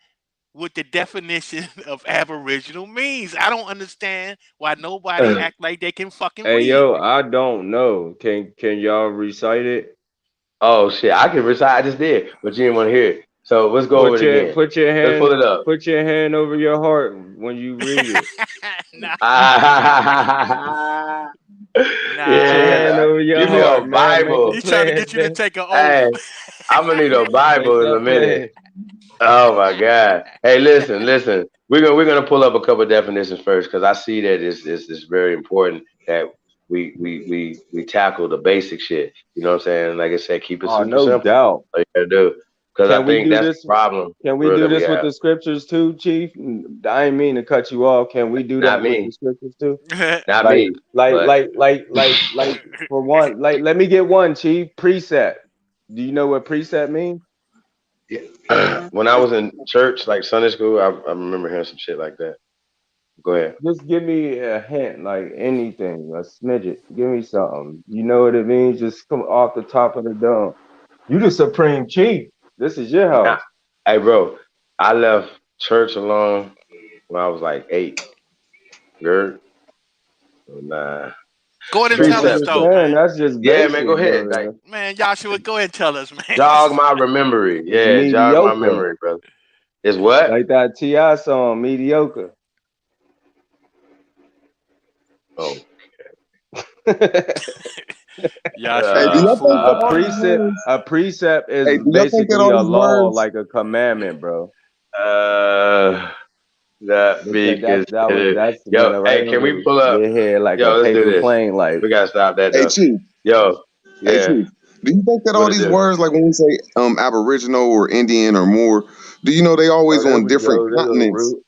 what the definition of aboriginal means. I don't understand why nobody act like they can fucking Hey read. yo, I don't know. Can y'all recite it? oh shit! I can recite. I just did, but you didn't want to hear it. So let's go over Put it your again. put your Let's pull hand it up. put your hand over your heart when you read it. Nah, Put your nah. hand Yeah, over your give me a heart, man. Make it Bible. He's trying to plain, get you to man. take an Hey, oath. I'm gonna need a Make Bible in a that minute. plain. Oh my God! Hey, listen. We're gonna pull up a couple definitions first because I see that it's very important that we tackle the basic shit. You know what I'm saying? Like I said, keep it Oh, super no simple. doubt. All you gotta do because I Can we think do that's the this? problem Can we real do that we this with have. the scriptures too, Chief? I ain't mean to cut you off. Can we do Not that with the me, scriptures too? not Like, me, like, but like, like, like, like for one, like, let me get one, Chief. Precept. Do you know what precept means? when I was in church, like Sunday school, I remember hearing some shit like that. Go ahead. Just give me a hint, like anything, a smidget. Give me something. You know what it means? Just come off the top of the dome. You the supreme chief. This is your Nah, house. hey, bro, I left church alone when I was like 8. Good. Nah. Go ahead and But I'm tell us, Precept. just though, saying man. that's just Yeah, man, go basic, ahead. Like, though. Man, Joshua, go ahead and tell us, man. jog my memory. It's Yeah, jog my mediocre. memory, brother. It's what? Like that T.I. song, mediocre. Oh, Hey, do Joshua, you y'all think that fool, a all man. these precept, words? a precept is Hey, do y'all think that basically all a these law, words? like a commandment, bro. uh, that Look at be considered. that's went Yo, right hey, can we over pull up? your head like a Yo, let's do paper this. plane. Like, We gotta stop that Hey, though. Chief. Yo, Hey, yeah, Chief. Do you think that what all it these do? words, like when we say Aboriginal or Indian or more, do you know they oh, always there on we different go. There go continents, root.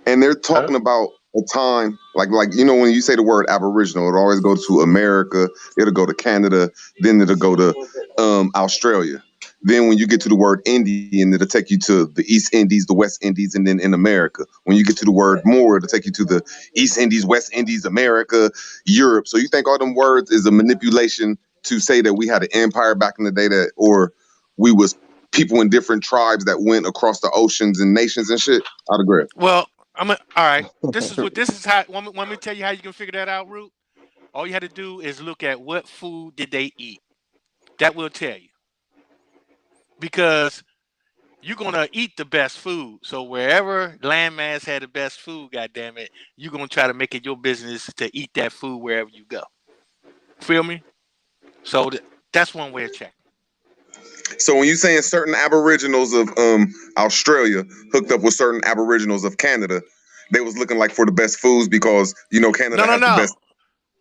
and they're Huh? talking about a time like you know when you say the word Aboriginal, it always goes to America, it'll go to Canada, then it'll go to Australia. Then when you get to the word Indian, it'll take you to the East Indies, the West Indies, and then in America. When you get to the word more, it'll take you to the East Indies, West Indies, America, Europe. So you think all them words is a manipulation to say that we had an empire back in the day that, or we was people in different tribes that went across the oceans and nations and shit? I'd agree. Well, all right. This is how. Want me to tell you how you can figure that out, Root? All you had to do is look at what food did they eat. That will tell you because you're gonna eat the best food. So wherever landmass had the best food, goddamn it, you're gonna try to make it your business to eat that food wherever you go. Feel me? So that's one way of checking. So when you saying certain Aboriginals of Australia hooked up with certain Aboriginals of Canada, they was looking like for the best foods because you know No, Canada no, has the no, best.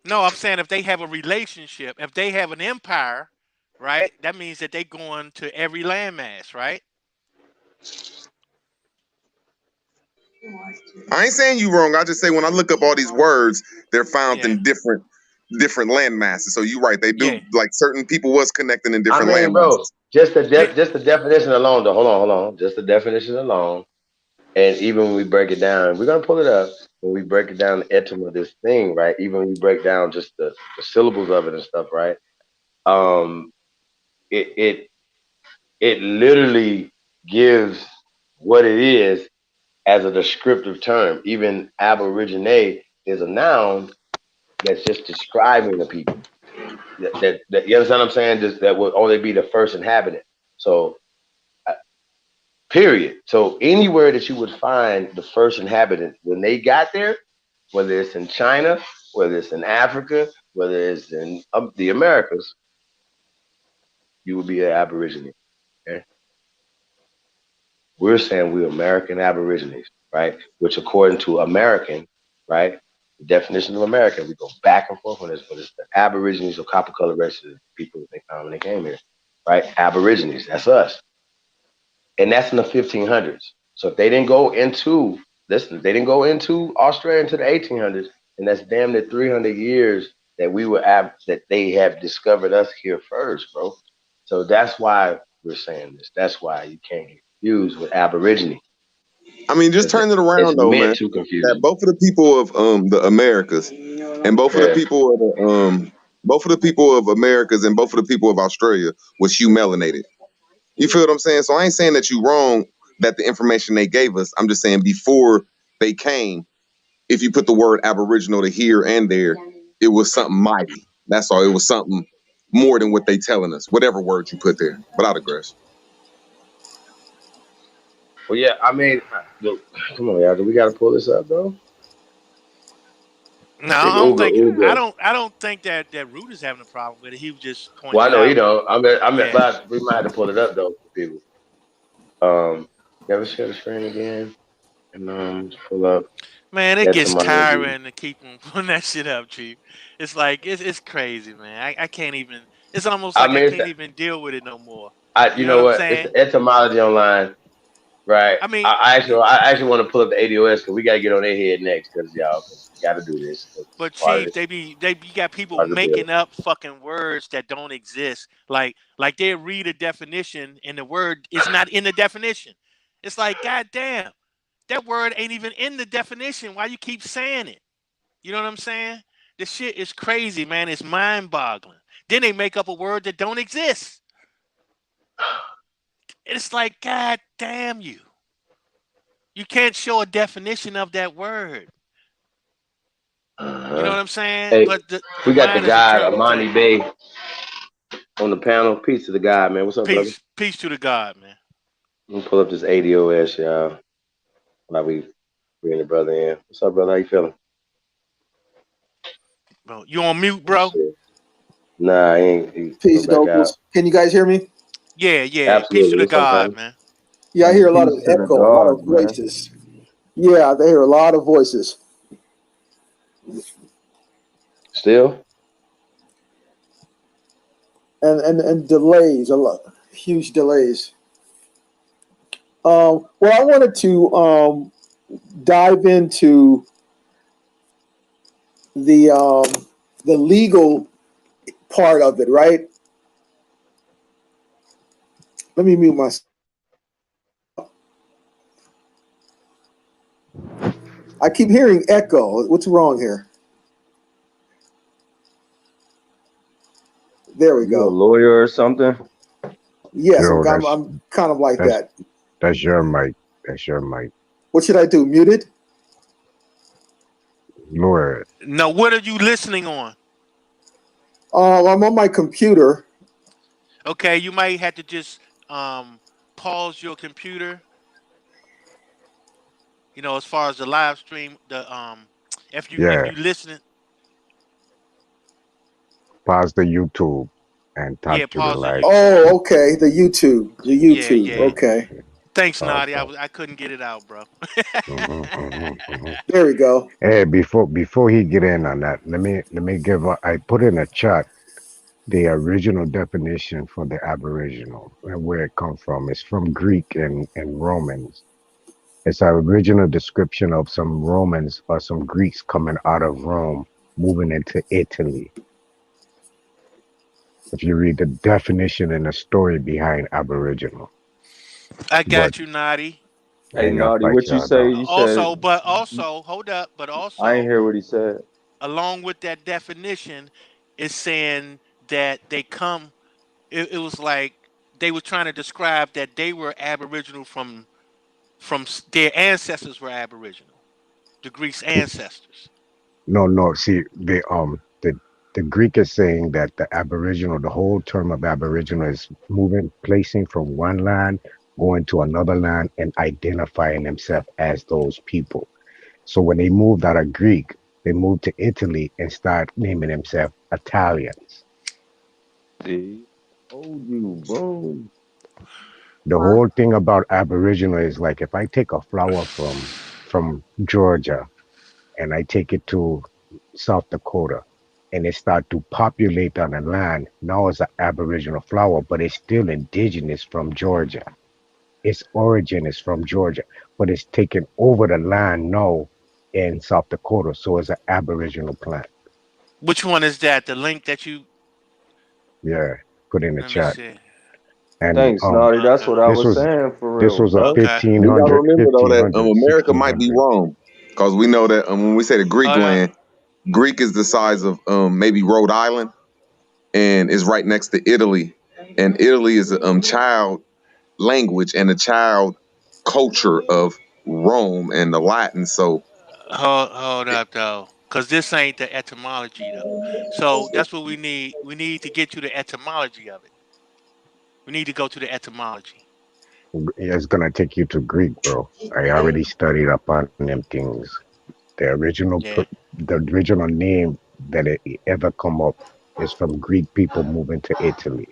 no. I'm saying if they have a relationship, if they have an empire, right? That means that they going to every landmass, right? I ain't saying you wrong. I just say when I look up all these words, they're found Yeah, in different land masses. So you're right. They do yeah, like certain people was connecting in I different mean, land bro, masses. just the yeah. just the definition alone. Though, hold on. Just the definition alone. And even when we break it down, we're gonna pull it up. When we break it down, the etym of this thing, right? Even when you break down just the syllables of it and stuff, right? Um, it it it literally gives what it is as a descriptive term. Even aborigine is a noun that's just describing the people. That you understand what I'm saying? Just that would only be the first inhabitant. So period. So anywhere that you would find the first inhabitant when they got there, whether it's in China, whether it's in Africa, whether it's in the Americas, you would be an Aborigine. Okay? We're saying we're American Aborigines, right? Which, according to American, right, the definition of American, we go back and forth on this, but it's the Aborigines or copper colored residents, people that they found when they came here, right? Aborigines, that's us. And that's in the 1500s. So if they didn't go into, listen, they didn't go into Australia until the 1800s, and that's damn near 300 years that that they have discovered us here first, bro. So that's why we're saying this. That's why you can't get confused with Aborigine. I mean, just turn it It's around though, man. meant to confuse That you. both of the people of the Americas and both of the Yeah. people of both of the people of Americas and both of the people of Australia was hue melanated. You feel what I'm saying? So I ain't saying that you wrong that the information they gave us. I'm just saying before they came, if you put the word Aboriginal to here and there, it was something mighty. That's all. It was something more than what they telling us. Whatever word you put there. But I digress. Well, yeah, I mean, look, come on, y'all. Do we got to pull this up, though? No, It's I don't Uga, think Uga. I don't think that Root is having a problem with it. He was just Well, pointing I it know you out. don't. Yeah. But we might have to pull it up, though, for people. You ever share the screen again? And pull up Man, it gets etymology. tiring to keep on putting that shit up, Chief. It's like it's crazy, man. I can't even. It's almost I like I mean, can't even deal with it no more. you You know know what I'm what? It's saying? the etymology online, right? I mean, I actually want to pull up the ADOS because we got to get on their head next because y'all got to do this. 'Cause it's but part of Chief, this, you got people part of the bill. making up fucking words that don't exist. Like they read a definition and the word is not in the definition. It's like, goddamn, that word ain't even in the definition. Why you keep saying it? You know what I'm saying? This shit is crazy, man. It's mind-boggling. Then they make up a word that don't exist. It's like, God damn you. You can't show a definition of that word. You know Uh-huh. what I'm saying? Hey, But the we got the mind is guy interpretation. Amani Bay on the panel. Peace to the guy, man. What's up, brother? Peace to the God, man. Let me pull up this ADOS, y'all. While we bring the brother in. What's up, brother? How you feeling? Bro, you on mute, Oh, bro? shit. Nah, he go Peace, back out. Nobles. Can you guys hear me? Yeah. Peace to Absolutely. the What's up, God, man? man. Yeah, I Hey, hear a lot of peace to the echo, a lot of gods, man. voices. Yeah, they hear a lot of voices. Still? And delays, a lot, huge delays. Well, I wanted to dive into the legal part of it, right? Let me mute myself. I keep hearing echo. What's wrong here? There we You a go. lawyer or something? Yes, Yo, I'm kind of like that's that. that's your mic. That's your mic. What should I do? Mute it? Lord, No, what are you listening on? I'm on my computer. Okay, you might have to just pause your computer. You know, as far as the live stream, if yeah. you listening, Pause the YouTube and talk yeah, to the pause the live. YouTube. Oh, okay. The YouTube. The YouTube. Yeah. Okay. Thanks, Nadi. Okay. I couldn't get it out, bro. There we go. Hey, before he get in on that, let me give. I put in a chat the original definition for the Aboriginal and where it comes from. It's from Greek and Romans. It's an original description of some Romans or some Greeks coming out of Rome, moving into Italy. If you read the definition and the story behind Aboriginal. I But got you, Nadi. I Hey, ain't gonna Naughty, fight what you y'all say? though. You said Hold up, but I ain't also hear what he said. along with that definition is saying that they come. It was like they were trying to describe that they were Aboriginal from their ancestors were Aboriginal, the Greeks' ancestors. No, no. See, the Greek is saying that the Aboriginal, the whole term of Aboriginal is moving, placing from one land, going to another land, and identifying themselves as those people. So when they moved out of Greek, they moved to Italy and start naming themselves Italians. See, told you, bro. The whole thing about Aboriginal is like if I take a flower from Georgia and I take it to South Dakota and it start to populate on the land, now it's an Aboriginal flower, but it's still indigenous from Georgia. Its origin is from Georgia, but it's taken over the land now in South Dakota, so it's an Aboriginal plant. Which one is that? The link that you? Yeah, put in the Let me chat. see. And Thanks, Naughty. That's Okay. what I this was was saying for this real, was a bro. Okay. We got to 1500, remember though that 1500, America might be 1600. wrong, because we know that when we say the Greek Hold up. land, Greek is the size of maybe Rhode Island, and is right next to Italy, and Italy is a child language and a child culture of Rome and the Latin. So Hold up though, because this ain't the etymology though. So that's what we need. We need to get to the etymology of it. We need to go to the etymology. It's gonna take you to Greek, bro. I already studied up on them things. The original, Yeah. the original name that it ever come up is from Greek people moving to Italy.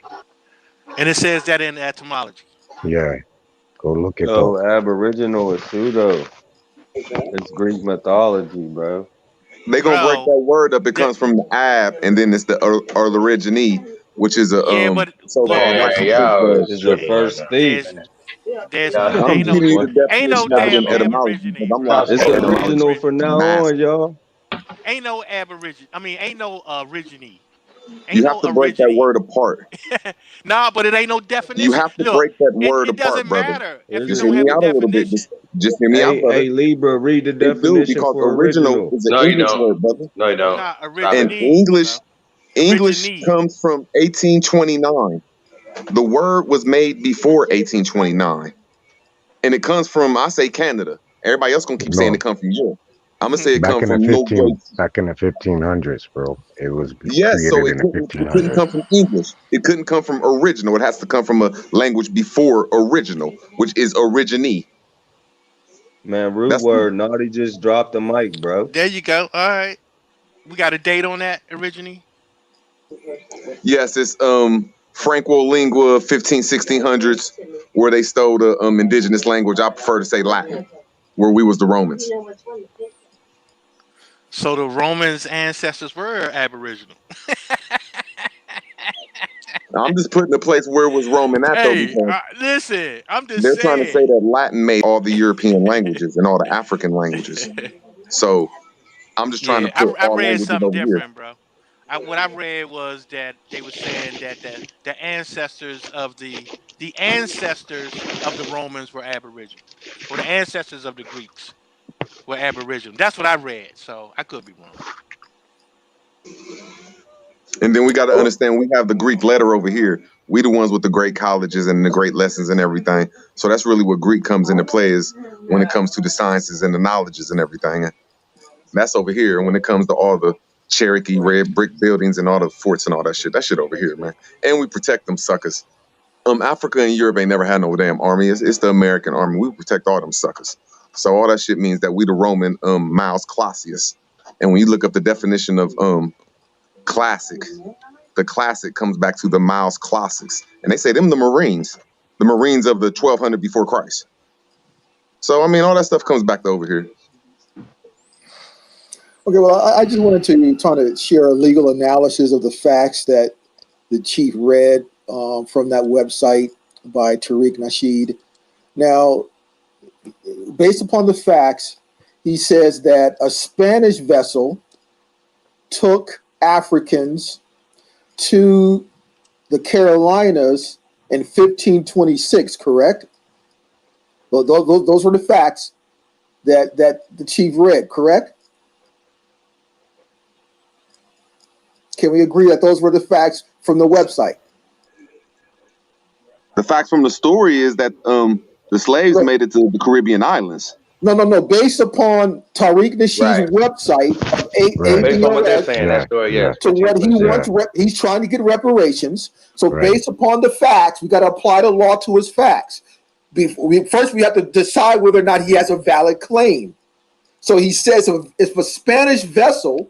And it says that in the etymology. Yeah, go look it up. Yo, Aboriginal is pseudo. It's Greek mythology, bro. they gonna break Bro, that word up. It the, comes from the ab, and then it's the origine, which is a yeah, so-called Man, Latin but root y'all word. It's the tripping right first now. thief. there's Y'all there I'm ain't skipping no giving you boy. the ain't no definition of it in damn etymology because aborigine, I'm bro. not Y'all It's Ain't skipping no boy. original aborigine. from now on, master. y'all. Ain't no aborigine. I mean, ain't no origine. Ain't You have no to break that origine. word apart. Nah, but it ain't no You definition. have to Look, break that it, word it apart, doesn't brother. matter if Is it Just hear don't it? me have a out a little bit. definition. Just hear me out, brother. Hey, Libra, read the It do definition because for original original. is an No, you English don't. word, brother. No, you don't. Nah, Stop And it. origine, bro. English Origine. comes from 1829. The word was made before 1829, and it comes from, I say, Canada. Everybody else gonna keep saying it No, come from Europe. I'm gonna say it come from back in the 1500s, bro. It was Yes, so created in the it couldn't 1500s. come from English. It couldn't come from original. It has to come from a language before original, which is origine. Man, root That's word. Naughty just dropped the mic, bro. There you go. All right. We got a date on that, origine. yes, it's Franco lingua 1600s, where they stole the indigenous language. I prefer to say Latin, where we was the Romans. So the Romans' ancestors were Aboriginal. I'm just putting the place where it was Roman at though, Hey, because listen, I'm just they're trying to say saying. that Latin made all the European languages and all the African languages. So I'm just trying to Yeah, put I all read languages something over here. different, bro. What I read was that they were saying that the ancestors of the ancestors of the Romans were Aboriginal, or the ancestors of the Greeks were Aboriginal. That's what I read. So I could be wrong. And then we got to understand we have the Greek letter over here. We the ones with the great colleges and the great lessons and everything. So that's really what Greek comes into play is when it comes to the sciences and the knowledges and everything. And that's over here. And when it comes to all the Cherokee red brick buildings and all the forts and all that shit over here, man. And we protect them suckers. Africa and Europe ain't never had no damn army. It's the American army. We protect all them suckers. So all that shit means that we the Roman Miles Clausius. And when you look up the definition of classic, the classic comes back to the Miles Classics, and they say them the Marines of the 1200 before Christ. So I mean, all that stuff comes back to over here. Okay, well, I just wanted to try to share a legal analysis of the facts that the chief read from that website by Tariq Nasheed. Now, based upon the facts, he says that a Spanish vessel took Africans to the Carolinas in 1526, correct? Those were the facts that the chief read, correct? Can we agree that those were the facts from the website? The facts from the story is that the slaves Right. made it to the Caribbean islands. No. Based upon Tariq Nasheed's website of Right. Based on what they're ADOS, saying, that story, yes. to what he wants, he's trying to get reparations. So based upon the facts, we got to apply the law to his facts. First, we have to decide whether or not he has a valid claim. So he says if a Spanish vessel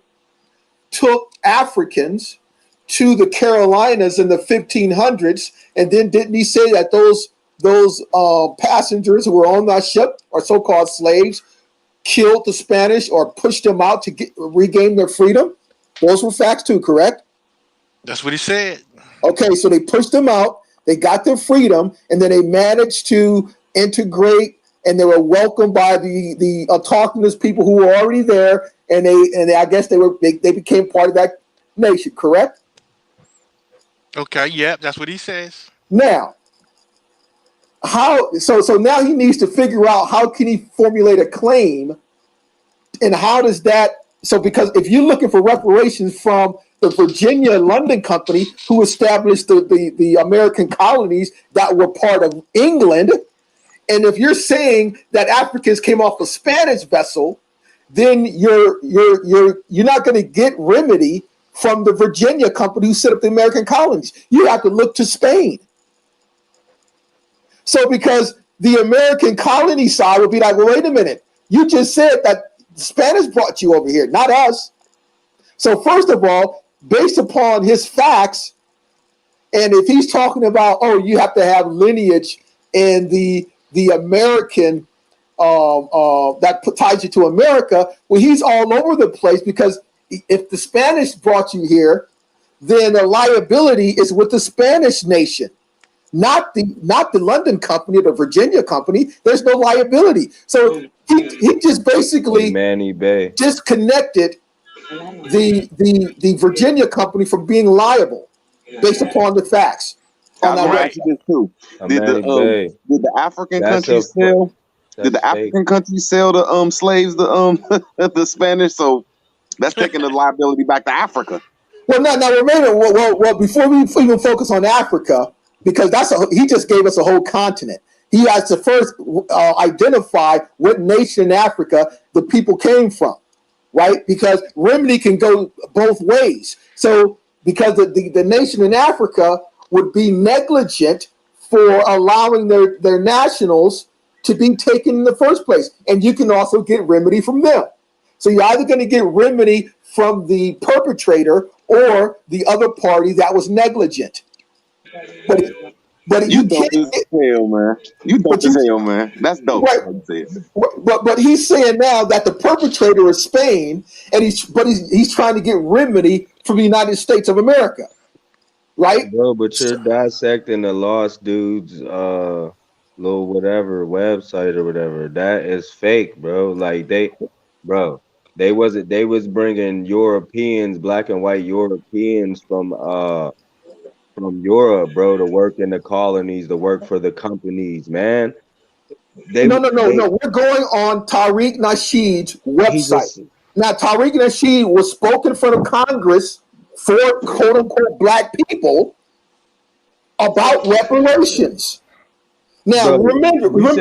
took Africans to the Carolinas in the 1500s, and then didn't he say that those passengers who were on that ship, or so-called slaves, killed the Spanish or pushed them out to regain their freedom? Those were facts too, correct? That's what he said. Okay, so they pushed them out, they got their freedom, and then they managed to integrate, and they were welcomed by the autochthonous people who were already there, and they I guess they became part of that nation, correct? Okay, yep, that's what he says. Now, so now he needs to figure out how can he formulate a claim, and how does that, because if you're looking for reparations from the Virginia London Company, who established the American colonies that were part of England, and if you're saying that Africans came off a Spanish vessel, then you're not going to get remedy from the Virginia Company who set up the American colonies. You have to look to Spain. So because the American colony side would be like, well, wait a minute, you just said that the Spanish brought you over here, not us. So first of all, based upon his facts, and if he's talking about, oh, you have to have lineage in the American that ties you to America, well, he's all over the place, because if the Spanish brought you here, then the liability is with the Spanish nation, not the London Company or the Virginia Company. There's no liability. So he just basically Manny Bay disconnected the Virginia Company from being liable based upon the facts. On that right. This too. Did the African countries sell? Did the African countries sell the slaves the Spanish? So that's taking the liability back to Africa. Well, now remember. Well, before we even focus on Africa, because he just gave us a whole continent. He has to first identify what nation in Africa the people came from, right? Because remedy can go both ways. So because the nation in Africa would be negligent for allowing their nationals to be taken in the first place. And you can also get remedy from them. So you're either going to get remedy from the perpetrator or the other party that was negligent. But you dope as hell, man. You dope as hell, man. That's dope. Right. But he's saying now that the perpetrator is Spain, and he's trying to get remedy from the United States of America. Right? Bro, but you're dissecting the lost dude's little whatever website or whatever. That is fake, bro. Like they was bringing Europeans, black and white Europeans from Europe, bro, to work in the colonies, to work for the companies, man. No. We're going on Tariq Nasheed's website. Now, Tariq Nasheed was spoken in front of Congress for quote unquote black people about reparations. Now, bro, remember, you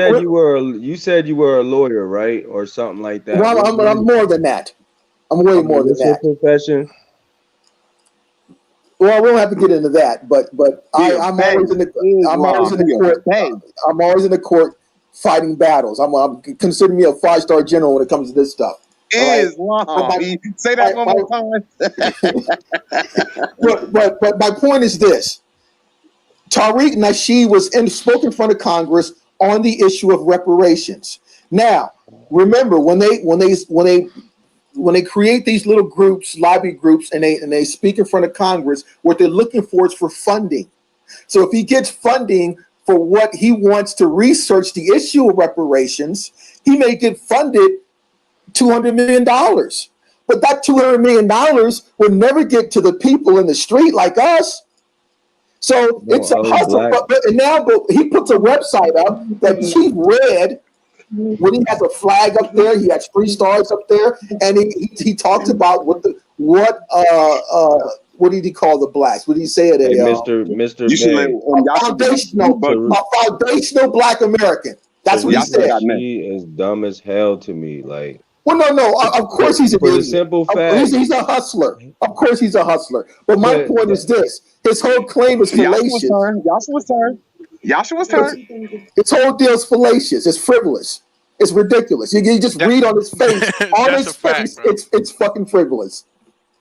said you were a lawyer, right, or something like that. Well, I'm more than that. I'm way more than that. Your profession? Well, we don't have to get into that, but I'm always in the court fighting battles. I'm consider me a 5-star general when it comes to this stuff. Say that one more time. but my point is this: Tariq Nasheed was spoke in front of Congress on the issue of reparations. Now, remember when they create these little groups, lobby groups, and they speak in front of Congress, what they're looking for is for funding. So if he gets funding for what he wants to research the issue of reparations, he may get funded $200 million. But that $200 million will never get to the people in the street like us. So No, it's a I was hustle. black. But he puts a website up that Chief Red, when he has a flag up there, he has 3 stars up there, and he talks about what did he call the blacks? What did he say it? Hey, A Mr. You should let May. foundational black American. That's what he Tariq said. Nasheed is dumb as hell to me. Like, Well, no. Of course he's an for the idiot. simple fact, He's a hustler. Of course he's a hustler. But my but point is this: his whole claim is fallacious. Yashua's turn. His whole deal is fallacious. It's frivolous. It's ridiculous. You just read on his face. On his face, it's fucking frivolous.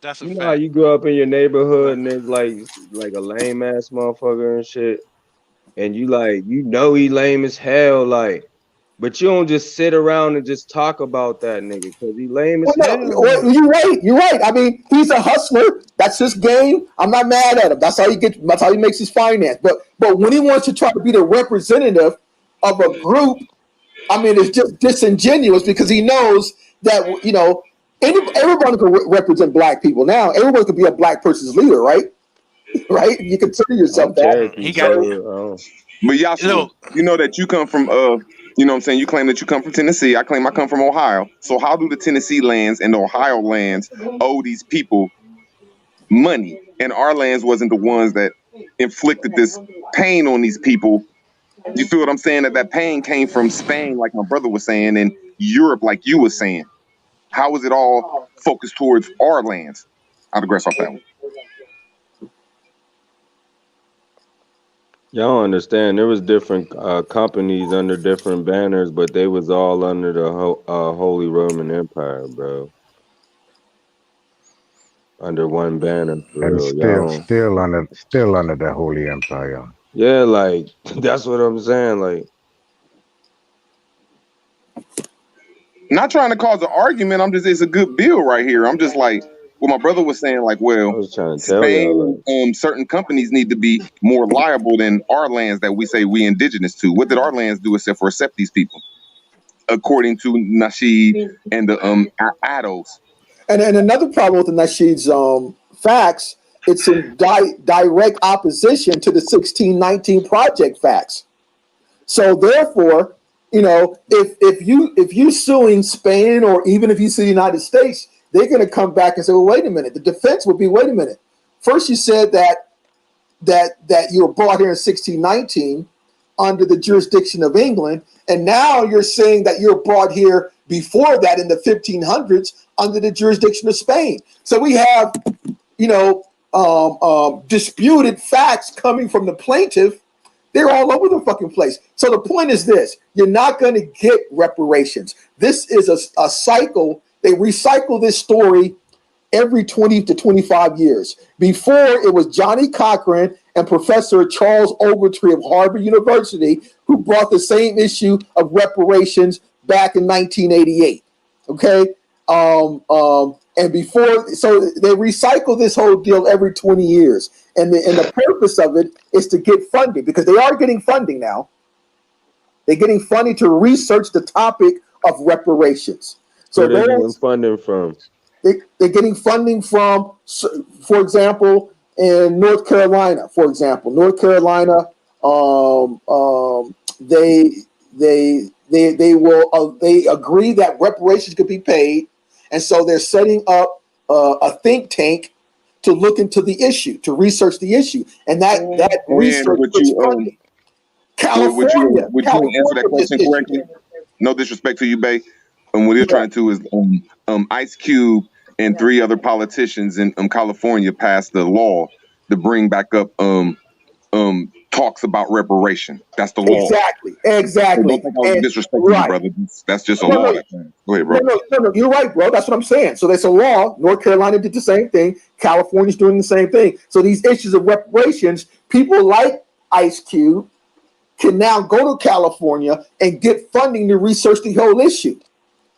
That's a you know fact. how you grew up in your neighborhood and there's like a lame ass motherfucker and shit, and you he lame as hell, like, but you don't just sit around and just talk about that nigga because he lame as hell. You're right. I mean, he's a hustler. That's his game. I'm not mad at him. That's how he makes his finance. But when he wants to try to be the representative of a group, I mean, it's just disingenuous because he knows that, everyone can represent black people now. Everyone can be a black person's leader, right? Right? You consider yourself that. But Yashua, you know that you come from you know what I'm saying? You claim that you come from Tennessee. I claim I come from Ohio. So how do the Tennessee lands and the Ohio lands owe these people money? And our lands wasn't the ones that inflicted this pain on these people. You feel what I'm saying? That pain came from Spain, like my brother was saying, and Europe, like you were saying. How is it all focused towards our lands? I'll digress off that one. Y'all understand there was different companies under different banners, but they was all under the Holy Roman Empire, bro. Under one banner, for And real. still under the Holy Empire. Yeah, like that's what I'm saying. Like, not trying to cause an argument. It's a good bill right here. I'm just like what my brother was saying. Like, well, I was trying to Spain, certain companies need to be more liable than our lands that we say we indigenous to. What did our lands do except for accept these people, according to Nasheed and the ADOS? And another problem with the Nasheed's facts, it's in direct opposition to the 1619 Project facts. So therefore, if you suing Spain or even if you sue the United States, they're going to come back and say, well, wait a minute. The defense would be, wait a minute. First, you said that you were brought here in 1619 under the jurisdiction of England, and now you're saying that you're brought here before that in the 1500s under the jurisdiction of Spain. So we have, disputed facts coming from the plaintiff. They're all over the fucking place. So the point is this: you're not going to get reparations. This is a cycle. They recycle this story every 20 to 25 years. Before, it was Johnny Cochran and Professor Charles Ogletree of Harvard University who brought the same issue of reparations back in 1988. Okay? And before, so they recycle this whole deal every 20 years. And the purpose of it is to get funding, because they are getting funding now. They're getting funding to research the topic of reparations. So where they're getting funding from? They're getting funding from, for example, in North Carolina. For example, North Carolina, they agree that reparations could be paid, and so they're setting up a think tank to look into the issue, to research the issue, and that research is funding. California, would you answer that question correctly? No disrespect to you, Bay. What you're trying to is Ice Cube and 3 other politicians in California passed the law to bring back up talks about reparation. That's the law. Exactly. Don't think I was disrespecting you, brother. That's just a law. Go ahead, bro. No, you're right, bro. That's what I'm saying. So there's a law. North Carolina did the same thing. California's doing the same thing. So these issues of reparations, people like Ice Cube can now go to California and get funding to research the whole issue,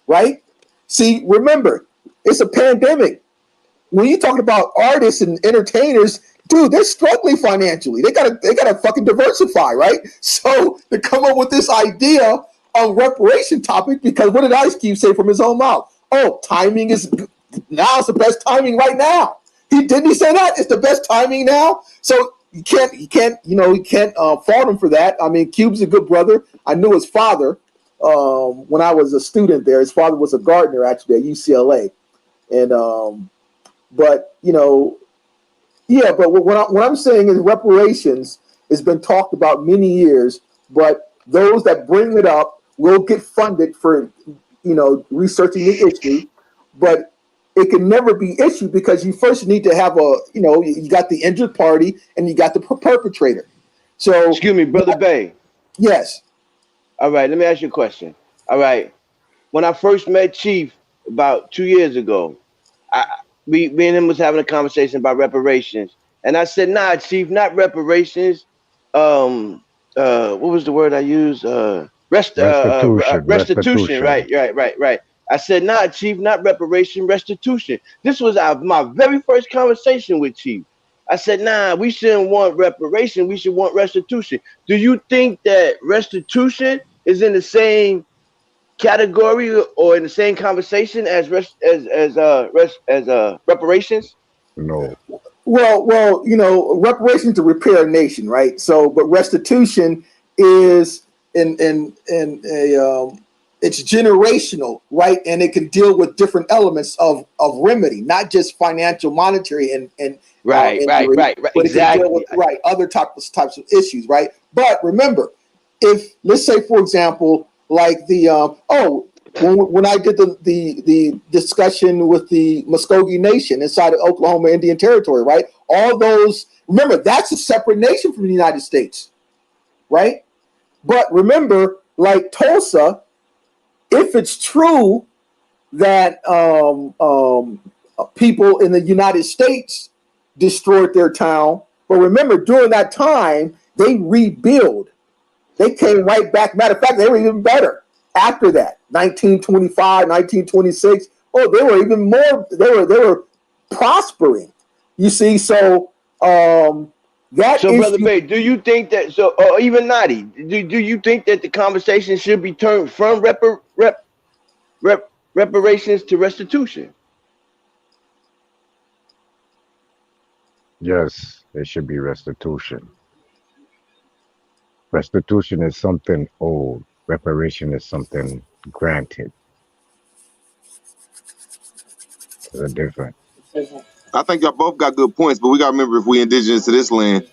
right? See, remember, it's a pandemic. When you talk about artists and entertainers, dude, they're struggling financially. They gotta fucking diversify, right? So to come up with this idea of reparation topic, because what did Ice Cube say from his own mouth? Oh, timing is now. It's the best timing right now. Didn't he say that? It's the best timing now. So you can't fault him for that. I mean, Cube's a good brother. I knew his father when I was a student there. His father was a gardener actually at UCLA, and but yeah. But what I'm saying is reparations has been talked about many years, but those that bring it up will get funded for researching the issue, but it can never be issued because you first need to have you got the injured party and you got the perpetrator. So, excuse me, Brother Bay. Yes. All right, let me ask you a question. All right, when I first met Chief about 2 years ago, me and him was having a conversation about reparations, and I said, "Nah, Chief, not reparations. What was the word I used? Restitution. Right. I said, nah, Chief, not reparation, restitution. This was my very first conversation with Chief. I said, nah, we shouldn't want reparation. We should want restitution. Do you think that restitution is in the same category or in the same conversation as reparations? No. Well, reparations to repair a nation, right? So, but restitution is it's generational, right? And it can deal with different elements of remedy, not just financial, monetary, and right, but exactly. It can deal with other types of issues, right? But remember, if let's say, for example, like when I did the discussion with the Muskogee Nation inside of Oklahoma Indian Territory, right? All those, remember, that's a separate nation from the United States, right? But remember, like Tulsa, if it's true that people in the United States destroyed their town, but remember, during that time, they rebuild. They came right back. Matter of fact, they were even better after that. 1925, 1926. Oh, they were even more. They were prospering. You see, so that. So, Brother Bay, do you think that? So, or even Nadi, do you think that the conversation should be turned from reparations to restitution? Yes, it should be restitution. Restitution is something old. Reparation is something granted. They're different. I think y'all both got good points, but we gotta remember if we indigenous to this land,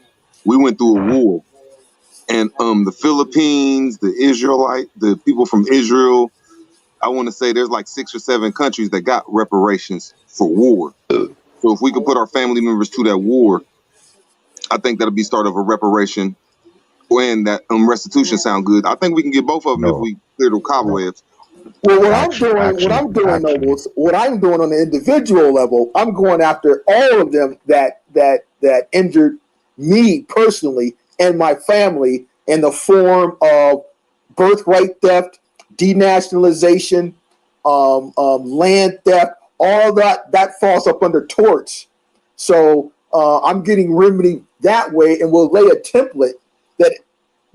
we went through a war. And the Philippines, the people from Israel, I want to say there's like 6 or 7 countries that got reparations for war. So if we could put our family members to that war, I think that'll be start of a reparation. When that restitution sound good, I think we can get both of them if we clear the cobwebs. Well, what I'm doing on the individual level, I'm going after all of them that injured me personally and my family in the form of birthright theft, denationalization, land theft, all that falls up under torts. So I'm getting remedy that way, and we'll lay a template that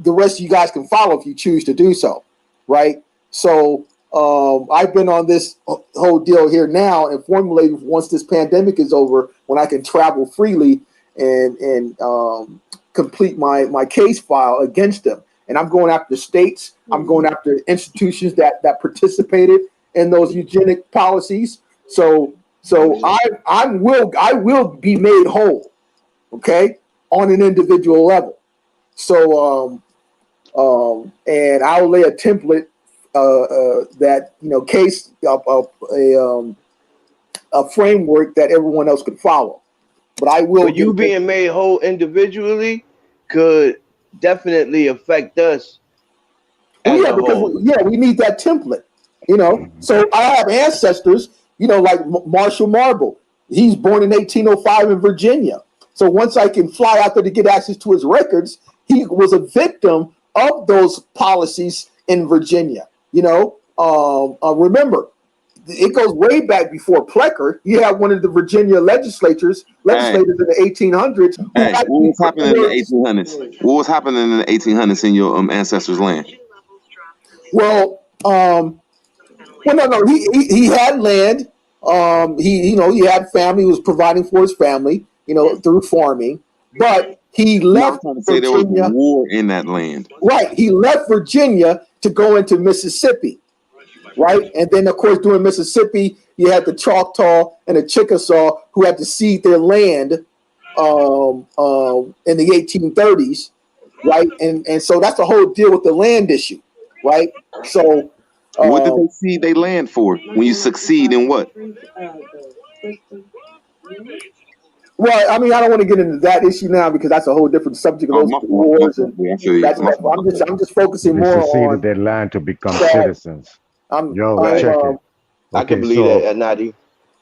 the rest of you guys can follow if you choose to do so, right? So I've been on this whole deal here now and formulating once this pandemic is over, when I can travel freely and complete my case file against them. And I'm going after states. I'm going after institutions that participated in those eugenic policies. So I will be made whole, okay, on an individual level. So and I'll lay a template that case a framework that everyone else could follow. But I will. But you being made whole individually could definitely affect us. Yeah, because we need that template. So I have ancestors. Like Marshall Marble. He's born in 1805 in Virginia. So once I can fly out there to get access to his records, he was a victim of those policies in Virginia. Remember, it goes way back before Plecker. You have one of the Virginia legislators in the 1800s. What was happening in the 1800s? What was happening in the 1800s in your ancestors' land? Well, no. He had land. He had family. He was providing for his family, through farming. but he No, I'm left trying to say there was a Virginia. war in that land. Right, he left Virginia to go into Mississippi. Right, and then of course during Mississippi, you had the Choctaw and the Chickasaw who had to cede their land in the 1830s, right? And so that's the whole deal with the land issue, right? So What did they see they land for? When you succeed in what? well, I mean, I don't want to get into that issue now because that's a whole different subject of Oh, those my fault. wars and I feel you. that stuff. I'm just focusing They more seceded on their land to become that. citizens. I'm Check it. I can Okay, believe that, Nadi.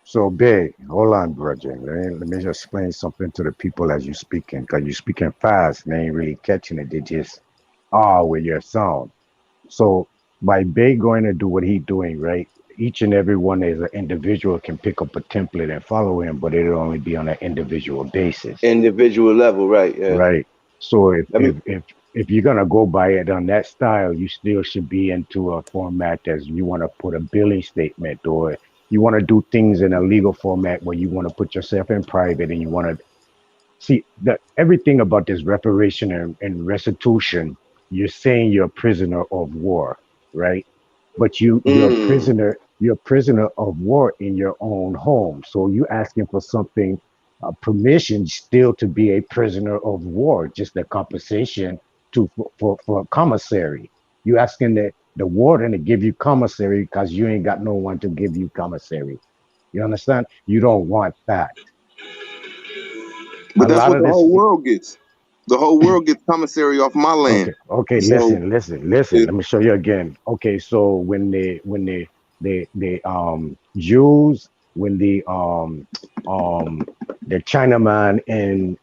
so big. Hold on, brother. Let me just explain something to the people as you speaking, because you speaking fast. They ain't really catching it. They just with your sound. So by Bay going to do what he doing, right? Each and every one as an individual can pick up a template and follow him, but it'll only be on an individual basis. Individual level, right? Yeah. Right. So Let me. if you're gonna go by it on that style, you still should be into a format as you want to put a billing statement, or you want to do things in a legal format where you want to put yourself in private and you want to see that everything about this reparation and restitution. You're saying you're a prisoner of war, right? But you're a prisoner of war in your own home. So you asking for something, permission still to be a prisoner of war, just a compensation for commissary. You asking the warden to give you commissary because you ain't got no one to give you commissary. You understand? You don't want that. But A that's lot what of the this. whole world gets. The whole world gets commissary off my land. Okay. So Listen. it, Let me show you again. Okay, so when the Jews, when the Chinaman and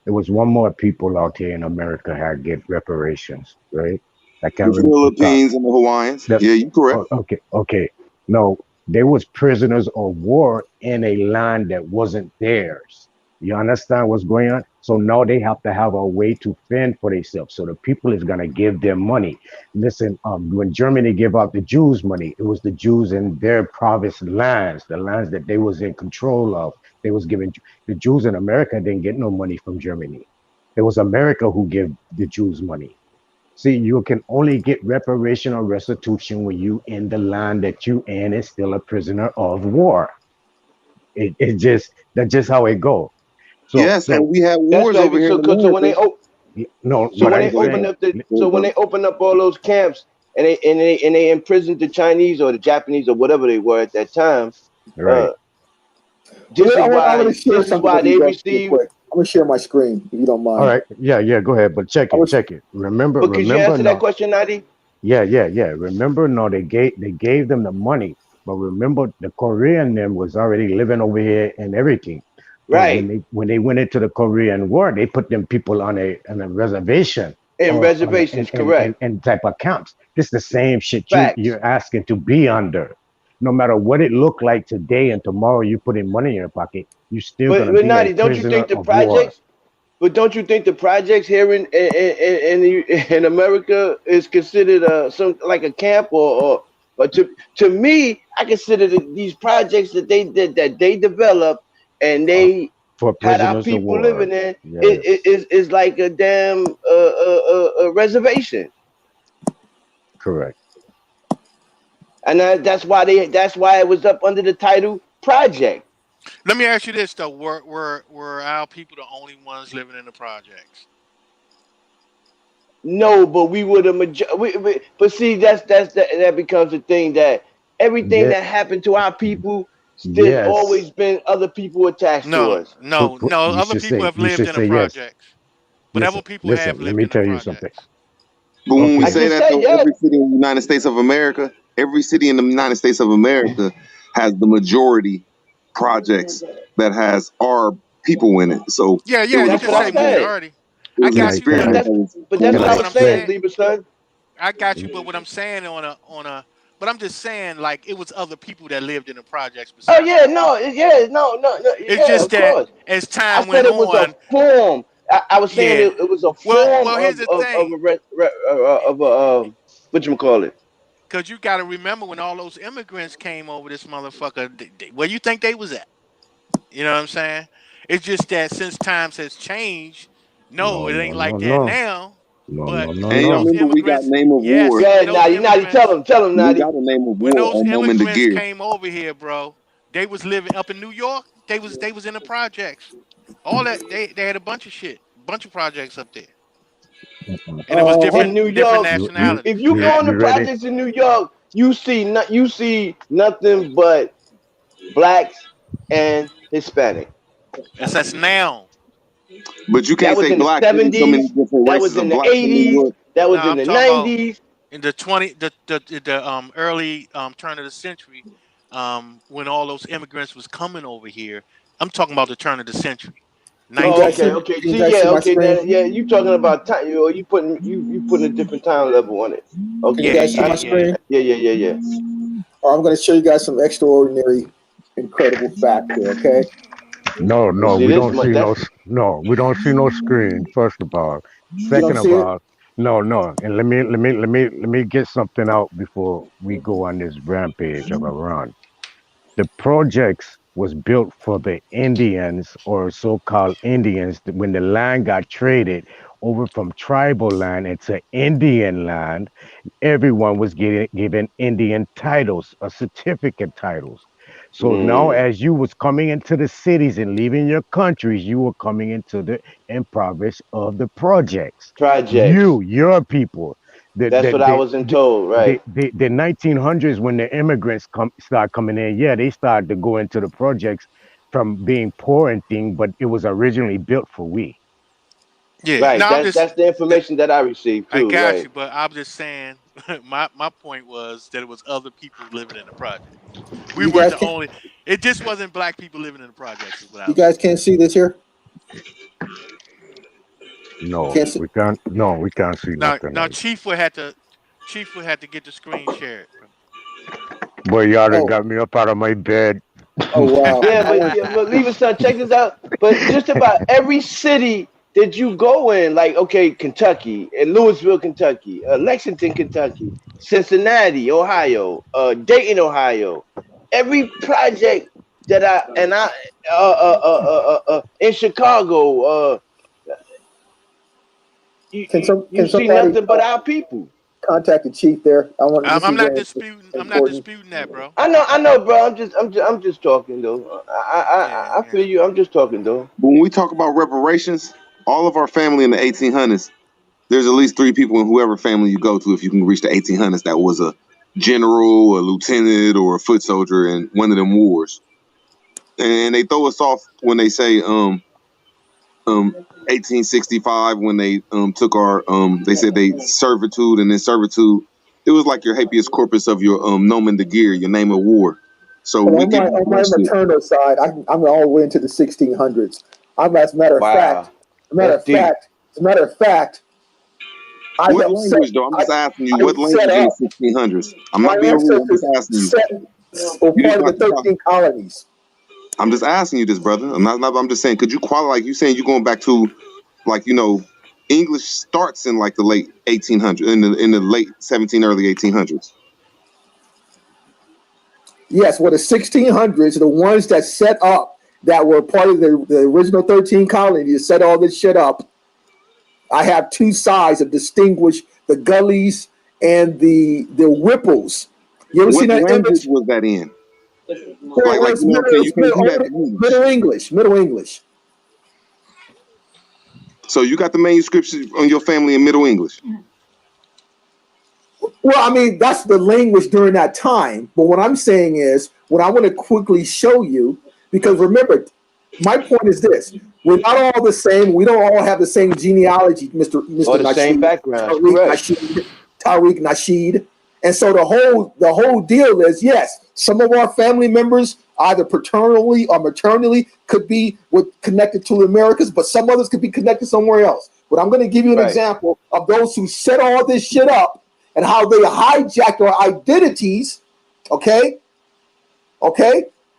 there was one more people out here in America had get reparations, right? I can't the remember the top. Philippines and the Hawaiians. That Yeah, you correct. okay. No, there was prisoners of war in a land that wasn't theirs. You understand what's going on? So now they have to have a way to fend for themselves. So the people is gonna give them money. Listen, when Germany gave out the Jews money, it was the Jews in their province lands, the lands that they was in control of. They was giving the Jews in America didn't get no money from Germany. It was America who gave the Jews money. See, you can only get reparation or restitution when you in the land that you in is still a prisoner of war. It just that's just how it go. So Yes, and we had That's wars right. over here in So when they America. no, so what when I'm they open saying, up the Go so ahead, when brother. they open up all those camps and they imprisoned the Chinese or the Japanese or whatever they were at that time, right? uh, this is I want why to share something with you they guys real received. quick. I'm gonna share my screen if you don't All mind. right, yeah, go ahead, but I was check it. But could you answer that No, question, Nadi? yeah. Remember, no, they gave them the money, but remember, the Korean them was already living over here and everything. But Right. when they went into the Korean War, they put them people on a reservation And or on a, reservations, correct. and type of camps. This the same shit Facts. you're asking to be under. No matter what it look like today and tomorrow, you put in money in your pocket, you're still gonna But be a Nadi, don't you prisoner think the of war. projects? But don't you think the projects here in America is considered some like a camp or to me, I consider these projects that they developed and Uh, they for had our prisoners of people war. living in Yes, is like a damn reservation, correct. and that's why it was up under the title project. Let me ask you this though: were our people the only ones living in the projects? No, but we would have but see that becomes the thing that everything Yeah, that happened to our people, there's yes. always been other people attached to No, us. no. Other people have You lived should in the say yes. projects, but other people have Listen. Let lived me in the tell you something. projects. But when we I Okay, say just that said though, yes. every city in the United States of America, every city in the United States of America has the majority projects that has our people in it. So it Yeah. was You a That's can what I say project. said. majority. It I was an can got I you, can But I experiment that's that was but going that's can what I I but was what I'm explain? saying, saying, Lieber son. I got you. But what I'm saying on a, but I'm just saying like it was other people that lived in the projects Oh besides yeah, our no, people. yeah, no, It's yeah, just of that course. as I time said went it was a on, form. I was saying yeah. it was a Well, form here's the of thing. a of a what you call it. Because you got to remember when all those immigrants came over this motherfucker, where you think they was at? You know what I'm saying? It's just that since times has changed, no, No, it no, ain't no, like that no, now. no, But no, no, And when y'all no. those remember we got immigrants, name of yes, war. Go when ahead, those Natty. Natty, immigrants, tell him, We Natty. got a name of when war those on Noman the immigrants Gear. came over here, bro, they was living up in New York. They was in the projects. All that they had a bunch of shit, bunch of projects up there, Mm-mm. and it was In different New different York, if nationalities. you go in the You ready? projects in New York, you see nothing but blacks and Hispanic. That's now. But you That can't was say in the black. There's so many 70s. different That races was in of the blacks in New 80s. York. That No, was in I'm the talking about 90s. in the early turn of the century, when all those immigrants was coming over here. I'm talking about the turn of the century, Can you Oh, guys see? okay, 1900. okay. Can you See, guys yeah, see my okay. screen? Then, yeah, you talking about time? You putting a different time level on it. Can you Yeah, Okay, guys see yeah, my yeah. screen? yeah. Or I'm going to show you guys some extraordinary, incredible facts here. Okay. No, Well, no, see, we this don't much. see no, That's no, we don't see no screen. First of all, You don't second see of it? all, no, no. And let me get something out before we go on this rampage of a run. The projects was built for the Indians or so-called Indians when the land got traded over from tribal land into Indian land. Everyone was getting given Indian titles or certificate titles. So now as you was coming into the cities and leaving your countries, you were coming into the impoverished of the projects. projects. Your people, That's what I wasn't told, right? the 1900s when the immigrants start coming in, yeah, they started to go into the projects from being poor and thing, but it was originally built for we. Yeah. Right. No, I'm just. That's the information that I received I too. got Right. you, but I'm just saying. My point was that it was other people living in the project. We You weren't guys the can only. It just wasn't black people living in the projects. Is what I you was guys saying. can't see this here? No, Can't see. we can't. No, we can't see nothing Now, like. Chief would have to get the screen shared, bro. Boy, y'all done Oh, got me up out of my bed. oh wow. I want. Yeah, but leave it, son. Check this out. But just about every city that you go in, like okay, Kentucky, and Louisville, Kentucky, Lexington, Kentucky, Cincinnati, Ohio, Dayton, Ohio, every project that I in Chicago, you Can see somebody nothing but our people. contact the chief there? I want. This I'm is not very disputing. I'm not important. disputing that, bro. I know, bro. I'm just talking though. Yeah, I yeah. feel you. I'm just talking though. But when we talk about reparations, all of our family in the 1800s, there's at least three people in whoever family you go to, if you can reach the 1800s, that was a general, a lieutenant, or a foot soldier in one of them wars. And they throw us off when they say 1865 when they took our they said they servitude, and in servitude it was like your habeas corpus of your nomen de guerre, your name of war. So But we get back on to my that shit. maternal side, I'm all the way into the 1600s. I'm as a matter of fact. Wow, that's deep. As a matter of fact, I What helped set. language though? I'm I, just asking you, I what helped set language in up. the 1600s? I'm My not being rude. I'm just ancestors asking you. set were You part didn't of the have to talk. 13 colonies. I'm just asking you this, brother. I'm just saying, could you qualify? Like you saying, you going back to, like, English starts in like the late 1800s, in the late 17, early 1800s. Yes, well, the 1600s, the ones that set up, that were part of the original 13 colonies, set all this shit up. I have two sides that distinguish the gullies and the whipples. You ever seen What that language image? was that in? Well, Like you know what I'm saying? You can't do that in English. Middle English, Middle English. So you got the manuscripts on your family in Middle English. Well, I mean, that's the language during that time. But what I'm saying is, what I want to quickly show you, because remember, my point is this: we're not all the same. We don't all have the same genealogy, Or Mr. the same Nasheed, backgrounds, correct? Tariq Nasheed. And so the whole deal is, yes, some of our family members, either paternally or maternally, could be connected to the Americas, but some others could be connected somewhere else. But I'm going to give you an Right. example of those who set all this shit up and how they hijacked our identities. Okay?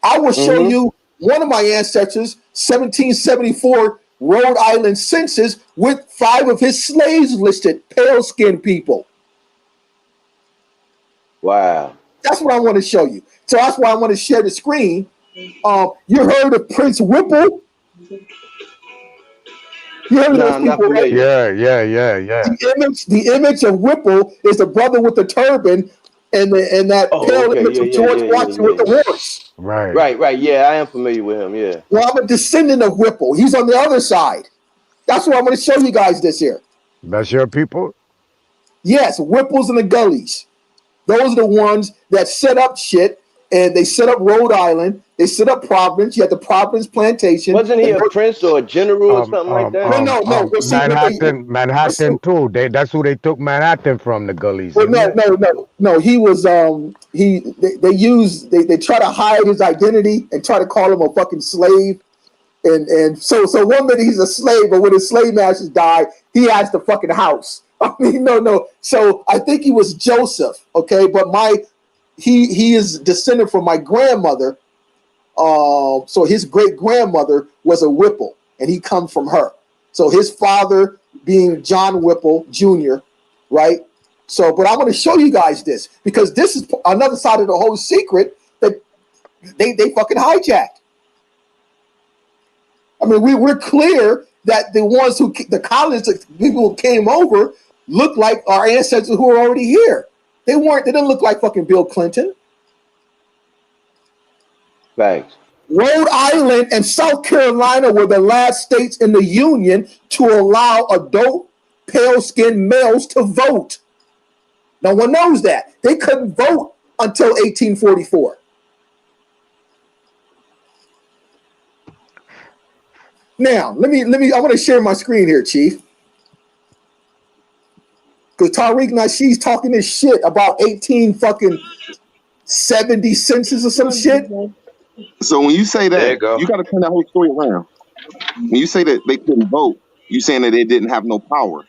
I will show you one of my ancestors, 1774 Rhode Island census, with 5 of his slaves listed, pale-skinned people. Wow. That's what I want to show you. So that's why I want to share the screen. You heard of Prince Whipple? You heard of Nah, those I'm not people, right? familiar. Yeah. The image of Whipple is the brother with the turban and that Oh, pale okay. image Yeah, of yeah, George yeah, yeah, Washington with yeah. the horse. Right. Right. Yeah, I am familiar with him. Yeah. Well, I'm a descendant of Whipple. He's on the other side. That's why I'm going to show you guys this here. That's your people? Yes, Whipples in the gullies. Those are the ones that set up shit, and they set up Rhode Island. They set up Providence. You had the Providence Plantation. Wasn't he a prince or a general or something like that? No. Well, see, Manhattan too. That's who they took Manhattan from, the gullies. Well, no. He was they try to hide his identity and try to call him a fucking slave. And so one minute he's a slave, but when his slave masters die, he has the fucking house. I mean, no. So I think he was Joseph, okay, but he is descended from my grandmother. So his great grandmother was a Whipple, and he comes from her. So his father being John Whipple Jr., right? So, but I want to show you guys this because this is another side of the whole secret that they fucking hijacked. I mean, we're clear that the colonists, people who came over, looked like our ancestors who were already here. They didn't look like fucking Bill Clinton. Thanks. Rhode Island and South Carolina were the last states in the Union to allow adult pale-skinned males to vote. No one knows that. They couldn't vote until 1844. Now, I want to share my screen here, Chief. Because Tariq Nasheed's talking this shit about 1870 census or some shit. So when you say that, you got to turn that whole story around. When you say that they couldn't vote, you saying that they didn't have no power.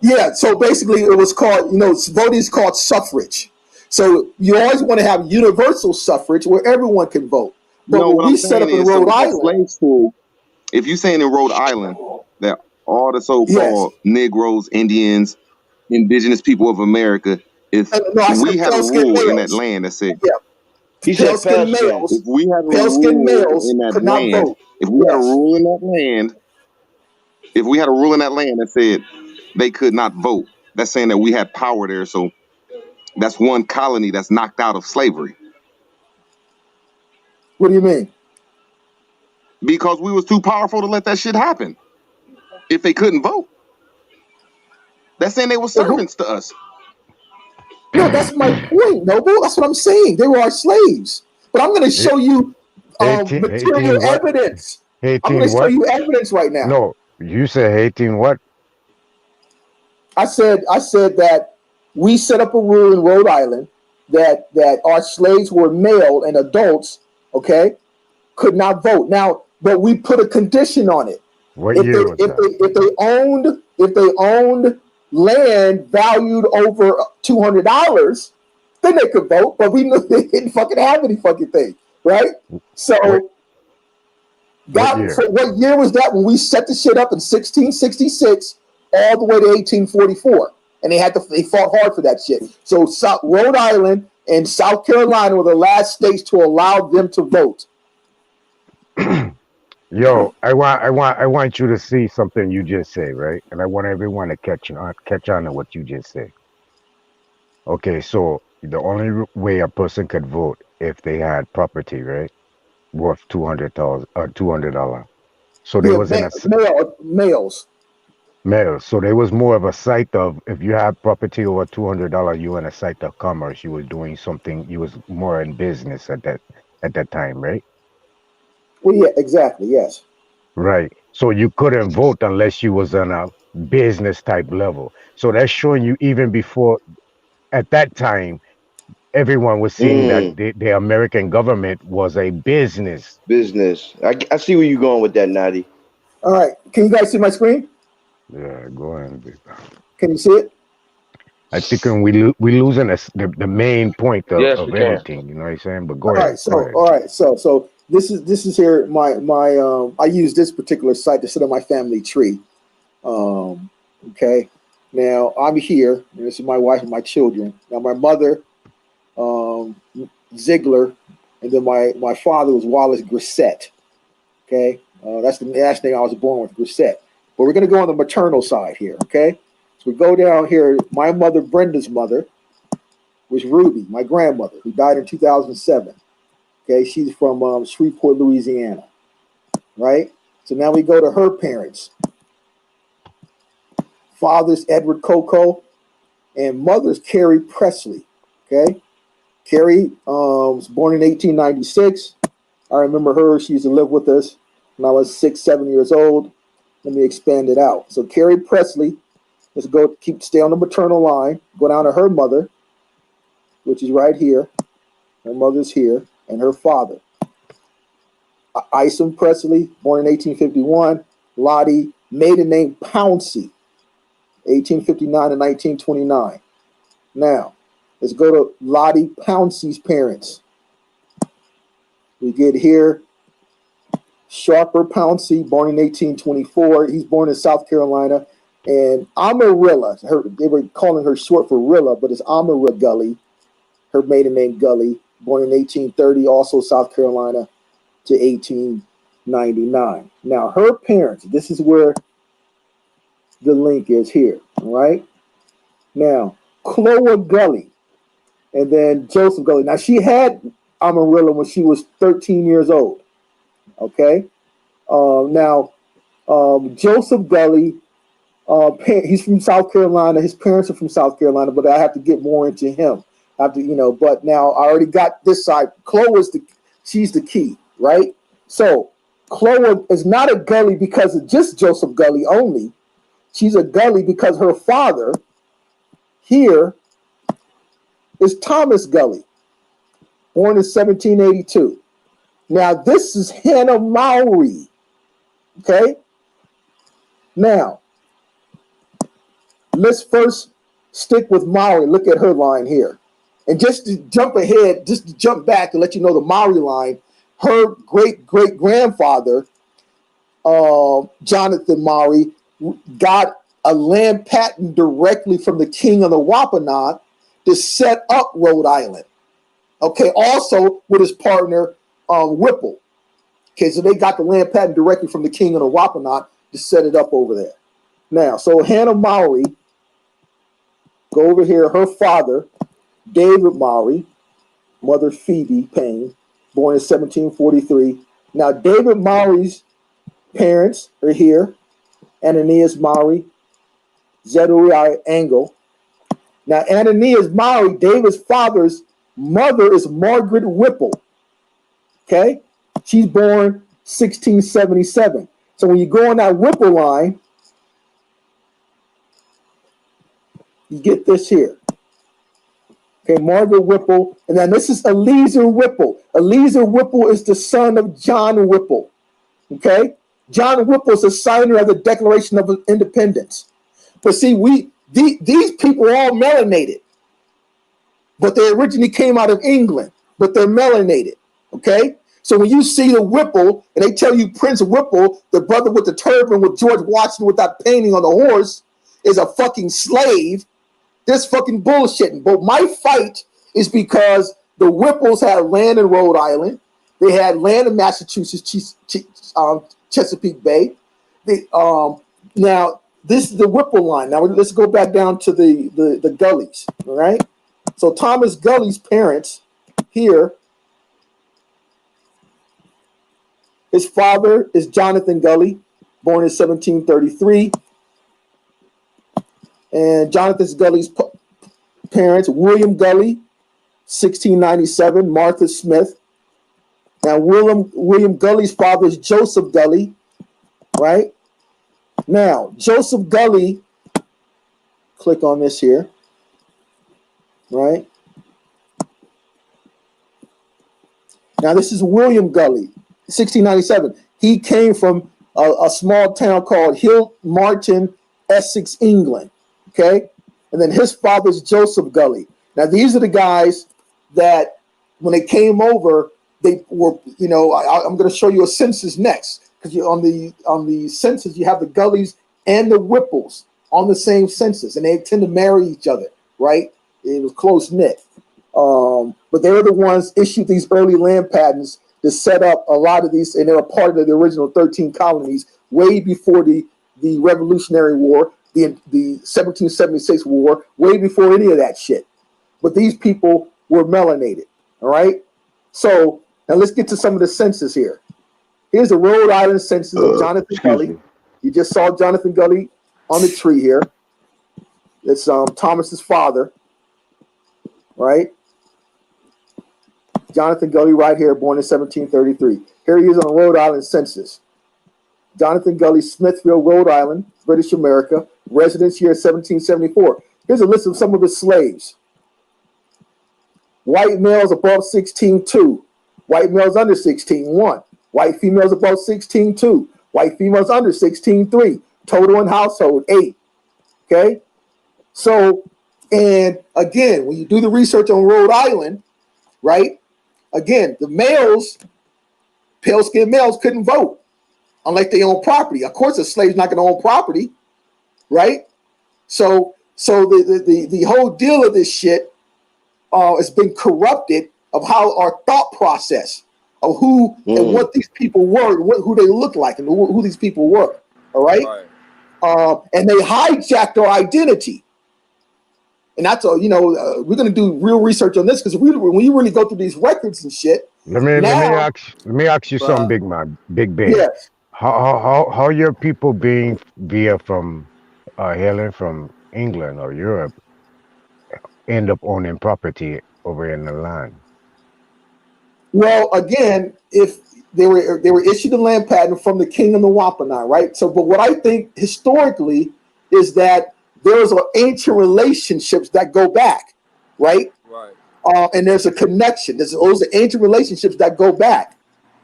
Yeah, so basically it was called, voting is called suffrage. So you always want to have universal suffrage where everyone can vote. But when we set up in Rhode Island, if you're saying in Rhode Island that all the so-called Negroes, Indians, indigenous people of America, if we had a rule in that land that said, pale-skinned males, if we had a pale-skinned rule males in that could not land, vote. if we had a rule in that land, if we had a rule in that land that said they could not vote, that's saying that we had power there. So that's one colony that's knocked out of slavery. What do you mean? Because we was too powerful to let that shit happen. If they couldn't vote, that's saying they were servants to us. No, that's my point, Noble. That's what I'm saying. They were our slaves. But I'm going to show you material evidence. I'm going to show you evidence right now. No, you said 18 what? I said that we set up a rule in Rhode Island that our slaves were male and adults, okay, could not vote. Now, but we put a condition on it. What year was that? If they owned land valued over $200, then they could vote. But we knew they didn't fucking have any fucking thing, right? So what year was that when we set the shit up in 1666 all the way to 1844? And they fought hard for that shit. So Rhode Island and South Carolina were the last states to allow them to vote. Yo, I want you to see something you just said, right? And I want everyone to catch on to what you just said. Okay, so the only way a person could vote if they had property, right, worth $200. So there was males. Males. So there was more of a site of if you had property over $200, you were in a site of commerce. You were doing something. You was more in business at that time, right? Well, yeah, exactly. Yes. Right. So you couldn't vote unless you was on a business type level. So that's showing you even before, at that time, everyone was seeing that the American government was a business. I see where you're going with that, Nadi. All right. Can you guys see my screen? Yeah, go ahead. Can you see it? I think we losing the main point of everything. You know what I'm saying? But go ahead. All right. So this is here my I use this particular site to sit on my family tree. Okay. Now I'm here. And this is my wife and my children. Now my mother, Ziegler, and then my father was Wallace Grissett. Okay, that's the last name I was born with, Grissett. But we're going to go on the maternal side here. Okay, so we go down here. My mother, Brenda's mother, was Ruby, my grandmother, who died in 2007. Okay, she's from Shreveport, Louisiana. Right. So now we go to her parents. Father's Edward Coco, and mother's Carrie Presley. Okay, Carrie was born in 1896. I remember her. She used to live with us when I was 6, 7 years old. Let me expand it out. So Carrie Presley, let's go stay on the maternal line, go down to her mother, which is right here. Her mother's here, and her father. Isom Presley, born in 1851. Lottie, maiden name Pouncey, 1859 to 1929. Now, let's go to Lottie Pouncey's parents. We get here Sharper Pouncey, born in 1824. He's born in South Carolina. And Amarilla, they were calling her short for Rilla, but it's Amarilla Gully, her maiden name Gully, born in 1830, also South Carolina, to 1899. Now, her parents, this is where the link is here, all right? Now, Chloe Gully, and then Joseph Gully. Now, she had Amarilla when she was 13 years old, okay? Now, Joseph Gully, he's from South Carolina. His parents are from South Carolina, but I have to get more into him. I have to, but now I already got this side. Chloe she's the key, right? So Chloe is not a Gully because of just Joseph Gully only. She's a Gully because her father here is Thomas Gully, born in 1782. Now, this is Hannah Mowry, okay? Now, let's first stick with Mowry. Look at her line here. And just to jump ahead, just to jump back and let you know the Mowry line, her great-great-grandfather, Jonathan Mowry, got a land patent directly from the king of the Wampanoag to set up Rhode Island. Okay, also with his partner, Whipple. Okay, so they got the land patent directly from the king of the Wampanoag to set it up over there. Now, so Hannah Mowry, go over here, her father, David Mowry, mother Phoebe Payne, born in 1743. Now, David Mowry's parents are here, Ananias Mowry, Zeruiah Angle. Now, Ananias Mowry, David's father's mother is Margaret Whipple. Okay? She's born 1677. So when you go on that Whipple line, you get this here. Okay, Margaret Whipple. And then this is Eliezer Whipple. Eliezer Whipple is the son of John Whipple. Okay? John Whipple is the signer of the Declaration of Independence. But see, these people are all melanated. But they originally came out of England. But they're melanated. Okay? So when you see the Whipple, and they tell you Prince Whipple, the brother with the turban with George Washington with that painting on the horse, is a fucking slave, this fucking bullshitting. But my fight is because the Whipples had land in Rhode Island. They had land in Massachusetts, Chesapeake Bay. Now, this is the Whipple line. Now, let's go back down to the Gullys, all right? So Thomas Gully's parents here, his father is Jonathan Gully, born in 1733. And Jonathan Gully's parents, William Gully, 1697, Martha Smith. Now, William Gully's father is Joseph Gully, right? Now, Joseph Gully, click on this here, right? Now, this is William Gully, 1697. He came from a small town called Hill Martin, Essex, England. Okay, and then his father's Joseph Gully. Now these are the guys that when they came over, they were, I'm going to show you a census next, because on the census you have the Gullys and the Whipples on the same census, and they tend to marry each other, right? It was close knit. But they were the ones issued these early land patents to set up a lot of these, and they were part of the original 13 colonies way before the Revolutionary War, the 1776 war, way before any of that shit. But these people were melanated, all right? So now let's get to some of the census here. Here's the Rhode Island census of Jonathan Gully. You just saw Jonathan Gully on the tree here. It's Thomas's father, right? Jonathan Gully right here, born in 1733. Here he is on the Rhode Island census. Jonathan Gully, Smithfield, Rhode Island, British America, residence year 1774. Here's a list of some of his slaves. White males above 16, 2. White males under 16, 1. White females above 16, 2. White females under 16, 3. Total in household, 8. Okay? So, and again, when you do the research on Rhode Island, right? Again, the males, pale-skinned males, couldn't vote unless they own property. Of course, a slave's not going to own property, right? So the whole deal of this shit has been corrupted of how our thought process of who and what these people were, who they look like, and who these people were. All right. And they hijacked our identity. And that's all, we're going to do real research on this because when you really go through these records and shit. Let me ask you something, big man, big Ben. Yes. How your people being via from hailing from England or Europe end up owning property over in the land? Well, again, if they were issued a land patent from the King and the Wampanoag, right? So, but what I think historically is that there's ancient relationships that go back, right? Right. And there's a connection. Those are ancient relationships that go back.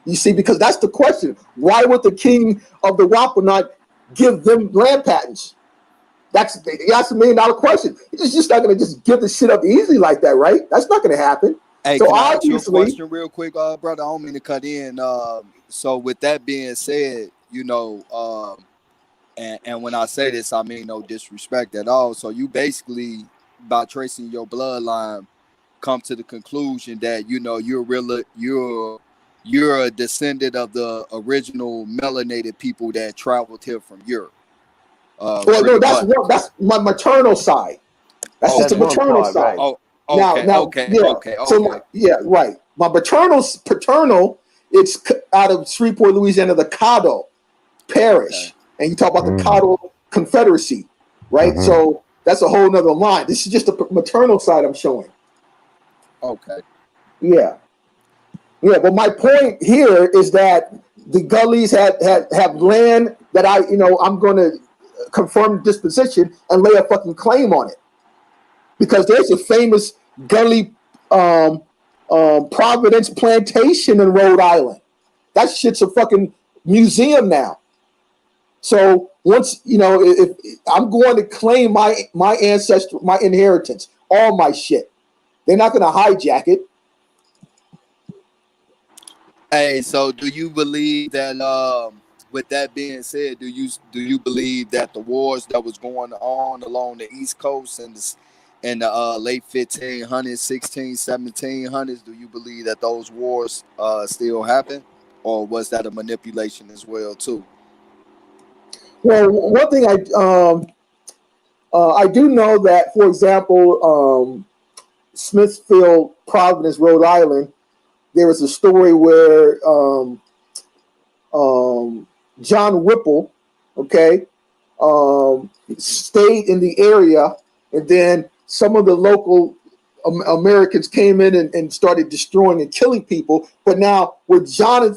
You see, because that's the question. Why would the King of the Wampanoag give them land patents? That's a $1 million question. It's just not going to just give the shit up easily like that, right? That's not going to happen. Hey, so can I ask you a obviously, question real quick, brother? I don't mean to cut in. So with that being said, and when I say this, I mean no disrespect at all. So you basically, by tracing your bloodline, come to the conclusion that you're a descendant of the original melanated people that traveled here from Europe. well, no, that's my maternal side. That's just the maternal side. Right. Oh, okay. So right. My paternal, it's out of Shreveport, Louisiana, the Caddo Parish, and you talk about the Caddo Confederacy, right? So that's a whole nother line. This is just the maternal side I'm showing. Okay. Yeah. But my point here is that the Gullies have land that I'm going to confirm disposition and lay a fucking claim on it. Because there's a famous Gully Providence plantation in Rhode Island. That shit's a fucking museum now. So once, if I'm going to claim my ancestry, my inheritance, all my shit, they're not going to hijack it. Hey, so do you believe that, with that being said, do you believe that the wars that was going on along the East Coast and in the late 1500s, 1700s, do you believe that those wars still happen, or was that a manipulation as well too? Well, one thing I do know that, for example, Smithfield, Providence, Rhode Island, there was a story where John Whipple, stayed in the area, and then some of the local Americans came in and started destroying and killing people. But now what John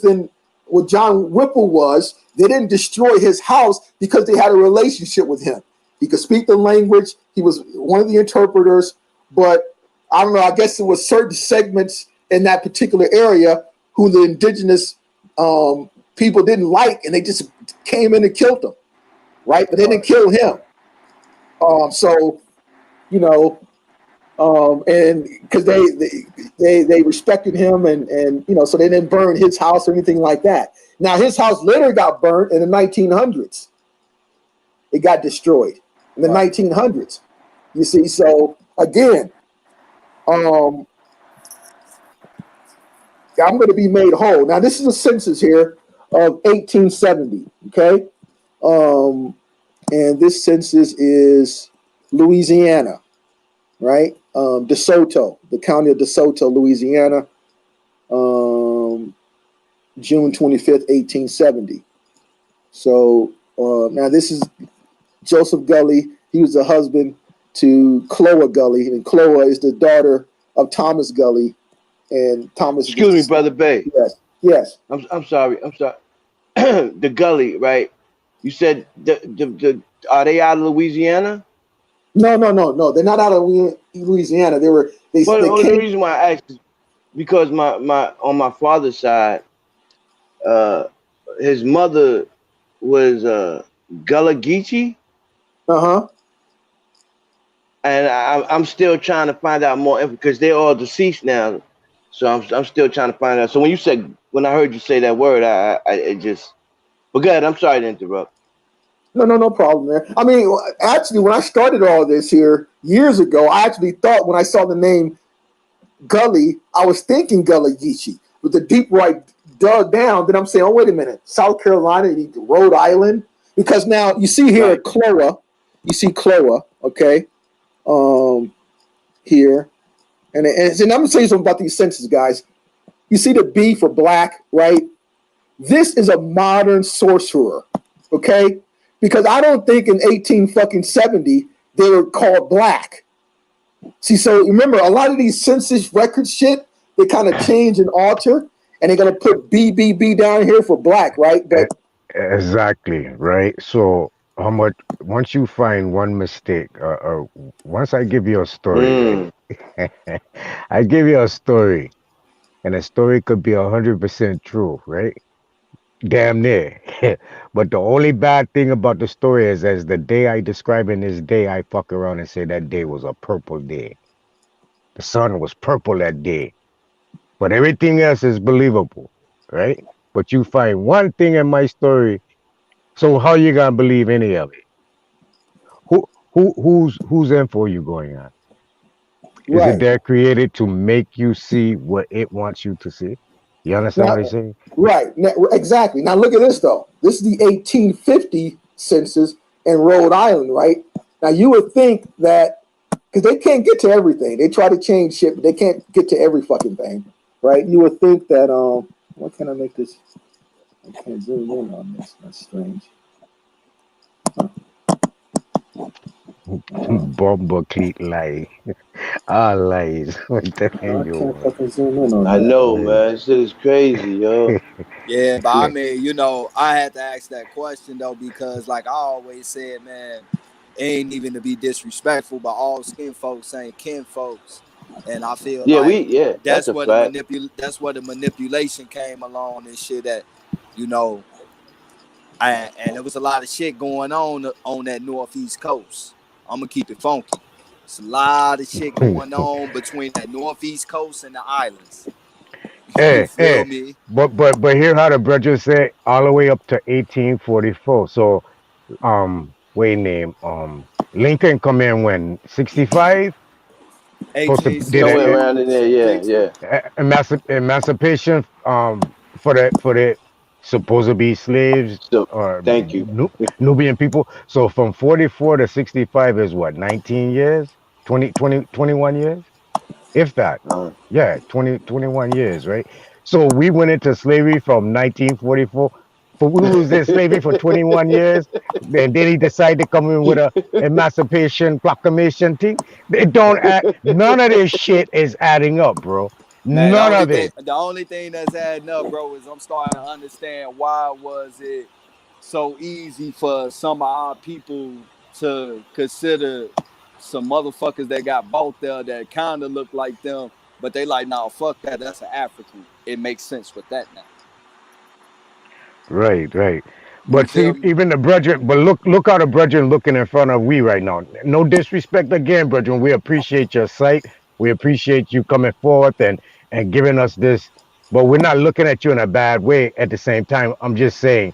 Whipple was, they didn't destroy his house because they had a relationship with him. He could speak the language. He was one of the interpreters, but I don't know, I guess it was certain segments in that particular area who the indigenous people didn't like, and they just came in and killed him, right? But they didn't kill him. And because they respected him, and so they didn't burn his house or anything like that. Now his house later got burned in the 1900s. It got destroyed in the 1900s. You see, so again, I'm going to be made whole. Now, this is a census here of 1870. Okay, and this census is Louisiana, right? DeSoto, the county of DeSoto, Louisiana, June 25th, 1870. So now this is Joseph Gully. He was the husband to Chloe Gully, and Chloe is the daughter of Thomas Gully. And Thomas. Excuse me, Brother Bay. Yes. Yes. I'm sorry. The Gully, right? You said the are they out of Louisiana? No. They're not out of Louisiana. They were. They Well, came. the reason why I asked is because my on my father's side, his mother was Gullah Geechee. And I'm still trying to find out more because they're all deceased now. So I'm still trying to find out. So when I heard you say that word, I just. But go ahead. I'm sorry to interrupt. No problem, man. I mean, actually, when I started all this here years ago, I actually thought when I saw the name Gully, I was thinking Gullah Geechee. With the deep right dug down, then I'm saying, oh, wait a minute, South Carolina, Rhode Island. Because now you see here Chloe, you see Chloe, okay, here. And I'm going to tell you something about these census, guys. You see the B for black, right? This is a modern sorcerer, okay? Because I don't think in 1870 they were called black. See, so remember, a lot of these census record shit, they kind of change and alter, and they're going to put BBB down here for black, right? But exactly, right? So how much, once you find one mistake, once I give you a story, right? I give you a story, and a story could be 100% true, right? Damn near. But the only bad thing about the story is, as the day I describe in this day, I fuck around and say that day was a purple day. The sun was purple that day. But everything else is believable, right? But you find one thing in my story, so how you gonna believe any of it? Whose info you going on? Is it there created to make you see what it wants you to see? You understand what I'm saying? Right. Now, exactly. Now look at this though. This is the 1850 census in Rhode Island, right? Now you would think that because they can't get to everything. They try to change shit, but they can't get to every fucking thing, right? You would think that why can't I make this? I can't zoom in on this. That's strange. Bomba cleat lie. All lies. What the hell you can't fucking zoom in on I that. know, man. Shit is crazy, yo. Yeah, but I mean, you know, I had to ask that question though because, like I always said, man, it ain't even to be disrespectful, but all skin folks ain't kin folks, and I feel that's where the manipulation came along and shit. That you know, and there was a lot of shit going on that northeast coast. I'm gonna keep it funky. It's a lot of shit going on between that northeast coast and the islands. You feel me? But hear how the brother said all the way up to 1844. So wait name Lincoln come in when 65. Somewhere around in there, yeah. Emancipation for the supposed to be slaves or thank you. Nubian people. So from 44 to 65 is what, 19 years, 21 years, if that. Yeah, 21 years, right? So we went into slavery from 1944. But we was in slavery for 21 years, and then he decided to come in with a emancipation proclamation thing. It don't add, none of this shit is adding up, bro. Man, None of it. The only thing that's adding up, bro, is I'm starting to understand why was it so easy for some of our people to consider some motherfuckers that got bought there that kind of look like them, but they like, nah, fuck that, that's an African. It makes sense with that now. Right. But see, even the brethren, but look how the brethren looking in front of we right now. No disrespect again, brethren. We appreciate your sight. We appreciate you coming forth and giving us this, but we're not looking at you in a bad way at the same time. I'm just saying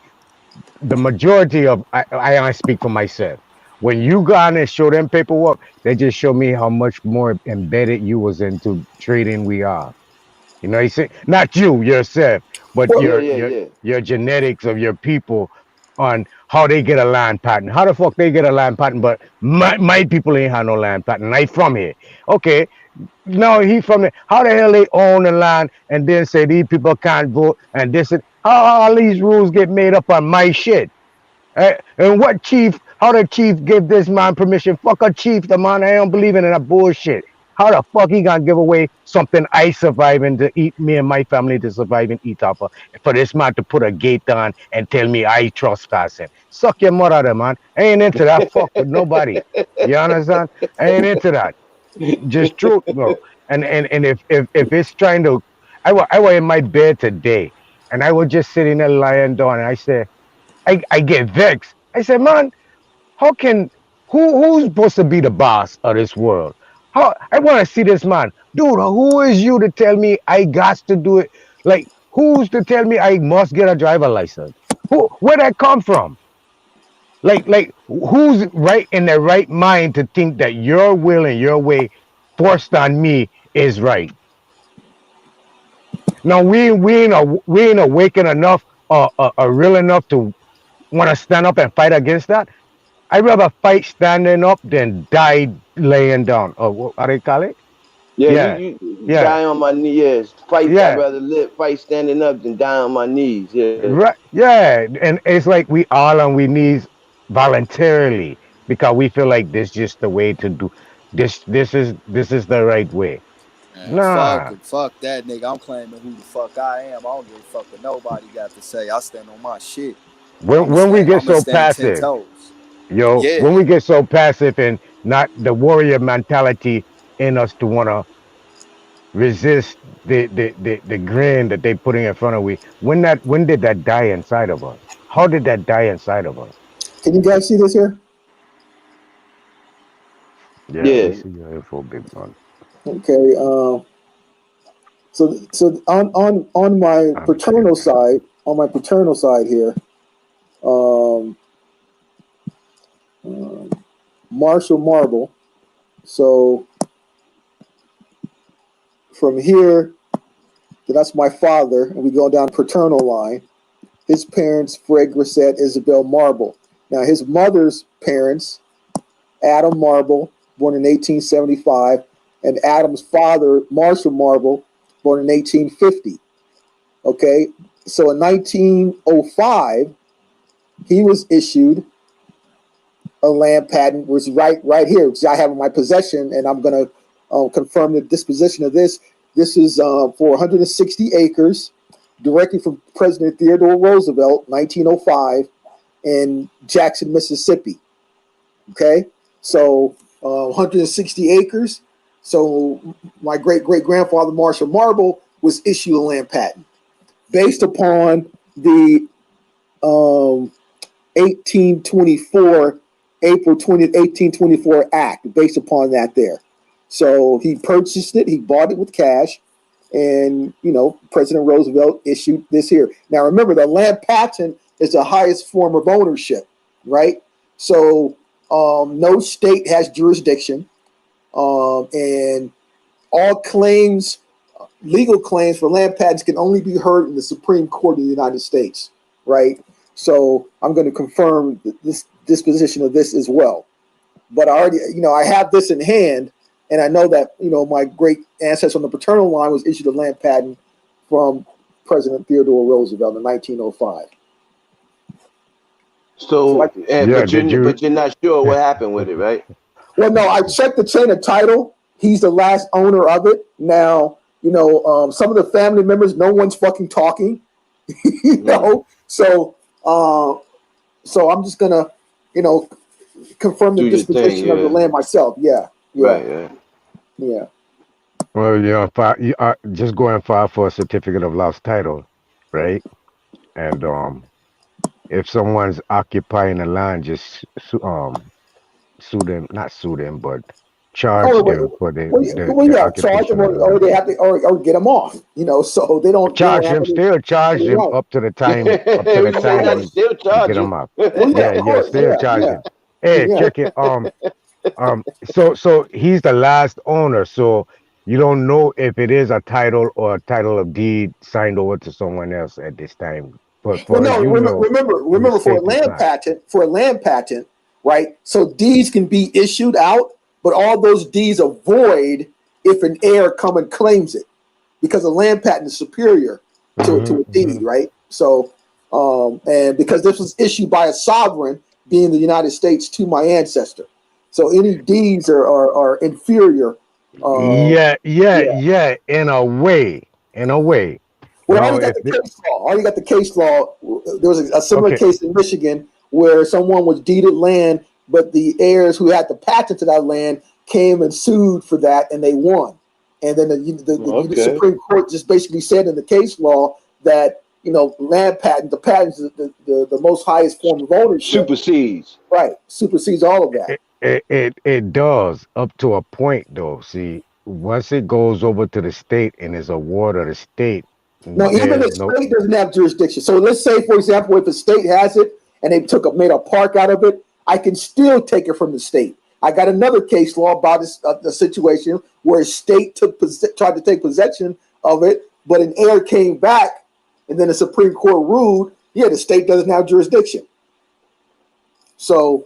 the majority of I speak for myself. When you go on and show them paperwork, they just show me how much more embedded you was into trading we are. You know, he said not you yourself, but Well, your genetics of your people on how they get a land pattern. How the fuck they get a land pattern? But my people ain't had no land pattern. I from here. Okay, no, he from there. How the hell they own the land and then say these people can't vote and this and how all these rules get made up on my shit? And what chief, how the chief give this man permission? Fuck a chief, the man, I don't believe in that bullshit. How the fuck he gonna give away something I surviving to eat, me and my family to survive and eat off of, for this man to put a gate on and tell me I trespassing? Suck your mother, there, man. I ain't into that fuck with nobody. You understand? I ain't into that. Just truth, bro. And if it's trying to, I was in my bed today, and I was just sitting there lying down, and I said, I get vexed. I said, man, how can who's supposed to be the boss of this world? How I want to see this man, dude. Who is you to tell me I got to do it? Like, who's to tell me I must get a driver license? Where that come from? Like who's right in their right mind to think that your will and your way forced on me is right? Now we ain't awakened enough, real enough to want to stand up and fight against that. I'd rather fight standing up than die laying down. Or what how they call it? Yeah, Yeah, you yeah, die on my knees. Yes, fight. I'd yeah. rather fight standing up than die on my knees. Yeah. Right. Yeah. And it's like we all on we knees voluntarily because we feel like this just the way to do this. This is the right way. Man, Nah. fuck that nigga. I'm claiming who the fuck I am. I don't give a fuck what nobody got to say. I stand on my shit. When we get I'ma so stand 10 passive, toes. yo, Yeah. when we get so passive and not the warrior mentality in us to want to resist the grin that they putting in front of we, when did that die inside of us? How did that die inside of us? can you guys see this here? Yeah, we Yeah. see your info, big man. Okay. So on my I'm paternal checking. side, here, um, Marshall Marble. So from here, that's my father, and we go down paternal line. His parents, Fred Grissett, Isabel Marble. Now his mother's parents, Adam Marble, born in 1875, and Adam's father, Marshall Marble, born in 1850. Okay, so in 1905, he was issued a land patent, which is right here, which I have in my possession, and I'm going to confirm the disposition of this. This is for 160 acres, directly from President Theodore Roosevelt, 1905, in Jackson, Mississippi. Okay, so 160 acres. So my great-great-grandfather, Marshall Marble, was issued a land patent based upon the 1824, April 20th, 1824 Act, based upon that there. So he purchased it, he bought it with cash, and, President Roosevelt issued this here. Now, remember, the land patent is the highest form of ownership, right? So no state has jurisdiction, and all claims, legal claims for land patents can only be heard in the Supreme Court of the United States, right? So I'm going to confirm this disposition of this as well. But I already, I have this in hand, and I know that, my great ancestor on the paternal line was issued a land patent from President Theodore Roosevelt in 1905. So, Yeah, did you? but you're not sure what happened with it, right? Well, no, I checked the chain of title. He's the last owner of it. Now, some of the family members, no one's fucking talking, So, so I'm just gonna, confirm the Do your thing, disposition of the yeah. land myself. Yeah, Right. yeah. Well, you are just go and file for a certificate of lost title, right? And if someone's occupying the land, just sue them, not sue them, but charge Oh, them for the yeah, charge them occupation of the or land. they have to, or get them off. So they don't Charge have them, any. still charge them Right. up to the You say time not to when still you get charge them him. up. Well, yeah, of Yeah, course. still charge them. Hey, Yeah. check it. So he's the last owner. So You don't know if it is a title or a title of deed signed over to someone else at this time. But Well, for as no, you know, in the remember state it's not. for a land patent, right? So deeds can be issued out, but all those deeds are void if an heir come and claims it, because a land patent is superior to a deed, right? So, and because this was issued by a sovereign, being the United States, to my ancestor, so any deeds are inferior. Yeah, yeah, Yeah. yeah. In a way, in a way. Well, I Now, already got if the it, case law. I already got the case law. There was a similar okay, case in Michigan where someone was deeded land, but the heirs who had the patent to that land came and sued for that, and they won. And then the Okay. Supreme Court just basically said in the case law that land patent, the patent is the most highest form of ownership, Supersedes. right? Supersedes all of that. it does up to a point though. See, once it goes over to the state and is a ward of the state, No, even the there's no. state doesn't have jurisdiction. So let's say, for example, if the state has it and they made a park out of it, I can still take it from the state. I got another case law about the situation where a state tried to take possession of it, but an heir came back, and then the Supreme Court ruled, yeah, the state doesn't have jurisdiction. So,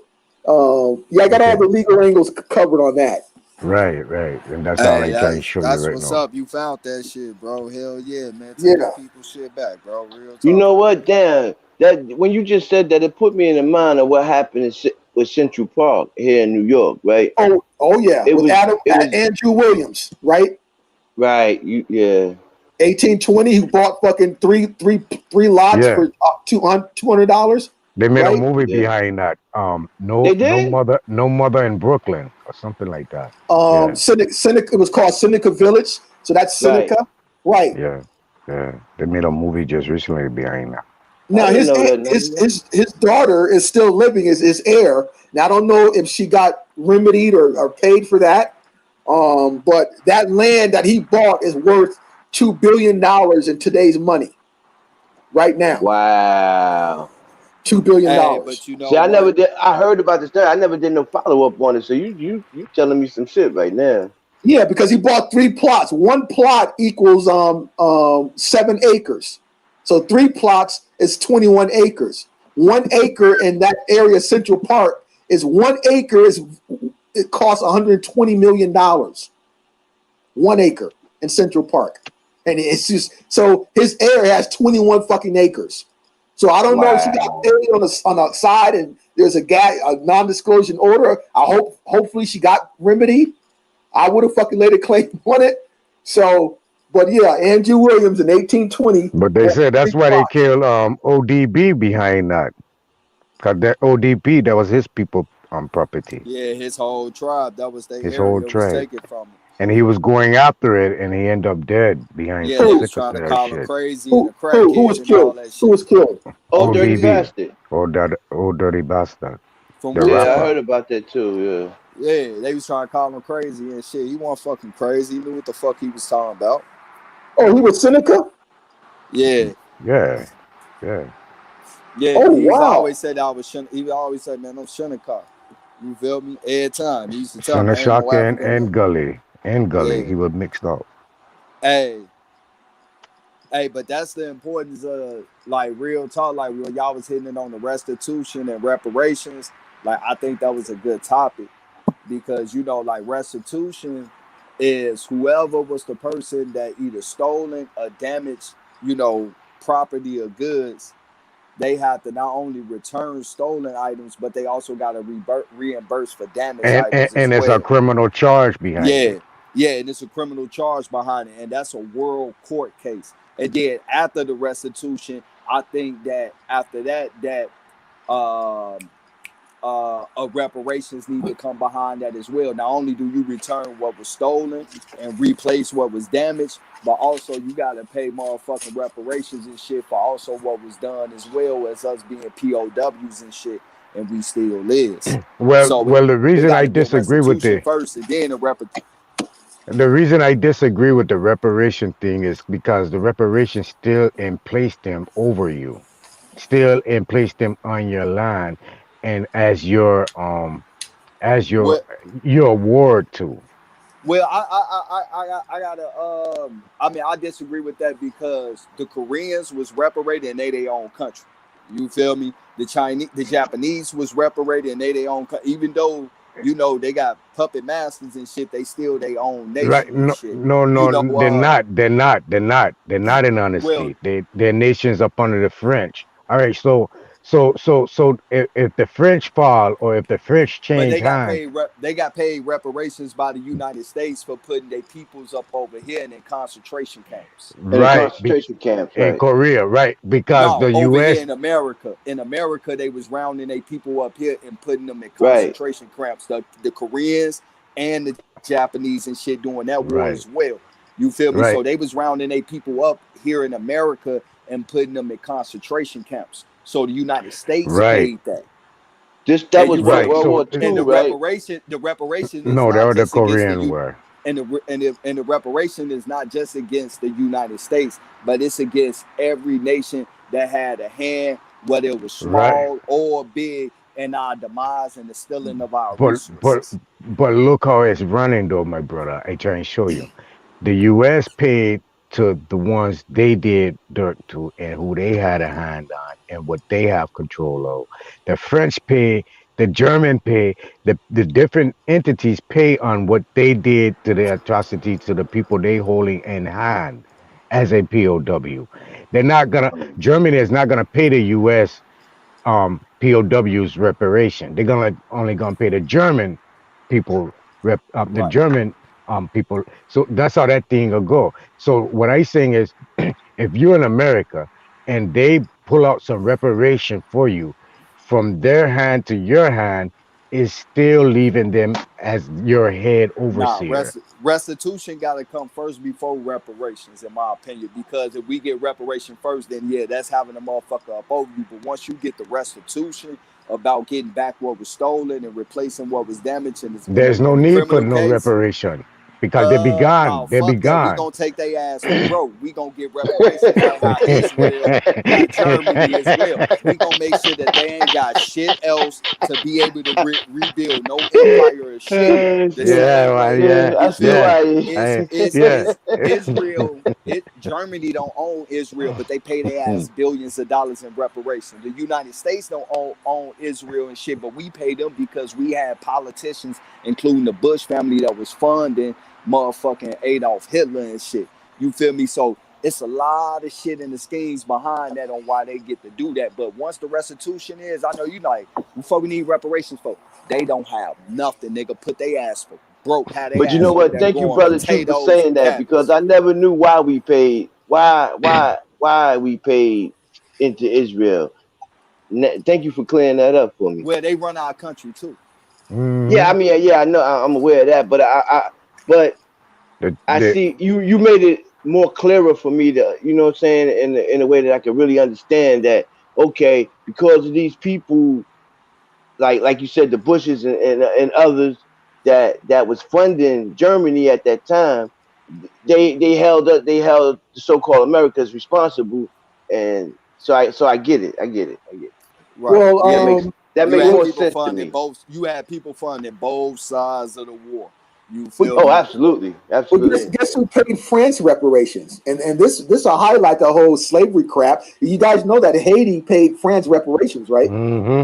yeah, I got all Okay, the legal angles covered on that. right, and that's all Hey, I try to show you that's right what's now. up. You found that shit, bro. Hell yeah, man. Take your Yeah. people shit back, bro. Real You talk. know what? Damn. That when you just said that, it put me in the mind of what happened with Central Park here in New York, right? Oh yeah, It with was it was Andrew Williams, right? right. Yeah. 1820, who bought fucking three lots Yeah, for $200, they made a right? movie Yeah. behind that. No, They did? no mother in Brooklyn or something like that. Yeah, Seneca, it was called Seneca Village, so that's Right. Seneca, right? yeah, yeah. They made a movie just recently behind that. I Now didn't his know that. his daughter is still living as his heir. Now I don't know if she got remedied or paid for that, but that land that he bought is worth $2 billion in today's money right now. Wow. Hey, $2 billion. but you know See, I never what? did. I heard about this story. I never did no follow up on it. So you telling me some shit right now. Yeah, because he bought three plots. One plot equals 7 acres. So three plots is 21 acres. 1 acre in that area, Central Park, is 1 acre it costs $120 million. 1 acre in Central Park. And it's just so his heir has 21 fucking acres. So I don't know if she got Wow. paid on the side and there's a non-disclosure order. Hopefully she got remedy. I would have fucking laid a claim on it. So, but yeah, Andrew Williams in 1820 But they bought said three that's why they plots. killed ODB behind that. Cause that ODP that was his people property, Yeah, his whole tribe, that was their his whole area, was tribe, taken from him. and he was going after it, and he ended up dead behind Yeah, some they was sickle trying to cell call him shit. crazy and a Who was crackhead and all killed? that Who shit. was killed? Oh, dirty ODB, bastard. old dirty bastard, From the Yeah, I Woodstock. rapper. heard about that too. Yeah, they was trying to call him crazy and shit. He wasn't fucking crazy. He knew what the fuck he was talking about. Oh, he was Seneca? Yeah. Yeah, yeah. Yeah, Oh he's wow. always said I was he always said, man, I'm Shinnecock. You feel me? Every time. He used to tell me I ain't no Shaka African and though. Gully Yeah. he was mixed up. Hey. Hey, but that's the importance of like real talk. Like when y'all was hitting it on the restitution and reparations, like I think that was a good topic because like restitution is whoever was the person that either stolen or damaged, property or goods. They have to not only return stolen items, but they also got to reimburse for damaged items as And there's a well. criminal charge behind Yeah, it. yeah, and it's a criminal charge behind it, and that's a world court case. And then after the restitution, I think that after that reparations need to come behind that as well. Not only do you return what was stolen and replace what was damaged, but also you got to pay motherfucking reparations and shit for also what was done as well as us being POWs and shit, and we still is. So Well, it got to be a restitution first, and then a reparations. the reason I disagree with the reparation thing is because the reparation still emplaced them over you, still emplaced them on your land, and as your What your award to. Well, I gotta I mean I disagree with that because the Koreans was reparated and they their own country. You feel me? The Japanese was reparated and they their own even though you know they got puppet masters and shit, they still their own Right? nation and No, shit. no, You no, know, they're not. They're not. They're not. They're not in well, honesty. Their nations up under the French. All right. So if the French fall or if the French but change hand, they got paid reparations by the United States for putting their peoples up over here in concentration camps. In the right? concentration camps, In right? Korea, right? Because No, the over here U.S. in America. In America, they was rounding their people up here and putting them in Right. concentration camps. The Koreans and the Japanese and shit doing that war Right. as well. You feel me? Right. So they was rounding their people up here in America and putting them in concentration camps. So the United States Right. paid that. That And was you for feel Right. me? World So War And II, right? the reparation is no, not they're the just against Korean war. and the reparation is not just against the United States, but it's against every nation that had a hand, whether it was Right. small or big, in our demise and the stealing of our But but resources. but look how it's running though, my brother. I try and show you. The U.S. paid to the ones they did dirt to and who they had a hand on and what they have control of. The French pay, the German pay, the different entities pay on what they did to the atrocity to the people they holding in hand as a POW. They're not gonna. Germany is not gonna pay the U.S. POWs reparation. They're gonna only gonna pay the German people the Right. German people. So that's how that thing will go. So what I saying is, if you're in America and they pull out some reparation for you, from their hand to your hand, is still leaving them as your head Nah, overseer. restitution got to come first before reparations, in my opinion. Because if we get reparation first, then yeah, that's having a motherfucker up over you. But once you get the restitution about getting back what was stolen and replacing what was damaged There's no in a need for criminal no case, reparation because they be gone. no, They be fuck that. We gone. gonna take their ass for broke. We gonna get reparations like how Israel got Germany as well. We gonna make sure that they ain't got shit else to be able to rebuild. No empire or shit. The Yeah, same well, way yeah, I you see feel yeah, me? why. yeah. Is Israel? Germany don't own Israel, but they pay their ass billions of dollars in reparations. The United States don't own Israel and shit, but we pay them because we had politicians, including the Bush family, that was funding motherfucking Adolf Hitler and shit. You feel me? So it's a lot of shit in the schemes behind that on why they get to do that. But once the restitution is, I know you like, before we need reparations for, they don't have nothing. Nigga, put their ass for broke, have their But you ass know over what? there Thank you, growing brother True, for potatoes saying and that because cabbage. I never knew why we paid. Why we paid into Israel. Thank you for clearing that up for me. Where they run our country too. Yeah, I Hmm. mean, yeah, I know, I'm aware of that, but but I The see you made it more clearer for me to, you know what I'm saying, in a way that I can really understand that. Okay, because of these people, like you said, the Bushes and others that was funding Germany at that time, they held the so-called Americas responsible, and so I get it, I get it. Right. Well, That Yeah. makes that You makes had more people sense to funding me. both. You had people funding both sides of the war. You well, feel Oh, me? absolutely, well, absolutely. guess who paid France reparations? And this will highlight the whole slavery crap. You guys know that Haiti paid France reparations, right?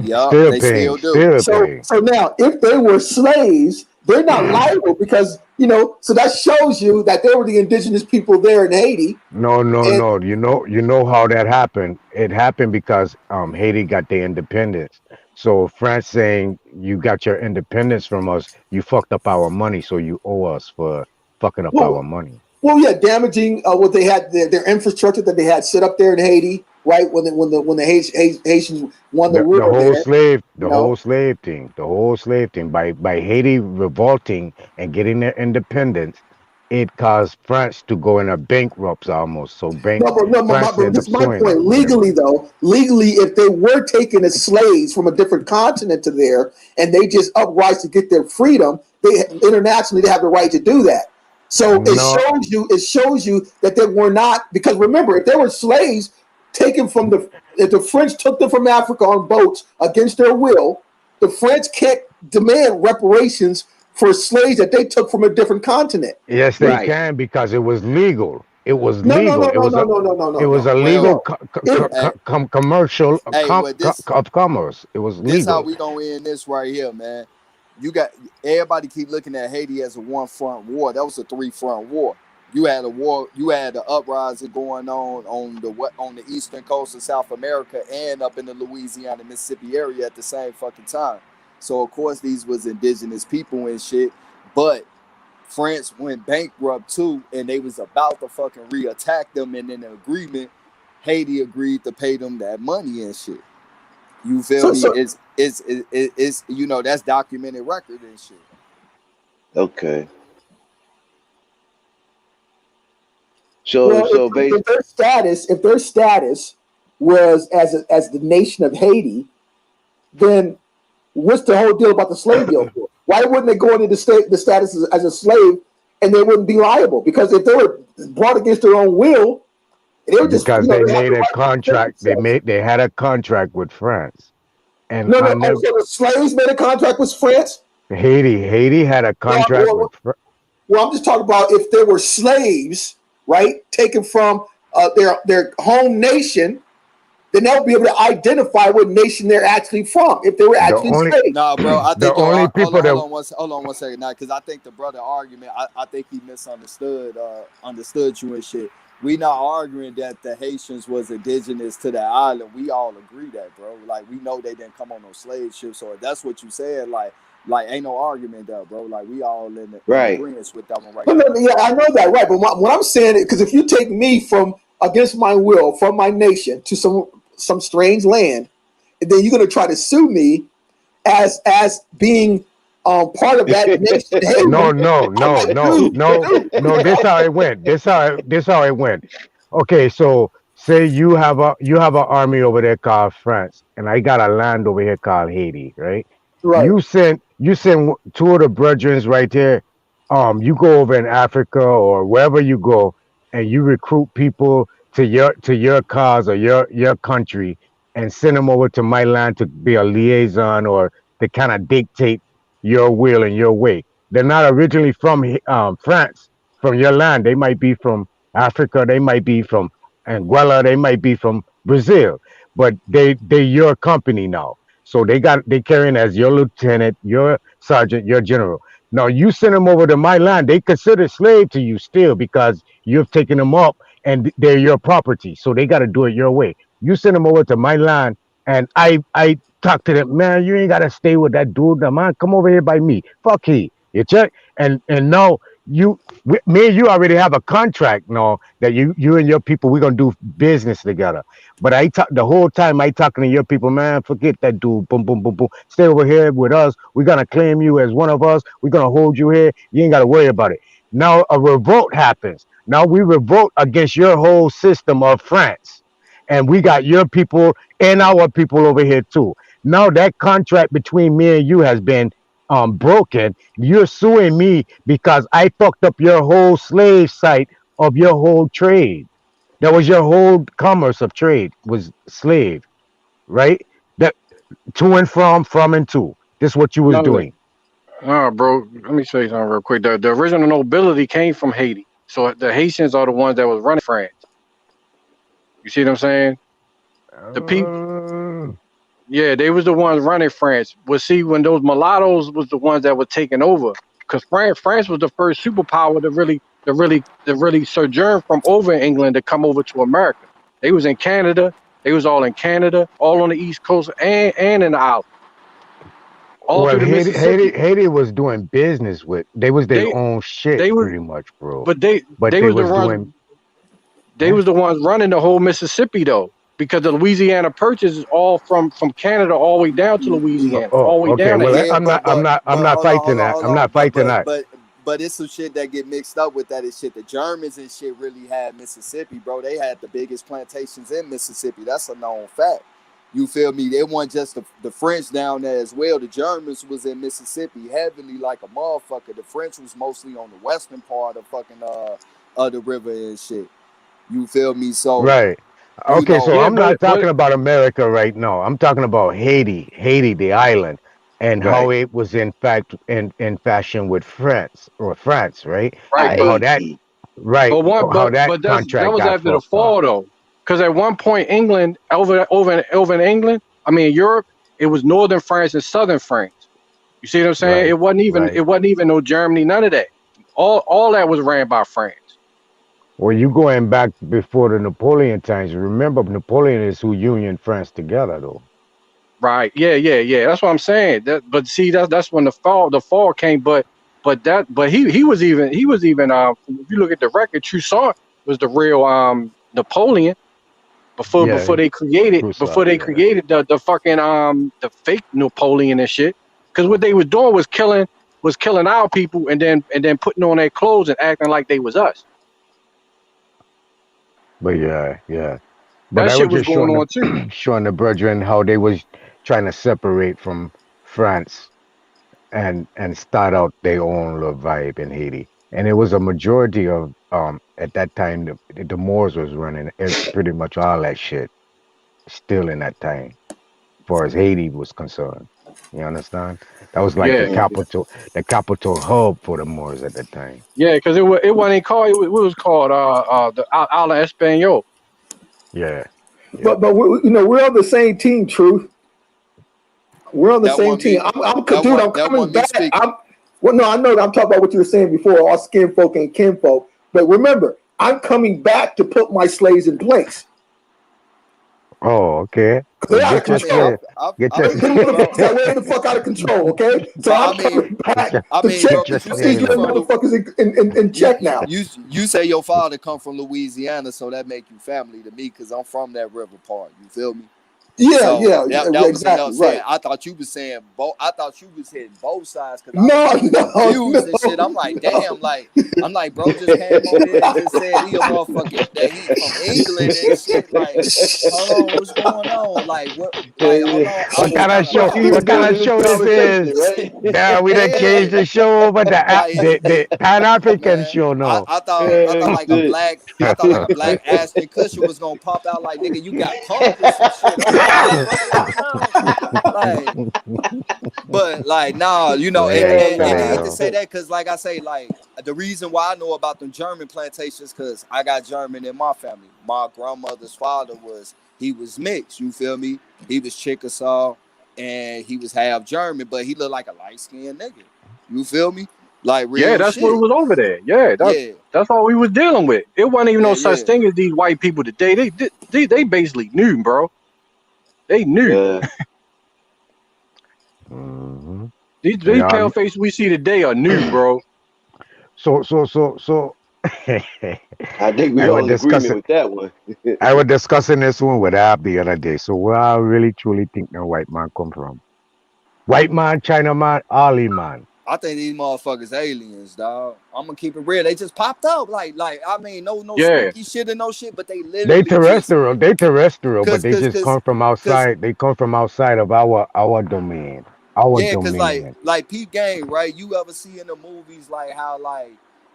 Yup. still They paying, still do. still So paying. so now if they were slaves, they're not liable because so that shows you that they were the indigenous people there in Haiti. No, no, And no. You know how that happened. It happened because Haiti got their independence. So France saying you got your independence from us, you fucked up our money, so you owe us for fucking up our well, money. well, yeah, damaging what they had their infrastructure that they had set up there in Haiti, right? When the Haitians won the The war whole there, slave you the know. whole slave thing, by Haiti revolting and getting their independence, it caused France to go in a bankrupt almost. So No, but no, France but ended this up is my suing point. them for their Legally, money. though, legally, if they were taken as slaves from a different continent to there, and they just uprise to get their freedom, they internationally they have the right to do that. So No, it shows you that they were not, because remember, if they were slaves taken from if the French took them from Africa on boats against their will, the French can't demand reparations for slaves that they took from a different continent. Yes, they can because it was legal. It was No, no, legal. no, It no, was no, a no, no, no, it no, was no. a legal commercial of commerce. It was This how legal. we gonna end this right here, man. You got everybody keep looking at Haiti as a one front war. That was a 3-front war. You had a war. You had the uprising going on the eastern coast of South America and up in the Louisiana, Mississippi area at the same fucking time. So of course these was indigenous people and shit, but France went bankrupt too, and they was about to fucking reattack them, and in the agreement, Haiti agreed to pay them that money and shit. You feel me? It's you know, that's documented record and shit. Okay. So if their status was as the nation of Haiti, then what's the whole deal about the slave deal for? Why wouldn't they go into the status as a slave and they wouldn't be liable? Because if they were brought against their own will, they were just Because they made a contract. They had a contract with France, and so the slaves made a contract with France. Haiti had a contract with France. Well, I'm just talking about if there were slaves, right, taken from their home nation, then they'll be able to identify what nation they're actually from if they were actually slaves. Nah, bro, I think hold on one second now, because I think the brother argument, I think he misunderstood understood you and shit. We not arguing that the Haitians was indigenous to that island. We all agree that, bro. Like, we know they didn't come on no slave ships, so if that's what you said, like ain't no argument there, bro. Like, we all in the agreement with that one right now. Yeah, I know that, right? But what I'm saying is, because if you take me from against my will from my nation to some strange land, and then you're going to try to sue me as being part of that nation. No. This how it went. This how it went. Okay, so say you have an army over there called France, and I got a land over here called Haiti, right? Right. You send two of the brethren right there. You go over in Africa or wherever you go, and you recruit people to your cause or your country, and send them over to my land to be a liaison or to kind of dictate your will and your way. They're not originally from France, from your land. They might be from Africa. They might be from Anguilla. They might be from Brazil, but they your company now. So they carrying as your lieutenant, your sergeant, your general. Now you send them over to my land. They consider slave to you still because you've taken them up and they're your property. So they got to do it your way. You send them over to my land, and I talk to them, man. You ain't gotta stay with that dude, man. Come over here by me. Fuck he. You check, and now me and you already have a contract now that you and your people, we're gonna do business together. But I talk the whole time I talking to your people, man. Forget that dude. Boom, boom, boom, boom. Stay over here with us. We're gonna claim you as one of us. We're gonna hold you here. You ain't gotta worry about it. Now a revolt happens. Now we revolt against your whole system of France, and we got your people and our people over here too. Now that contract between me and you has been broken. You're suing me because I fucked up your whole slave site of your whole trade. That was your whole commerce of trade was slave, right? That to and from and to. This is what you was doing. Bro, let me say something real quick. The original nobility came from Haiti. So the Haitians are the ones that was running France. You see what I'm saying? The people, yeah, they was the ones running France. But see, when those mulattoes was the ones that were taking over, because France was the first superpower to really sojourn from over in England to come over to America. They was in Canada. They was all in Canada, all on the East Coast and in the island. All through the Mississippi. Haiti was doing business with. They was their own shit, pretty much, bro. But they was the ones running the whole Mississippi though, because the Louisiana Purchase is all from Canada all the way down to Louisiana, all the way down. Well, I'm not fighting that. I'm not fighting that. But it's some shit that get mixed up with that and shit. The Germans and shit really had Mississippi, bro. They had the biggest plantations in Mississippi. That's a known fact. You feel me? They weren't just the French down there as well. The Germans was in Mississippi heavily like a motherfucker. The French was mostly on the western part of fucking of the river and shit. You feel me? So right. Okay, so I'm not talking about America right now. I'm talking about Haiti, the island. and how it was in fact in fashion with France, right? Right, And how but that, right, how that that contract was got after the fucked up. fall though, because at one point England over in England, I mean Europe, it was northern France and southern France. You see what I'm saying? Right, It right. wasn't even no Germany, none of that. All that was ran by France. Well, you going back before the Napoleon times. Remember, Napoleon is who union France together, though. Right. Yeah. That's what I'm saying. But see, that's when the fall came. But he was even if you look at the record, Toussaint was the real Napoleon Yeah, before Crusade. they Yeah, created the fucking the fake Napoleon and shit. Because what they was doing was killing our people and then putting on their clothes and acting like they was us. but yeah. But That I shit was was just going showing on too. the showing the brethren how they was trying to separate from France and start out their own little vibe in Haiti. And it was a majority of at that time the Moors was running pretty much all that shit still in that time, as far as Haiti was concerned. You understand? That was like Yeah. the capital hub for the Moors at that time. Yeah, because it wasn't called it was called the Ala Espanol. Yeah, yeah. But we're on the same team. Truth, we're on the That same one team. me. Dude. I'm That coming one me back. speaking. Well, no, I know. I'm talking about what you were saying before. All skin folk and kinfolk. But remember, I'm coming back to put my slaves in place. Oh, okay. They're Well, out of get your control. slave. Get your Them Bro, motherfuckers are way the fuck out of control. Okay, so but I'm coming back to bro, get check, your but you put say these slave you little in. from motherfuckers in check now. you say your father come from Louisiana, so that make you family to me because I'm from that river part. You feel me? So Yeah, that was enough exactly saying. right. I thought you was saying both. I thought you was hitting both sides because I was No, getting confused and shit. no, I'm like, damn, no. bro just came on here and just said he a motherfucking that he from England and shit. Like, hold on, what's going on? Like, what? Like, hold on, I What was kind of kind of show? What you lost. was What kind doing of in this show this is? conversation, right? Now we done Yeah, changed the show over like, the Pan African man, show now. I thought like a Shit. black Ashton Kutcher was gonna pop out like nigga, you got punked or some shit. I'm like, what the fuck going on? Like, but like, nah, Yeah, and I silly hate to though. say that because like I say, like the reason why I know about them German plantations because I got German in my family. My grandmother's father he was mixed. You feel me? He was Chickasaw and he was half German, but he looked like a light skinned nigga. You feel me? Like Yeah, real that's what shit. was over there. Yeah, Yeah, that's all we was dealing with. It wasn't even no such yeah. thing as these white people today. They basically knew, bro. They knew. Yeah. Hmm. These Yeah. pale faces we see today are new, bro. So. I think we I was all in agreement discussing. with that one. I was discussing this one with Ab the other day. So where I really truly think the white man come from? White man, China man, Ali man. I think these motherfuckers aliens, dog. I'm gonna keep it real. They just popped up, I mean, no Yeah, spooky shit and no shit, but they literally just, They terrestrial, but cause, they cause, just cause, come from cause, outside. They come from outside of our domain. Our yeah, cause domain. like Pete Game, right? You ever see in the movies like how like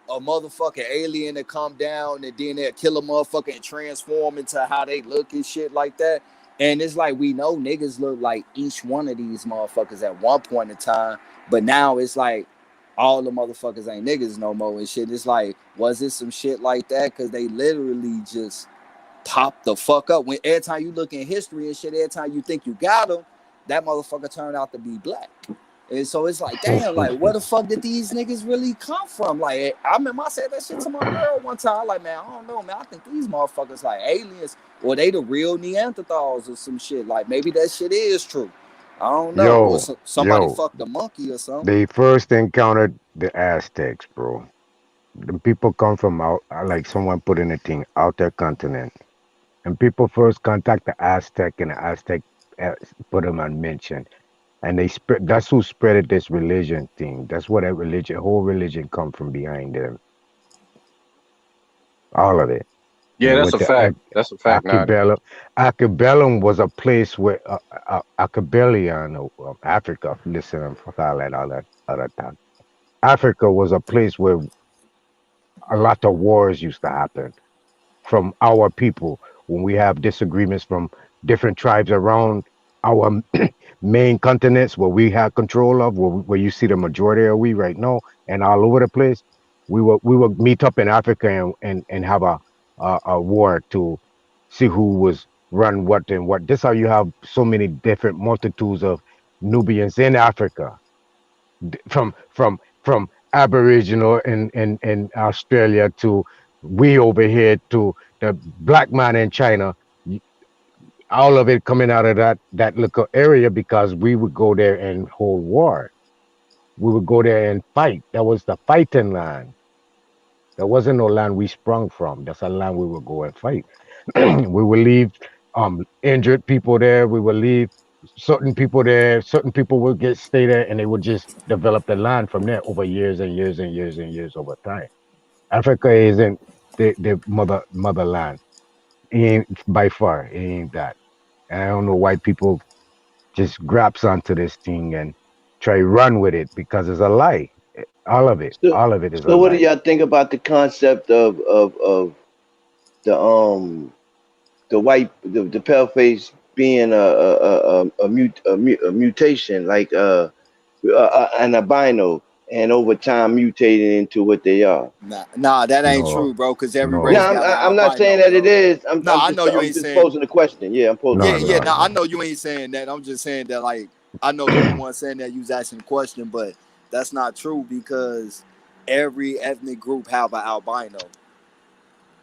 a motherfucking alien that come down and then they'll kill a motherfucker and transform into how they look and shit like that. And it's like we know niggas look like each one of these motherfuckers at one point in time, but now it's like all the motherfuckers ain't niggas no more and shit. It's like, was it some shit like that? Cause they literally just pop the fuck up. When every time you look in history and shit, every time you think you got them, that motherfucker turned out to be black. And so it's like, damn, like, where the fuck did these niggas really come from? Like, I remember I said that shit to my girl one time. Like, man, I don't know, man. I think these motherfuckers like aliens or they the real Neanderthals or some shit. Like, maybe that shit is true. I don't know. Or somebody Yo. fucked a monkey or something. They first encountered the Aztecs, bro. The people come from out, like someone put in a thing, outer continent. And people first contact the Aztec, and the Aztec put them on mention. And they spread. That's who spreaded this religion thing. That's what that religion, whole religion, come from behind them. All of it. yeah, And that's with a the fact. That's a fact, now. Archibellum was a place where Archibellion of Africa. Listen, and fuck all that other time. Africa was a place where a lot of wars used to happen from our people when we have disagreements from different tribes around our main continents where we have control of, where you see the majority of we right now, and all over the place, we would meet up in Africa and have a war to see who was run what and what. This how you have so many different multitudes of Nubians in Africa, from Aboriginal in Australia to we over here to the black man in China. All of it coming out of that little area because we would go there and hold war. We would go there and fight. That was the fighting land. There wasn't no land we sprung from. That's a land we would go and fight. We would leave injured people there. We would leave certain people there. Certain people would stay there, and they would just develop the land from there over years and years and years and years over time. Africa isn't the motherland. It ain't by far. It ain't that. And I don't know why people just grabs onto this thing and try run with it because it's a lie. All of it is a So what do lie. y'all think about the concept of the white the pale face being a mutation like an albino and over time mutating into what they are? Nah, that ain't No, true, bro. Because every no, race No, got an I'm not saying albino, that it bro. is. No, I know you I'm ain't just saying. posing a question. Yeah, I'm posing. Yeah, no, yeah. no, No, I no. know you ain't saying that. I'm just saying that, like, I know you the one saying that you was asking the question, but that's not true because every ethnic group have an albino.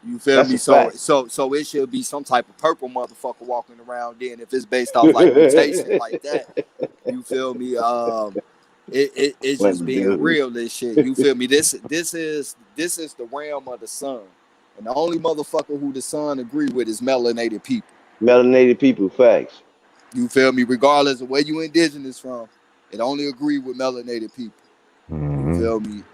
You feel That's me? a So, fact. so it should be some type of purple motherfucker walking around. Then, if it's based off like mutation like that, you feel me? It's What just to being do? real. This shit. You feel me? This is the realm of the sun, and the only motherfucker who the sun agree with is melanated people. Melanated people, facts. You feel me? Regardless of where you indigenous from, it only agree with melanated people. You Hmm. feel me?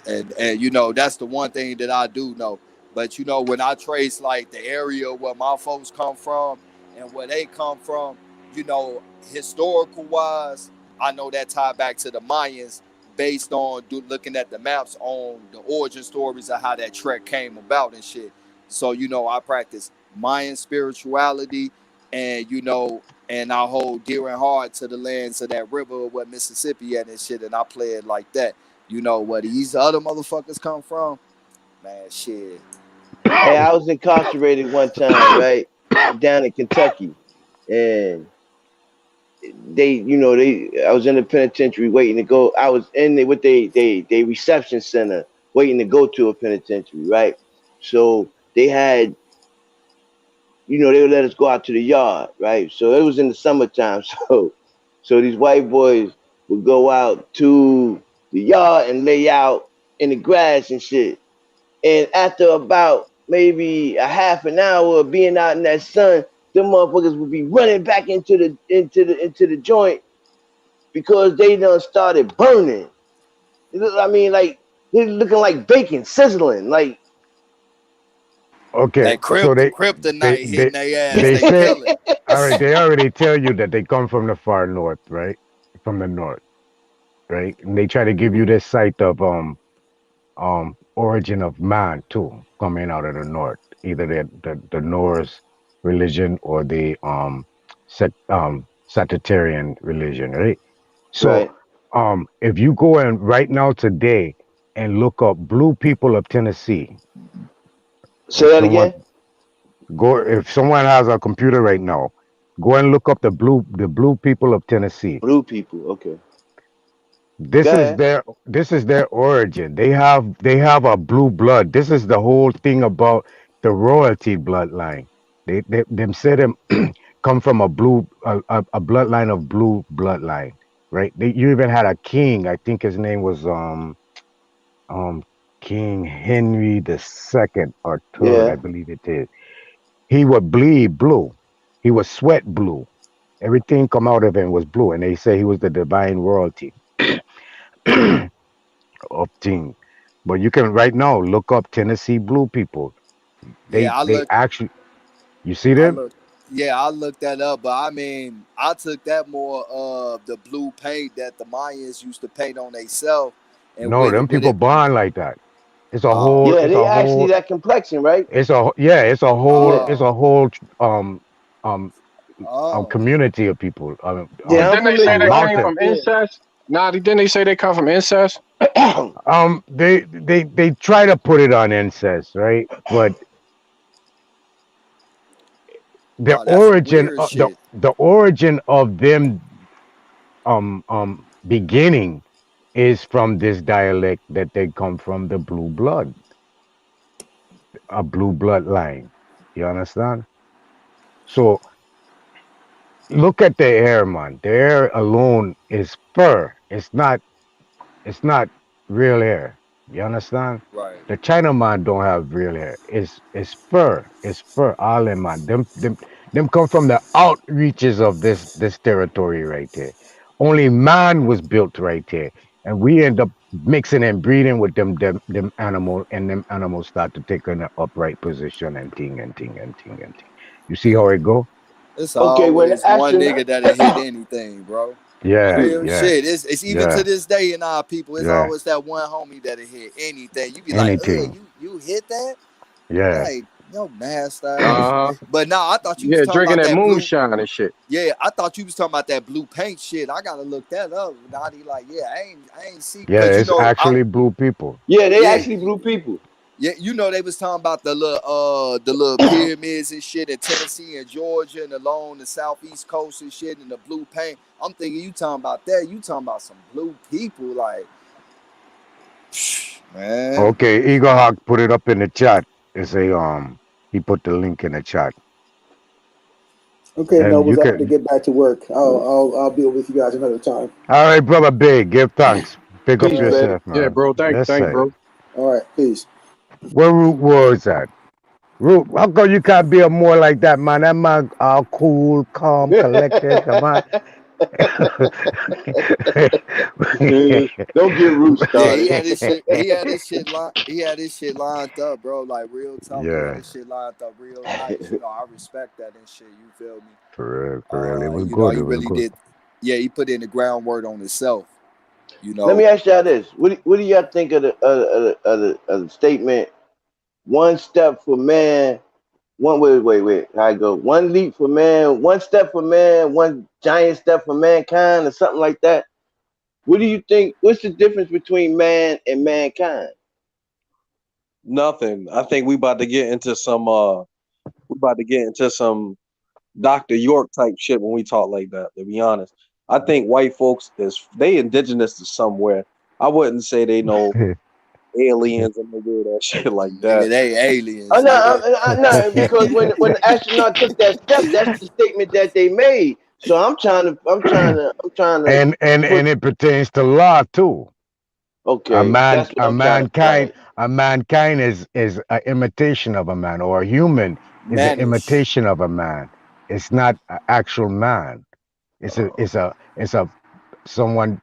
And you know that's the one thing that I do know. But you know when I trace like the area where my folks come from and where they come from, you know historical wise, I know that tie back to the Mayans based on looking at the maps on the origin stories of how that trek came about and shit. So you know I practice Mayan spirituality and you know and I hold dear and hard to the lands of that river where Mississippi at and shit, and I play it like that. You know where these other motherfuckers come from, man. Shit. Hey, I was incarcerated one time, right down in Kentucky, and I was in the penitentiary waiting to go. I was in with they reception center waiting to go to a penitentiary, right? So they had, they would let us go out to the yard, right? So it was in the summertime. So these white boys would go out to the yard and lay out in the grass and shit. And after about maybe a half an hour of being out in that sun, them motherfuckers would be running back into the joint because they done started burning. I mean, like they're looking like bacon sizzling. Like Okay, That so they kryptonite hitting their ass, they they say feel it. all right. They already tell you that they come from the far north, right? From the north, right? And they try to give you this sight of origin of man too, coming out of the north, either the Norse religion or the Sagittarian religion, right? So right. if you go in right now today and look up blue people of Tennessee, Say if that again. someone has a computer right now, go and look up the blue people of Tennessee. Blue people. Okay. Go This is ahead. their origin. They have a blue blood. This is the whole thing about the royalty bloodline. They them say them come from a bloodline of blue bloodline, right? You even had a king. I think his name was um King Henry the second or third, I Yeah. believe it is. He would bleed blue. He would sweat blue. Everything come out of him was blue, and they say he was the divine royalty of thing. But you can right now look up Tennessee blue people. Yeah, They actually, you see I them? look, yeah, I looked that up, but I mean, I took that more of the blue paint that the Mayans used to paint on themselves, and No, with them it, with people it. born like that. It's a Oh, whole. Yeah, It's they a actually whole. that complexion, right? It's a yeah. It's a whole. Yeah. It's a whole. Um. Um. community of people. Yeah, I'm Didn't they say familiar they with came mountain. from incest? Nah, didn't they say they come from incest? They try to put it on incest, right? But the Oh, that's some origin weird of shit. the origin of them beginning is from this dialect that they come from the blue blood, a blue bloodline. You understand? So look at the air, man. The air alone is fur. It's not real hair. You understand? Right. The Chinaman don't have real hair. It's fur. It's fur. All them man. Them come from the outreaches of this territory right there. Only man was built right there. And we end up mixing and breeding with them animal, and them animals start to take an upright position and ting and ting and ting and ting. You see how it go? It's okay, when the always one nigga astronaut, that'll hit anything, bro. Yeah, see, Real yeah, shit. It's even to yeah, this day in our people. It's yeah. always that one homie that'll hit anything. You be like, Anything. you hit that? Yeah. Like, no nasty ass. Uh huh. But nah, I thought you was Yeah, talking drinking about that that blue. moonshine and shit. Yeah, I thought you was talking about that blue paint shit. I gotta look that up. Naughty, like, yeah, I ain't see, Yeah, cause you it's know, actually blue people. yeah, they yeah, actually blue people. yeah, you know they was talking about the little pyramids and shit in Tennessee and Georgia and along the southeast coast and shit and the blue paint. I'm thinking you talking about that. You talking about some blue people, like, man. Okay, Eagle Hawk put it up in the chat. It's a he put the link in the chat. Okay, And you Nobles, I have to can get back to work. I'll be with you guys another time. all right, brother Big, give thanks. Pick up All Peace, right, baby. yourself, Yeah, man. bro. Thank, Let's thank, say. bro. all right, peace. Where Root was that? Root, how come you can't be a more like that, man? That man all cool, calm, collected, come on. Don't get Root Yeah, he started. had his shit. He had his shit lined. He had his shit lined up, bro. Like real talk. He had Yeah, his shit lined up real nice. You know, I respect that and shit. You feel me? for real. It was You know, good. he It was really good. did. Yeah, he put in the groundwork on himself. You Let know, me ask y'all this: what do y'all think of the statement? One step for man, one wait. How I go? One leap for man, one step for man, one giant step for mankind, or something like that. What do you think? What's the difference between man and mankind? Nothing. I think we about to get into some Dr. York type shit when we talk like that, to be honest. I think white folks they indigenous to somewhere. I wouldn't say they know aliens and they do that shit like nigga, that. they Oh aliens, no, nigga. no, because when the astronaut took that step, that's the statement that they made. So I'm trying to And put. it pertains to law too. Okay, that's what I'm trying to Mankind, find. a mankind is an imitation of a man, or a human is an Manish imitation of a man. It's not an actual man. It's a someone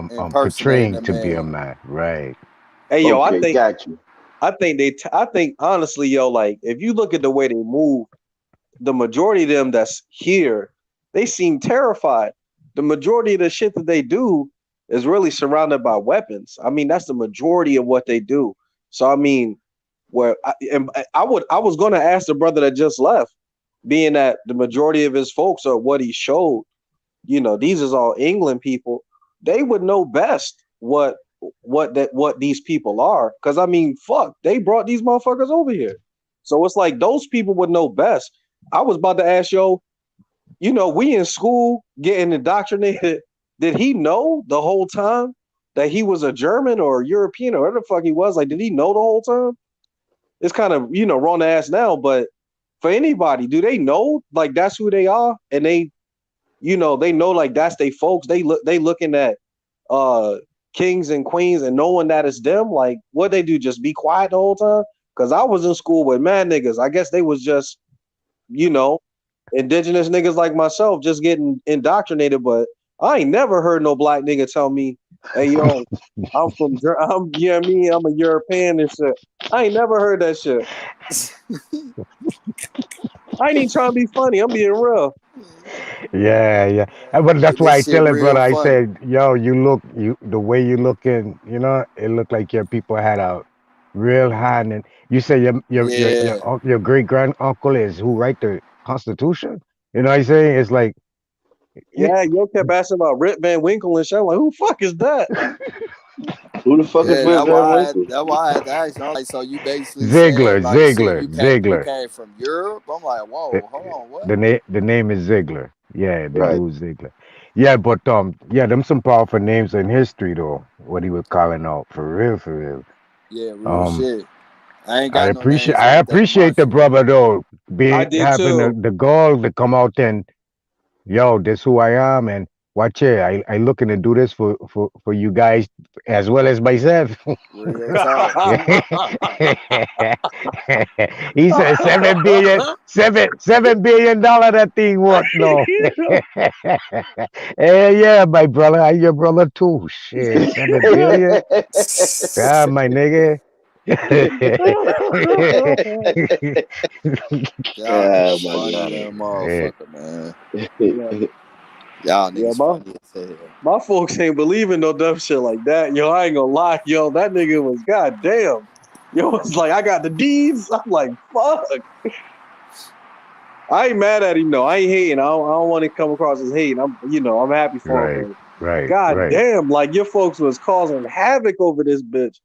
impersonating portraying a to be a man. man, right? Hey yo, Okay, got you. I think honestly, yo, like if you look at the way they move, the majority of them that's here, they seem terrified. The majority of the shit that they do is really surrounded by weapons. I mean, that's the majority of what they do. So I mean, I was gonna ask the brother that just left, being that the majority of his folks are what he showed. You know, these is all England people. They would know best what these people are. Cause I mean, fuck, they brought these motherfuckers over here. So it's like those people would know best. I was about to ask yo, you know, we in school getting indoctrinated. Did he know the whole time that he was a German or European or whatever the fuck he was? Like, did he know the whole time? It's kind of, you know, wrong to ask now, but for anybody, do they know like that's who they are? And they, you know, they know like that's they folks. They looking at uh kings and queens and knowing that it's them. Like, what they do, just be quiet the whole time? Cause I was in school with mad niggas. I guess they was just, you know, indigenous niggas like myself just getting indoctrinated, but I ain't never heard no black nigga tell me, hey yo, I'm you know what I mean, I'm a European and shit. I ain't never heard that shit. I ain't even trying to be funny. I'm being real. Yeah. But Yeah, that's why this I shit tell it, brother. real I funny. said, yo, the way you looking, you know, it looked like your people had a real hand. And you say Yeah. your great grand uncle is who write the Constitution? You know what I'm saying? It's like, Yeah, yo kept asking about Rip Van Winkle and shit. I'm like, who the fuck is that? Who the fuck is Yeah, Rip Van Winkle? that's why I had to ask you. I'm like, so you basically saying Ziegler, like shit, Ziegler, you Ziegler. came from Europe? I'm like, The, whoa, hold on, what? the name is Ziegler. Yeah, the Right. dude Ziegler. Yeah, but yeah, them some powerful names in history though. What he was calling out for real, for real. Yeah, real Um, shit. I ain't got no names I like that in my appreciate the shit. brother though, I being did having too. the gall to come out and yo, this who I am, and watch it. I looking to do this for you guys as well as myself. Real talk. He said $7 billion that thing worth no. Hey, yeah, my brother, I your brother too. Shit, 7 billion. Yeah, my nigga. Y'all Oh niggas my funny god. than a Eh, motherfucker, man. Yeah, Y'all yeah, niggas funny as hell. my folks ain't believing no dumb shit like that. Yo, I ain't gonna lie, yo, that nigga was goddamn. Yo, it's like I got the deeds. I'm like, fuck. I ain't mad at him though. I ain't hating. I don't want to come across as hating. I'm happy for him, right, but right, god right. damn, like your folks was causing havoc over this bitch.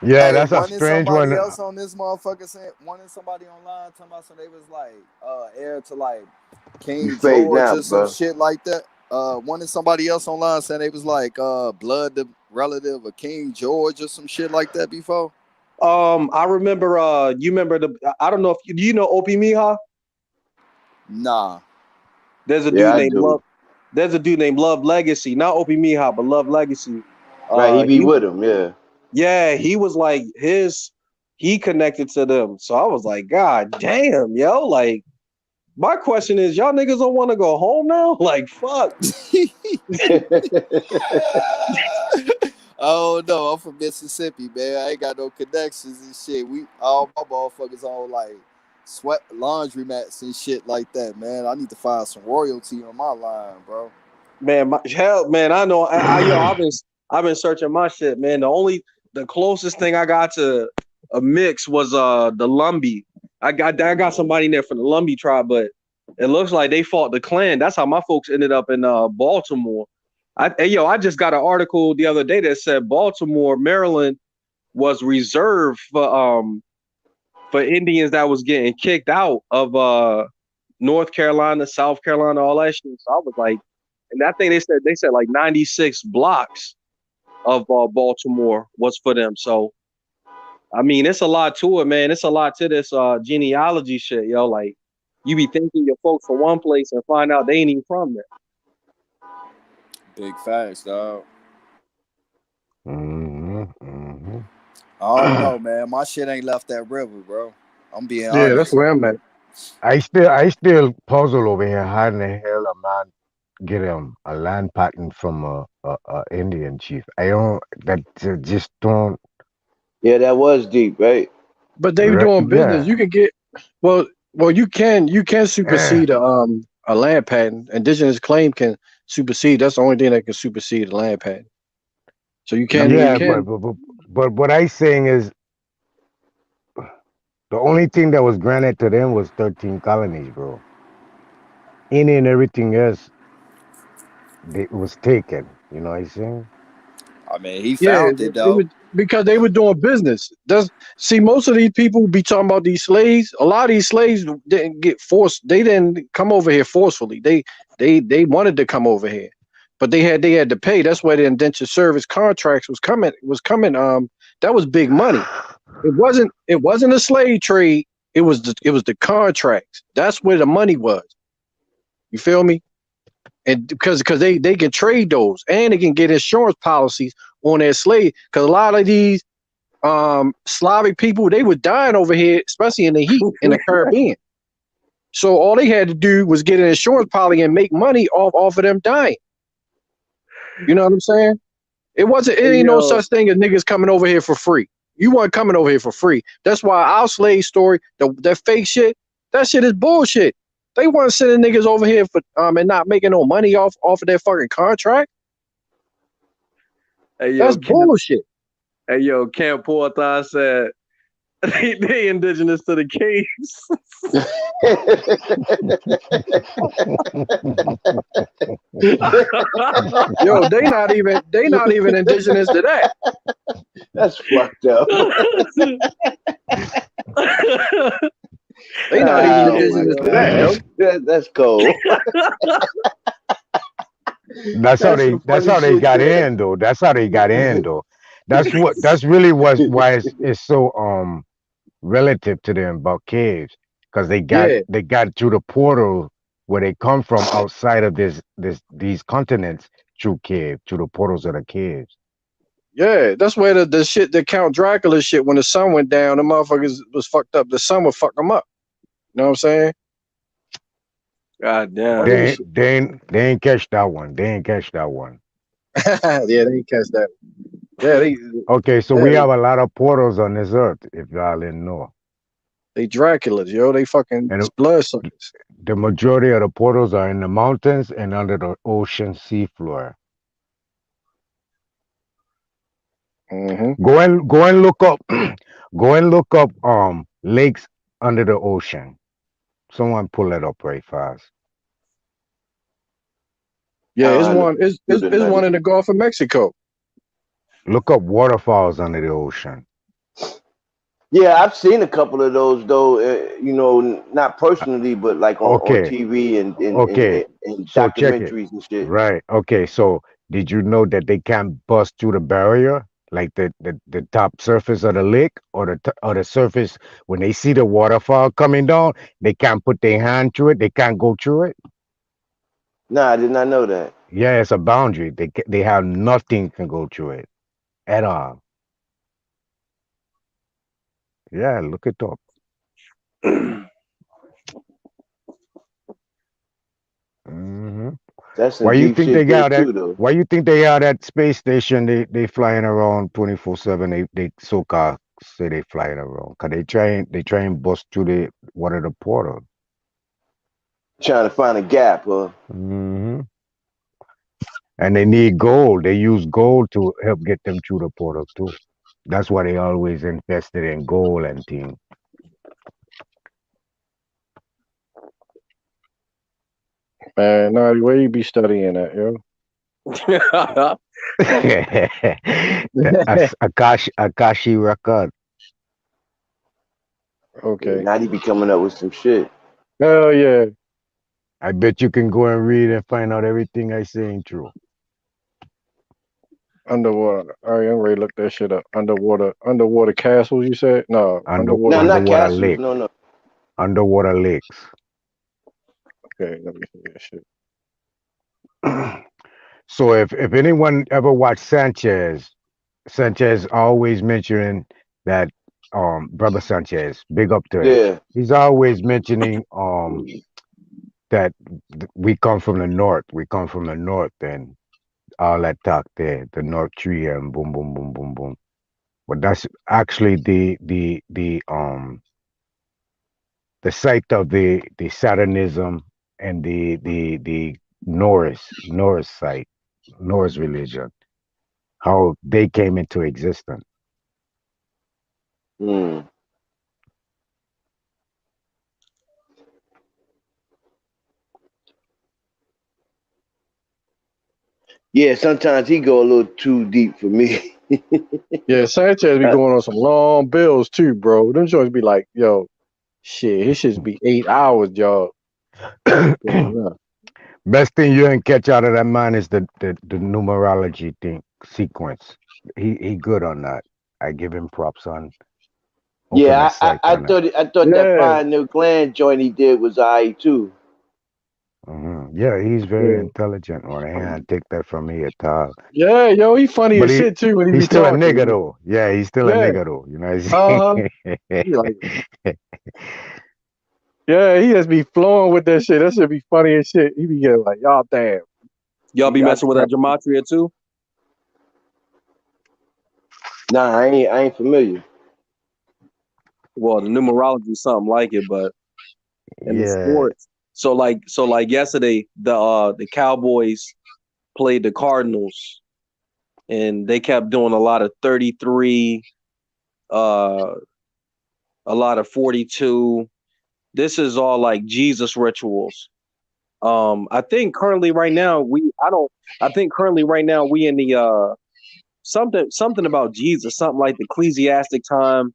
Yeah, Hey, that's a wasn't strange somebody one. else on this motherfucker saying, wasn't somebody online talking about so they was like heir to like You King fade George now, or some bro. shit like that? Wasn't somebody else online saying they was like blood relative of King George or some shit like that before? I remember. You remember I don't know if do you know Opie Miha? Nah. There's a Yeah, dude I named do. Love. There's a dude named Love Legacy, not Opie Miha, but Love Legacy. Right, he be He with him, yeah. Yeah, he was like he connected to them. So I was like, God damn, yo, like my question is, y'all niggas don't want to go home now? Like, fuck. Oh no, I'm from Mississippi, man. I ain't got no connections and shit. We all my motherfuckers on like sweat laundry mats and shit like that, man. I need to find some royalty on my line, bro. Man, man, I know. I've been searching my shit, man. The closest thing I got to a mix was the Lumbee. I got somebody in there from the Lumbee tribe, but it looks like they fought the Klan. That's how my folks ended up in Baltimore. I just got an article the other day that said Baltimore, Maryland was reserved for Indians that was getting kicked out of North Carolina, South Carolina, all that shit. So I was like, and that thing they said like 96 blocks of Baltimore was for them. So I mean, it's a lot to it, man. It's a lot to this genealogy shit, yo. Like you be thinking your folks from one place and find out they ain't even from there. Big facts, dog. Mm-hmm, mm-hmm. I don't know, man. My shit ain't left that river, bro. I'm being Yeah, that's honest. where I'm at. I still puzzle over here how in the hell a man get a land patent from a Indian chief. I don't that just don't Yeah, that was deep, right? But they were doing business. yeah. You can get well you can supersede a land patent. Indigenous claim can supersede. That's the only thing that can supersede a land patent. So you Yeah, can but what I saying is the only thing that was granted to them was 13 colonies, bro. Any and everything else was taken. You know what I'm saying? I mean, he yeah, found it it though. was because they were doing business. Does see most of these people be talking about these slaves. A lot of these slaves didn't get forced. They didn't come over here forcefully. They wanted to come over here, but they had to pay. That's why the indentured service contracts was coming. That was big money. It wasn't a slave trade. It was the contracts. That's where the money was. You feel me? And because they can trade those and they can get insurance policies on their slave. Because a lot of these Slavic people, they were dying over here, especially in the heat in the Caribbean. So all they had to do was get an insurance policy and make money off of them dying. You know what I'm saying? It Hey ain't no yo, such thing as niggas coming over here for free. You weren't coming over here for free. That's why our slave story, that fake shit, that shit is bullshit. They weren't sending niggas over here for and not making no money off of their fucking contract. hey That's yo, Camp, bullshit. hey yo, Camp Porter said They indigenous to the caves. Yo, they not even indigenous to that. That's fucked up. They not even indigenous to that, yo. That's cold. That's how they got in though. That's how they got in though. That's really why it's so relative to them about caves. Because they got through the portal where they come from outside of these continents through the portals of the caves. Yeah, that's where the shit, the Count Dracula shit, when the sun went down, the motherfuckers was fucked up. The sun would fuck them up. You know what I'm saying? God damn. They ain't catch that one. They ain't catch that one. Yeah, they ain't catch that. Yeah, okay, so we have a lot of portals on this earth, if y'all didn't know. They Draculas, yo. They fucking blood suckers. The majority of the portals are in the mountains and under the ocean seafloor. Mm-hmm. Go and look up lakes under the ocean. Someone pull it up right fast. Yeah, it's one in the Gulf of Mexico. Look up waterfalls under the ocean. Yeah, I've seen a couple of those though. Not personally, but like on TV and documentaries and shit. Right. Okay. So did you know that they can't bust through the barrier, like the top surface of the lake or the surface when they see the waterfall coming down, they can't put their hand through it. They can't go through it. Nah, I did not know that. Yeah, it's a boundary. They have nothing can go through it at all. Yeah, look it up. Mm-hmm. That's why you think they got that? Too, why you think they are that space station? They flying around 24/7. They so-called say they flying around. Cause they try and bust through one of the portals. Trying to find a gap, huh? Mm-hmm. And they need gold. They use gold to help get them through the portal too. That's why they always invested in gold and things. Man, Naughty, where you be studying at, yo? Akashi record. Okay. Naughty be coming up with some shit. Hell yeah. I bet you can go and read and find out everything I say ain't true. Underwater. All right, I'm ready to look that shit up. Underwater castles, you said? No. Underwater not castles. Lake. No. Underwater lakes. Okay, let me see that shit. So if anyone ever watched Sanchez always mentioning that brother Sanchez, big up to him. He's always mentioning that we come from the north. We come from the north and all that talk there, the North Tree and boom boom boom boom boom. But that's actually the site of the Saturnism and the Norse site, Norse religion, how they came into existence. Mm. Yeah, sometimes he go a little too deep for me. Yeah, Sanchez be going on some long bills too, bro. Them joints be like, yo, shit, his shit be 8 hours, y'all. Best thing you can catch out of that man is the numerology thing sequence. He good on that. I give him props on. Yeah, I thought that Pioneer Gland joint he did was I too. Mm-hmm. Yeah, he's very intelligent. Or I can't take that from me at all. Yeah, yo, he funny as shit too when he be still talking. A nigga though. Yeah, he's still a nigga though. You know what I'm saying? Yeah, he just be flowing with that shit. That shit be funny as shit. He be getting like, y'all damn. Y'all be messing with that gematria too? Nah, I ain't familiar. Well, the numerology is something like it, but in the sports. So like yesterday, the Cowboys played the Cardinals, and they kept doing a lot of 33 a lot of 42. This is all like Jesus rituals. I think currently right now we in the something about Jesus, something like the ecclesiastic time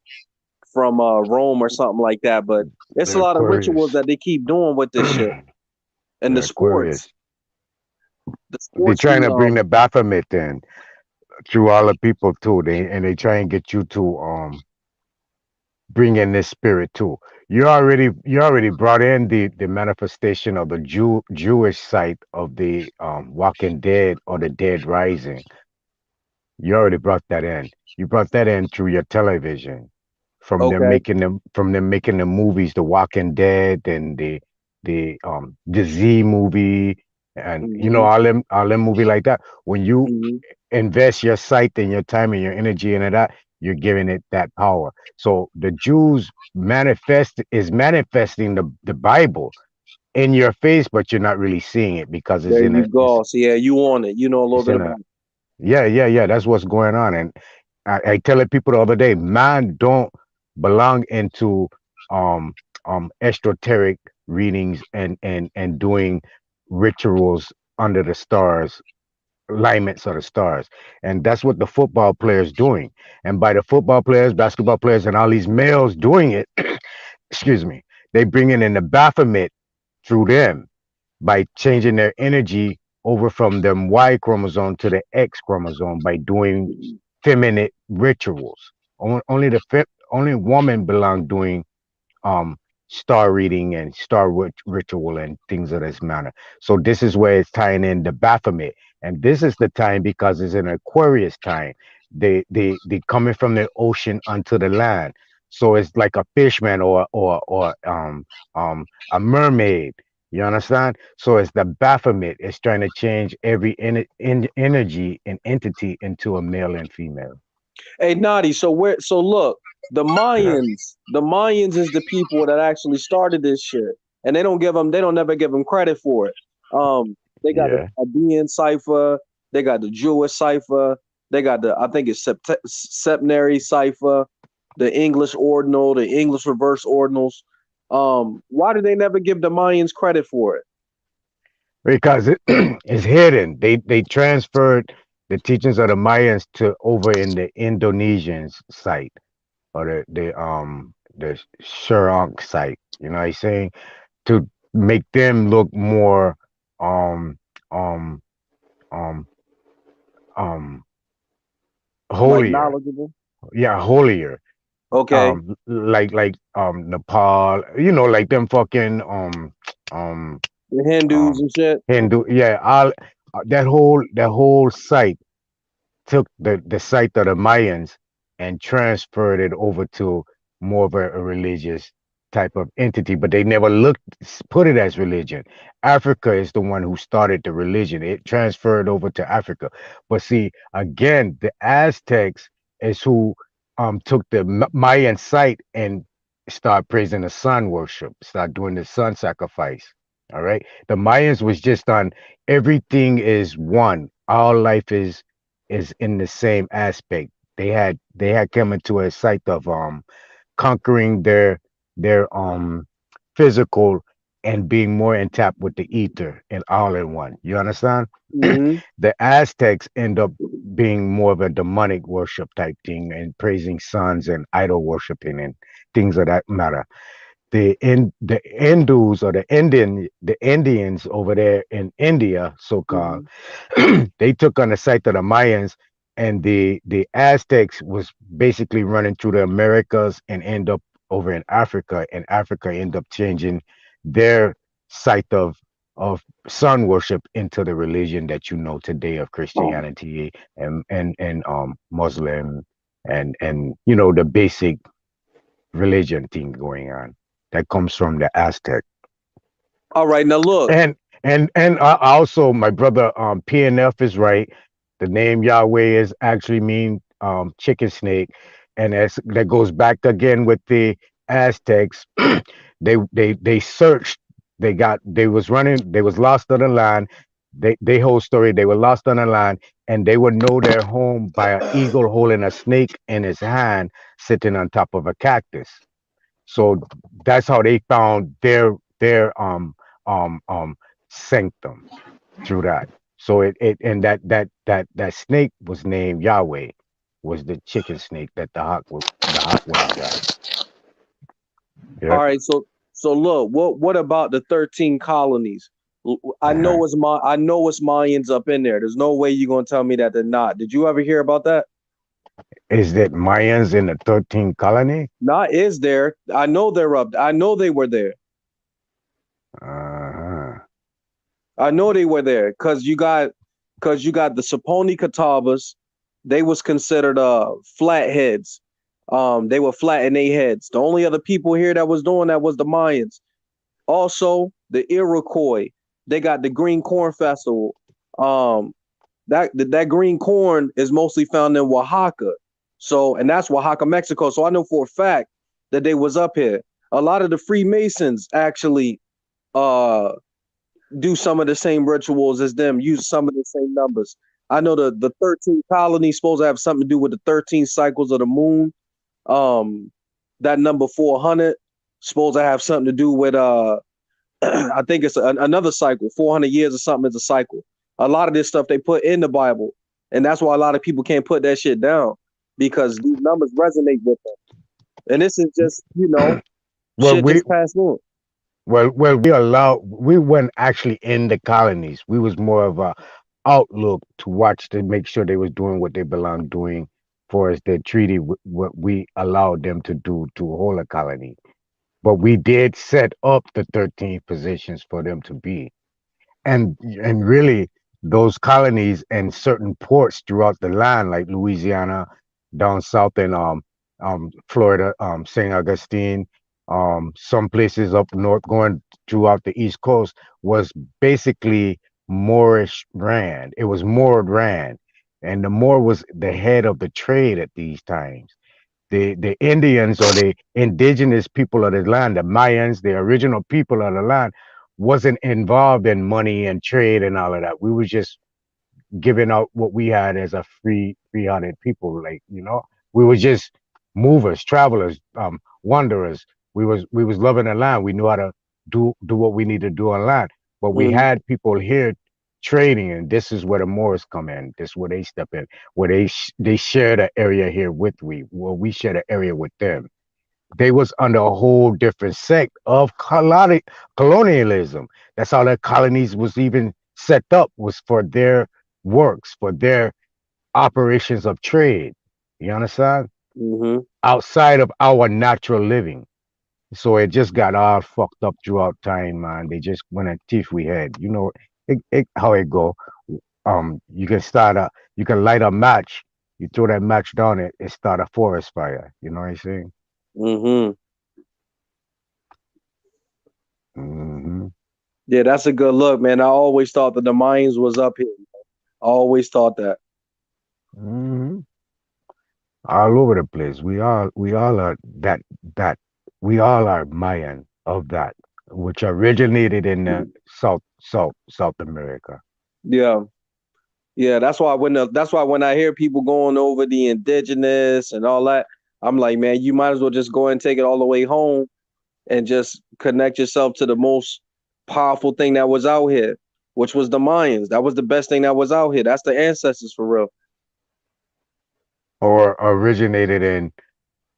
from Rome or something like that. But it's a The lot of rituals Aquarius. that they keep doing with this shit. And The Aquarius. the They're sports trying be to bring the Baphomet in through all the people too. They try and get you to bring in this spirit too. You already brought in the manifestation of the Jewish site of the Walking Dead or the Dead Rising. You already brought that in. You brought that in through your television, okay. from them making the movies, The Walking Dead and the Z movie, and Hmm. all them movie like that. When you Hmm. invest your sight and your time and your energy into that, you're giving it that power. So the Jews manifesting the Bible in your face, but you're not really seeing it because There you go. So yeah, you on it. You know a little it's bit in a about it. yeah. That's what's going on. And I tell it people the other day, man don't belong into um esoteric readings and doing rituals under the stars, alignments of the stars. And that's what the football players doing. And by the football players, basketball players, and all these males doing it, excuse me, they bringing in the Baphomet through them by changing their energy over from them Y chromosome to the X chromosome by doing feminine rituals. Only woman belong doing um star reading and ritual and things of this manner. So this is where it's tying in the Baphomet, and this is the time because it's an Aquarius time. They coming from the ocean onto the land, so it's like a fishman or a mermaid. You understand? So it's the Baphomet. It's trying to change every energy and entity into a male and female. Hey, Nadi. So look, Yeah. The Mayans is the people that actually started this shit, and they don't never give them credit for it. They got the Yeah. Sabaean cipher, they got the Jewish cipher, they got the I think it's septenary cipher, the English ordinal, the English reverse ordinals. Why do they never give the Mayans credit for it? Because it is hidden. They transferred the teachings of the Mayans to over in the Indonesians site or the Shurunk site. You know what I'm saying? To make them look more um um um um Like holier. knowledgeable? Yeah, holier. Okay, Like Nepal, like them fucking um the Hindus um and shit. Hindu, yeah, all that whole site took the site of the Mayans and transferred it over to more of a religious type of entity, but they never put it as religion. Africa is the one who started the religion. It transferred over to Africa. But see, again, the Aztecs is who took the Mayan site and start praising the sun worship, start doing the sun sacrifice. All right. The Mayans was just on everything is one. All life is in the same aspect. They had come into a site of conquering their physical and being more in tap with the ether and all in one. You understand? Hmm. The Aztecs end up being more of a demonic worship type thing and praising suns and idol worshiping and things of that matter. The Hindus or the Indians over there in India, so called, Hmm. they took on the site of the Mayans, and the Aztecs was basically running through the Americas and end up over in Africa, and Africa end up changing their site of sun worship into the religion that you know today of Christianity and Muslim and the basic religion thing going on that comes from the Aztec. All right, now look. And also my brother PNF is right. The name Yahweh is actually mean chicken snake, and that goes back again with the Aztecs. They searched. They was lost on the line. They whole story. They were lost on the line, and they would know their home by an eagle holding a snake in his hand, sitting on top of a cactus. So that's how they found their sanctum through that. So it and that snake was named Yahweh, was the chicken snake that the hot ones got. Yeah. All right, so look, what about the 13 colonies? I Uh-huh. know it's Mayans up in there. There's no way you're gonna tell me that they're not. Did you ever hear about that? Is that Mayans in the 13th colony? Not is there. I know they're up. I know they were there. Uh-huh. I know they were there because you got the Saponi Catawbas. They was considered flatheads. They were flat in their heads. The only other people here that was doing that was the Mayans. Also, the Iroquois. They got the Green Corn Festival. That green corn is mostly found in Oaxaca. So, and that's Oaxaca, Mexico. So I know for a fact that they was up here. A lot of the Freemasons actually do some of the same rituals as them, use some of the same numbers. I know the 13 colonies supposed to have something to do with the 13 cycles of the moon. That number 400 supposed to have something to do with I think it's another cycle. 400 years or something is a cycle. A lot of this stuff they put in the Bible, and that's why a lot of people can't put that shit down because these numbers resonate with them. And this is just Well, shit just passed on. we weren't actually in the colonies. We was more of a outlook to watch to make sure they was doing what they belonged doing for us their treaty what we allowed them to do to hold a colony. But we did set up the 13 positions for them to be. And really those colonies and certain ports throughout the land, like Louisiana, down south in Florida, St. Augustine, some places up north going throughout the East Coast, was basically Moorish land. It was Moored land, and the Moor was the head of the trade at these times. The Indians, or the indigenous people of the land, the Mayans, the original people of the land, wasn't involved in money and trade and all of that. We were just giving out what we had as a free-hearted people. Like, we were just movers, travelers, wanderers. We was loving the land. We knew how to do what we need to do on land. But we Mhm. had people here trading, and this is where the Moors come in. This is where they step in, where they share the area here with we share the area with them. They was under a whole different sect of colonialism. That's how the colonies was even set up, was for their works, for their operations of trade. You understand? Mm-hmm. Outside of our natural living. So it just got all fucked up throughout time, man. They just went and teeth we had. How it go. You can light a match. You throw that match down, it start a forest fire. You know what I'm saying? Mm-hmm. Hmm. Yeah, that's a good look, man. I always thought that the Mayans was up here. I always thought that. Hmm. All over the place. We all are that we all are Mayan of that, which originated in South America. Yeah. Yeah, that's why when I hear people going over the indigenous and all that, I'm like, man, you might as well just go and take it all the way home and just connect yourself to the most powerful thing that was out here, which was the Mayans. That was the best thing that was out here. That's the ancestors for real. Or originated in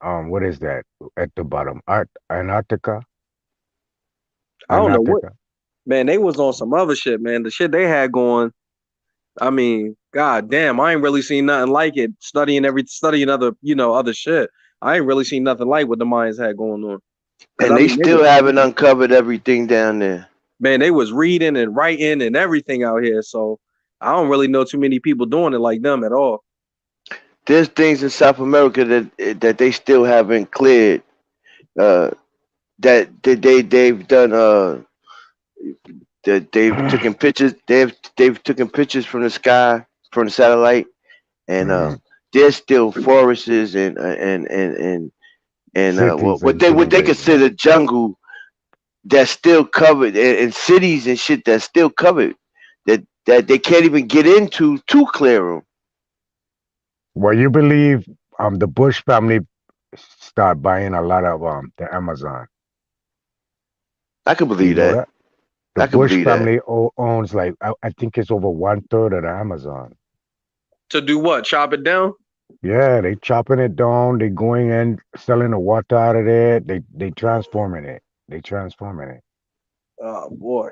what is that at the bottom? Antarctica? I don't know what, Antarctica. man, they was on some other shit, man. The shit they had going, I mean, god damn, I ain't really seen nothing like it. Studying other shit. I ain't really seen nothing like what the Mayans had going on. Cause And I they mean, still haven't uncovered everything down there. man, they was reading and writing and everything out here. So I don't really know too many people doing it like them at all. There's things in South America that they still haven't cleared. That they've done. That they've taken pictures. They've taken pictures from the sky, from the satellite, and Mhm. there's still forests and Cities what and they civilization. consider jungle that's still covered, and cities and shit that's still covered that they can't even get into to clear them. Well, you believe the Bush family start buying a lot of the Amazon. I can You believe know that. that? The I can Bush believe that. family owns like I think it's over 1/3 of the Amazon. To do what? Chop it down? Yeah, they chopping it down. They going in, selling the water out of there. They transforming it. They transforming it. Oh boy.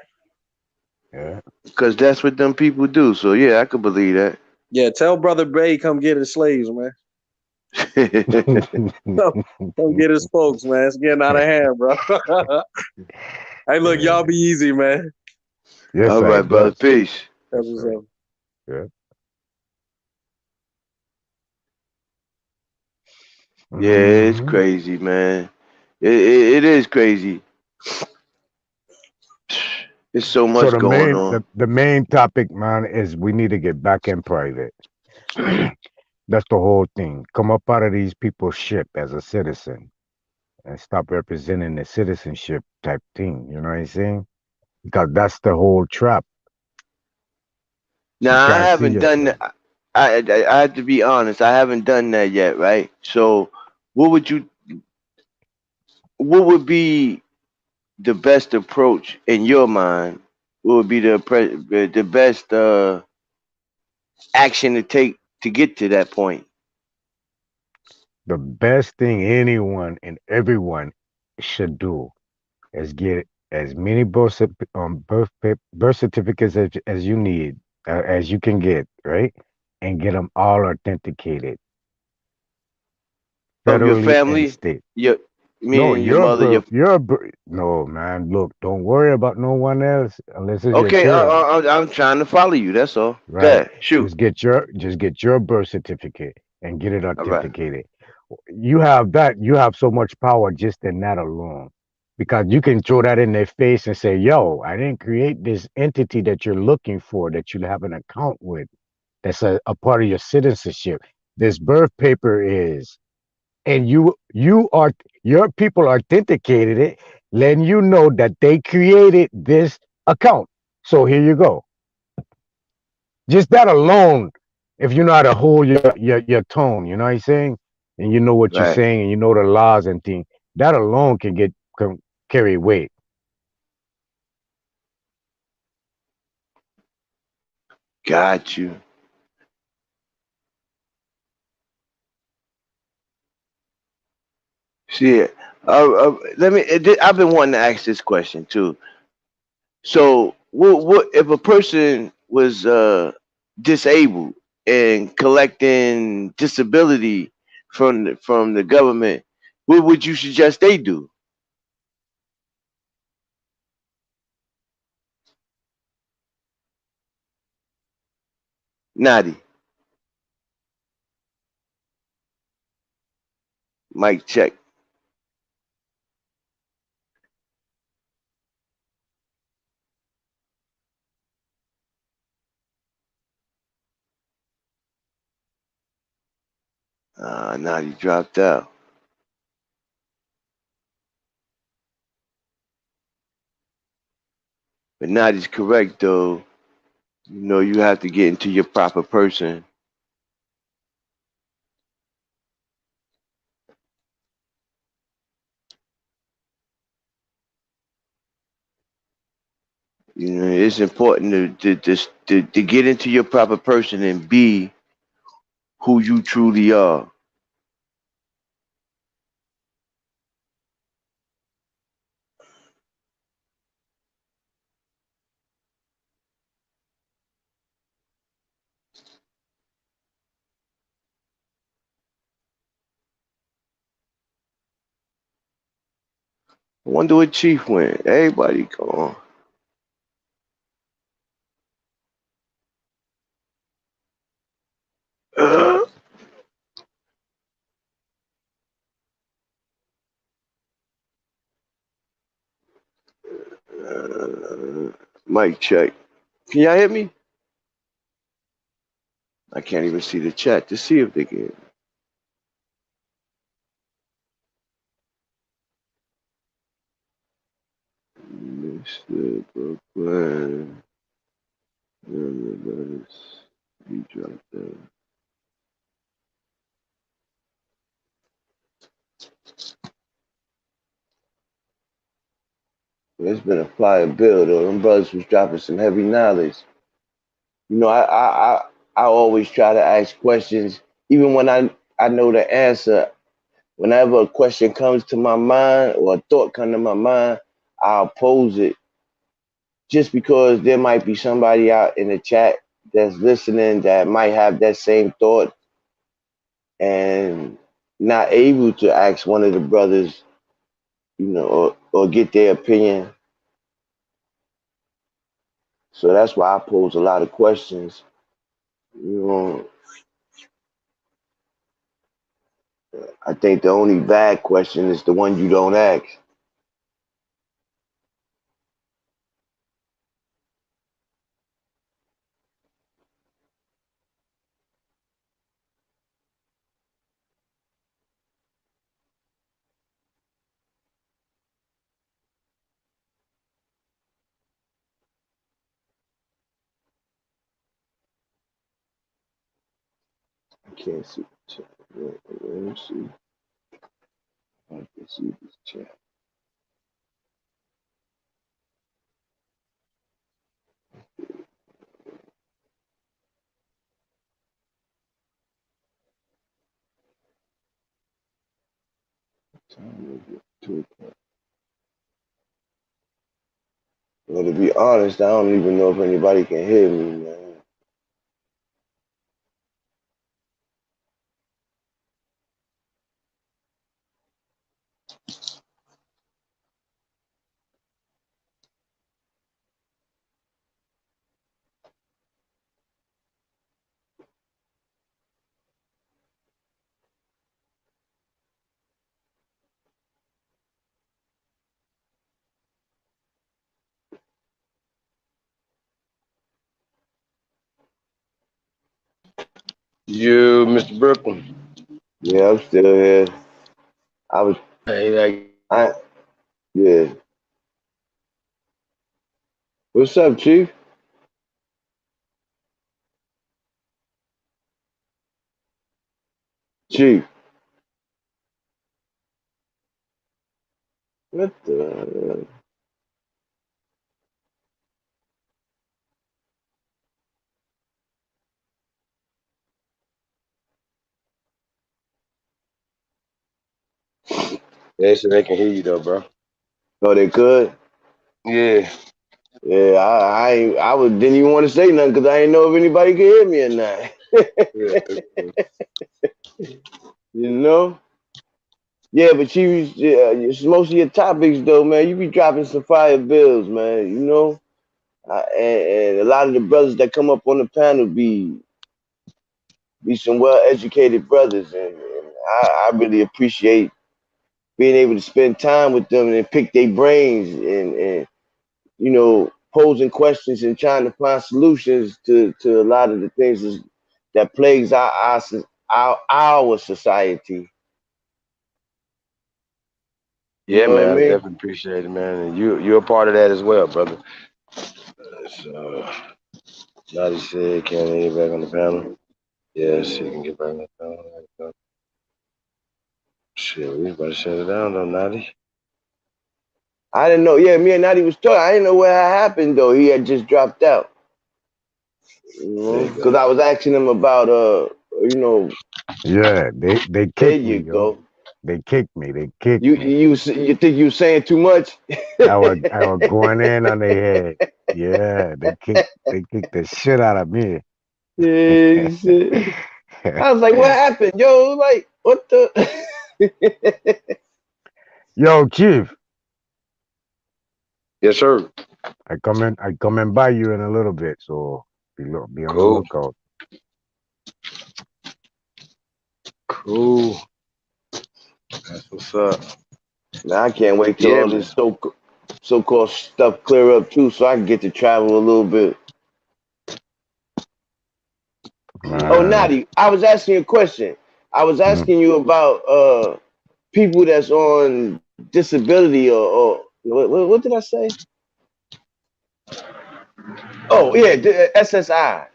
Yeah. Because that's what them people do. So yeah, I could believe that. Yeah, tell Brother Bay come get his slaves, man. Come get his folks, man. It's getting out of hand, bro. Hey, look, y'all be easy, man. Yes, All I right, brother. does. Peace. That's Yes, what's sir. up. Yeah. Yeah, it's hmm crazy, man. It is crazy. There's so So much the going main on. the main topic, man, is we need to get back in private. That's the whole thing. Come up out of these people's ship as a citizen and stop representing the citizenship type thing. You know what I'm saying? Because that's the whole trap. You Now I can't see haven't done yourself. that. I have to be honest. I haven't done that yet, right? So, what would you? What would be the best approach in your mind? What would be the best action to take to get to that point? The best thing anyone and everyone should do is get as many birth certificates as you need, as you can get, right? And get them all authenticated Of your federally and family, state. your No, meaning your mother, your no, man. Look, don't worry about no one else unless it's your okay. children, I'm trying to follow you. That's all. right? Good. Shoot. Just get your birth certificate and get it All right. authenticated. You have that. You have so much power just in that alone, because you can throw that in their face and say, "Yo, I didn't create this entity that you're looking for that you have an account with. That's a part of your citizenship. This birth paper is." And you are your people authenticated it, letting you know that they created this account. So here you go. Just that alone, if you know how to hold your tone, you know what I'm saying, and you know what you're Right. saying, and you know the laws and things, that alone can carry weight. Got you. See, let me. I've been wanting to ask this question too. So, what if a person was disabled and collecting disability from the government? What would you suggest they do? Naughty. Mic check. Naughty dropped out. But Naughty's correct though. You know, you have to get into your proper person. You know, it's important to get into your proper person and be who you truly are. I wonder what Chief went. Everybody gone. Mic check. Can y'all hear me? I can't even see the chat to see if they can. Mr. Brooklyn. He dropped out. It's been a fire bill though. Them brothers was dropping some heavy knowledge. You know, I always try to ask questions, even when I know the answer. Whenever a question comes to my mind or a thought come to my mind, I'll pose it just because there might be somebody out in the chat that's listening that might have that same thought and not able to ask one of the brothers, you know, or get their opinion. So that's why I pose a lot of questions. You know, I think the only bad question is the one you don't ask. I can't see the chat. Let me see. I can see this chat. Well, to be honest, I don't even know if anybody can hear me, man. You, Mr. Brooklyn. Yeah, I'm still here. I was, Hey, yeah. What's up, Chief? Chief. What the? they said they can hear you though, bro. Oh, they could? Yeah. Yeah, didn't even want to say nothing because I didn't know if anybody could hear me or not. You know? Yeah, but it's most of your topics though, man. You be dropping some fire bills, man. You know, and a lot of the brothers that come up on the panel be some well educated brothers, and I really appreciate being able to spend time with them and pick their brains and you know posing questions and trying to find solutions to a lot of the things that plagues our society. You Yeah, know what I man. I mean? definitely appreciate it, man. And you're a part of that as well, brother. So Nadi said, can he get back on the panel? Yes, he can get back on the panel. There you go. Shit, we about to shut it down though, Nadi. I didn't know. Yeah, me and Nadi was talking. I didn't know what had happened though. He had just dropped out. You There know, you because go. I was asking him about you know. Yeah, they There kicked you me, yo. go. They kicked me. They kicked You me. you you think you saying too much? I was going in on their head. Yeah, they kicked the shit out of me. Yeah, shit. I was like, what happened, yo? Like, what the? Yo, Chief, Yes, sir. I come in by you in a little bit, so be on the Cool. lookout. Cool. That's what's up. Now I can't wait till Yeah, all man. this so-called stuff clear up too, so I can get to travel a little bit. Oh, Man. Nadi, I was asking you a question. I was Mm. asking you about people that's on disability or what did I say? Oh yeah, SSI.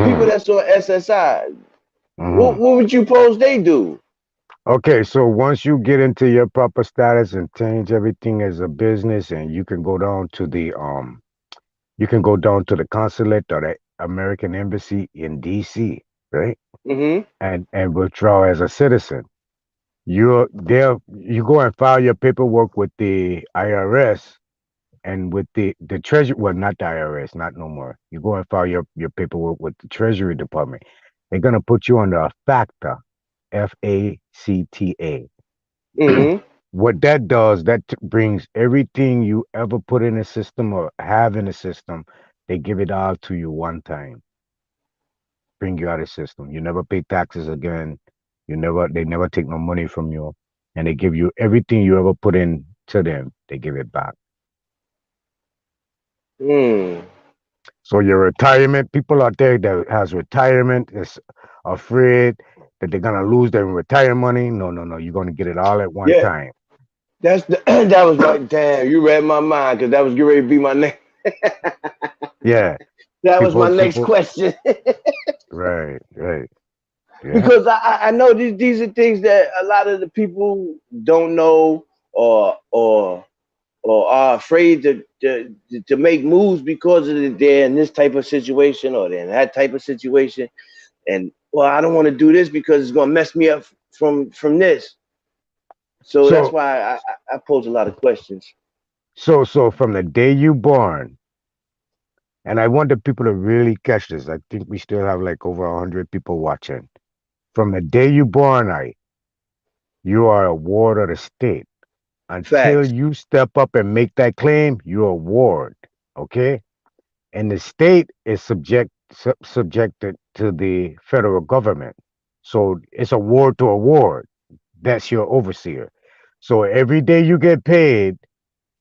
People Mm. that's on SSI. What Mm. would you pose they do? Okay, so once you get into your proper status and change everything as a business, and you can go down to the consulate or the American embassy in DC, right? Mm-hmm. And withdraw as a citizen. You go and file your paperwork with the IRS and with the treasury, well, not the IRS, not no more. You go and file your paperwork with the Treasury Department. They're gonna put you under a FACTA, FACTA. Mm-hmm. What that does, brings everything you ever put in a system or have in a system, they give it all to you one time, bring you out of the system. You never pay taxes again. They never take no money from you, and they give you everything you ever put in to them. They give it back. Mm. So your retirement, people out there that has retirement is afraid that they're gonna lose their retirement money. No, no, no. You're gonna get it all at one Yeah, time. that was like, damn, you read my mind because that was getting ready to be my next. Yeah. That was my People, next people. question. Right, right. Yeah. Because I know these are things that a lot of the people don't know or are afraid to make moves because they're in this type of situation or they're in that type of situation. And well, I don't want to do this because it's gonna mess me up from this. So that's So, why I pose a lot of questions. so from the day you born, and I want the people to really catch this. I think we still have like over 100 people watching. From the day you born, you are a ward of the state. Until Facts. you step up and make that claim, you're a ward. Okay? And the state is subjected to the federal government. So it's a ward to a ward. That's your overseer. So every day you get paid,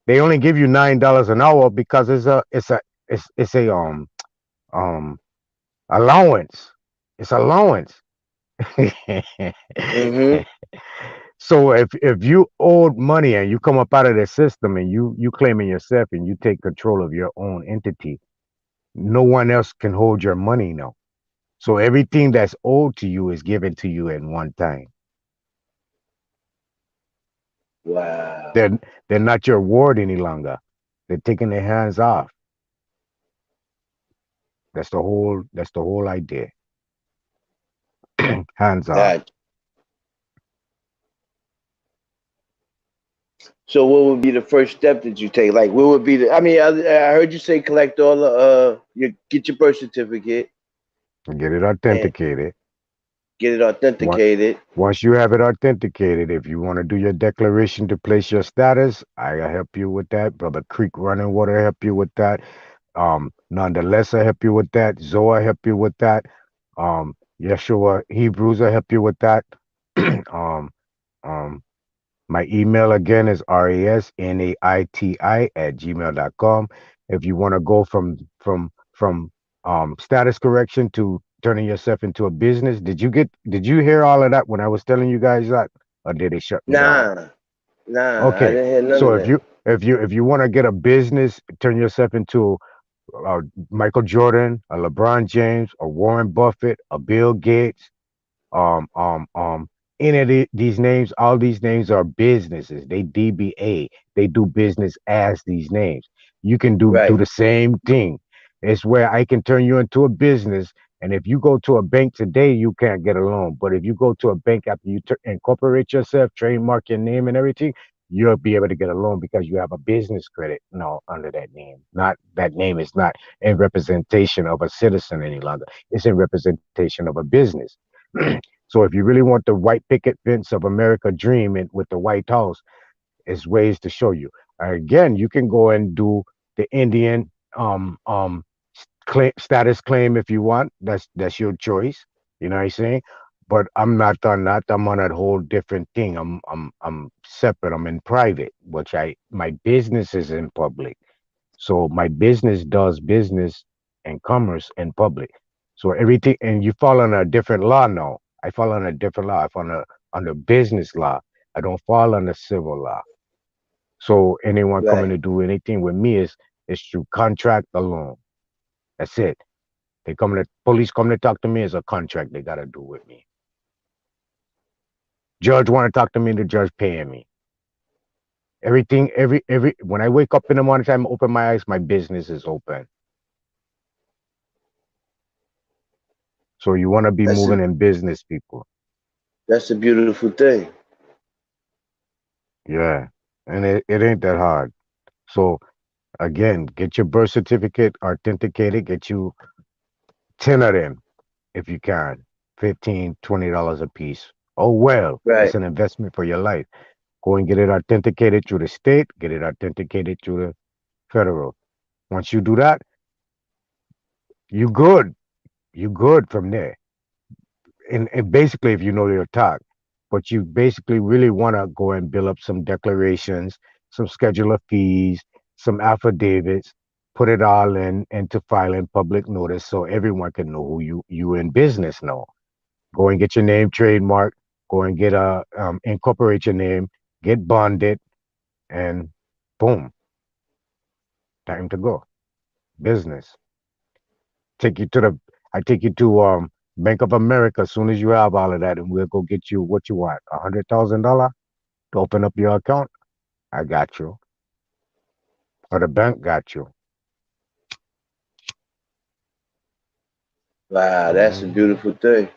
they only give you $9 an hour because it's a um allowance. It's allowance. Mm-hmm. So if you owed money and you come up out of the system and you claiming yourself and you take control of your own entity, no one else can hold your money now. So everything that's owed to you is given to you in one time. Wow. They're they're not your ward any longer. They're taking their hands off. That's the whole idea. Hands off. That. So what would be the first step that you take? Like, what would be the? I mean, I heard you say collect all the you get your birth certificate Get it and authenticated. get it Once authenticated. once you have it authenticated, if you want to do your declaration to place your status, I help you with that. Brother Creek Running Water help you with that. Nonetheless, I help you with that. Zoa help you with that. Yeshua Hebrews I help you with that. um, um, my email again is rasnaiti@gmail.com. If you want to go from status correction to turning yourself into a business, did you hear all of that when I was telling you guys that, or did they shut me down? Nah, nah, I Okay, didn't hear none so of if that. you want to get a business, turn yourself into Michael Jordan, a LeBron James, a Warren Buffett, a Bill Gates, um, um, um, any of these names, all these names are businesses. They DBA. They do business as these names. You can do Right, the same thing. It's where I can turn you into a business. And if you go to a bank today, you can't get a loan. But if you go to a bank after you incorporate yourself, trademark your name and everything, you'll be able to get a loan because you have a business credit no under that name. Not that name is not in representation of a citizen any longer. It's in representation of a business. So if you really want the white picket fence of America dream and with the White House, is ways to show you. Again, you can go and do the Indian status claim if you want. That's your choice. You know what I'm saying? But I'm not on that. I'm on a whole different thing. I'm separate. I'm in private, which my business is in public. So my business does business and commerce in public. So everything, and you fall under a different law now. I fall under a different law. I fall under business law. I don't fall under civil law. So anyone coming right. to do anything with me is through contract alone. That's it. Police come to talk to me is a contract they gotta do with me. Judge want to talk to me, the judge paying me. Everything, every when I wake up in the morning time, open my eyes, my business is open. So you want to be That's moving a in business, people. that's a beautiful thing. Yeah. And it ain't that hard. So again, get your birth certificate authenticated, get you 10 of them if you can. $15, $20 a piece. Oh well, it's Right. an investment for your life. Go and get it authenticated through the state, get it authenticated through the federal. Once you do that, you good. You good from there. And basically, if you know your talk, but you basically really want to go and build up some declarations, some schedule of fees, some affidavits, put it all in into filing public notice so everyone can know who you in business know. Go and get your name trademark. Go and get a incorporate your name, get bonded, and boom, time to go. Business. Take you to the I take you to Bank of America as soon as you have all of that, and we'll go get you what you want. $100,000 to open up your account. I got you. Or the bank got you. Wow, that's a Mm, beautiful thing.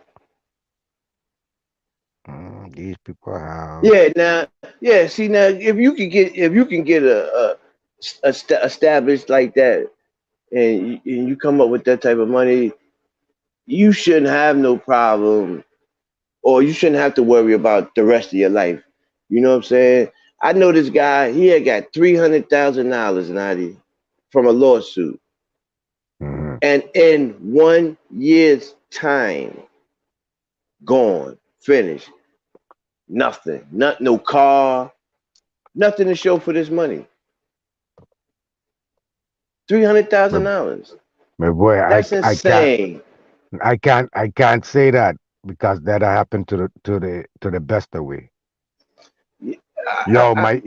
these people have. Yeah. Now, yeah. See, now, if you can get established like that, and you come up with that type of money, you shouldn't have no problem, or you shouldn't have to worry about the rest of your life. You know what I'm saying? I know this guy. He had got $300,000, Nadi, from a lawsuit, Mm, and in 1 year's time, gone, finished. Nothing, not no car, nothing to show for this money. Three hundred my, thousand dollars. my boy, That's insane. I can't say that because that happened to the best of we. I Yo, I my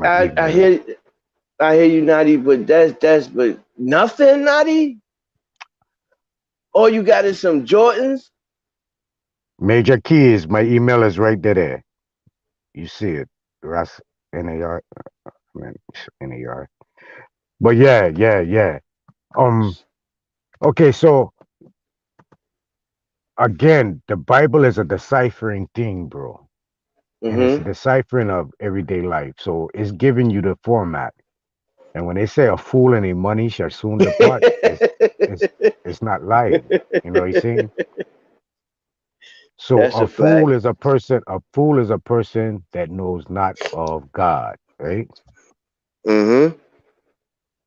I email. hear you, Nadi, but that's but nothing, Nadi. All you got is some Jordans. Major keys. My email is right there. You see it. Russ NAR. I mean, NAR. But yeah. Um. Okay, so again, the Bible is a deciphering thing, bro, and it's a Mm-hmm. deciphering of everyday life. So it's giving you the format. And when they say a fool and a money shall soon depart, it's it's not lying. You know what I'm saying? So That's a a fool fact. is a person. A fool is a person that knows not of God, right? Mm-hmm.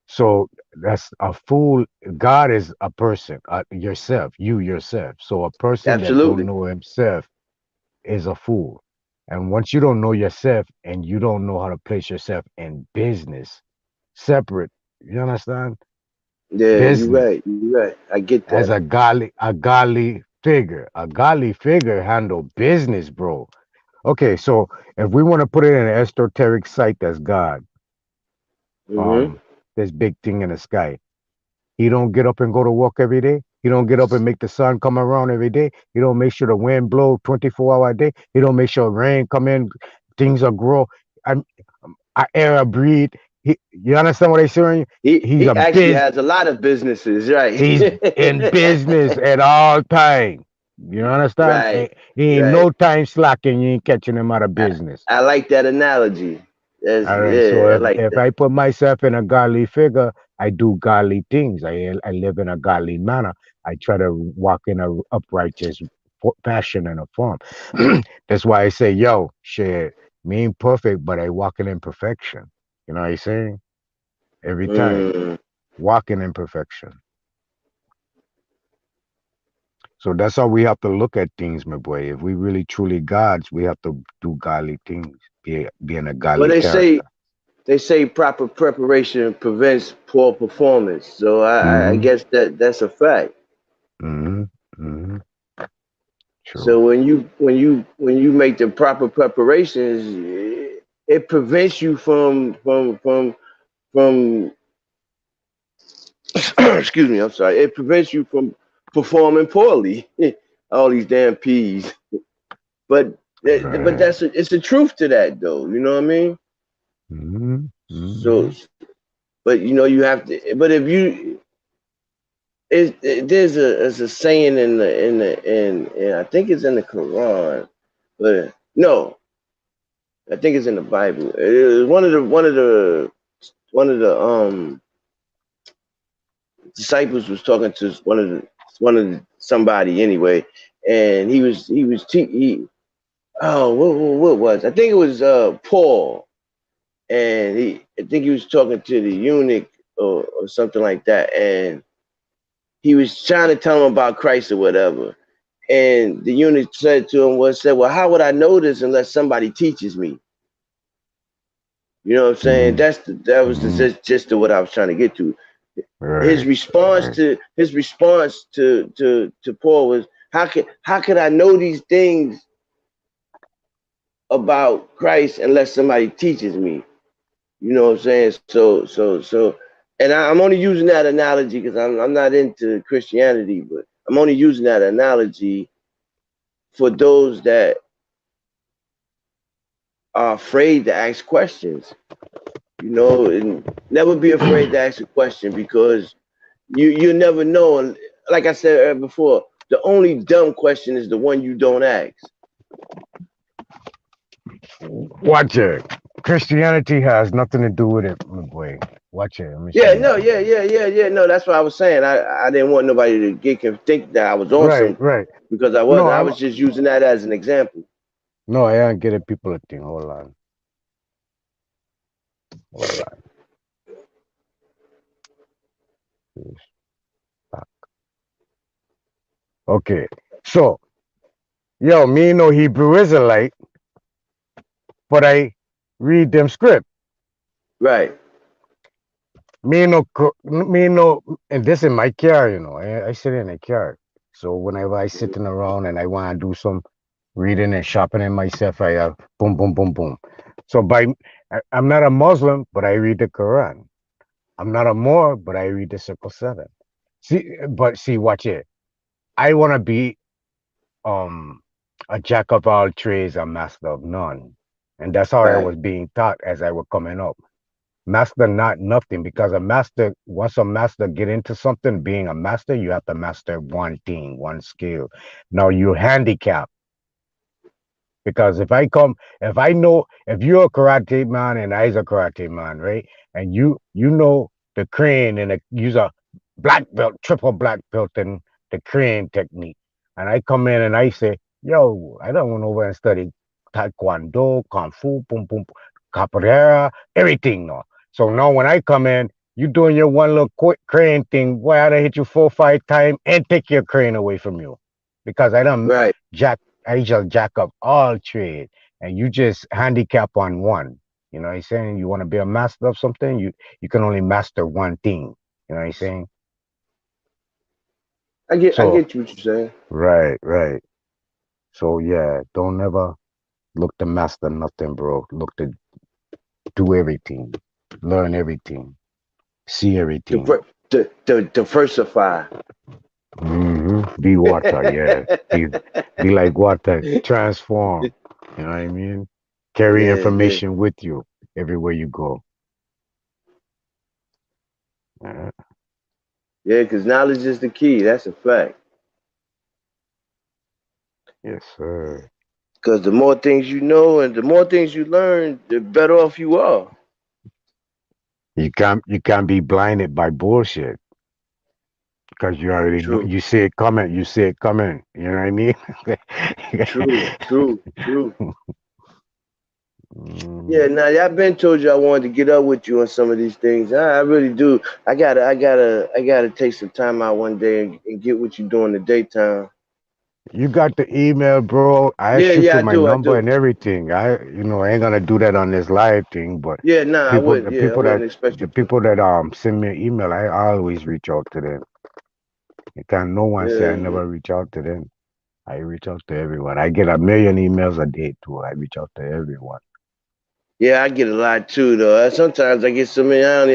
So that's a fool. God is a person, yourself, you yourself. So a person that don't Absolutely. know himself is a fool. And once you don't know yourself and you don't know how to place yourself in business, separate, you understand? Yeah, you're Business right. You're right. I get as that. a godly figure. A godly figure handle business, bro. Okay, so if we want to put it in an esoteric site that's God, Mm-hmm. um, this big thing in the sky. He don't get up and go to work every day. He don't get up and make the sun come around every day. He don't make sure the wind blow 24-hour a day. He don't make sure rain come in, things are grow. I'm, I air a breathe. You understand what I'm saying? He's He a actually biz. has a lot of businesses, right? He's in business at all time. You understand? Right. He ain't Right. no time slacking. You ain't catching him out of I, business. I like that analogy. That's All right. So yeah, I like if that. I put myself in a godly figure, I do godly things. I live in a godly manner. I try to walk in a uprighteous fashion and a form. That's why I say, yo, shit, me ain't perfect, but I walking in perfection. You know what I'm saying? Every time. Mm. Walking in perfection. So that's how we have to look at things, my boy. If we really truly gods, we have to do godly things, be in a Well, godly character. they say proper preparation prevents poor performance. So I Mm-hmm. guess that's a fact. Mm-hmm. Mm-hmm. True. So when you make the proper preparations, it prevents you from excuse me, I'm sorry. It prevents you from performing poorly. All these damn peas. But But it's a truth to that, though. You know what I mean? So, but you have to. But if you, there's a saying in I think it's in the Quran, but no, I think it's in the Bible. It was one of the disciples was talking to one of somebody anyway, and what was, I think it was Paul, and I think he was talking to the eunuch or something like that, and he was trying to tell him about Christ or whatever, and the eunuch said to him, well, how would I know this unless somebody teaches me? You know what I'm saying? That was the gist of what I was trying to get to. His response to Paul was, how could I know these things about Christ unless somebody teaches me? You know what I'm saying? So, and I'm only using that analogy because I'm not into Christianity, but I'm only using that analogy for those that are afraid to ask questions. And never be afraid to ask a question, because you never know. And like I said before, the only dumb question is the one you don't ask. Watch it. Christianity has nothing to do with it, my boy. Watch it. Yeah. No, that's what I was saying. I didn't want nobody to think that I was on something, because I wasn't. No, I was just using that as an example. No, I ain't getting people a thing. Hold on. Okay. So, me no Hebrew Israelite, but I read them script. Right. Me no, and this in my car, I sit in a car. So whenever I sitting around and I want to do some reading and shopping in myself, I have boom, boom, boom, boom. So I'm not a Muslim, but I read the Quran. I'm not a Moor, but I read the Circle 7. See, watch it. I want to be a jack of all trades, a master of none. And that's how I was being taught as I was coming up. Master not nothing, because once a master get into something, being a master, you have to master one thing, one skill. Now you're handicapped. Because if you're a karate man and I's a karate man, right? And you know the crane and use a black belt, triple black belt in the crane technique. And I come in and I say, yo, I don't want over and study taekwondo, kung fu, boom, boom, capoeira, everything. No. So now when I come in, you doing your one little quick crane thing, boy, I done hit you 4 or 5 times and take your crane away from you. Because I just jack up all trade, and you just handicap on one. You know what I'm saying? You want to be a master of something, you can only master one thing. You know what I'm saying? I get what you're saying. Right. So yeah, don't ever look to master nothing, bro. Look to do everything, learn everything, see everything. To diversify. Be water, yeah. Be like water. Transform. You know what I mean? Carry information with you everywhere you go. Yeah, because knowledge is the key. That's a fact. Yes, sir. Because the more things you know and the more things you learn, the better off you are. You can't be blinded by bullshit. Because you already know, you see it coming. You know what I mean? True. Yeah, now I've been told you I wanted to get up with you on some of these things. I really do. I gotta take some time out one day and get what you do in the daytime. You got the email, bro. I shoot you my number and everything. I ain't gonna do that on this live thing, but I wouldn't. I wouldn't expect you. The people that send me an email, I always reach out to them. No one say I never reach out to them. I reach out to everyone. I get 1 million emails a day too. I reach out to everyone. Yeah, I get a lot too, though. Sometimes I get so many.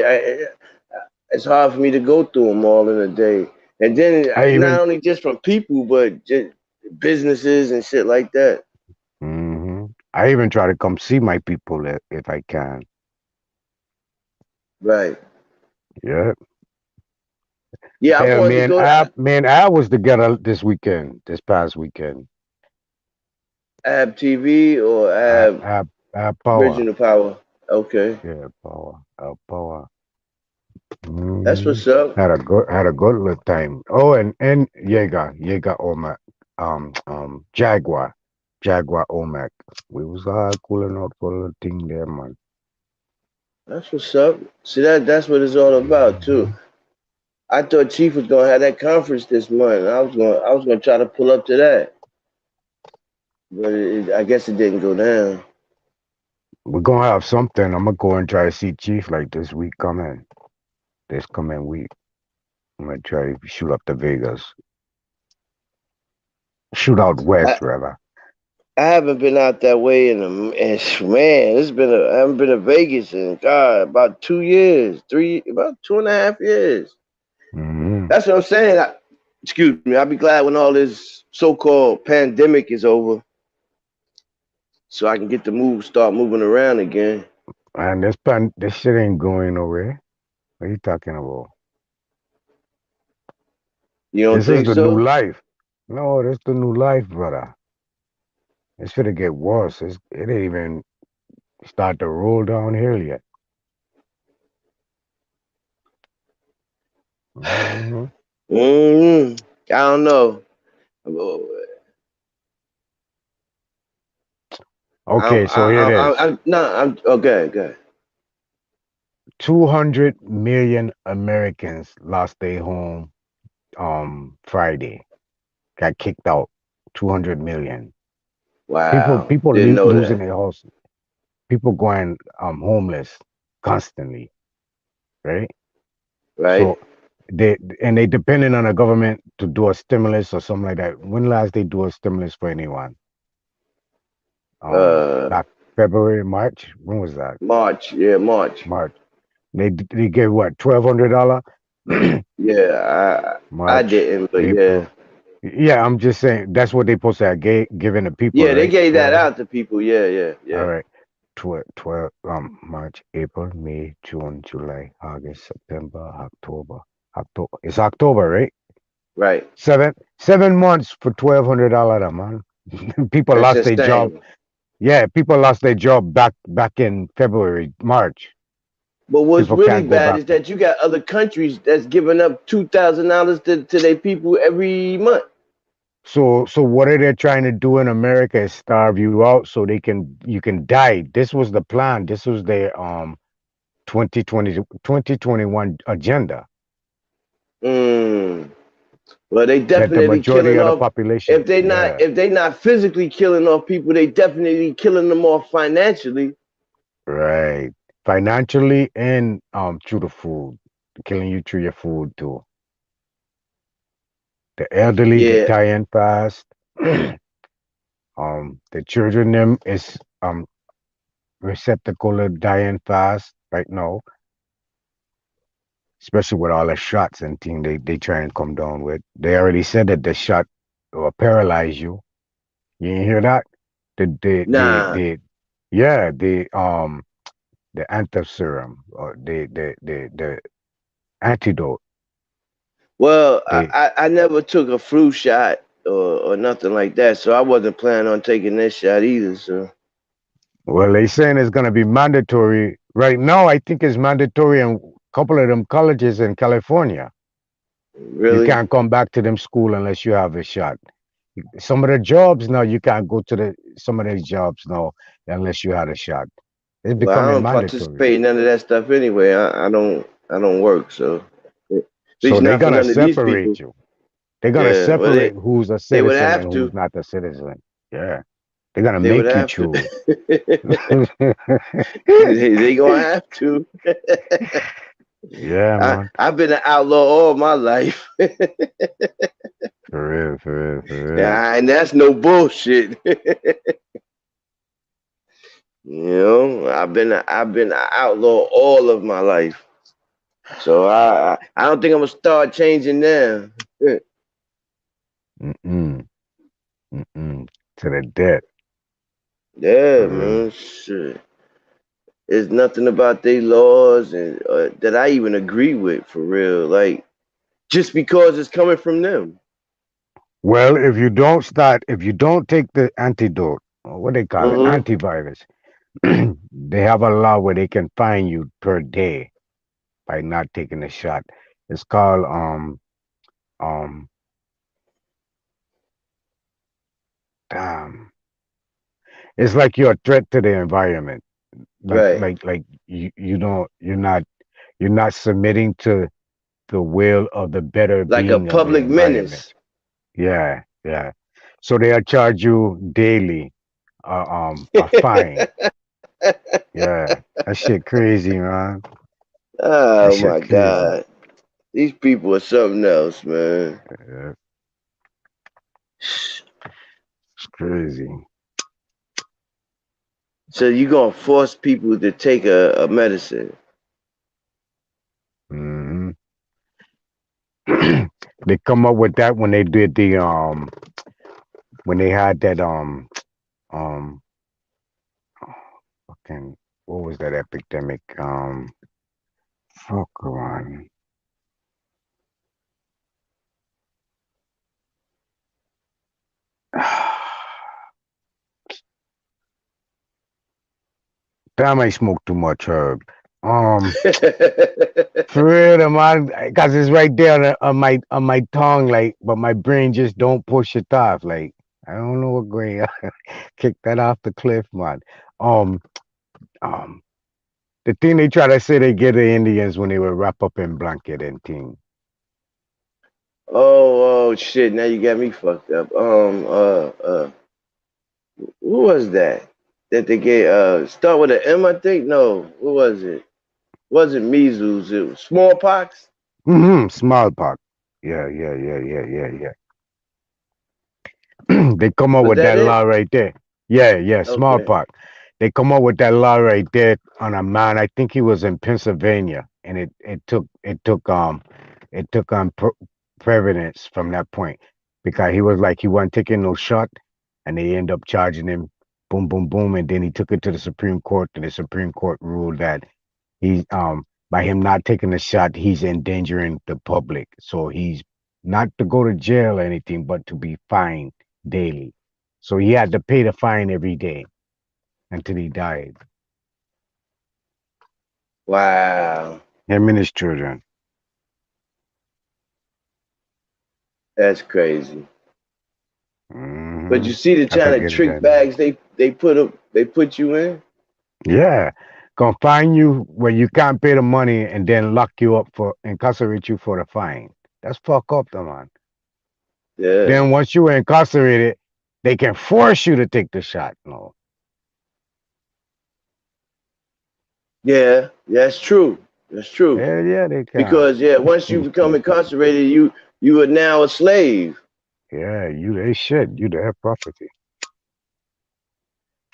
It's hard for me to go through them all in a day. And then not only just from people, but just businesses and shit like that. I even try to come see my people if I can. Right. Yeah. Yeah, I wanted to go. I was together this past weekend. Ab TV or Ab Power. Original Power. Okay. Yeah, power. That's Hmm. what's up. Had a good little time. Oh, and Jaeger Omac, Jaguar Omac. We was all cooling out for a little thing there, man. That's what's up. See that's what it's all about too. Mhm. I thought Chief was gonna have that conference this month. I was gonna try to pull up to that, but I guess it didn't go down. We're gonna have something. I'm gonna go and try to see Chief like this coming week. I'm gonna try to shoot up to Vegas, shoot out west I rather. I haven't been out that way man, I haven't been to Vegas in God about 2 years, about 2.5 years. Hmm. That's what I'm saying. Excuse me. I'll be glad when all this so-called pandemic is over, so I can get to start moving around again. And this shit ain't going nowhere. What are you talking about? You don't This is think the new so? life. No, this the new life, brother. It's gonna get worse. It ain't even start to roll downhill yet. Hmm. I don't know. Okay, so here it is. I'm no. I'm okay. Good. 200 million Americans lost their home Friday. Got kicked out. 200 million. Wow. People Didn't know losing that. their house. People going homeless constantly, right? Right. So they depending on the government to do a stimulus or something like that. When last they do a stimulus for anyone? Uh, Back February, March. When was that? March. Yeah, March. March. They gave what, $1,200? Yeah, I March, didn't, but yeah. April. Yeah, I'm just saying that's what they supposed to have giving the people, Yeah, they right? gave that 12. out to people. Yeah, yeah, All yeah. right. 12, March, April, May, June, July, August, September, October. October. It's October, right? Right. 7 months for $1,200, man. People That's lost their job. insane. Yeah, people lost their job back in February, March. But what's People really can't go bad back. is that you got other countries that's giving up $2,000 to their people every month. So what are they trying to do in America is starve you out so you can die. This was the plan. This was their 2021 agenda. Mm. Well, they That the definitely majority killing of the off. population, yeah, If they not physically killing off people, they definitely killing them off financially. right. Financially and through the food, killing you through your food too. The elderly, they Yeah. dying fast. The children them is receptacle of dying fast right now, especially with all the shots and things they try and come down with. They already said that the shot will paralyze you. You didn't hear that? Nah. Yeah, the antiserum or the antidote. Well, They I never took a flu shot or nothing like that, so I wasn't planning on taking this shot either. So well, they saying it's gonna be mandatory right now. I think it's mandatory in a couple of them colleges in California. You really, can't come back to them school unless you have a shot. Some of the jobs now you can't go to some of these jobs now unless you had a shot. It's well, I becoming don't mandatory. participate in none of that stuff anyway. I don't work, so at So least they're not for gonna none of these separate people. you. They're gonna Yeah, well separate who's a they would citizen and have who's to. not a citizen. Yeah. They're gonna They would make you have to. choose. They gonna have to. Yeah, man. I've been an outlaw all my life. For real, for real, for real. Yeah, and that's no bullshit. I've been an outlaw all of my life. So I don't think I'm gonna start changing now. Mm-mm. Mm-mm. To the death. Yeah, Mm. man. Shit. There's nothing about their laws and that I even agree with for real. Like just because it's coming from them. Well, if you don't take the antidote, or what they call it, Mm-hmm. antivirus, they have a law where they can fine you per day by not taking the shot. It's called um damn. It's like you're a threat to the environment. Right. You're not submitting to the will of the better Like a being of the public environment. menace. Yeah, yeah. So they'll charge you daily a fine. Yeah. That shit crazy, man. That Oh shit my crazy. God. These people are something else, man. Yeah, it's crazy. So you gonna force people to take a medicine. Hmm. They come up with that when they did the when they had that um fucking what was that epidemic? Fuck on. Damn, I smoke too much herb. For real, man, cause it's right there on my tongue, like, but my brain just don't push it off. Like, I don't know what going on. Kick that off the cliff, man. Um, um, the thing they try to say they get the Indians when they were wrap up in blanket and thing. Oh shit, now you got me fucked up. Who was that? That they gave start with an M, I think? No, what was it? Wasn't measles, it was smallpox. Mm-hmm. Smallpox. Yeah, yeah, yeah, yeah, yeah, yeah. They come up Was with that that it? law right there. Yeah, yeah, Okay. smallpox. They come up with that law right there on a man. I think he was in Pennsylvania, and it took on prevalence from that point because he was like he wasn't taking no shot, and they end up charging him, boom, boom, boom, and then he took it to the Supreme Court, and the Supreme Court ruled that he by him not taking the shot, he's endangering the public, so he's not to go to jail or anything, but to be fined daily. So he had to pay the fine every day until he died. Wow. Him and his children. That's crazy. But Hmm. you see the Have to kind of get it trick done. bags they put you in? Yeah. Gonna fine you when you can't pay the money and then lock you up for incarcerate you for the fine. That's fuck up, though, man. Yeah. Then once you were incarcerated, they can force you to take the shot. No. Yeah, that's true. That's true. Hell yeah, they can. Because yeah, once you become incarcerated, you are now a slave. Yeah, you they shit. You their property.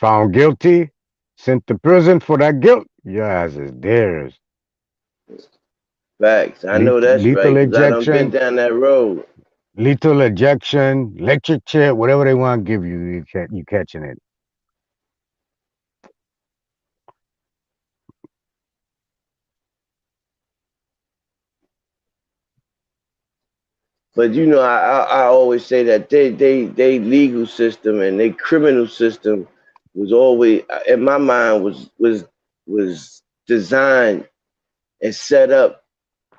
Found guilty, sent to prison for that guilt. Your ass is theirs. Facts. I know that's Lethal right, because I done been ejection, down that road. lethal ejection, electric chair, whatever they want to give you, you catching it. But you know, I always say that they legal system and they criminal system was always in my mind was designed and set up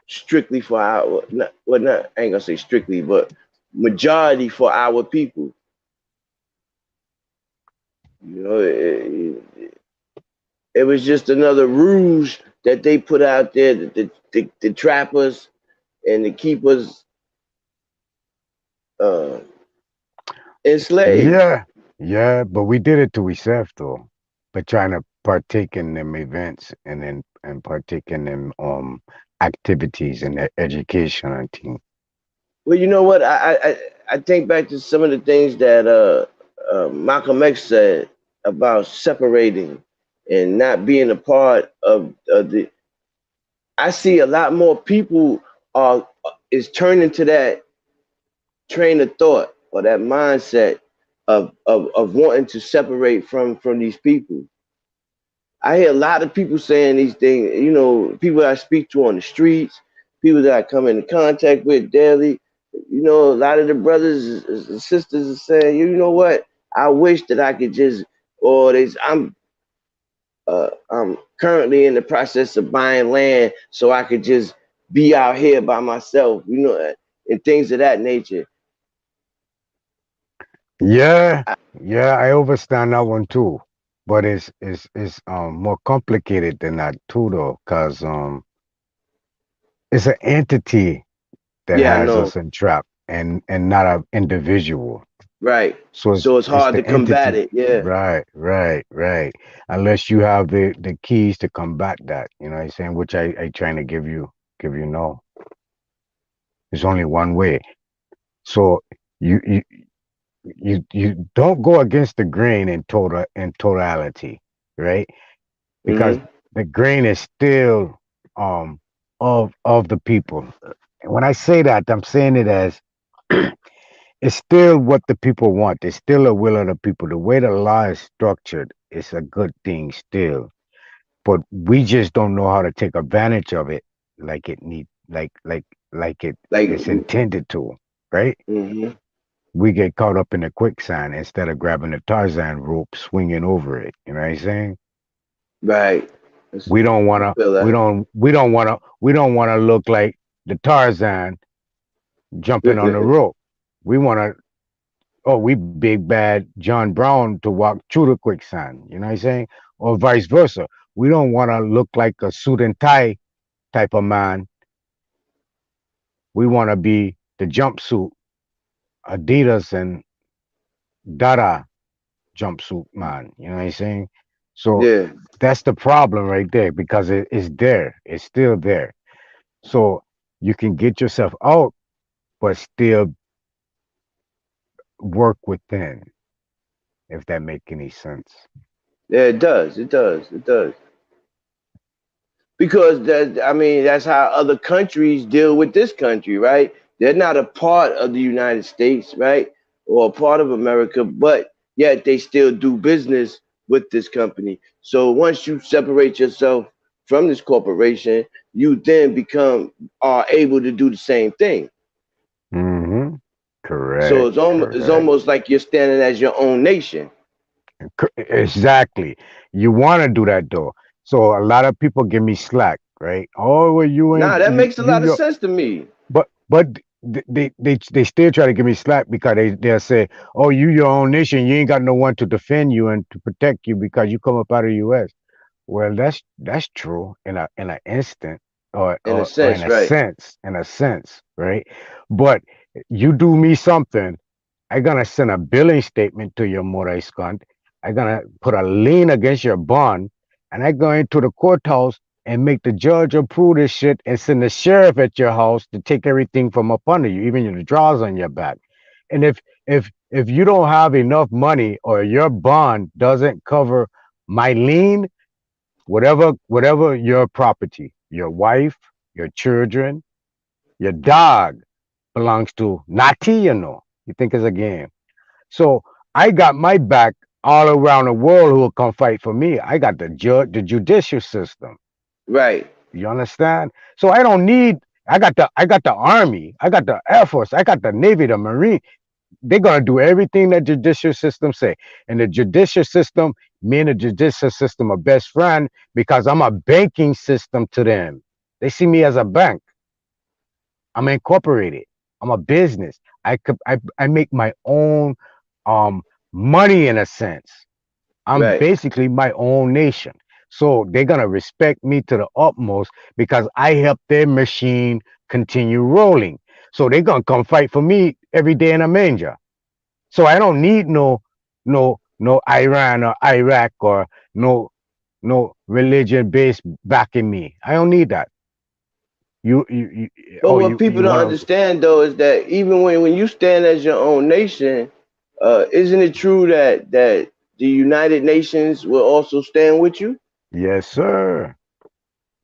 strictly for our not, well not I ain't gonna say strictly, but majority for our people. You know, it was just another ruse that they put out there to trap us and to keep us uh, enslaved. Yeah, yeah, but we did it to ourselves though. But trying to partake in them events and partake in them activities and their education and things. Well, you know what? I think back to some of the things that Malcolm X said about separating and not being a part of the. I see a lot more people are is turning to that train of thought or that mindset of wanting to separate from these people. I hear a lot of people saying these things, you know, people I speak to on the streets, people that I come into contact with daily. You know, a lot of the brothers and sisters are saying, you know what? I wish that I could just, or they, I'm currently in the process of buying land so I could just be out here by myself, you know, and things of that nature. Yeah, I, yeah, I understand that one too. But it's more complicated than that too though, because it's an entity that yeah, I has know, us entrapped and not an individual. right. So So it's it's hard to the combat entity. it. Yeah, Right, right, right. Unless you have the keys to combat that, you know what I'm saying? Which I trying to give you no. There's only one way. So you you you don't go against the grain in totality, right? Because hmm, the grain is still um of the people. And when I say that, I'm saying it as it's still what the people want. It's still a will of the people. The way the law is structured is a good thing still. But we just don't know how to take advantage of it like it need like it like, is intended to, right? hmm, We get caught up in the quicksand instead of grabbing the Tarzan rope, swinging over it. You know what I'm saying? right. We don't I wanna, feel that. we don't wanna look like the Tarzan jumping on the rope. We wanna, oh, we big bad John Brown to walk through the quicksand. You know what I'm saying? Or vice versa. We don't wanna look like a suit and tie type of man. We wanna be the jumpsuit, Adidas and Dada jumpsuit man. You know what I'm saying? So Yeah. that's the problem right there because it's there. It's still there. So you can get yourself out, but still work within, if that make any sense. Yeah, it does. It does. It does. Because that, I mean, that's how other countries deal with this country, right? They're not a part of the United States, right? Or a part of America, but yet they still do business with this company. So once you separate yourself from this corporation, you then become are able to do the same thing. Mm-hmm. So Correct. it's Correct. almost like you're standing as your own nation. Exactly. You want to do that though. So a lot of people give me slack, right? Oh, well, you Nah, ain't that makes a lot of you sense to me. but they still try to give me slack because they'll say, "Oh, you your own nation. You ain't got no one to defend you and to protect you because you come up out of the U.S." Well, that's true in an instant In a or sense, right? in a sense, right? But you do me something, I'm gonna send a billing statement to your Moraiscant. I'm gonna put a lien against your bond, and I go into the courthouse and make the judge approve this shit and send the sheriff at your house to take everything from up under you, even your drawers on your back. And if you don't have enough money or your bond doesn't cover my lien, whatever your property, your wife, your children, your dog belongs to Nati, you know. You think it's a game. So I got my back all around the world who will come fight for me. I got the judicial system. Right. You understand? So I don't need I got the army, I got the air force, I got the navy, the marine. They're gonna do everything that judicial system say. And the judicial system, me and the judicial system are best friend because I'm a banking system to them. They see me as a bank. I'm incorporated. I'm a business. I make my own um money in a sense. I'm Right. basically my own nation. So they're gonna respect me to the utmost because I help their machine continue rolling. So they're gonna come fight for me every day in a manger. So I don't need no Iran or Iraq or no religion based backing me. I don't need that. But Oh what people you don't wanna understand though is that even when you stand as your own nation, isn't it true that the United Nations will also stand with you? yes sir.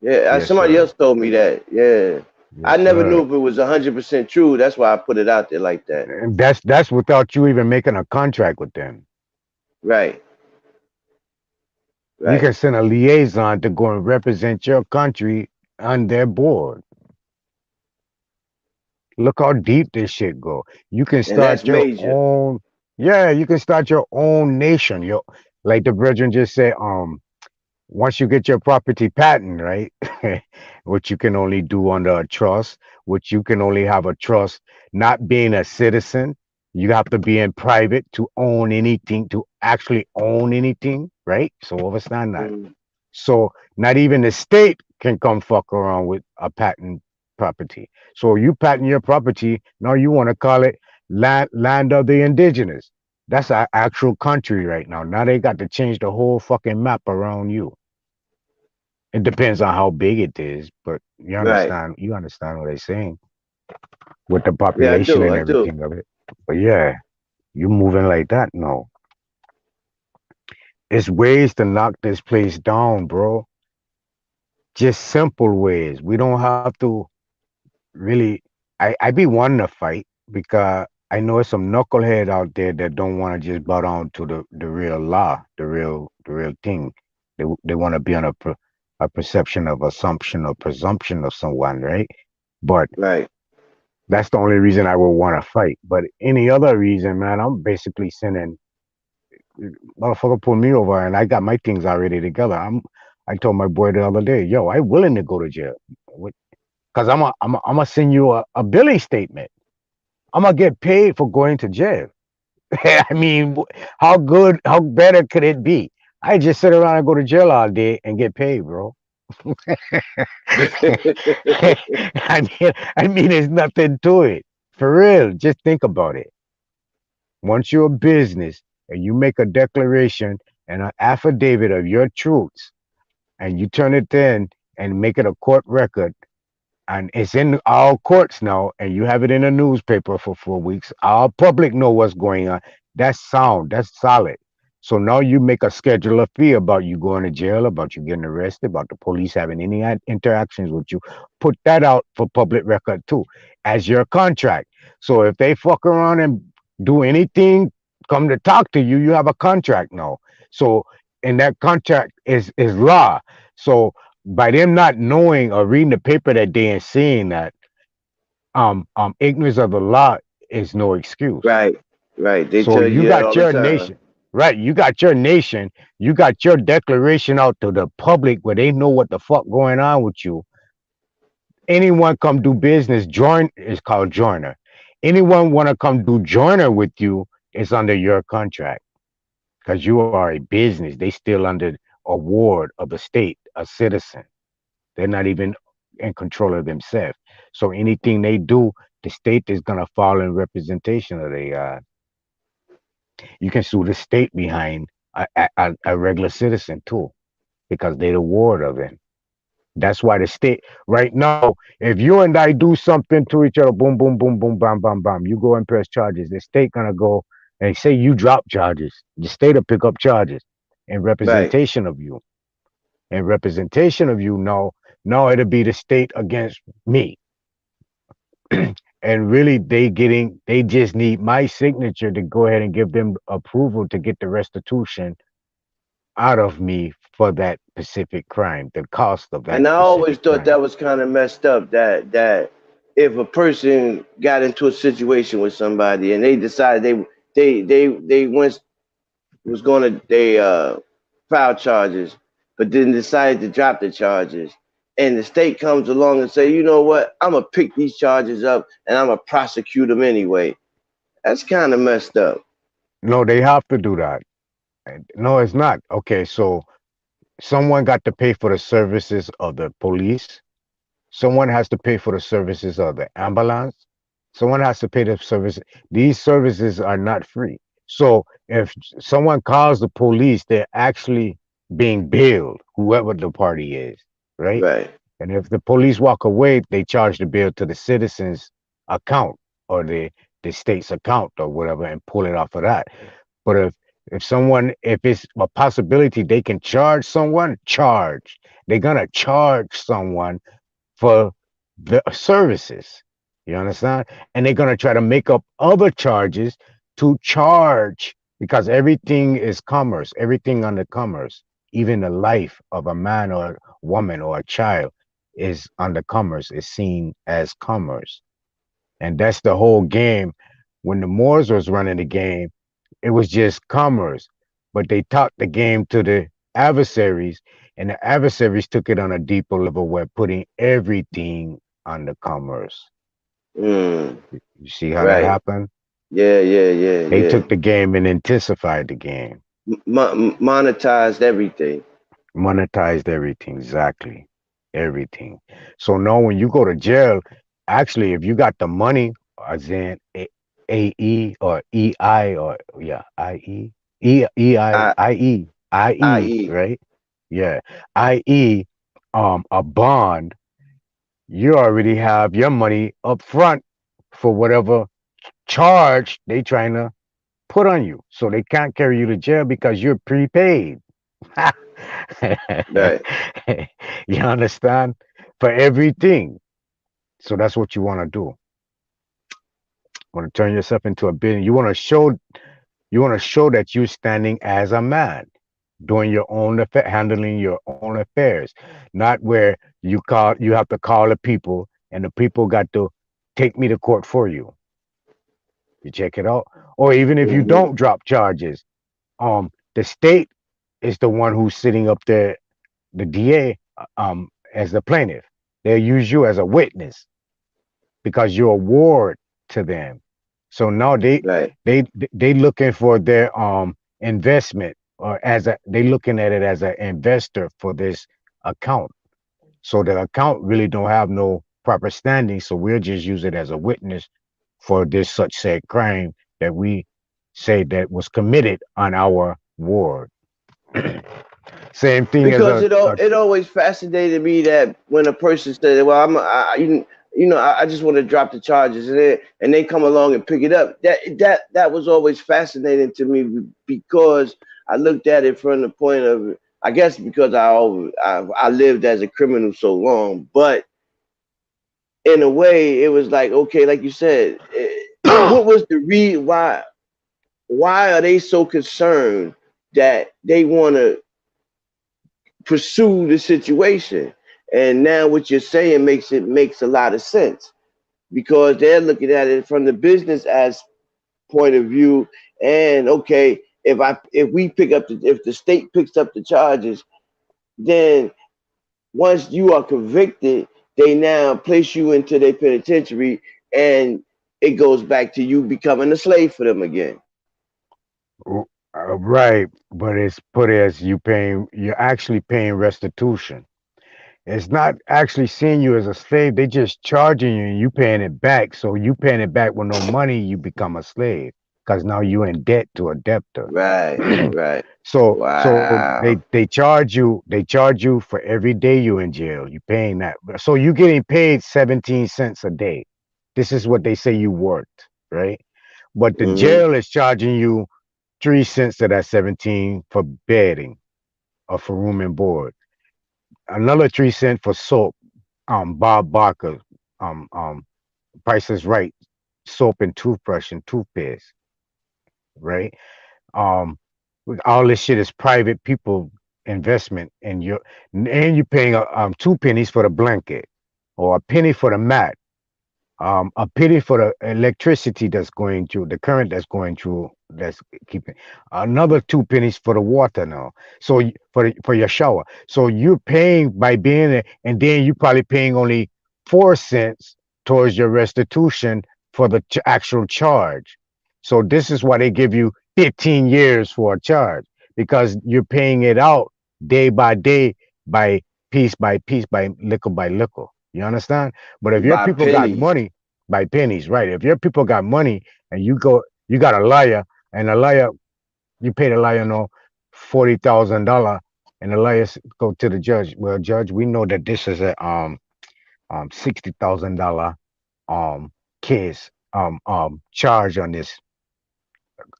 Yeah, Yes somebody sir. else told me that. Yeah. I Yes, never knew sir. if it was 100% true. That's why I put it out there like that. And that's without you even making a contract with them. Right, You right. can send a liaison to go and represent your country on their board. Look how deep this shit go. You can And that's start your major. own, yeah, you can start your own nation. Like the brethren just said, once you get your property patent, right, which you can only do under a trust, which you can only have a trust, not being a citizen, you have to be in private to own anything, to actually own anything, right? So understand that. Mm, So not even the state can come fuck around with a patent property. So you patent your property, now you want to call it land of the indigenous. That's our actual country right now. Now they got to change the whole fucking map around you. It depends on how big it is, but right. you understand what I'm saying with the Yeah, I population do. and I do. everything of it. But yeah, you moving like that? No. It's ways to knock this place down, bro. Just simple ways. We don't have to really I be wanting to fight because I know there's some knucklehead out there that don't want to just bow down to the real law, the real thing. They want to be on a perception of assumption or presumption of someone, right? But Right. that's the only reason I would want to fight. But any other reason, man, I'm basically sending motherfucker pull me over and I got my things already together. I told my boy the other day, yo, I willing to go to jail. Cause I'm gonna send you a billing statement. I'm gonna get paid for going to jail. I mean, how better could it be? I just sit around and go to jail all day and get paid, bro. I mean, there's nothing to it. For real, just think about it. Once you're a business and you make a declaration and an affidavit of your truths, and you turn it in and make it a court record, and it's in our courts now, and you have it in a newspaper for 4 weeks. Our public know what's going on. That's sound. That's solid. So now you make a schedule of fee about you going to jail, about you getting arrested, about the police having any interactions with you. Put that out for public record too, as your contract. So if they fuck around and do anything, come to talk to you, you have a contract now. So and that contract is law. So by them not knowing or reading the paper that day and seeing that, ignorance of the law is no excuse. Right. Right. They So tell you you that all got the your time. nation, right? You got your nation, you got your declaration out to the public where they know what the fuck going on with you. Anyone come do business, join is called joiner. Anyone want to come do joiner with you is under your contract because you are a business. They still under a ward of the state, a citizen. They're not even in control of themselves. So anything they do, the state is gonna fall in representation of the. You can sue the state behind a regular citizen too, because they're the ward of it. That's why the state right now, if you and I do something to each other, boom, boom, boom, boom, bam, bam, bam, you go and press charges. The state gonna go and say you drop charges. The state will pick up charges in Right. representation of you. In representation of you, no, it'll be the state against me. And really they just need my signature to go ahead and give them approval to get the restitution out of me for that specific crime, the cost of that And I always specific thought crime. that was kind of messed up. That if a person got into a situation with somebody and they decided they once was going to they file charges, but then decided to drop the charges, and the state comes along and say, you know what, I'm gonna pick these charges up and I'm gonna prosecute them anyway. That's kind of messed up. No, they have to do that. No, it's not. Okay, so someone got to pay for the services of the police. Someone has to pay for the services of the ambulance. Someone has to pay the service. These services are not free. So if someone calls the police, they're actually being billed, whoever the party is, right? Right. And if the police walk away, they charge the bill to the citizen's account or the state's account or whatever and pull it off of that. But if it's a possibility they can charge someone, charge. They're gonna charge someone for the services. You understand? And they're gonna try to make up other charges to charge because everything is commerce, everything under commerce, even the life of a man or a woman or a child is under commerce, is seen as commerce. And that's the whole game. When the Moors was running the game, it was just commerce. But they taught the game to the adversaries, and the adversaries took it on a deeper level where putting everything under commerce. Mm, You see how that right. happened? Yeah, yeah, yeah, They yeah. took the game and intensified the game, Monetized everything. monetized everything, exactly. Everything. So now when you go to jail, actually, if you got the money, as in AE or EI or yeah, IE, I, IE, i.e. right? Yeah, IE, a bond, you already have your money up front for whatever charge they trying to put on you. So they can't carry you to jail because you're prepaid. Right. You understand? For everything. So that's what you want to do. Want to turn yourself into a billion. You want to show that you're standing as a man, doing your own handling your own affairs, not where you have to call the people and the people got to take me to court for you. You check it out. Or even if you Mm-hmm. don't drop charges, the state is the one who's sitting up there, the DA, as the plaintiff. They'll use you as a witness because you're a ward to them. So now Right. they looking for their investment, or as a they looking at it as an investor for this account. So the account really don't have no proper standing. So we'll just use it as a witness for this such said crime that we say that was committed on our ward. Same thing as Because a, it always fascinated me that when a person said, "Well, I just want to drop the charges," and they come along and pick it up. That was always fascinating to me because I looked at it from the point of, I guess, because I lived as a criminal so long, but in a way, it was like, okay, like you said, what was the why are they so concerned that they want to pursue the situation? And now what you're saying makes a lot of sense because they're looking at it from the business as point of view. And okay, if the state picks up the charges, then once you are convicted, they now place you into their penitentiary, and it goes back to you becoming a slave for them again. right, but it's put as you're actually paying restitution. It's not actually seeing you as a slave. They just charging you and you paying it back. So you paying it back with no money, you become a slave because now you're in debt to a debtor. Right, right. So Wow. they charge you for every day you in jail. You paying that. So you getting paid 17 cents a day. This is what they say you worked, right? But the Hmm. jail is charging you 3 cents of that 17 for bedding or for room and board. Another 3 cents for soap. Bob Barker, Price is Right, soap and toothbrush and toothpaste, right? Um, all this shit is private people investment, and you're paying 2 pennies for the blanket or a penny for the mat, a penny for the electricity that's going through, the current that's going through, that's keeping another 2 pennies for the water now. So for your shower, so you're paying by being there, and then you probably paying only 4 cents towards your restitution for the actual charge. So this is why they give you 15 years for a charge, because you're paying it out day by day, by piece, by nickel by nickel. You understand? But if your By people got pennies. money, by pennies, right? If your people got money and you got a liar, and a liar, you pay the liar no $40,000, and the liar go to the judge. Well, judge, we know that this is a $60,000 um case charge on this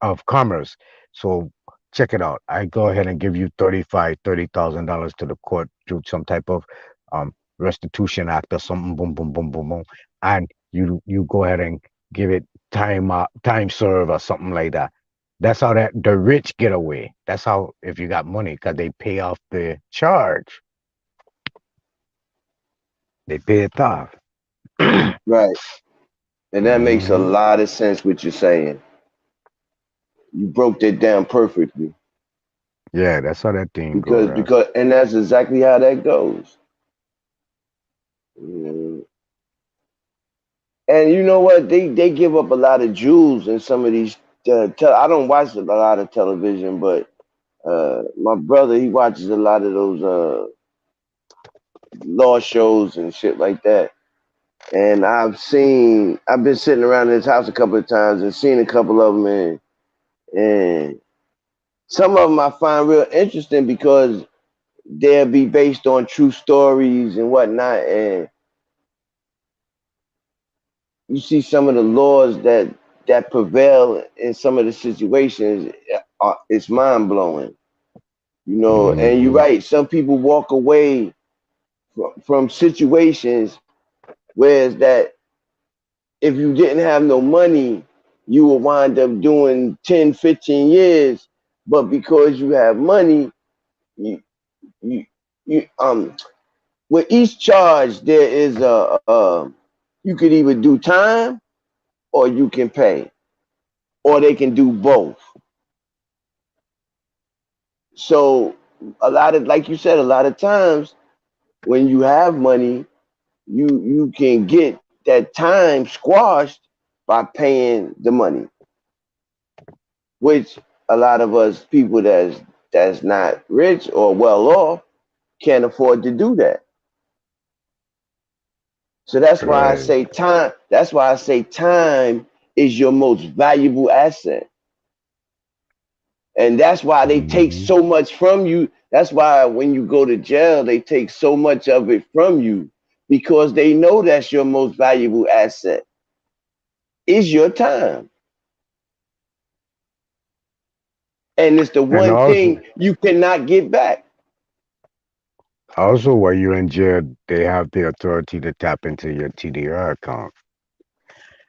of commerce. So check it out. I go ahead and give you $30,000 to the court through some type of restitution act or something, boom, boom, boom, boom, boom, and you go ahead and give it time serve or something like that. That's how that the rich get away. That's how if you got money, because they pay off the charge. They pay it off. Right. And that makes a Hmm. lot of sense what you're saying. You broke that down perfectly. Yeah, that's how that thing go, Because right? and that's exactly how that goes. Mm. And you know what? They give up a lot of jewels in some of these. I don't watch a lot of television, but my brother he watches a lot of those law shows and shit like that. And I've been sitting around his house a couple of times and seen a couple of them, and some of them I find real interesting because they'll be based on true stories and whatnot. And you see some of the laws that prevail in some of the situations. It's mind blowing, you know. And you're Hmm. right. Some people walk away from situations, whereas that if you didn't have no money, you will wind up doing 10, 15 years. But because you have money, you you you with each charge there is you could either do time or you can pay, or they can do both. So a lot of, like you said, a lot of times when you have money, you can get that time squashed by paying the money, which a lot of us people that's not rich or well off can't afford to do that. So that's why I Right. say time. That's why I say time is your most valuable asset. And that's why they take Hmm. so much from you. That's why when you go to jail, they take so much of it from you because they know that's your most valuable asset is your time. And it's the And one also, thing you cannot get back. while you're in jail, they have the authority to tap into your TDR account,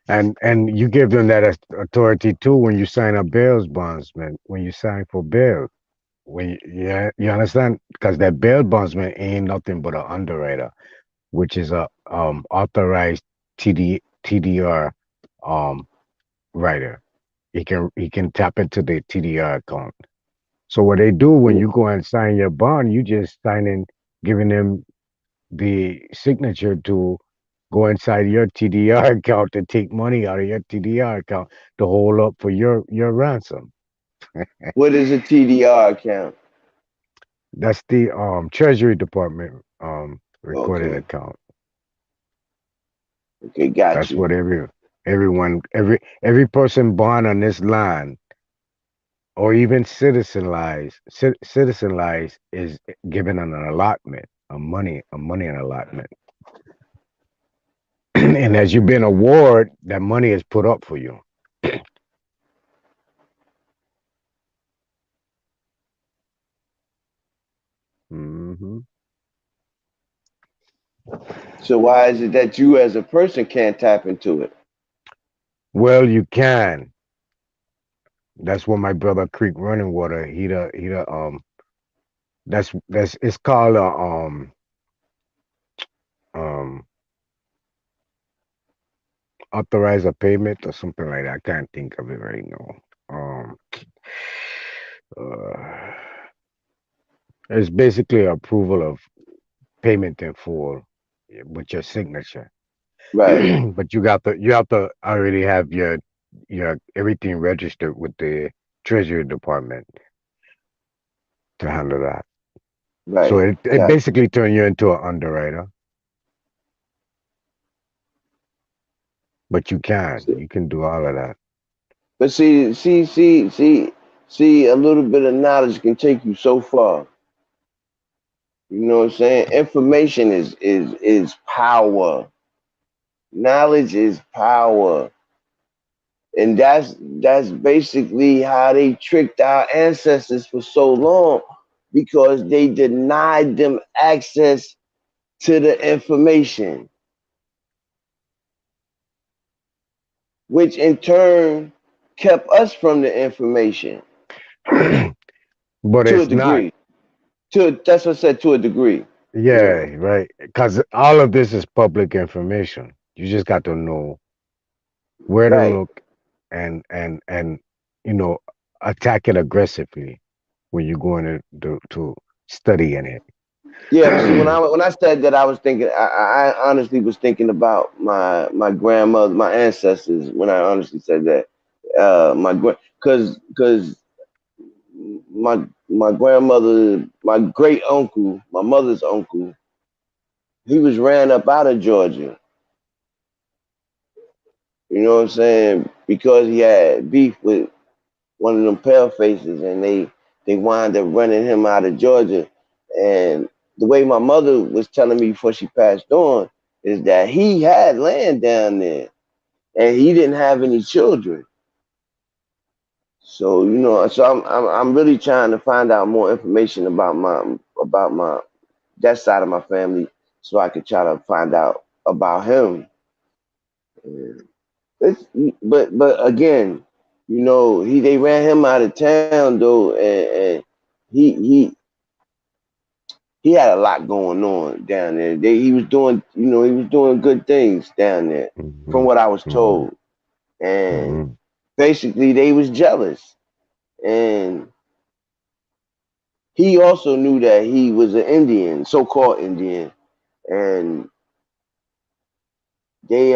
and you give them that authority too when you sign up bail bondsman. When you sign for bail, yeah, you understand? Because that bail bondsman ain't nothing but an underwriter, which is a authorized TDR um writer. He can tap into the TDR account. So what they do when you go and sign your bond, you just sign in, giving them the signature to go inside your TDR account to take money out of your TDR account to hold up for your ransom. What is a TDR account? That's the Treasury Department recorded Okay. account. Okay, got That's you. what every person born on this line or even citizenized is given an allotment, a money allotment. And as you've been awarded, that money is put up for you. Hmm. So why is it that you as a person can't tap into it? Well, you can. That's what my brother Creek Running Water. He the that's it's called a um authorize a payment or something like that. I can't think of it right now. Uh, it's basically approval of payment in full with your signature. Right, But you have to already have your everything registered with the Treasury Department to handle that. So right. it Got you. basically turn you into an underwriter, but So, you can do all of that. but see, a little bit of knowledge can take you so far. You know what I'm saying? Information is power. Knowledge is power. And that's basically how they tricked our ancestors for so long because they denied them access to the information, which in turn kept us from the information But to a it's not. degree. That's what I said, to a degree. Yeah, right. Because all of this is public information. You just got to know where to Right. look and you know attack it aggressively when you're going to study in it. Yeah, but see, when I said that, I was thinking. I honestly was thinking about my grandmother, my ancestors. When I honestly said that, because my grandmother, my great uncle, my mother's uncle, he was ran up out of Georgia. You know what I'm saying? Because he had beef with one of them pale faces, and they wound up running him out of Georgia. And the way my mother was telling me before she passed on is that he had land down there, and he didn't have any children. So I'm really trying to find out more information about my that side of my family, so I could try to find out about him. It's, but again, they ran him out of town though, and he he he had a lot going on down there. He was doing he was doing good things down there, from Hmm. what I was Hmm. told. And Hmm. basically, they was jealous, and he also knew that he was an Indian, so-called Indian, and they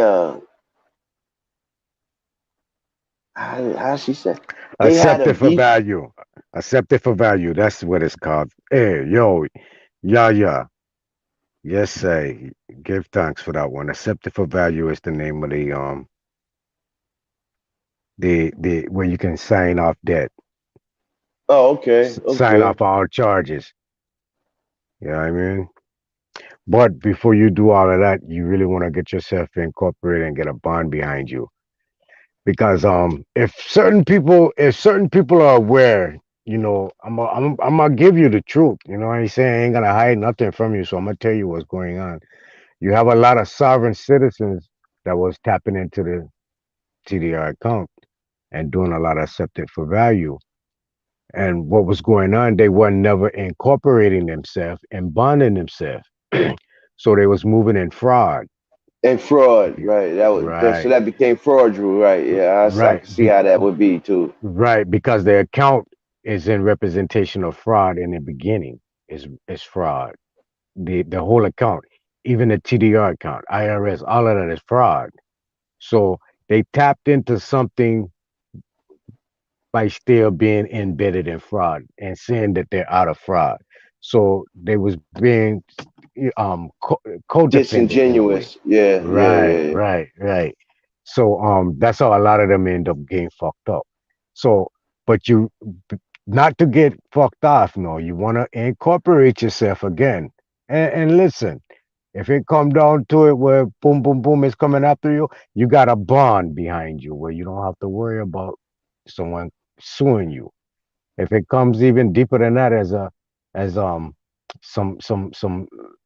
how she said they had a Accept it for beef. value. Accept it for value. That's what it's called. Hey, yo, yeah, yeah. Yes, say. Give thanks for that one. Accept it for value is the name of the where you can sign off debt, Oh, okay, sign okay. off all charges. You know what I mean? But before you do all of that, you really want to get yourself incorporated and get a bond behind you. Because if certain people are aware, I'm gonna give you the truth. I ain't saying I ain't gonna hide nothing from you, so I'm gonna tell you what's going on. You have a lot of sovereign citizens that was tapping into the TDR account and doing a lot of accepted for value. And what was going on, they were never incorporating themselves and bonding themselves. So they was moving in fraud. And fraud, right? So Right, that became fraudulent, right? Yeah, I right, can see how that would be too. right, because the account is in representation of fraud in the beginning. Is fraud. The whole account, even the TDR account, IRS, all of that is fraud. So they tapped into something by still being embedded in fraud and saying that they're out of fraud. So they was being codependent in a way. Disingenuous. Yeah, yeah, Right, yeah, yeah. right, right. So that's how a lot of them end up getting fucked up. So, but not to get fucked off, no, you want to incorporate yourself again. And listen, if it come down to it where boom, boom, boom is coming after you, you got a bond behind you where you don't have to worry about someone suing you. If it comes even deeper than that, as some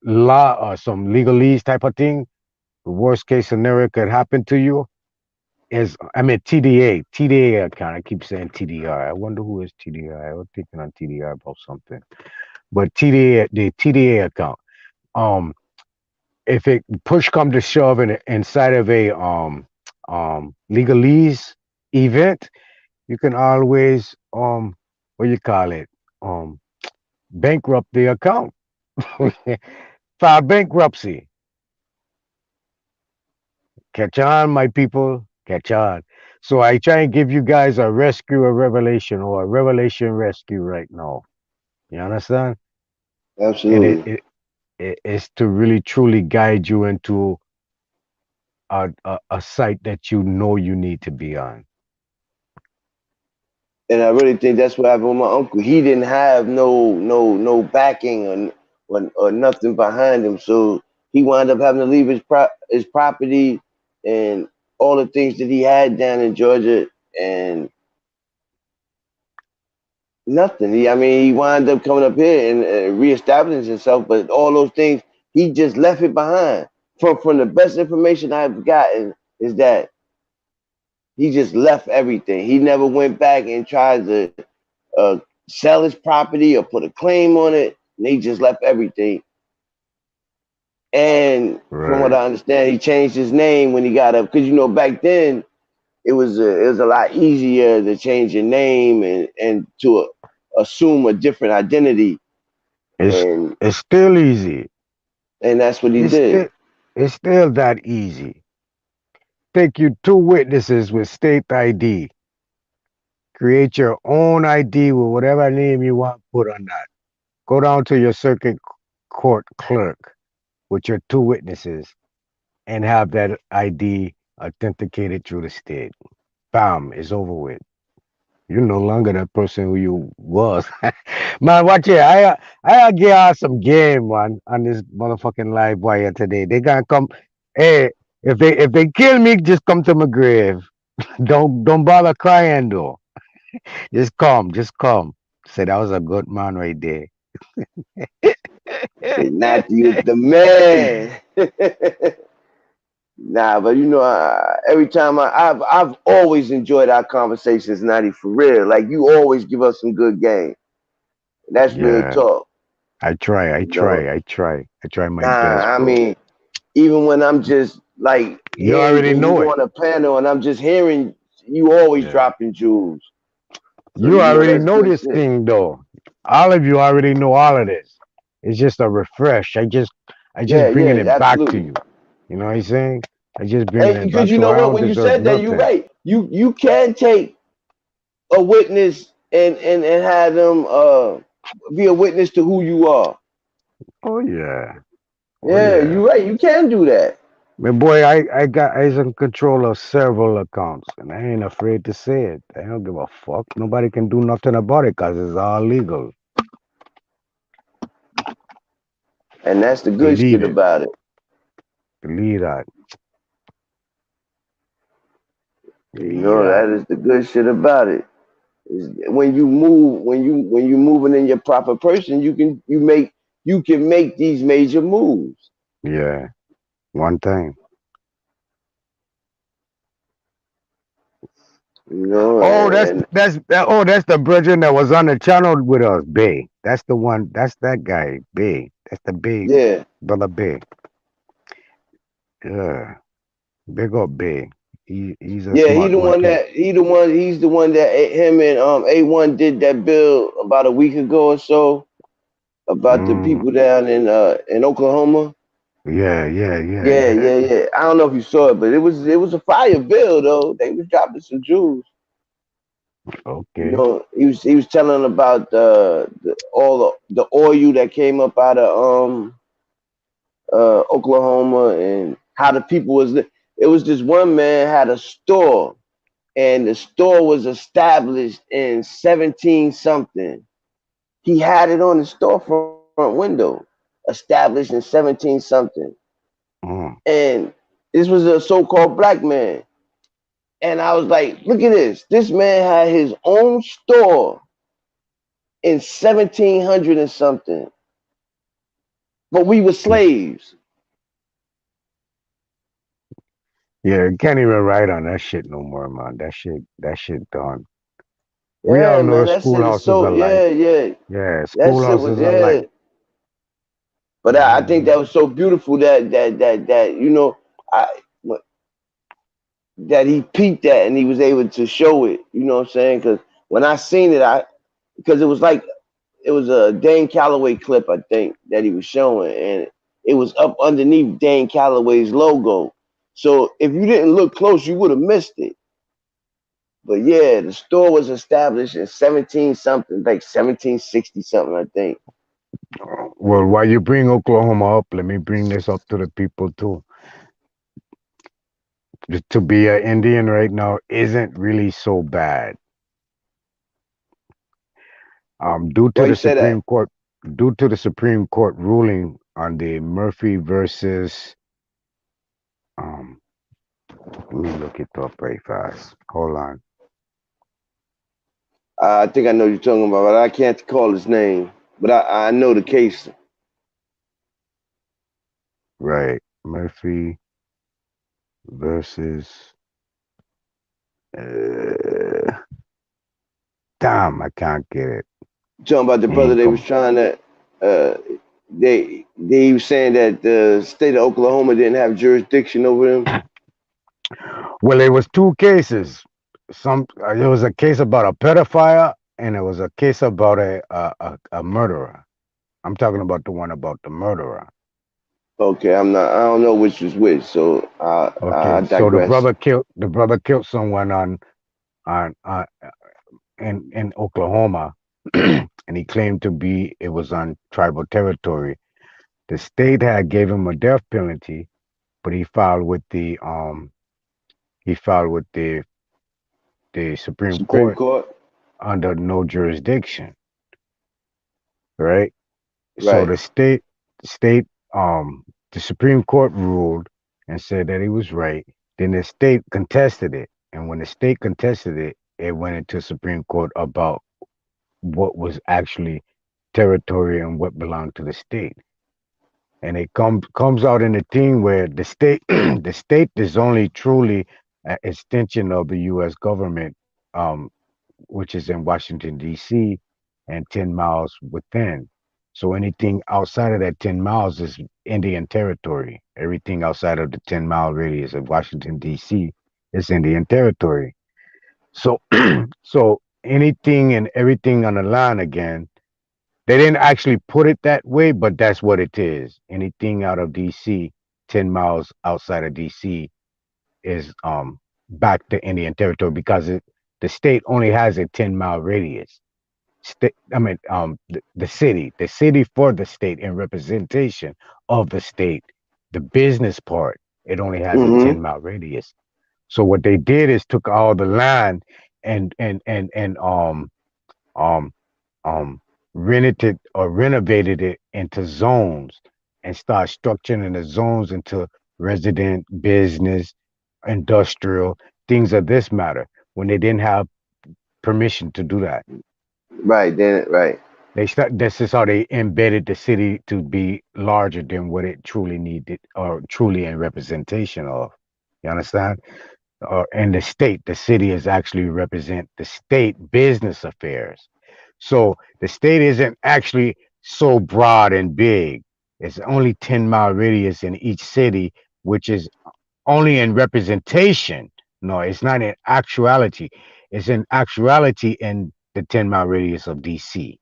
law or some legalese type of thing, the worst case scenario could happen to you is, I mean, TDA account. I keep saying TDR. I wonder who is TDR. I was thinking on TDR about something, but TDA, the TDA account. Um, if it push come to shove inside of a legalese event, you can always what you call it bankrupt the account. File bankruptcy. Catch on, my people. Catch on. So I try and give you guys a rescue, a revelation, or a revelation rescue right now. You understand? And it, Absolutely. it, it is to really truly guide you into a site that you know you need to be on. And I really think that's what happened with my uncle. He didn't have no backing or nothing behind him, so he wound up having to leave his property and all the things that he had down in Georgia, and nothing. I mean, he wound up coming up here and reestablishing himself, but all those things He just left it behind. From the best information I've gotten is that he just left everything. He never went back and tried to uh, sell his property or put a claim on it. And he just left everything. And from what Right. I understand, he changed his name when he got up because back then it was a lot easier to change your name and to assume a different identity, It's and it's still easy. that's what he It's did. still it's still that easy. Take you two witnesses with state ID. Create your own ID with whatever name you want put on that. Go down to your circuit court clerk with your two witnesses and have that ID authenticated through the state. Bam, it's over with. You're no longer that person who you was. Man, watch it. I get out some game, man, on this motherfucking live wire today. They gonna come. Hey, if they kill me, just come to my grave. Don't bother crying though. Just come, just come. Say that was a good man right there. Say Matthew the man. Nah, but every time I've always enjoyed our conversations, Natty, for real. Like you always give us some good game. That's real Yeah, talk. I try, I You know. try, I try, I try my best, Nah, I bro. mean, even when I'm just like You hearing already when you know it. on a panel and I'm just hearing you always Yeah. dropping jewels. So You already that's know good this shit. thing though. All of you already know all of this. It's just a refresh. I just Yeah, bringing yeah, it back to absolutely. you. You know what I'm saying? I just bringing And it because back you to know I what, don't when you deserve said that, you're nothing. right. You can take a witness and have them be a witness to who you are. Oh yeah. Oh Yeah, yeah. you're right. You can do that. My boy, I in control of several accounts and I ain't afraid to say it. I don't give a fuck. Nobody can do nothing about it because it's all legal. And that's the good Believe shit it. about it. Believe that. Believe that. That is the good shit about it. Is when you move, when you moving in your proper person, you can make these major moves. Yeah. One thing. Oh, that's And that's that, oh, that's the brethren that was on the channel with us, Bay. That's the one. That's that guy, Bay. That's the Bay, yeah, brother Bay. Yeah, big up Bay. He's a yeah, smart one too. he's the one that him and A1 did that bill about a week ago or so about the Mm, people down in Oklahoma. yeah, yeah, yeah, Yeah, yeah. yeah, yeah. I don't know if you saw it, but it was a fire bill though. They was dropping some jewels. Okay. He was telling about all the oil that came up out of Oklahoma and how the people was. It was this one man had a store, and the store was established in 17 something. He had it on the storefront window, established in 17 something, Mm, and this was a so-called black man. And I was like, look at this. This man had his own store in 1700 and something, but we were slaves. yeah, can't even write on that shit no more, man. That shit done. We all Yeah, know man, the that shit is schoolhouses so, are like, yeah, yeah. yeah, That shit was, schoolhouses are yeah. like, But I think mm, that was so beautiful that I that he peeped that and he was able to show it. You know what I'm saying? Because when I seen it, because it was a Dane Calloway clip, I think, that he was showing, and it was up underneath Dane Calloway's logo. So if you didn't look close, you would have missed it. But yeah, the store was established in 17 something, like 1760 something, I think. well, while you bring Oklahoma up, let me bring this up to the people too. To be an Indian right now isn't really so bad. Due to Why you the say that? Supreme Court ruling on the Murphy versus um let me look it up very fast. Hold on. I think I know what you're talking about, but I can't call his name. But I know the case. Right. Murphy versus uh, damn, I can't get it. Talking about the He brother ain't they was come. trying to they was saying that the state of Oklahoma didn't have jurisdiction over them. Well, it was two cases. It was a case about a pedophile, and it was a case about a murderer. I'm talking about the one about the murderer. Okay, I don't know which was which, so I Okay, so digress. the brother killed someone on in Oklahoma, and he claimed to be it was on tribal territory. The state had gave him a death penalty, but he filed with the Supreme Supreme Court Court? under no jurisdiction, right? So Right. the state the Supreme Court ruled and said that he was right. Then the state contested it, and when the state contested it, it went into Supreme Court about what was actually territory and what belonged to the state. And it comes out in a thing where the state the state is only truly an extension of the U.S. government, um, which is in Washington D.C. and 10 miles within. So anything outside of that 10 miles is Indian territory. Everything outside of the 10-mile radius of Washington D.C. is Indian territory. So so anything and everything on the line again, they didn't actually put it that way, but that's what it is. Anything out of DC, 10 miles outside of DC is back to Indian territory because the state only has a 10-mile radius. The city for the state in representation of the state, the business part, it only has a Mm-hmm. 10-mile radius. So what they did is took all the land and um um rented or renovated it into zones and start structuring the zones into resident, business, industrial, things of this matter when they didn't have permission to do that. Right, then right. This is how they embedded the city to be larger than what it truly needed or truly in representation of. You understand? And the city is actually represent the state business affairs. So the state isn't actually so broad and big. It's only 10-mile radius in each city, which is only in representation. No, it's not in actuality. It's in actuality in the 10-mile radius of DC.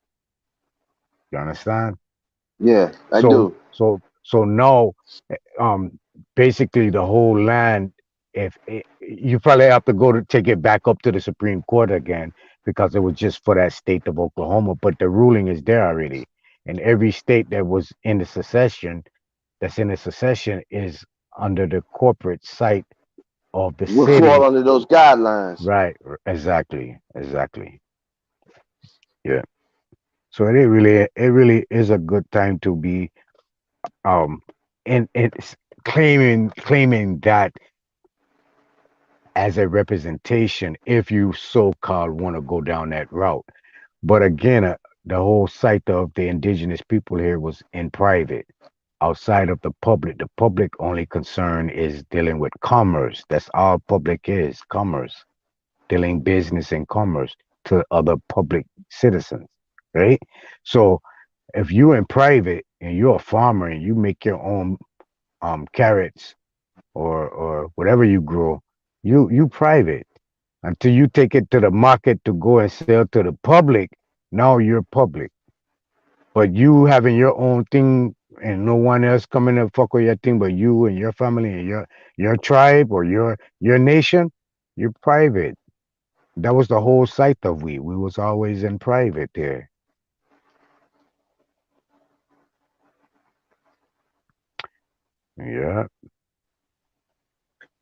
You understand? Yeah, I So do. so now um basically the whole land if it, you probably have to go to take it back up to the Supreme Court again because it was just for that state of Oklahoma, but the ruling is there already. And every state that was in the secession that's in the secession is under the corporate site of the We'll fall city. under those guidelines. Right, exactly. Yeah. So it really is a good time to be um and it's claiming that as a representation if you so-called want to go down that route. But again, the whole site of the indigenous people here was in private, outside of the public. The public only concern is dealing with commerce. That's all public is, commerce, dealing business and commerce to other public citizens, right? So if you're in private and you're a farmer and you make your own carrots or whatever you grow, you private until you take it to the market to go and sell to the public. Now you're public, but you having your own thing and no one else coming to fuck with your thing but you and your family and your tribe or your nation, you're private. That was the whole site of we was always in private there. Yeah.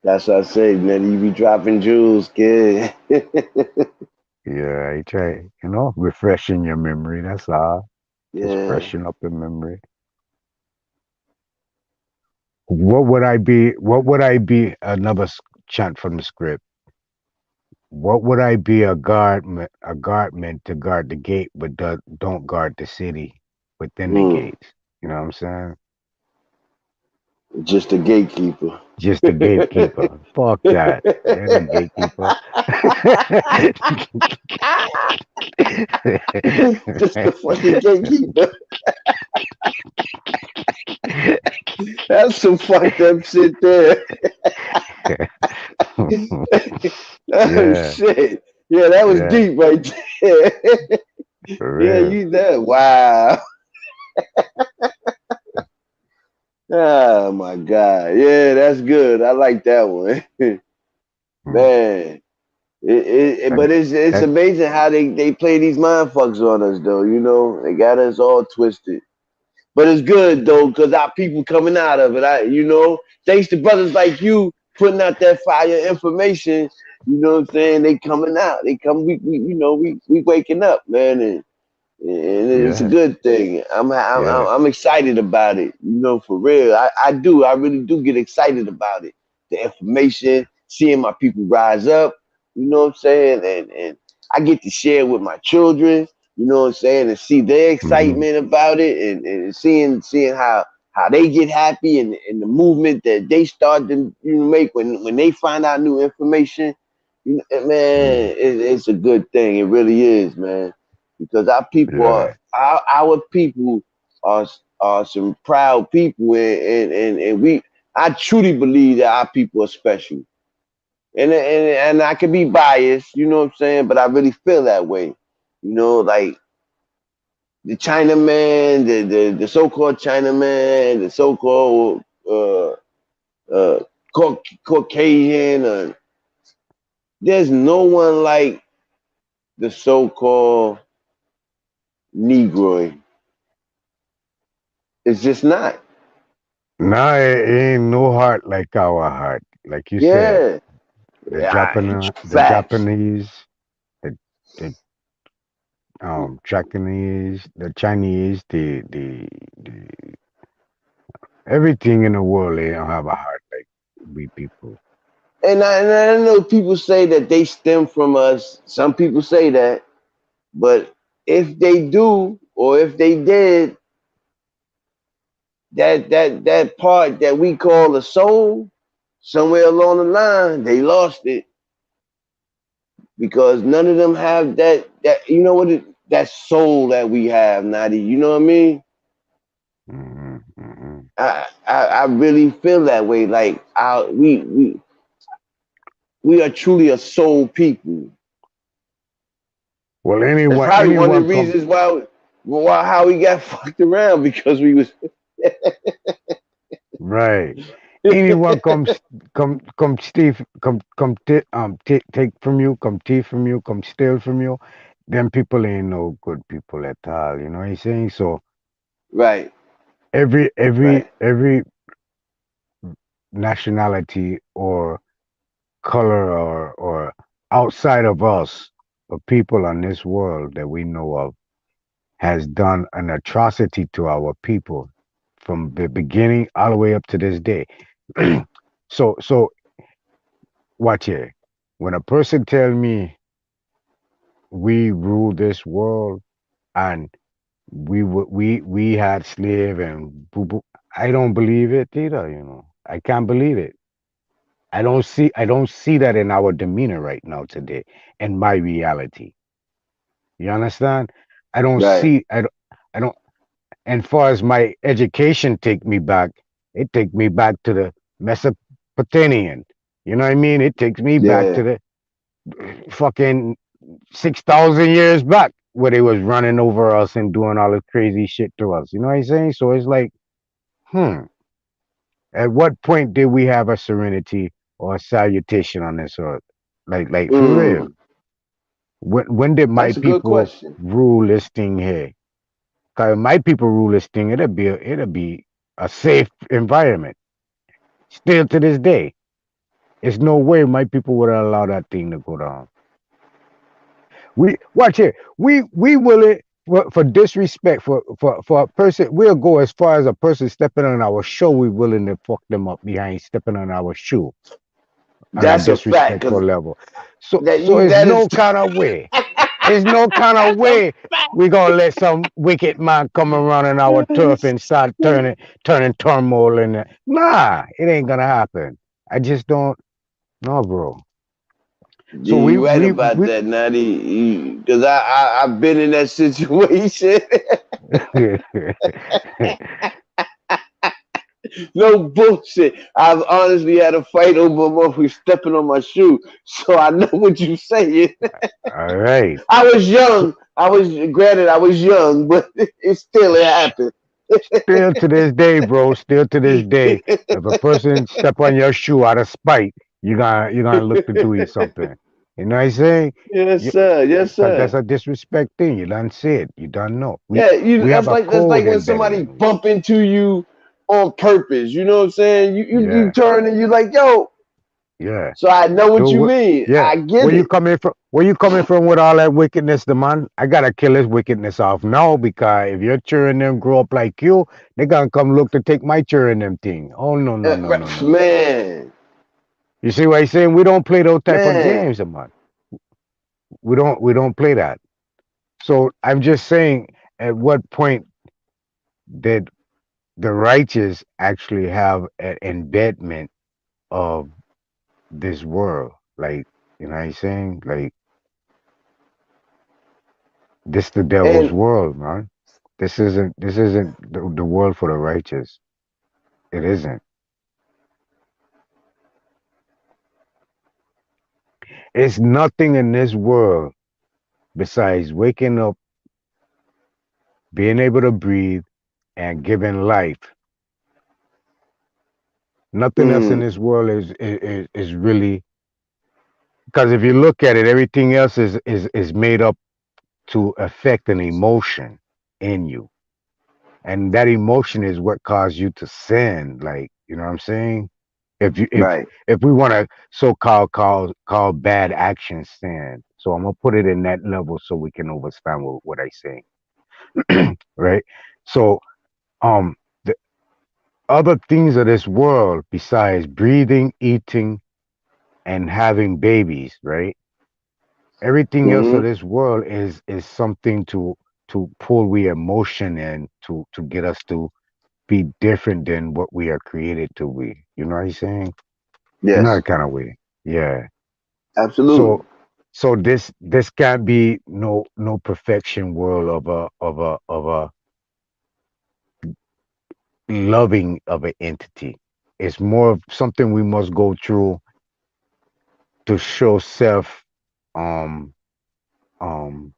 That's what I say, man. You be dropping jewels, kid. Yeah, I try, refreshing your memory. That's all. Just Yeah. freshen up the memory. What would I be another chant from the script? What would I be a guardman to guard the gate but don't guard the city within the Mm. gates? You know what I'm saying? Just a gatekeeper. Just a gatekeeper. Fuck that. I ain't a gatekeeper. Just a fucking gatekeeper. That's some fucked up shit there. Oh Yeah, shit. Yeah, that was yeah, deep right there. for Yeah, real. you that. Wow. Oh my God. Yeah, that's good. I like that one. Mm. Man. That, But it's that, amazing how they play these mind fucks on us though, you know. They got us all twisted. But it's good though, because our people coming out of it. Thanks to brothers like you putting out that fire information, you know what I'm saying? They coming out. They come we waking up, man, and it's a yeah, good thing. yeah. I'm excited about it. For real. I do. I really do get excited about it. The information, seeing my people rise up. You know what I'm saying? And I get to share with my children. You know what I'm saying? And see their Hmm. excitement about it, and seeing how they get happy and the movement that they start to make when they find out new information. Man, Hmm. it's a good thing. It really is, man, because our people are Yeah. our people are some proud people, and we I truly believe that our people are special. And I can be biased, you know what I'm saying, but I really feel that way. Like the Chinaman, the so-called Chinaman, the so-called uh, Caucasian. There's no one like the so-called Negroid. It's just not. Now it ain't no heart like our heart. Like you said, Yeah. Yeah, the facts. Japanese, the the Japanese, the Chinese, the everything in the world, they don't have a heart like we people. And I know people say that they stem from us. Some people say that, but if they do, or if they did, that part that we call the soul, somewhere along the line, they lost it because none of them have that you know what that soul that we have, Nadi. You know what I mean? Hmm. Hmm. I really feel that way. Like we are truly a soul people. Well, That's probably one of the anyone come reasons why how we got fucked around because we was right. Anyone come Steve take from you, come thief from you, come steal from you. Them people ain't no good people at all. You know what I'm saying? So right, every every right. every nationality or color or outside of us, of people on this world that we know of has done an atrocity to our people from the beginning all the way up to this day. So watch here. When a person tell me we rule this world and we had slave and boo boo, I don't believe it either. I can't believe it. I don't see that in our demeanor right now today in my reality. You understand? I don't Right. see I don't and far as my education take me back, it take me back to the Mesopotamian. You know what I mean? It takes me back to Yeah. the fucking 6,000 years back where they was running over us and doing all this crazy shit to us. You know what I'm saying? So it's like, hmm, at what point did we have a serenity or a salutation on this earth? Like for real. Mm. When did my That's a good people question. rule this thing here? Cause my people rule this thing, it'll be a safe environment. Still to this day, there's no way my people would allow that thing to go down. We watch it. We will it for disrespect for a person. We'll go as far as a person stepping on our shoe. We willing to fuck them up behind stepping on our shoe on a That's a fact, disrespectful cause level. So that so you it's that is no kind of way. There's no kind of way we gonna let some wicked man come around in our turf and start turning turmoil in it. Nah, it ain't gonna happen. I just don't know, bro. So Yeah, you right about that, Natty. Because I've been in that situation. No bullshit. I've honestly had a fight over who's stepping on my shoe, so I know what you saying. All right. I was young. I was young, but it still happened. Still to this day, bro. Still to this day, if a person step on your shoe out of spite, you gonna look to do something. You know what I'm saying? Yes, sir. Yes, Because that's sir. a disrespect thing. You done see it. You done know. Yeah, We have that's a like code when embedded somebody in we. bump into you on purpose. You know what I'm saying? You Yeah, turn and you like, yo. yeah. So I know what Do you what? mean. Yeah. I Where get you it. coming from? Where you coming from with all that wickedness, the man? I gotta kill this wickedness off now because if your children them grow up like you, they gonna come look to take my children them thing. Oh no no no no no. Man, You see what I'm saying? We don't play those type of man. games, man. We don't play that. So I'm just saying, at what point did the righteous actually have an embedment of this world? Like, you know what I'm saying? Like, this the devil's And world, man. This isn't the world for the righteous. It isn't. It's nothing in this world besides waking up, being able to breathe, and giving life. Nothing else in mm, this world is really, because if you look at it, everything else is made up to affect an emotion in you, and that emotion is what caused you to sin. Like, you know what I'm saying? If you right. if we want to call bad actions sin, so I'm gonna put it in that level so we can understand what I say, right? So the other things of this world besides breathing, eating, and having babies, right? Everything else of Mm-hmm. this world is something to pull we emotion in to get us to be different than what we are created to be. You know what I'm saying? In Yes, that kind of way. Yeah. absolutely. So this can't be no perfection world of a loving of an entity. It's more of something we must go through to show self um um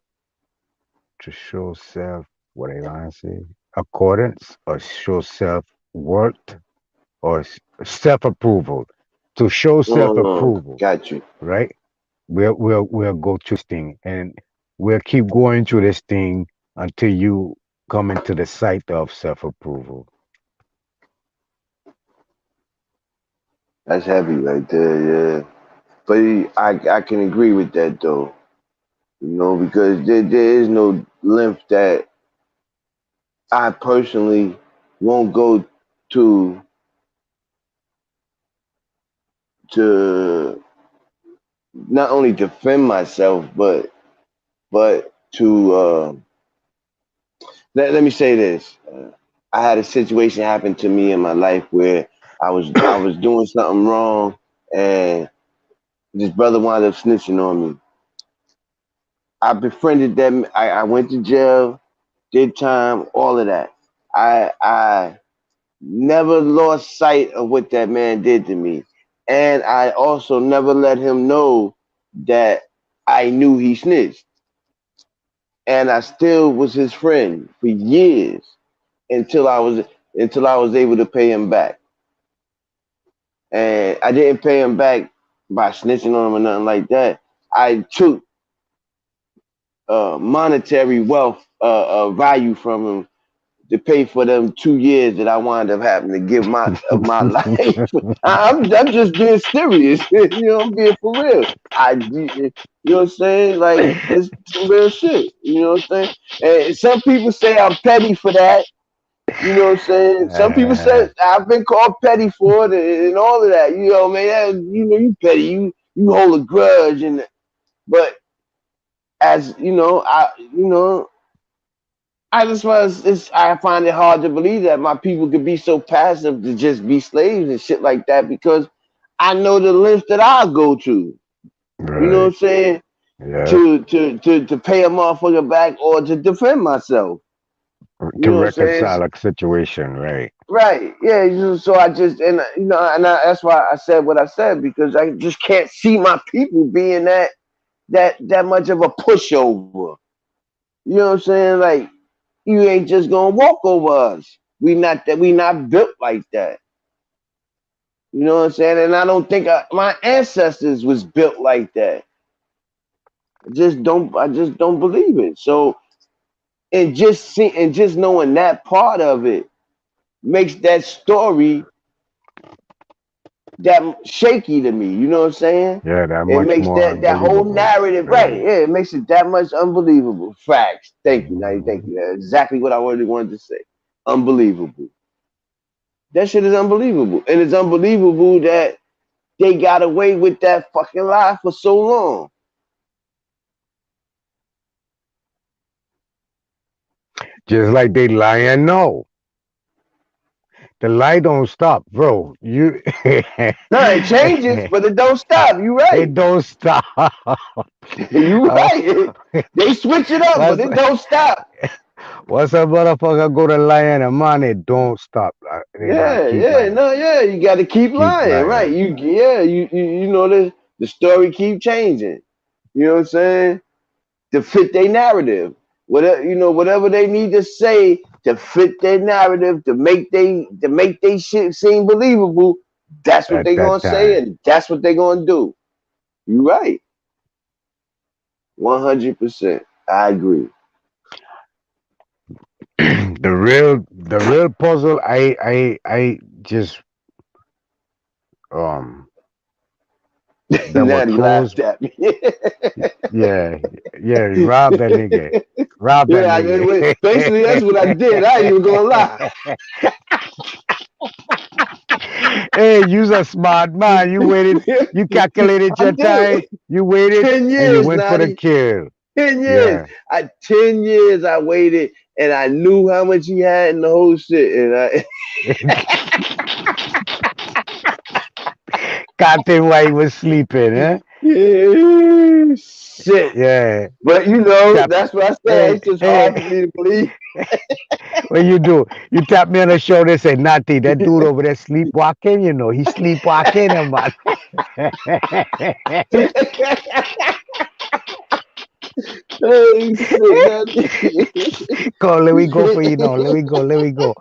to show self, what I want to say, accordance, or show self worth, or self approval. To show self approval, Got you. right? We'll go through this thing, and we'll keep going through this thing until you come into the sight of self approval. That's heavy right there, yeah. But I can agree with that though. You know, because there is no length that I personally won't go to to not only defend myself, but to let me say this. I had a situation happen to me in my life where I was doing something wrong, and this brother wound up snitching on me. I befriended them. I went to jail, did time, all of that. I never lost sight of what that man did to me, and I also never let him know that I knew he snitched, and I still was his friend for years until I was able to pay him back. And I didn't pay him back by snitching on him or nothing like that. I took monetary wealth, value from him to pay for them 2 years that I wound up having to give my life. I'm just being serious. You know, I'm being for real. You know what I'm saying? Like, it's some real shit. You know what I'm saying? And some people say I'm petty for that. You know what I'm saying? Some people say I've been called petty for it and all of that. You know, man, you petty. You hold a grudge, but as I just was. I find it hard to believe that my people could be so passive to just be slaves and shit like that because I know the lengths that I'll go to. You know what I'm Right. saying? Yeah. To pay a motherfucker back or to defend myself. You To know what I'm saying? reconcile a situation, right? Right. Yeah. So I just that's why I said what I said because I just can't see my people being that much of a pushover. You know what I'm saying? Like you ain't just gonna walk over us. We not built like that. You know what I'm saying? And I don't think my ancestors was built like that. I just don't believe it. So and just knowing that part of it makes that story that shaky to me. You know what I'm saying? Yeah, that It much makes more that whole unbelievable. narrative right. Right. Yeah, it makes it that much unbelievable. Facts. Thank you, Natty. Thank Mhm. you. That's exactly what I really wanted to say. Unbelievable. That shit is unbelievable, and it's unbelievable that they got away with that fucking lie for so long. Just like they lie and know. The lie don't stop, bro. You No, it changes, but it don't stop. You right. it don't stop. You Uh, right. They switch it up, but once it don't stop. once a motherfucker go to lying, a man, it don't stop. They're gonna Yeah, keep yeah, lying, no, yeah. You got to keep keep lying, right? lying. You know the story keep changing. You know what I'm saying? To fit their narrative, whatever they need to say to fit their narrative to make they shit seem believable. That's what At they that gonna say, time, and that's what they gonna do. You right, 100%. I agree. the real puzzle, I just um that were Natty closed. laughed at me. Yeah, yeah, rob that nigga. Rob that Yeah, nigga. basically that's what I did. I ain't even gonna lie. Hey, you's a smart man. You waited, you calculated I your time, did you waited, 10 and you years, went for the Natty. kill. 10 years. Yeah. 10 years I waited and I knew how much he had in the whole shit. And I Can't tell why he was sleeping, huh? yeah, shit. Yeah. But Tap. that's what I said. Hey, It's just hard hey, for me to believe. what you do? You tap me on the shoulder and say, Natty, that dude over there sleepwalking, he's sleepwalking, man. Oh shit, Natty. Come, let me go for you now. Let me go. Let me go.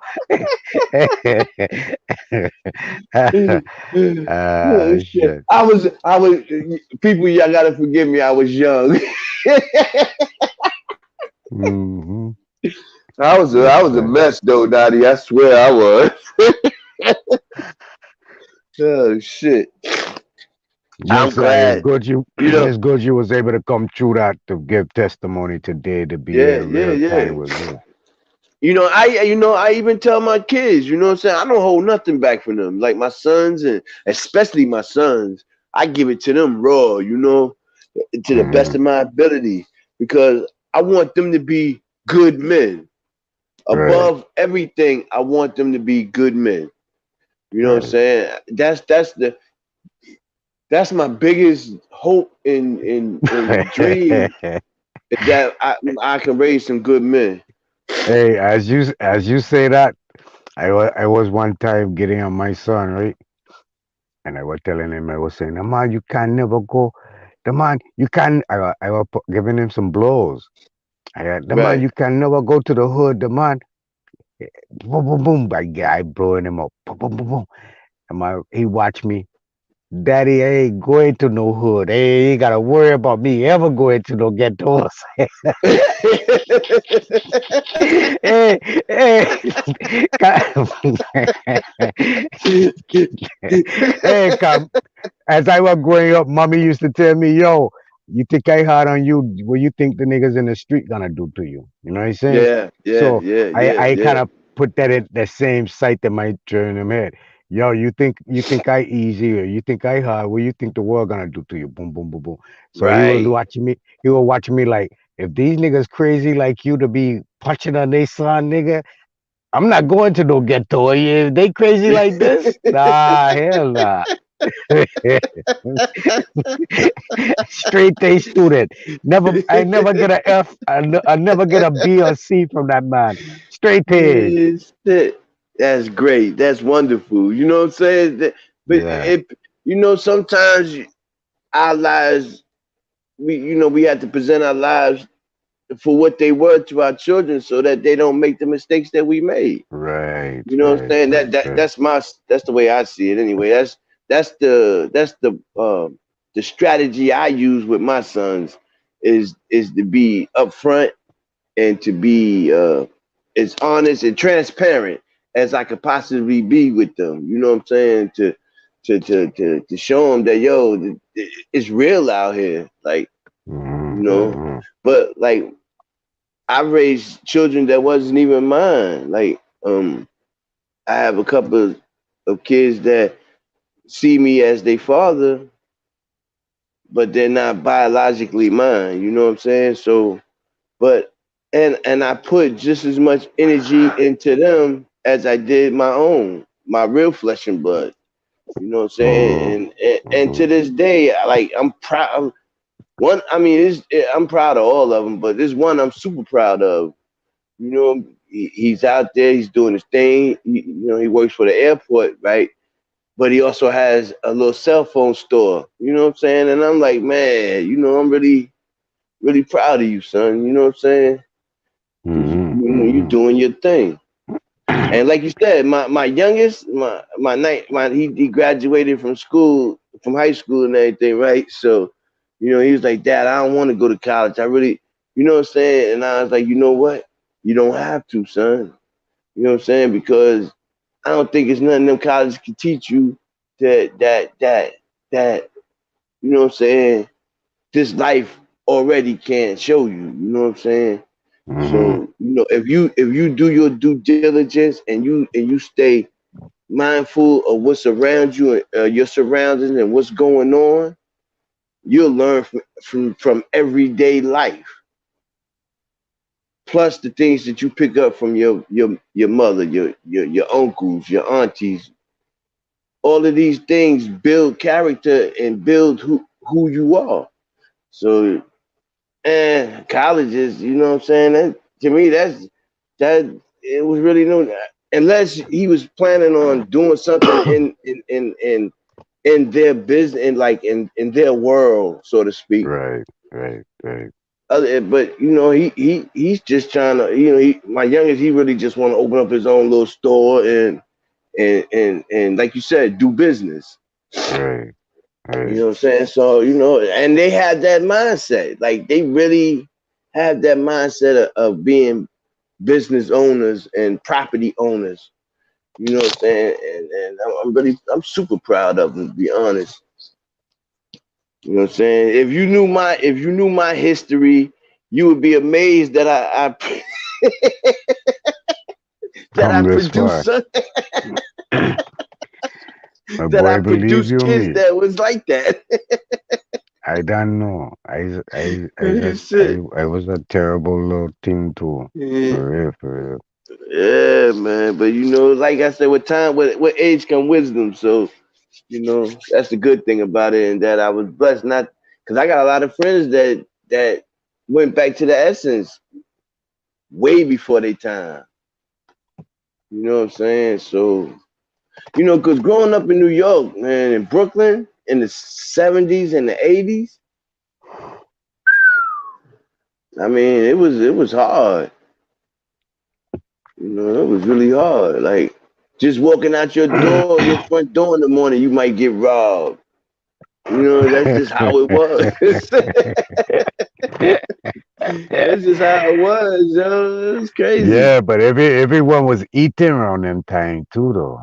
Oh, shit. Shit. I was people, y'all gotta forgive me, I was young. Hmm. I Yes, was a sir. mess though, Daddy. I swear I was. Oh shit. I'm Yes, sir. It's glad. good you. You know, It's good you was able to come through that to give testimony today to be yeah, here yeah, real yeah. time with me. I even tell my kids, you know what I'm saying? I don't hold nothing back from them. Like my sons and especially my sons, I give it to them raw, to the best Hmm. of my ability because I want them to be good men. Right. Above everything, I want them to be good men. You know what I'm Right. saying? That's my biggest hope and dream is that I can raise some good men. Hey, as you say that, I was one time getting on my son, right? And I was telling him, I was saying, the man, you can never go. The man, you can. I was giving him some blows. The man, Right. you can never go to the hood. The man, boom, boom, boom, by guy blowing him up. Boom, boom, boom, boom. And he watched me. Daddy, I ain't going to no hood. Hey, you ain't gotta worry about me ever going to no ghettos. Hey, hey, hey, come. As I was growing up, mommy used to tell me, yo, you think I hard on you, what you think the niggas in the street gonna do to you? You know what I'm saying? Yeah, yeah, So yeah, I, yeah, I kind yeah. of put that at the same sight that might turn in him head. Yo, you think I easy or you think I hard? What you think the world gonna do to you? Boom, boom, boom, boom. So he was Right. watching me. He was watching me like, if these niggas crazy like you to be punching on their son, nigga, I'm not going to no ghetto. If they crazy like this, nah, hell nah. Straight A student. I never get a F. I never get a B or C from that man. Straight A's. Yes, that's great. That's wonderful. You know what I'm saying? But Yeah. it, sometimes our lives, we have to present our lives for what they were to our children, so that they don't make the mistakes that we made. Right. You know what I'm Right. saying? Right. Right. That's the way I see it. Anyway, that's the strategy I use with my sons is to be upfront and to be as honest and transparent as I could possibly be with them. You know what I'm saying? To show them that, it's real out here. Like, you know, Mm-hmm. but like, I raised children that wasn't even mine. Like, I have a couple of kids that see me as their father, but they're not biologically mine. You know what I'm saying? So, but and I put just as much energy into them as I did my real flesh and blood. You know what I'm saying? Mm-hmm. And to this day, I'm proud. I'm proud of all of them, but there's one I'm super proud of. You know, he's out there, he's doing his thing. He works for the airport, right? But he also has a little cell phone store. You know what I'm saying? And I'm like, man, I'm really, really proud of you, son. You know what I'm saying? Because you're Mm-hmm. doing your thing. And like you said, my youngest, he graduated from high school and everything, right? So, he was like, Dad, I don't want to go to college. I really, you know what I'm saying? And I was like, you know what? You don't have to, son. You know what I'm saying? Because I don't think it's nothing them colleges can teach you that you know what I'm saying, this life already can show you. You know what I'm saying? Mm-hmm. So, if you do your due diligence and you stay mindful of what's around you, your surroundings and what's going on, you'll learn from everyday life. Plus the things that you pick up from your mother, your uncles, your aunties. All of these things build character and build who you are. So, and colleges, you know what I'm saying? To me, that it was really no, unless he was planning on doing something in their business, in their world, so to speak. Right. Right. Right. But he's just trying to, my youngest, he really just want to open up his own little store and like you said, do business. Right. You Right. know what I'm saying? So, and they have that mindset. Like, they really have that mindset of being business owners and property owners. You know what I'm saying? And I'm super proud of them, to be honest. You know what I'm saying? If you knew my history, you would be amazed that I that I Come this produced far. son- My that I boy, believe produced you kids me. that was like that. I don't know. Shit. I was a terrible little thing too. Yeah. For real, for real. Yeah, man. But like I said, with time, with age come wisdom. So, that's the good thing about it, and that I was blessed not, because I got a lot of friends that went back to the essence way before their time. You know what I'm saying? So, because growing up in New York, man, in Brooklyn in the '70s and the '80s, I mean, it was hard. It was really hard. Like, just walking out your front door in the morning, you might get robbed. That's just how it was. That's just how it was, yo. It's crazy. Yeah, but everyone was eating around them time too, though.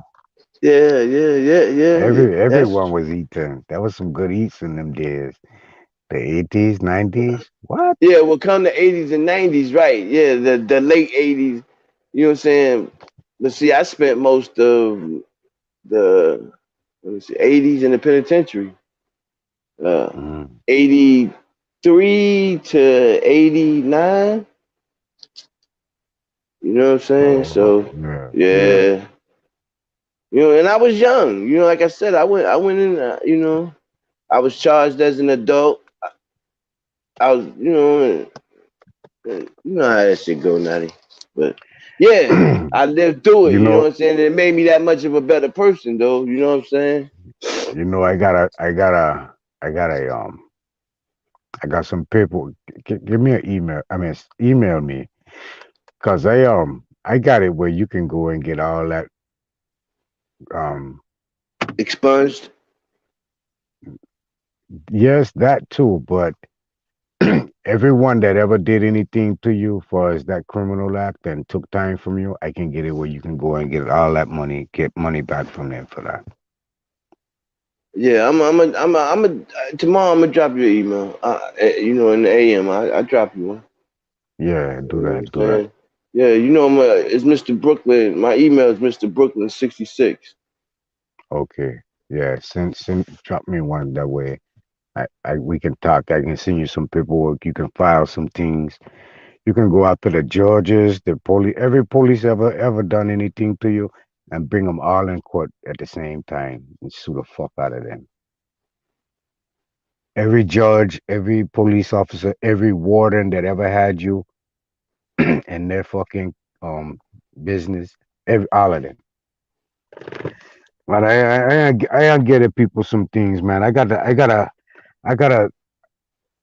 Yeah, yeah, yeah, yeah. That's Everyone was eating. That was some good eats in them days. The 80s, 90s. What? yeah. Well, come the '80s and '90s, right? Yeah, the late '80s. You know what I'm saying? But see, I spent most of the let me see, 80s in the penitentiary. Mm. 83 to 89. You know what I'm saying? Oh, So yeah, yeah. yeah, you know, and I was young. You know, like I said, I went in. You know, I was charged as an adult. I was, you know, you know how that shit go, Natty. But yeah, I lived through it. You You know what know, I'm saying? It made me that much of a better person, though. You know what I'm saying? I got some people. Give me an email. I mean, email me, cause I got it where you can go and get all that. Um, Expunged. yes, that too, but everyone that ever did anything to you, for as that criminal act and took time from you, I can get it where you can go and get all that money, get money back from them for that. Yeah, tomorrow I'm gonna drop you an email. You know, in the AM, I drop you one. Yeah, You do know what that, I'm do that. saying? Yeah, you know, it's Mr. Brooklyn. My email is Mr. Brooklyn 66. Okay. Yeah, drop me one that way. We can talk. I can send you some paperwork. You can file some things. You can go after the judges, the police, every police ever done anything to you, and bring them all in court at the same time and sue the fuck out of them. Every judge, every police officer, every warden that ever had you and their fucking um business, all of them. But I get at people some things, man. I gotta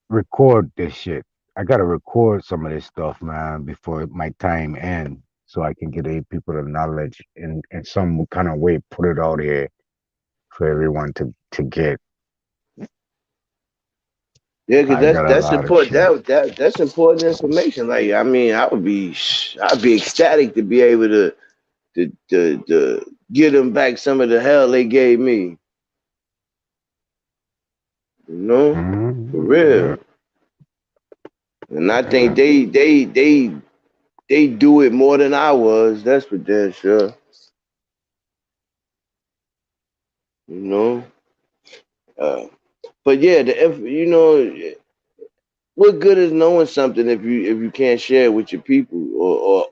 record this shit. I gotta record some of this stuff, man, before my time ends, so I can get people the knowledge in some kind of way, put it out here for everyone to get. Yeah, because I got a that's lot of important. shit. That's important information. Like, I mean, I'd be ecstatic to be able to give them back some of the hell they gave me. You know, for Yeah, real. And I think yeah. they do it more than I was. That's for damn sure. You know. Uh, but yeah, you know, what good is knowing something if you can't share it with your people,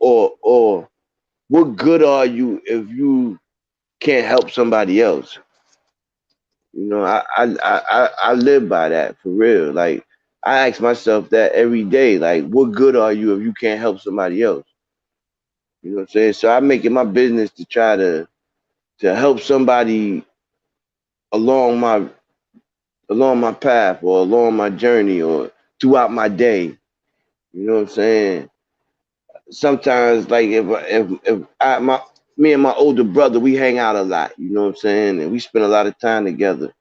or what good are you if you can't help somebody else? You know, I live by that for real. Like, I ask myself that every day. Like, what good are you if you can't help somebody else? You know what I'm saying? So I make it my business to try to help somebody along my along my path or along my journey or throughout my day. You know what I'm saying? Sometimes, like, if I my me and my older brother, we hang out a lot. You know what I'm saying? And we spend a lot of time together.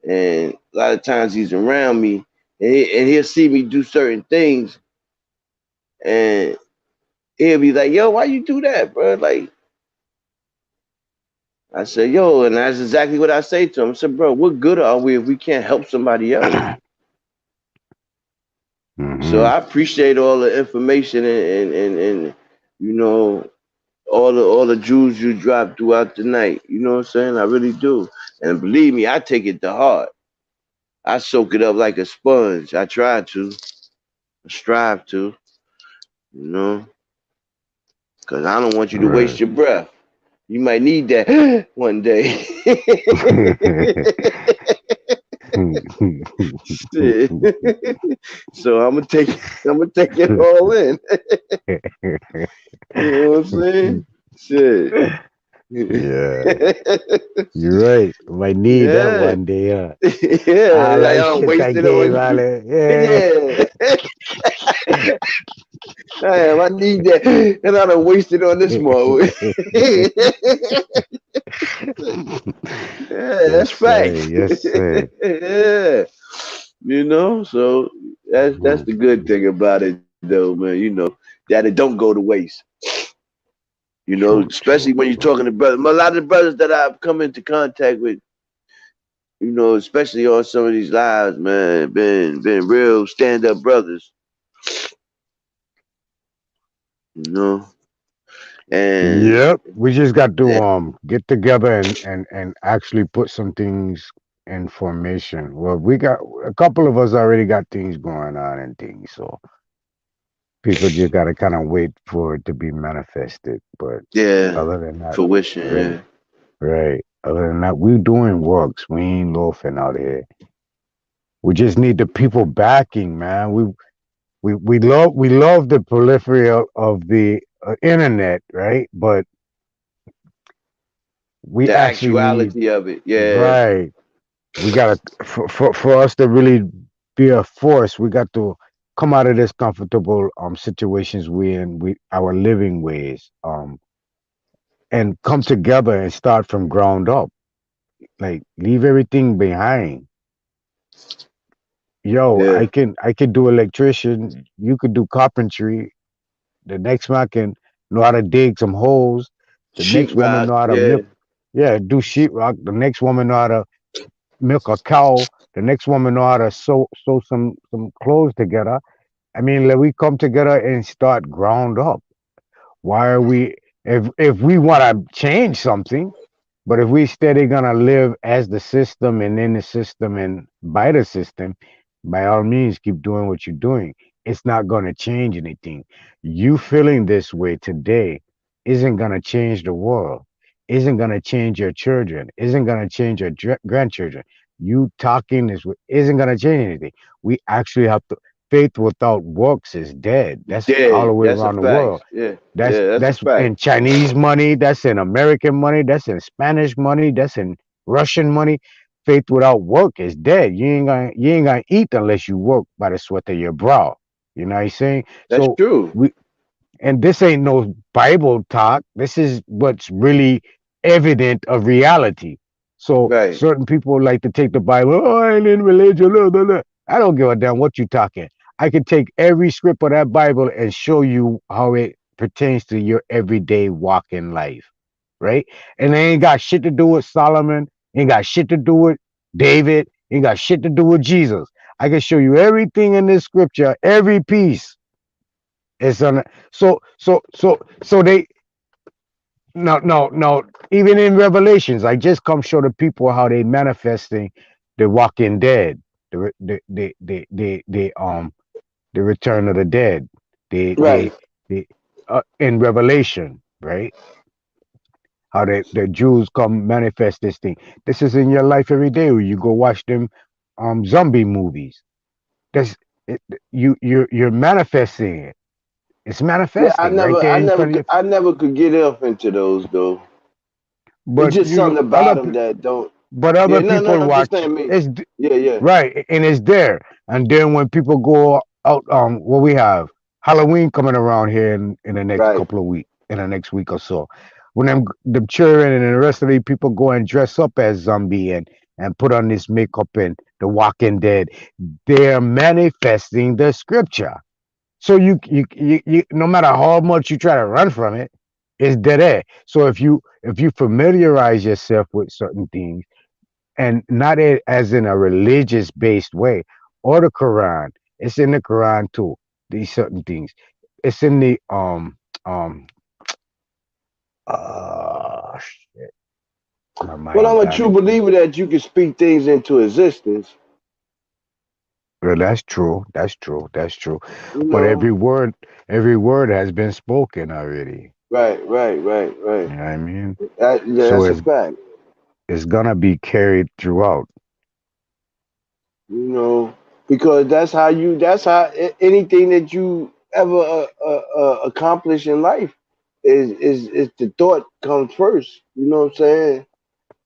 And a lot of times he's around me, and he'll see me do certain things, and he'll be like, "Yo, why you do that, bro?" Like, I said, "Yo," and that's exactly what I say to him. I said, "Bro, what good are we if we can't help somebody else?" So Hmm. I appreciate all the information and you know, all the jewels you drop throughout the night. You know what I'm saying? I really do. And believe me, I take it to heart. I soak it up like a sponge. I try to, strive to, you know, because I don't want you to waste Right. your breath. You might need that one day. Shit. So I'm gonna take it all in. You know what I'm saying? Shit. Yeah, you're right. Might need that Yeah. one day, huh? Yeah. All Like, I that don't shit I waste it gave, on all you. that. Yeah. Yeah. Damn, I need that. And I don't waste it on this mode. Yeah, Yes, that's sir. facts. Yes, sir. Yeah. You know, so that's Mhm. the good thing about it though, man. You know, that it don't go to waste. You know, True, especially true, when you're true. talking to brothers. A lot of the brothers that I've come into contact with, you know, especially on some of these lives, man, been real stand up brothers. You know, And Yep, we just got to get together and actually put some things in formation. Well, we got a couple of us already got things going on and things, so people just got to kind of wait for it to be manifested. But yeah, other than that, fruition. right, Yeah, right. Other than that, we doing works. We ain't loafing out here. We just need the people backing, man. We love the proliferation of the internet, right? But we the actually need actuality of it. Yeah, right. We gotta for us to really be a force. We got to come out of this comfortable situations we in, we our living ways, and come together and start from ground up. Like leave everything behind. Yo, yeah. I can do electrician. You could do carpentry. The next man can know how to dig some holes. The next woman Sheetrock. know how to Yeah, milk. Yeah, do sheetrock. The next woman know how to milk a cow. The next woman know how to sew some clothes together. I mean, let we come together and start ground up. Why are we if we want to change something, but if we steady gonna live as the system and in the system and by the system, by all means keep doing what you're doing. It's not gonna change anything. You feeling this way today isn't gonna change the world, isn't gonna change your children, isn't gonna change your grandchildren. You talking this way isn't gonna change anything. We actually have to faith without works is dead. That's all the dead. way That's a around the world. fact. Yeah, That's yeah, that's a that's fact. in Chinese money, that's in American money, that's in Spanish money, that's in Russian money. Faith without work is dead. You ain't gonna eat unless you work by the sweat of your brow. You know what I'm saying? That's So true. we and this ain't no Bible talk. This is what's really evident of reality. So Right. certain people like to take the Bible. Oh, I ain't in religion. Blah, blah, blah." I don't give a damn what you talking. I can take every script of that Bible and show you how it pertains to your everyday walk in life, right? And they ain't got shit to do with Solomon. Ain't got shit to do with David. Ain't got shit to do with Jesus. I can show you everything in this scripture, every piece it's on. So they no. Even in Revelations, I just come show the people how they manifesting the walking dead, the return of the dead, the Right. the the in Revelation, right? How the Jews come manifest this thing. This is in your life every day. Where you go watch them zombie movies. That's it, you're manifesting it. It's Yeah, manifesting right there in front of you. I never could get up into those though. It's But just something about them that don't. other Yeah, no, no, people I'm just watch. saying me. It's Yeah, yeah. right, and it's there. And then when people go out, what we have Halloween coming around here in the next Right. couple of weeks, in the next week or so. When the children and the rest of the people go and dress up as zombie and put on this makeup and the Walking Dead, they're manifesting the scripture. So you no matter how much you try to run from it, it's dead air. So if you familiarize yourself with certain things and not as in a religious based way, or the Quran, it's in the Quran too. These certain things, it's in the shit, my Well, I'm mind a gone true again. believer that you can speak things into existence. Well, that's true. That's true. That's true. You But know. every word has been spoken already. Right, right, right, right. You know what I mean? Yeah, So that's a it's fact. it's gonna be carried throughout. You know, because that's how anything that you ever accomplish in life is the thought comes first. You know what I'm saying?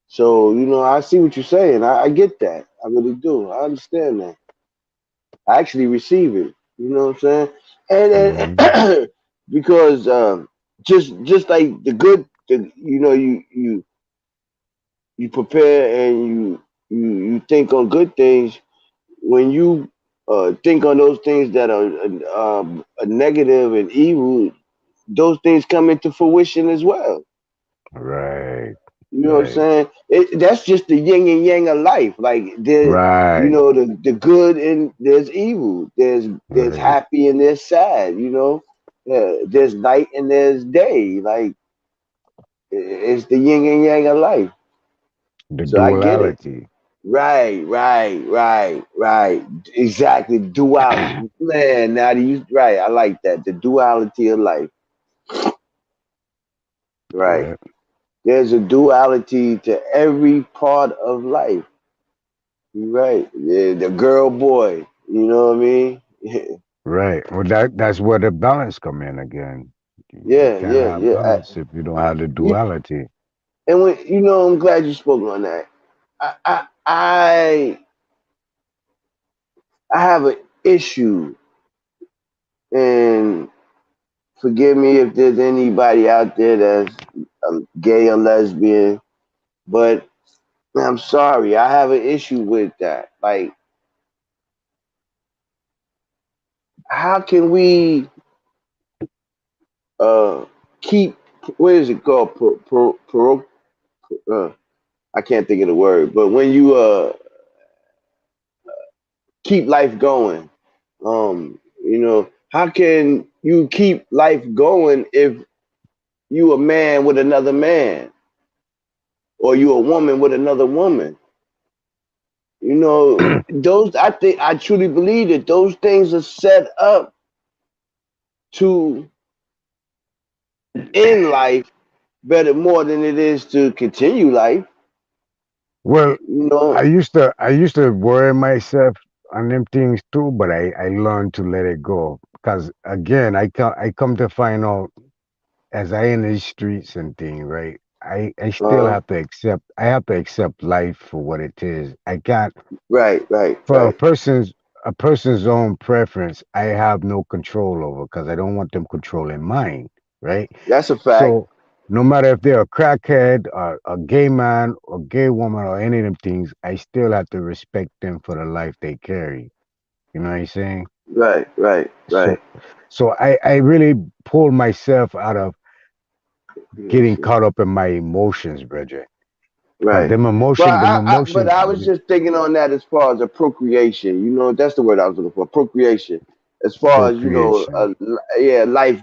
So I see what you're saying. I get that. I really do. I understand that. I actually receive it. You know what I'm saying? Hmm. And because just like you prepare and you think on good things when you think on those things that are negative and evil, those things come into fruition as well. Right. You know what I'm Right. saying? That's just the yin and yang of life. Like Right. the good and there's evil. There's Right. happy and there's sad. You know. there's night and there's day. Like it's the yin and yang of life. The So I get it. duality. Right. Exactly. Duality. Man, now you right. I like that. The duality of life. Right. Yeah. There's a duality to every part of life. You're right. Yeah, the girl boy. You know what I mean? Right. Well, that's where the balance come in again. You Yeah, can't yeah, have yeah. balance if you don't have the You, duality. and when I'm glad you spoke on that. I I I, I have an issue, and forgive me if there's anybody out there that's gay or lesbian, but I'm sorry, I have an issue with that. Like, how can we uh keep, what is it called? Uh, I can't think of the word, but when you keep life going, how can you keep life going if you a man with another man, or you a woman with another woman? Those, I truly believe that those things are set up to end life better more than it is to continue life. Well, You know, I used to worry myself on them things too, but I learned to let it go. Because again, I come to find out as I in these streets and things, right? I still uh, have to accept life for what it is. I can't for a right. person's own preference, I have no control over because I don't want them controlling mine, right? That's a fact. So no matter if they're a crackhead or a gay man or gay woman or any of them things, I still have to respect them for the life they carry. You know what I'm saying? Right. So so I really pull myself out of getting Creation. caught up in my emotions, Bridget. Because Right. them Well, emotion, them but emotions I was just thinking on that as far as a procreation. That's the word I was looking for. Procreation. As far as procreation. yeah, life,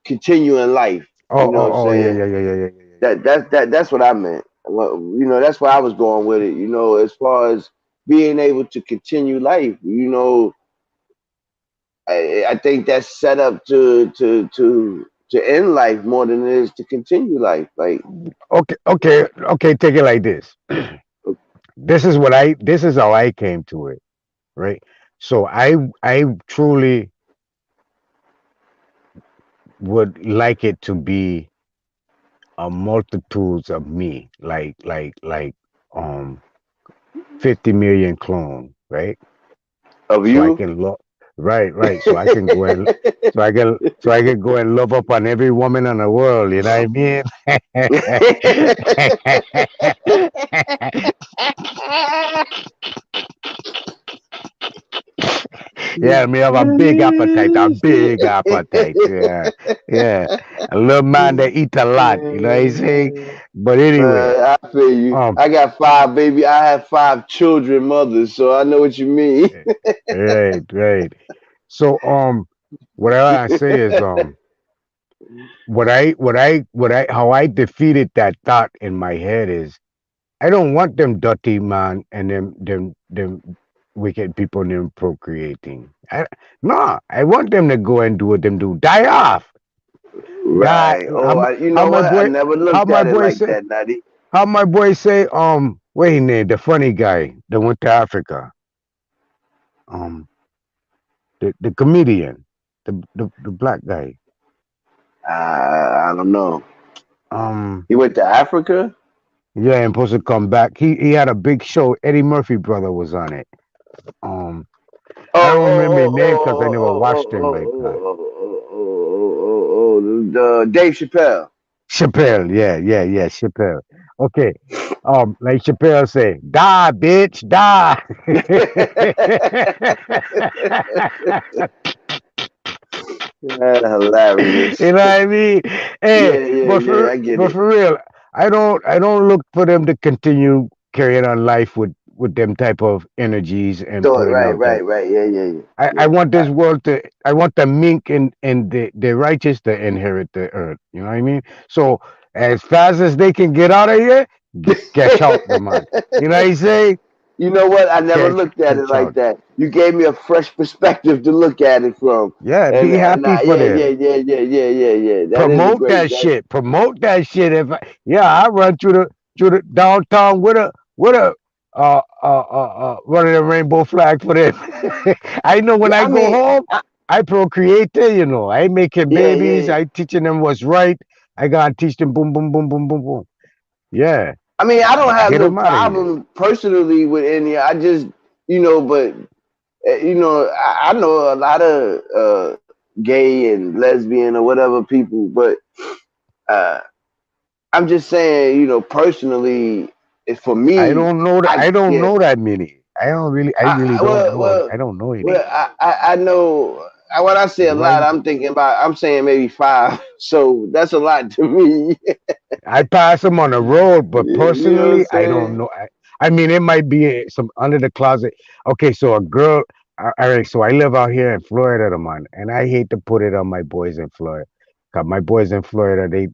continuing life. Oh, You know what oh, I'm oh, yeah, saying? yeah, yeah, yeah, yeah, yeah, yeah. That's what I meant. Well, that's where I was going with it. As far as being able to continue life. I think that's set up to end life more than it is to continue life. Like, Okay. Take it like this. This is how I came to it, right? So I truly would like it to be a multitudes of me, like 50 million clone, right? of So I you. can look right. So I can go and so I can go and love up on every woman in the world, you know what I mean? Yeah, me have a big appetite, a big appetite. Yeah, yeah. A little man that eat a lot, you know what I'm saying? But anyway, I feel you. um, I got five baby. I have five children, mothers, so I know what you mean. right. So what I want to say is how I defeated that thought in my head is I don't want them dirty man and them wicked people and them procreating. No, I want them to go and do what them do. Die off. Die. Right. Oh, you How know my what? I boy? never How looked my at it boy like say? that, Natty. How my boy say? What his name? The funny guy that went to Africa. Um, the comedian, the black guy. I don't know. Um, He went to Africa. yeah, and supposed to come back. He had a big show. Eddie Murphy brother was on it. Um, Oh, I don't remember oh, his oh, name because I oh, never oh, oh, watched him oh, like that. oh, oh, oh, oh, the Dave Chappelle. Chappelle, yeah, Chappelle. Okay, like Chappelle say, die, bitch, die. You Hilarious. know what I mean? Hey, but Yeah. for I get but it. for real, I don't look for them to continue carrying on life with with them type of energies and So putting right, out that. right. Yeah. I want this world to. I want the mink and the righteous to inherit the earth. You know what I mean? So as fast as they can get out of here, catch out the man. You know what I say? You know what? I never looked at it Catch like out. that. You gave me a fresh perspective to look at it from. Yeah, And be happy for them. yeah. That is a Promote great. that shit. Promote that shit. I run through the downtown with a one of the rainbow flag for them. I know when Yeah, I I go mean, home, I procreate there, you know. I making babies, yeah. I teaching them what's right. I gotta teach them boom, boom, boom, boom, boom, boom. Yeah. I mean, I don't have Get no them out of here. problem personally with any. I just, but I know a lot of gay and lesbian or whatever people, but uh, I'm just saying, personally, for I me, don't know that I I don't yeah, know that many. I really don't well, know. I don't know any. I know. When I say a lot, Why I'm saying maybe five. So that's a lot to me. I pass them on the road, but You know what I'm personally, I don't saying? know. I mean, it might be some under the closet. Okay, so a girl. All right, so I live out here in Florida, man, and I hate to put it on my boys in Florida. 'Cause my boys in Florida, they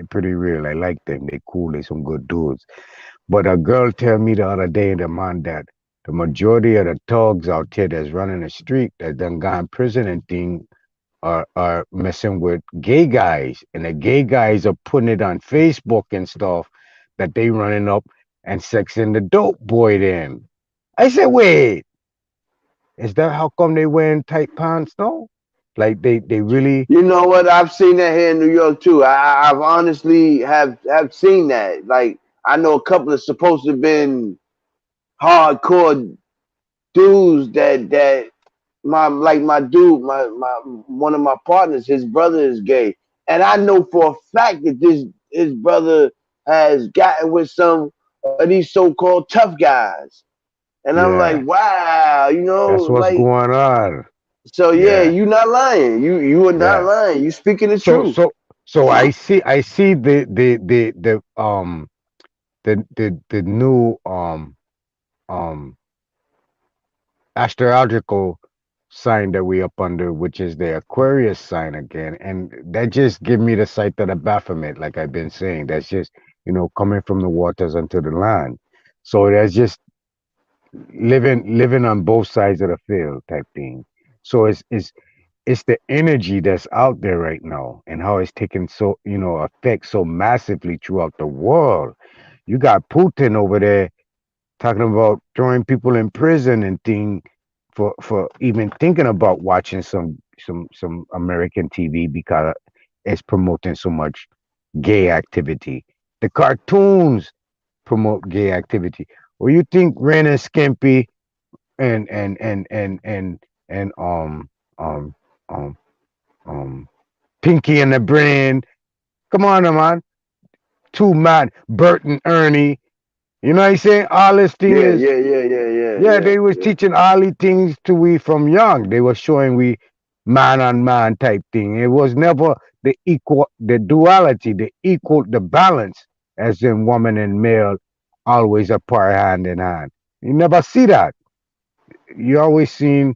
pretty real. I like them. They cool. They some good dudes. But a girl tell me the other day, the man, that the majority of the thugs out here that's running the street that done gone prison and thing are messing with gay guys, and the gay guys are putting it on Facebook and stuff that they running up and sexing the dope boy. Then I said, wait, is that how come they wearing tight pants? No, like they really. You know what? I've seen that here in New York too. I've honestly have seen that. Like I know a couple of supposed to have been hardcore dudes that my dude, my one of my partners, his brother is gay, and I know for a fact that this his brother has gotten with some of these so-called tough guys, and I'm like, Yeah, wow, that's what's like going on. so. Yeah, Yeah, you not lying. You are not yeah. lying. You speaking the So truth. so so I see the new um astrological sign that we up under, which is the Aquarius sign again, and that just give me the sight of the Baphomet, like I've been saying. That's just coming from the waters unto the land. So that's just living on both sides of the field type thing. So it's the energy that's out there right now, and how it's taking so effect so massively throughout the world. You got Putin over there talking about throwing people in prison and thing for even thinking about watching some American TV because it's promoting so much gay activity. The cartoons promote gay activity. Or you think Ren and Skimpy and and and and and and um um um Pinky and the Brain? Come on, man. Two man, Bert and Ernie. You know what I'm saying? All this thing Yeah, is. Yeah, they was yeah. teaching all the things to we from young. They were showing we man on man type thing. It was never the duality, the balance, as in woman and male, always apart hand in hand. You never see that. You always seen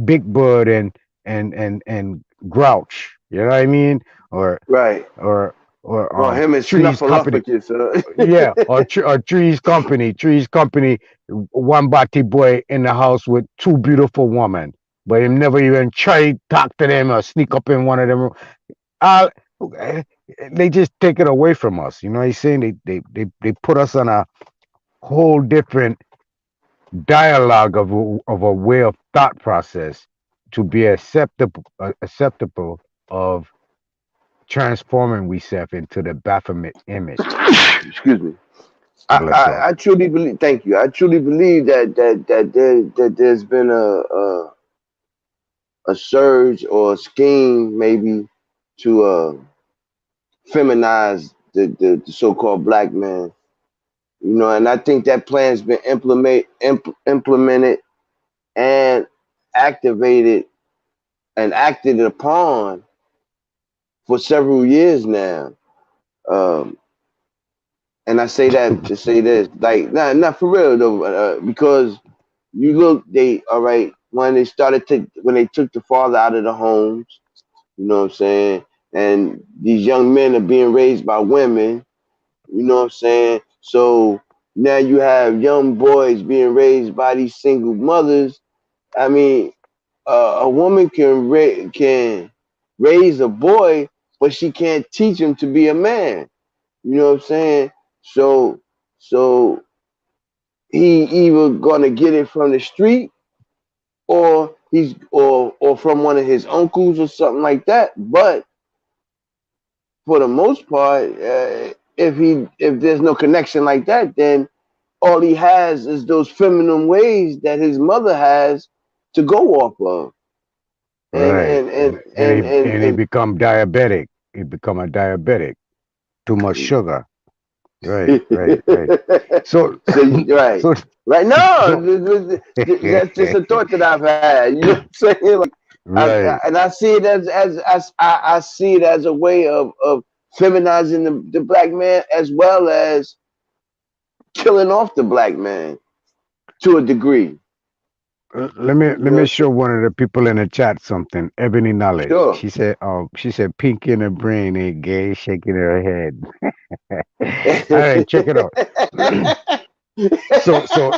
Big Bird and Grouch. You know what I mean? Or Right. or or Or him and Trees Company. Snuffleupagus. Yeah, or Trees Company. Trees Company, one body boy in the house with two beautiful women, but him never even try to talk to them or sneak up in one of them. Uh, they just take it away from us. You know what I'm saying? They put us on a whole different dialogue of a way of thought process to be acceptable of transforming we self into the Baphomet image. Excuse me. Bless up. I truly believe. Thank you. I truly believe that there's been a surge or a scheme maybe to feminize the so-called black man. And I think that plan's been implemented and activated and acted upon for several years now. Um, And I say that to say this, like, not for real though, because you look, they all right when they took the father out of the homes, you know what I'm saying, and these young men are being raised by women, you know what I'm saying. So now you have young boys being raised by these single mothers. I mean, a woman can raise a boy, but she can't teach him to be a man. You know what I'm saying? So he either gonna get it from the street or or from one of his uncles or something like that. But for the most part, if there's no connection like that, then all he has is those feminine ways that his mother has to go off of. And Right. and and and And he and, become diabetic. He become a diabetic. Too much and sugar. Right. So so right, so right. No, so that's just a thought that I've had. You know what I'm saying? Like, right. and I see it I see it as a way of feminizing the black man as well as killing off the black man to a degree. You know Let me what show one of the people in the chat something. Ebony I'm Knowledge. saying? She said Pinky in the brain ain't gay, shaking her head. All right, check it out. So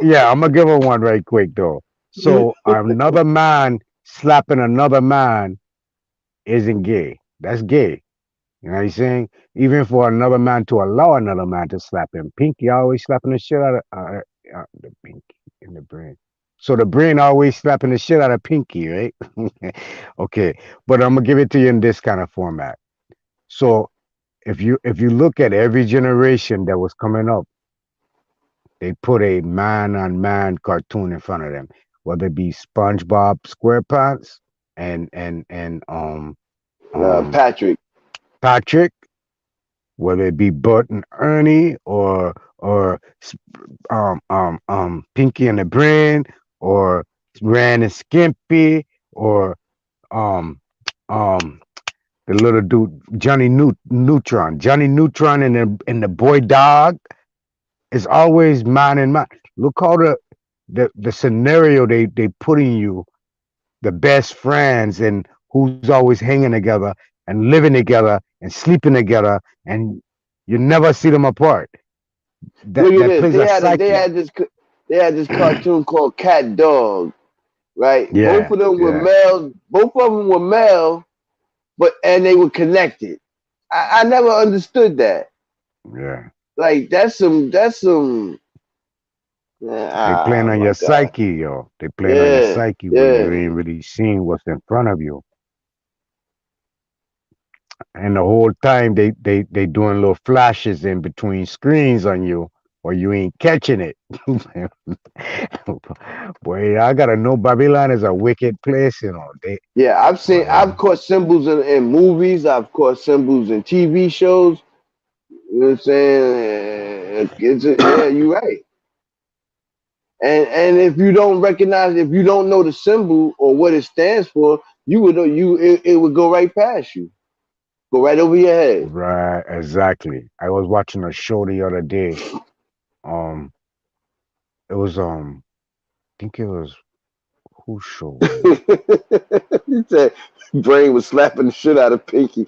yeah, I'm gonna give her one right quick though. So another man slapping another man isn't gay. That's gay. You know what I'm saying? Even for another man to allow another man to slap him. Pinky always slapping the shit out of the pinky in the brain. So the brain always slapping the shit out of Pinky, right? Okay, but I'm gonna give it to you in this kind of format. So if you look at every generation that was coming up, they put a man on man cartoon in front of them, whether it be SpongeBob SquarePants and um Patrick. Patrick, whether it be Bert and Ernie or Pinky and the Brain or Ran and Skimpy or um um the little dude Johnny Neutron and the boy dog is always man and man. Look how the scenario they putting you, the best friends and who's always hanging together and living together and sleeping together and you never see them apart. Look at That this. plays a psyche. They had this cartoon called Cat Dog, right? Both Yeah, of them were yeah, male. Both of them were male, but and they were connected. I never understood that. yeah. Like that's some. They playing Oh on my your god. psyche, yo. They playing on your Yeah, psyche when you yeah. ain't really seeing what's in front of you. And the whole time they doing little flashes in between screens on you, or you ain't catching it. Boy, I gotta know Babylon is a wicked place, you know. Yeah, I've Boy, caught symbols in movies. I've caught symbols in TV shows. You know what I'm saying? Yeah, you're right. And if you don't recognize, if you don't know the symbol or what it stands for, it would go right past you, go right over your head. right, exactly. I was watching a show the other day. Um, it was I think it was whose show was it? He said Brain was slapping the shit out of Pinky.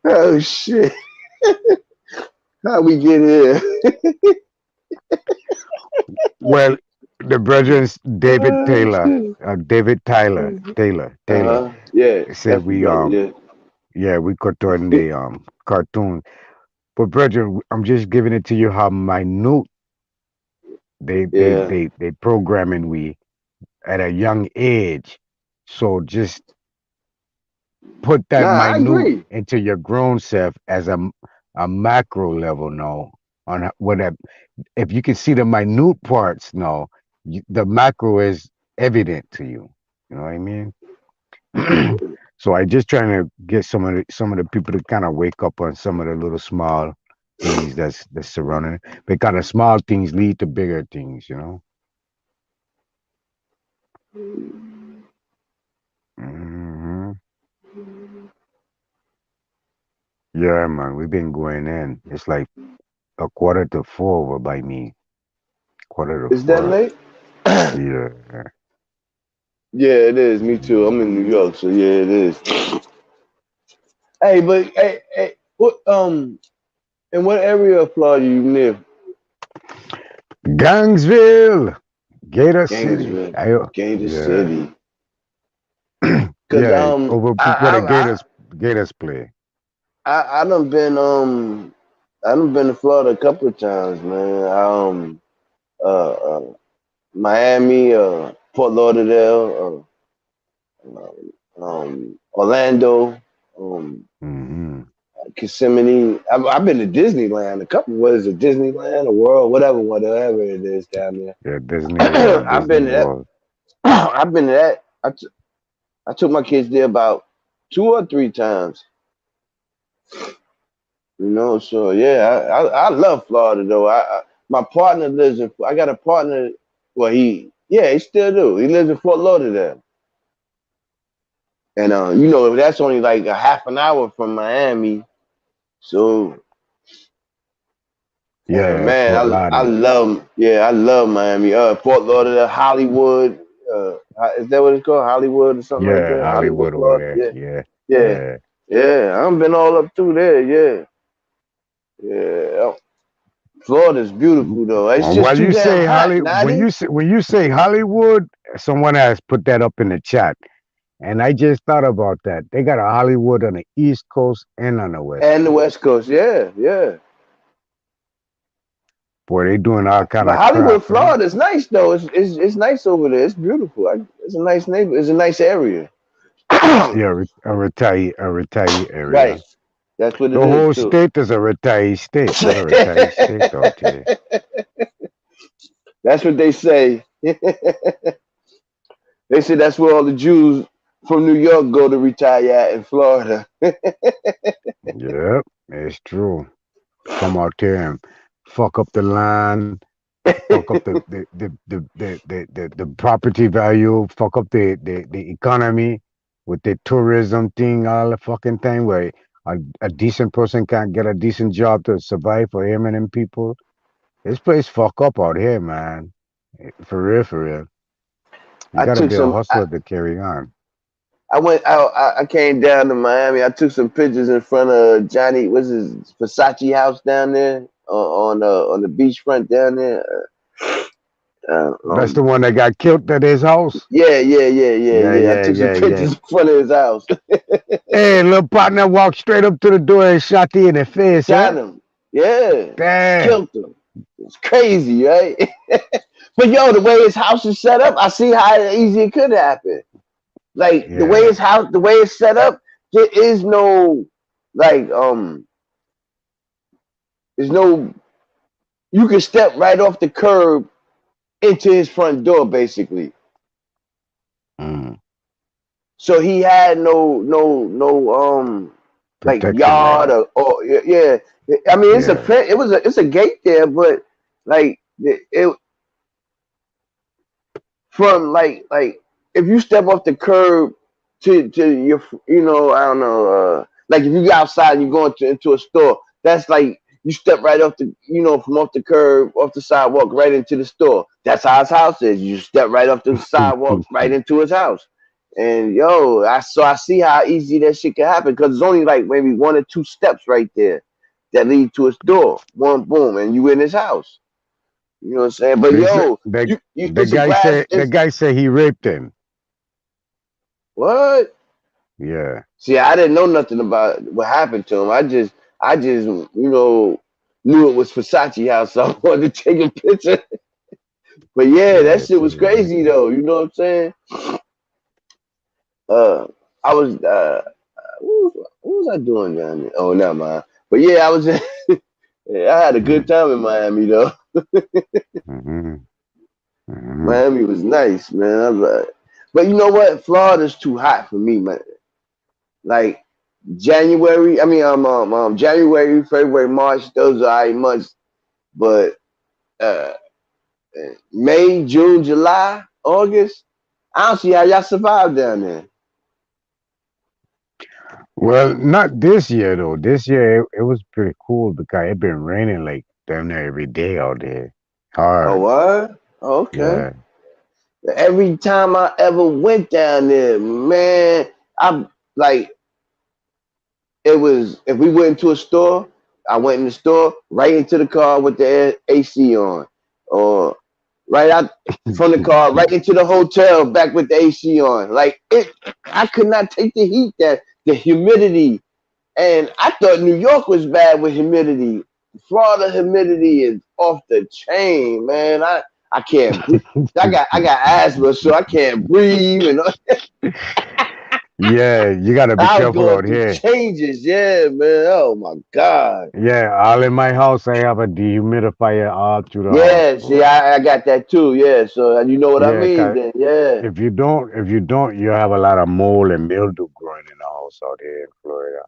Oh shit! How we get here? Well, the brethren's David Oh Taylor, shit! David Taylor Yeah, said that's the we brother. Yeah, yeah we could turn the cartoon. But brethren, I'm just giving it to you how minute yeah. they programming we at a young age. So just put that Nah, I minute agree. into your grown self as a macro level now on what that if you can see the minute parts now, the macro is evident to you. You know what I mean? So I just trying to get some of the people to kind of wake up on some of the little small things that's surrounding it. Because the small things lead to bigger things, you know. Yeah, man, we've been going in. It's like a quarter to 4 over by me. Quarter to Is that 4. late? Yeah. Yeah, it is. Me too. I'm in New York, so yeah, it is. Hey, but hey, what in what area of Florida you live? Gangsville, Gator City. Gainesville, Gator Yeah. City. Cause Yeah, over where the Gators play. I I done been to Florida a couple of times, man. Miami, Fort Lauderdale, Orlando, Hmm. Kissimmee. I've been to Disneyland a couple. What is it, Disneyland or World, whatever it is down there. Yeah, Disney World, I've Disney been to that. World. I've been to that. I took my kids there about 2 or 3 times. You know, so yeah, I love Florida though. My partner lives in. I got a partner. Well, he still do. He lives in Fort Lauderdale, and you know that's only like a half an hour from Miami. So Yeah, man, Fort Lauderdale. I love Miami. Fort Lauderdale, Hollywood. Is that what it's called? Hollywood or something like Yeah, that? Hollywood, Hollywood over Florida. there. Yeah, Yeah, yeah, yeah. yeah. I've been all up through there. Yeah, yeah. Florida's beautiful though. It's just While too you damn say hot, when Natty. you say Hollywood, someone has put that up in the chat, and I just thought about that. They got a Hollywood on the East Coast and on the West And the Coast. West Coast, yeah, yeah. Boy, they doing all kind But of crap, Hollywood, eh? Florida is nice though. It's nice over there. It's beautiful. It's a nice neighbor. It's a nice area. Yeah, a retiree area. Right. That's what The it is whole too. state is a retiree state. Got a retiree state out here. That's what they say. They say that's where all the Jews from New York go to retire at in Florida. Yep, it's true. Come out here and fuck up the land, fuck up the property value, fuck up the economy with the tourism thing, all the fucking thing where a decent person can't get a decent job to survive for him and them people. This place fuck up out here, man. For real, for real. You I gotta took be a some. hustler to carry on. I went out. I came down to Miami. I took some pictures in front of Johnny. What's his Versace house down there on the beachfront down there. Uh, That's um, the one that got killed at his house. Yeah, yeah. I yeah, took some yeah, yeah. pictures in front of his house. Hey, little partner walked straight up to the door and shot you in the face, eh? Shot him. Yeah, Damn. killed him. It's crazy, right? But yo, the way his house is set up, I see how easy it could happen. Like the way Yeah. his house, the way it's set up, there is no like there's no. You can step right off the curb into his front door, basically. Mm. So he had no like Protection yard wall. or yeah. I mean Yeah. it's a gate there, but like it from like if you step off the curb to your I don't know like if you go outside and you go into a store, that's like you step right off the from off the curb off the sidewalk right into the store. That's how his house is. You step right off the sidewalk right into his house. And yo, I see how easy that shit can happen because it's only like maybe 1 or 2 steps right there that lead to his door. One boom, and you in his house. You know what I'm saying? But They say yo, the it's a grass. the It's guy say he raped him. what? Yeah. See, I didn't know nothing about what happened to him. I just, knew it was Versace house, so I wanted to take a picture. But yeah, Yeah, that they shit say was he raped crazy him. though. You know what I'm saying? Uh, I was, what was I doing down there? Oh, never mind. But yeah, I was. Yeah, I had a good Mm. time in Miami though. Mm-hmm. Mm-hmm. Miami was nice, man. But you know what? Florida's too hot for me, man. Like January, I mean, January, February, March, those are alright months. But uh, May, June, July, August, I don't see how y'all survive down there. Well, not this year though. This year it was pretty cool because it been raining like damn near every day out there. Oh, Hard. what? Okay. Yeah. Every time I ever went down there, man, I like it was if we went into a store, I went in the store right into the car with the AC on, or right out from the car right into the hotel back with the AC on. Like it, I could not take the heat, that the humidity, and I thought New York was bad with humidity. Florida humidity is off the chain, man. I can't breathe. I got asthma, so I can't breathe, and Yeah, you gotta be I was careful going out through here. changes. Yeah, man. Oh my God. Yeah, all in my house I have a dehumidifier all through the house. Yeah, see, I got that too. Yeah, so you know what I Yeah, mean 'cause then. Yeah. if you don't, you have a lot of mold and mildew growing in the house out here in Florida.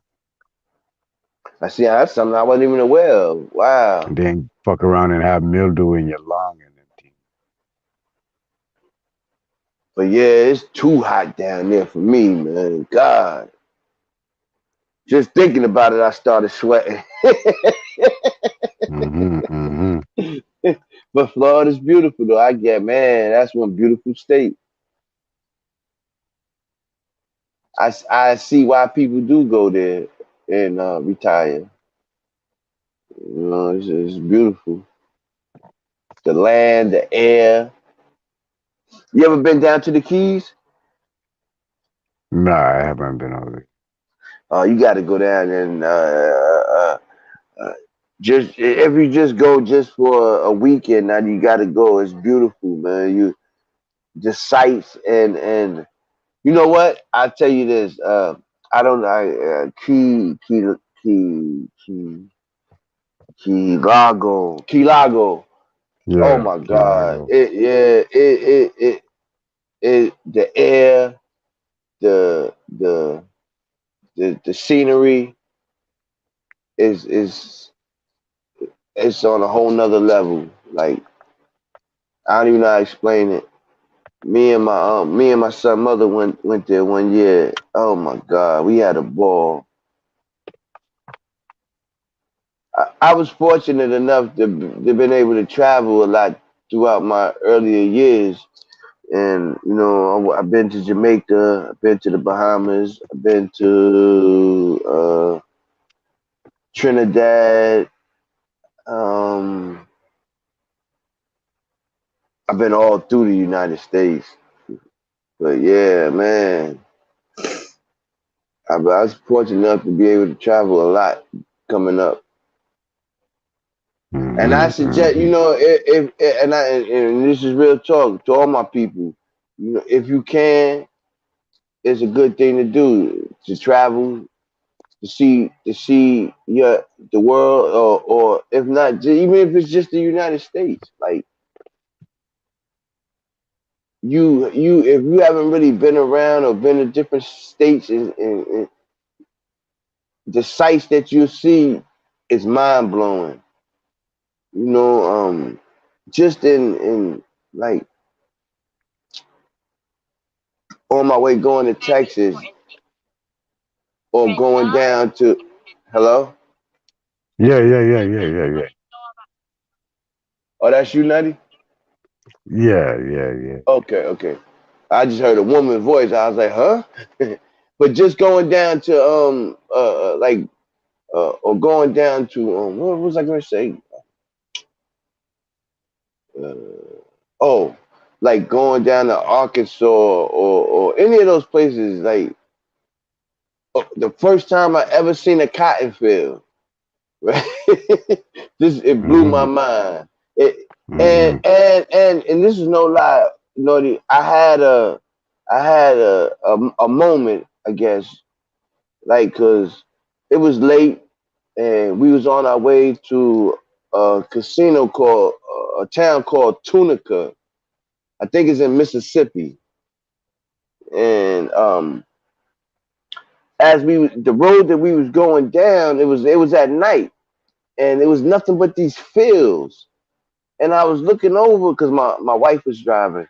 I see. That's something I wasn't even aware of. Wow. And then fuck around and have mildew in your lung and everything. But yeah, it's too hot down there for me, man. God. Just thinking about it, I started sweating. Mm-hmm. But Florida's beautiful though. I get, man, that's one beautiful state. I see why people do go there and retire. You know, it's beautiful. The land, the air. You ever been down to the Keys? No, I haven't been over there. Oh, you got to go down and just if you just go just for a weekend, now you got to go. It's beautiful, man. You the sights and you know what? I'll tell you this. I don't know. Key Lago. Oh Yeah, my Key God! Largo. It the air, the the the scenery is it's on a whole nother level. Like I don't even know how to explain it. Me and my son mother went there one year. Oh my God, we had a ball. I was fortunate enough to been able to travel a lot throughout my earlier years, and you know I've been to Jamaica, I've been to the Bahamas, I've been to Trinidad. Um, I've been all through the United States. But yeah, man, I was fortunate enough to be able to travel a lot coming up. And I suggest, you Mm-hmm. know, and this is real talk to all my people. You know, if you can, it's a good thing to do to travel, to see the world, or if not, even if it's just the United States. Like if you haven't really been around or been to different states, and the sights that you see is mind blowing. You know, just in like on my way going to Texas or going down to hello. Yeah. Oh, that's you, Nutty. Yeah. Okay. I just heard a woman's voice. I was like, huh? But just going down to like or going down to what was I going to say? Uh, oh, like going down to Arkansas or any of those places. Like the first time I ever seen a cotton field, right? Just it blew my Mm-hmm. mind. It Mm-hmm. and this is no lie, Naughty. I had a moment, I guess, like because it was late and we was on our way to a casino called a town called Tunica. I think it's in Mississippi. And the road that we was going down, it was at night and it was nothing but these fields. And I was looking over because my wife was driving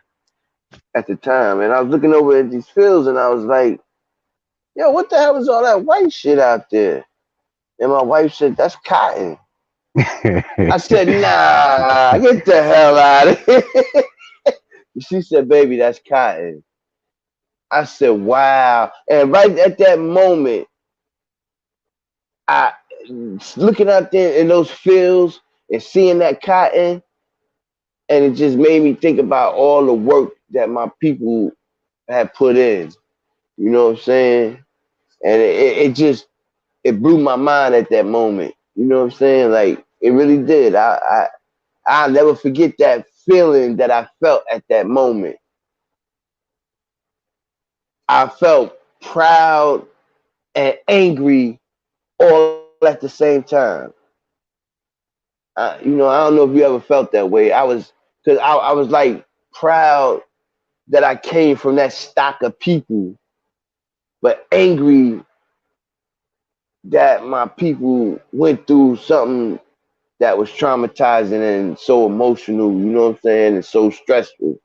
at the time, and I was looking over at these fields, and I was like, yo, what the hell is all that white shit out there? And my wife said, that's cotton. I said, nah, get the hell out of here. She said, baby, that's cotton. I said, wow. And right at that moment, I looking out there in those fields and seeing that cotton, and it just made me think about all the work that my people had put in. You know what I'm saying? And it blew my mind at that moment. You know what I'm saying? Like it really did. I'll never forget that feeling that I felt at that moment. I felt proud and angry all at the same time. I don't know if you ever felt that way. Because I was like proud that I came from that stock of people, but angry that my people went through something that was traumatizing and so emotional, you know what I'm saying, and so stressful.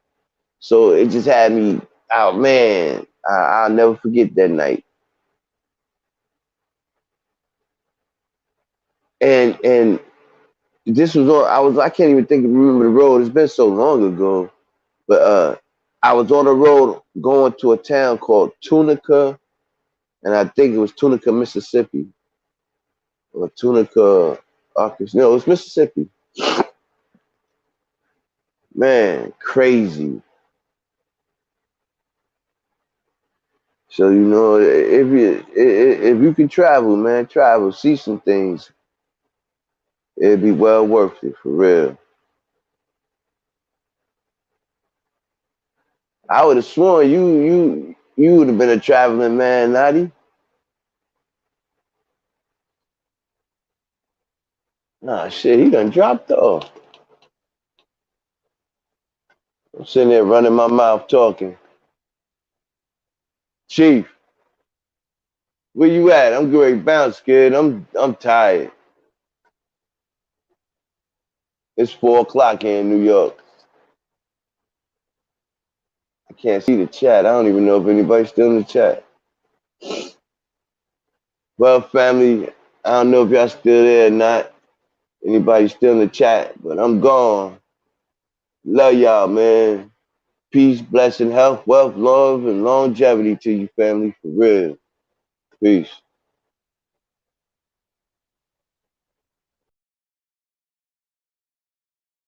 So it just had me out, man. I'll never forget that night. And this was on. I can't even remember the road. It's been so long ago, but I was on the road going to a town called Tunica, and I think it was Tunica, Mississippi, or Tunica, Arkansas. No, it was Mississippi. Man, crazy. So if you can travel, man, travel, see some things. It'd be well worth it for real. I would have sworn you would have been a traveling man, Nadi. Nah, shit, he done dropped off. I'm sitting there running my mouth talking. Chief, where you at? I'm going to bounce, kid. I'm tired. It's 4 o'clock here in New York. I can't see the chat. I don't even know if anybody's still in the chat. Well, family, I don't know if y'all still there or not. Anybody still in the chat, but I'm gone. Love y'all, man. Peace, blessing, health, wealth, love, and longevity to you, family, for real. Peace.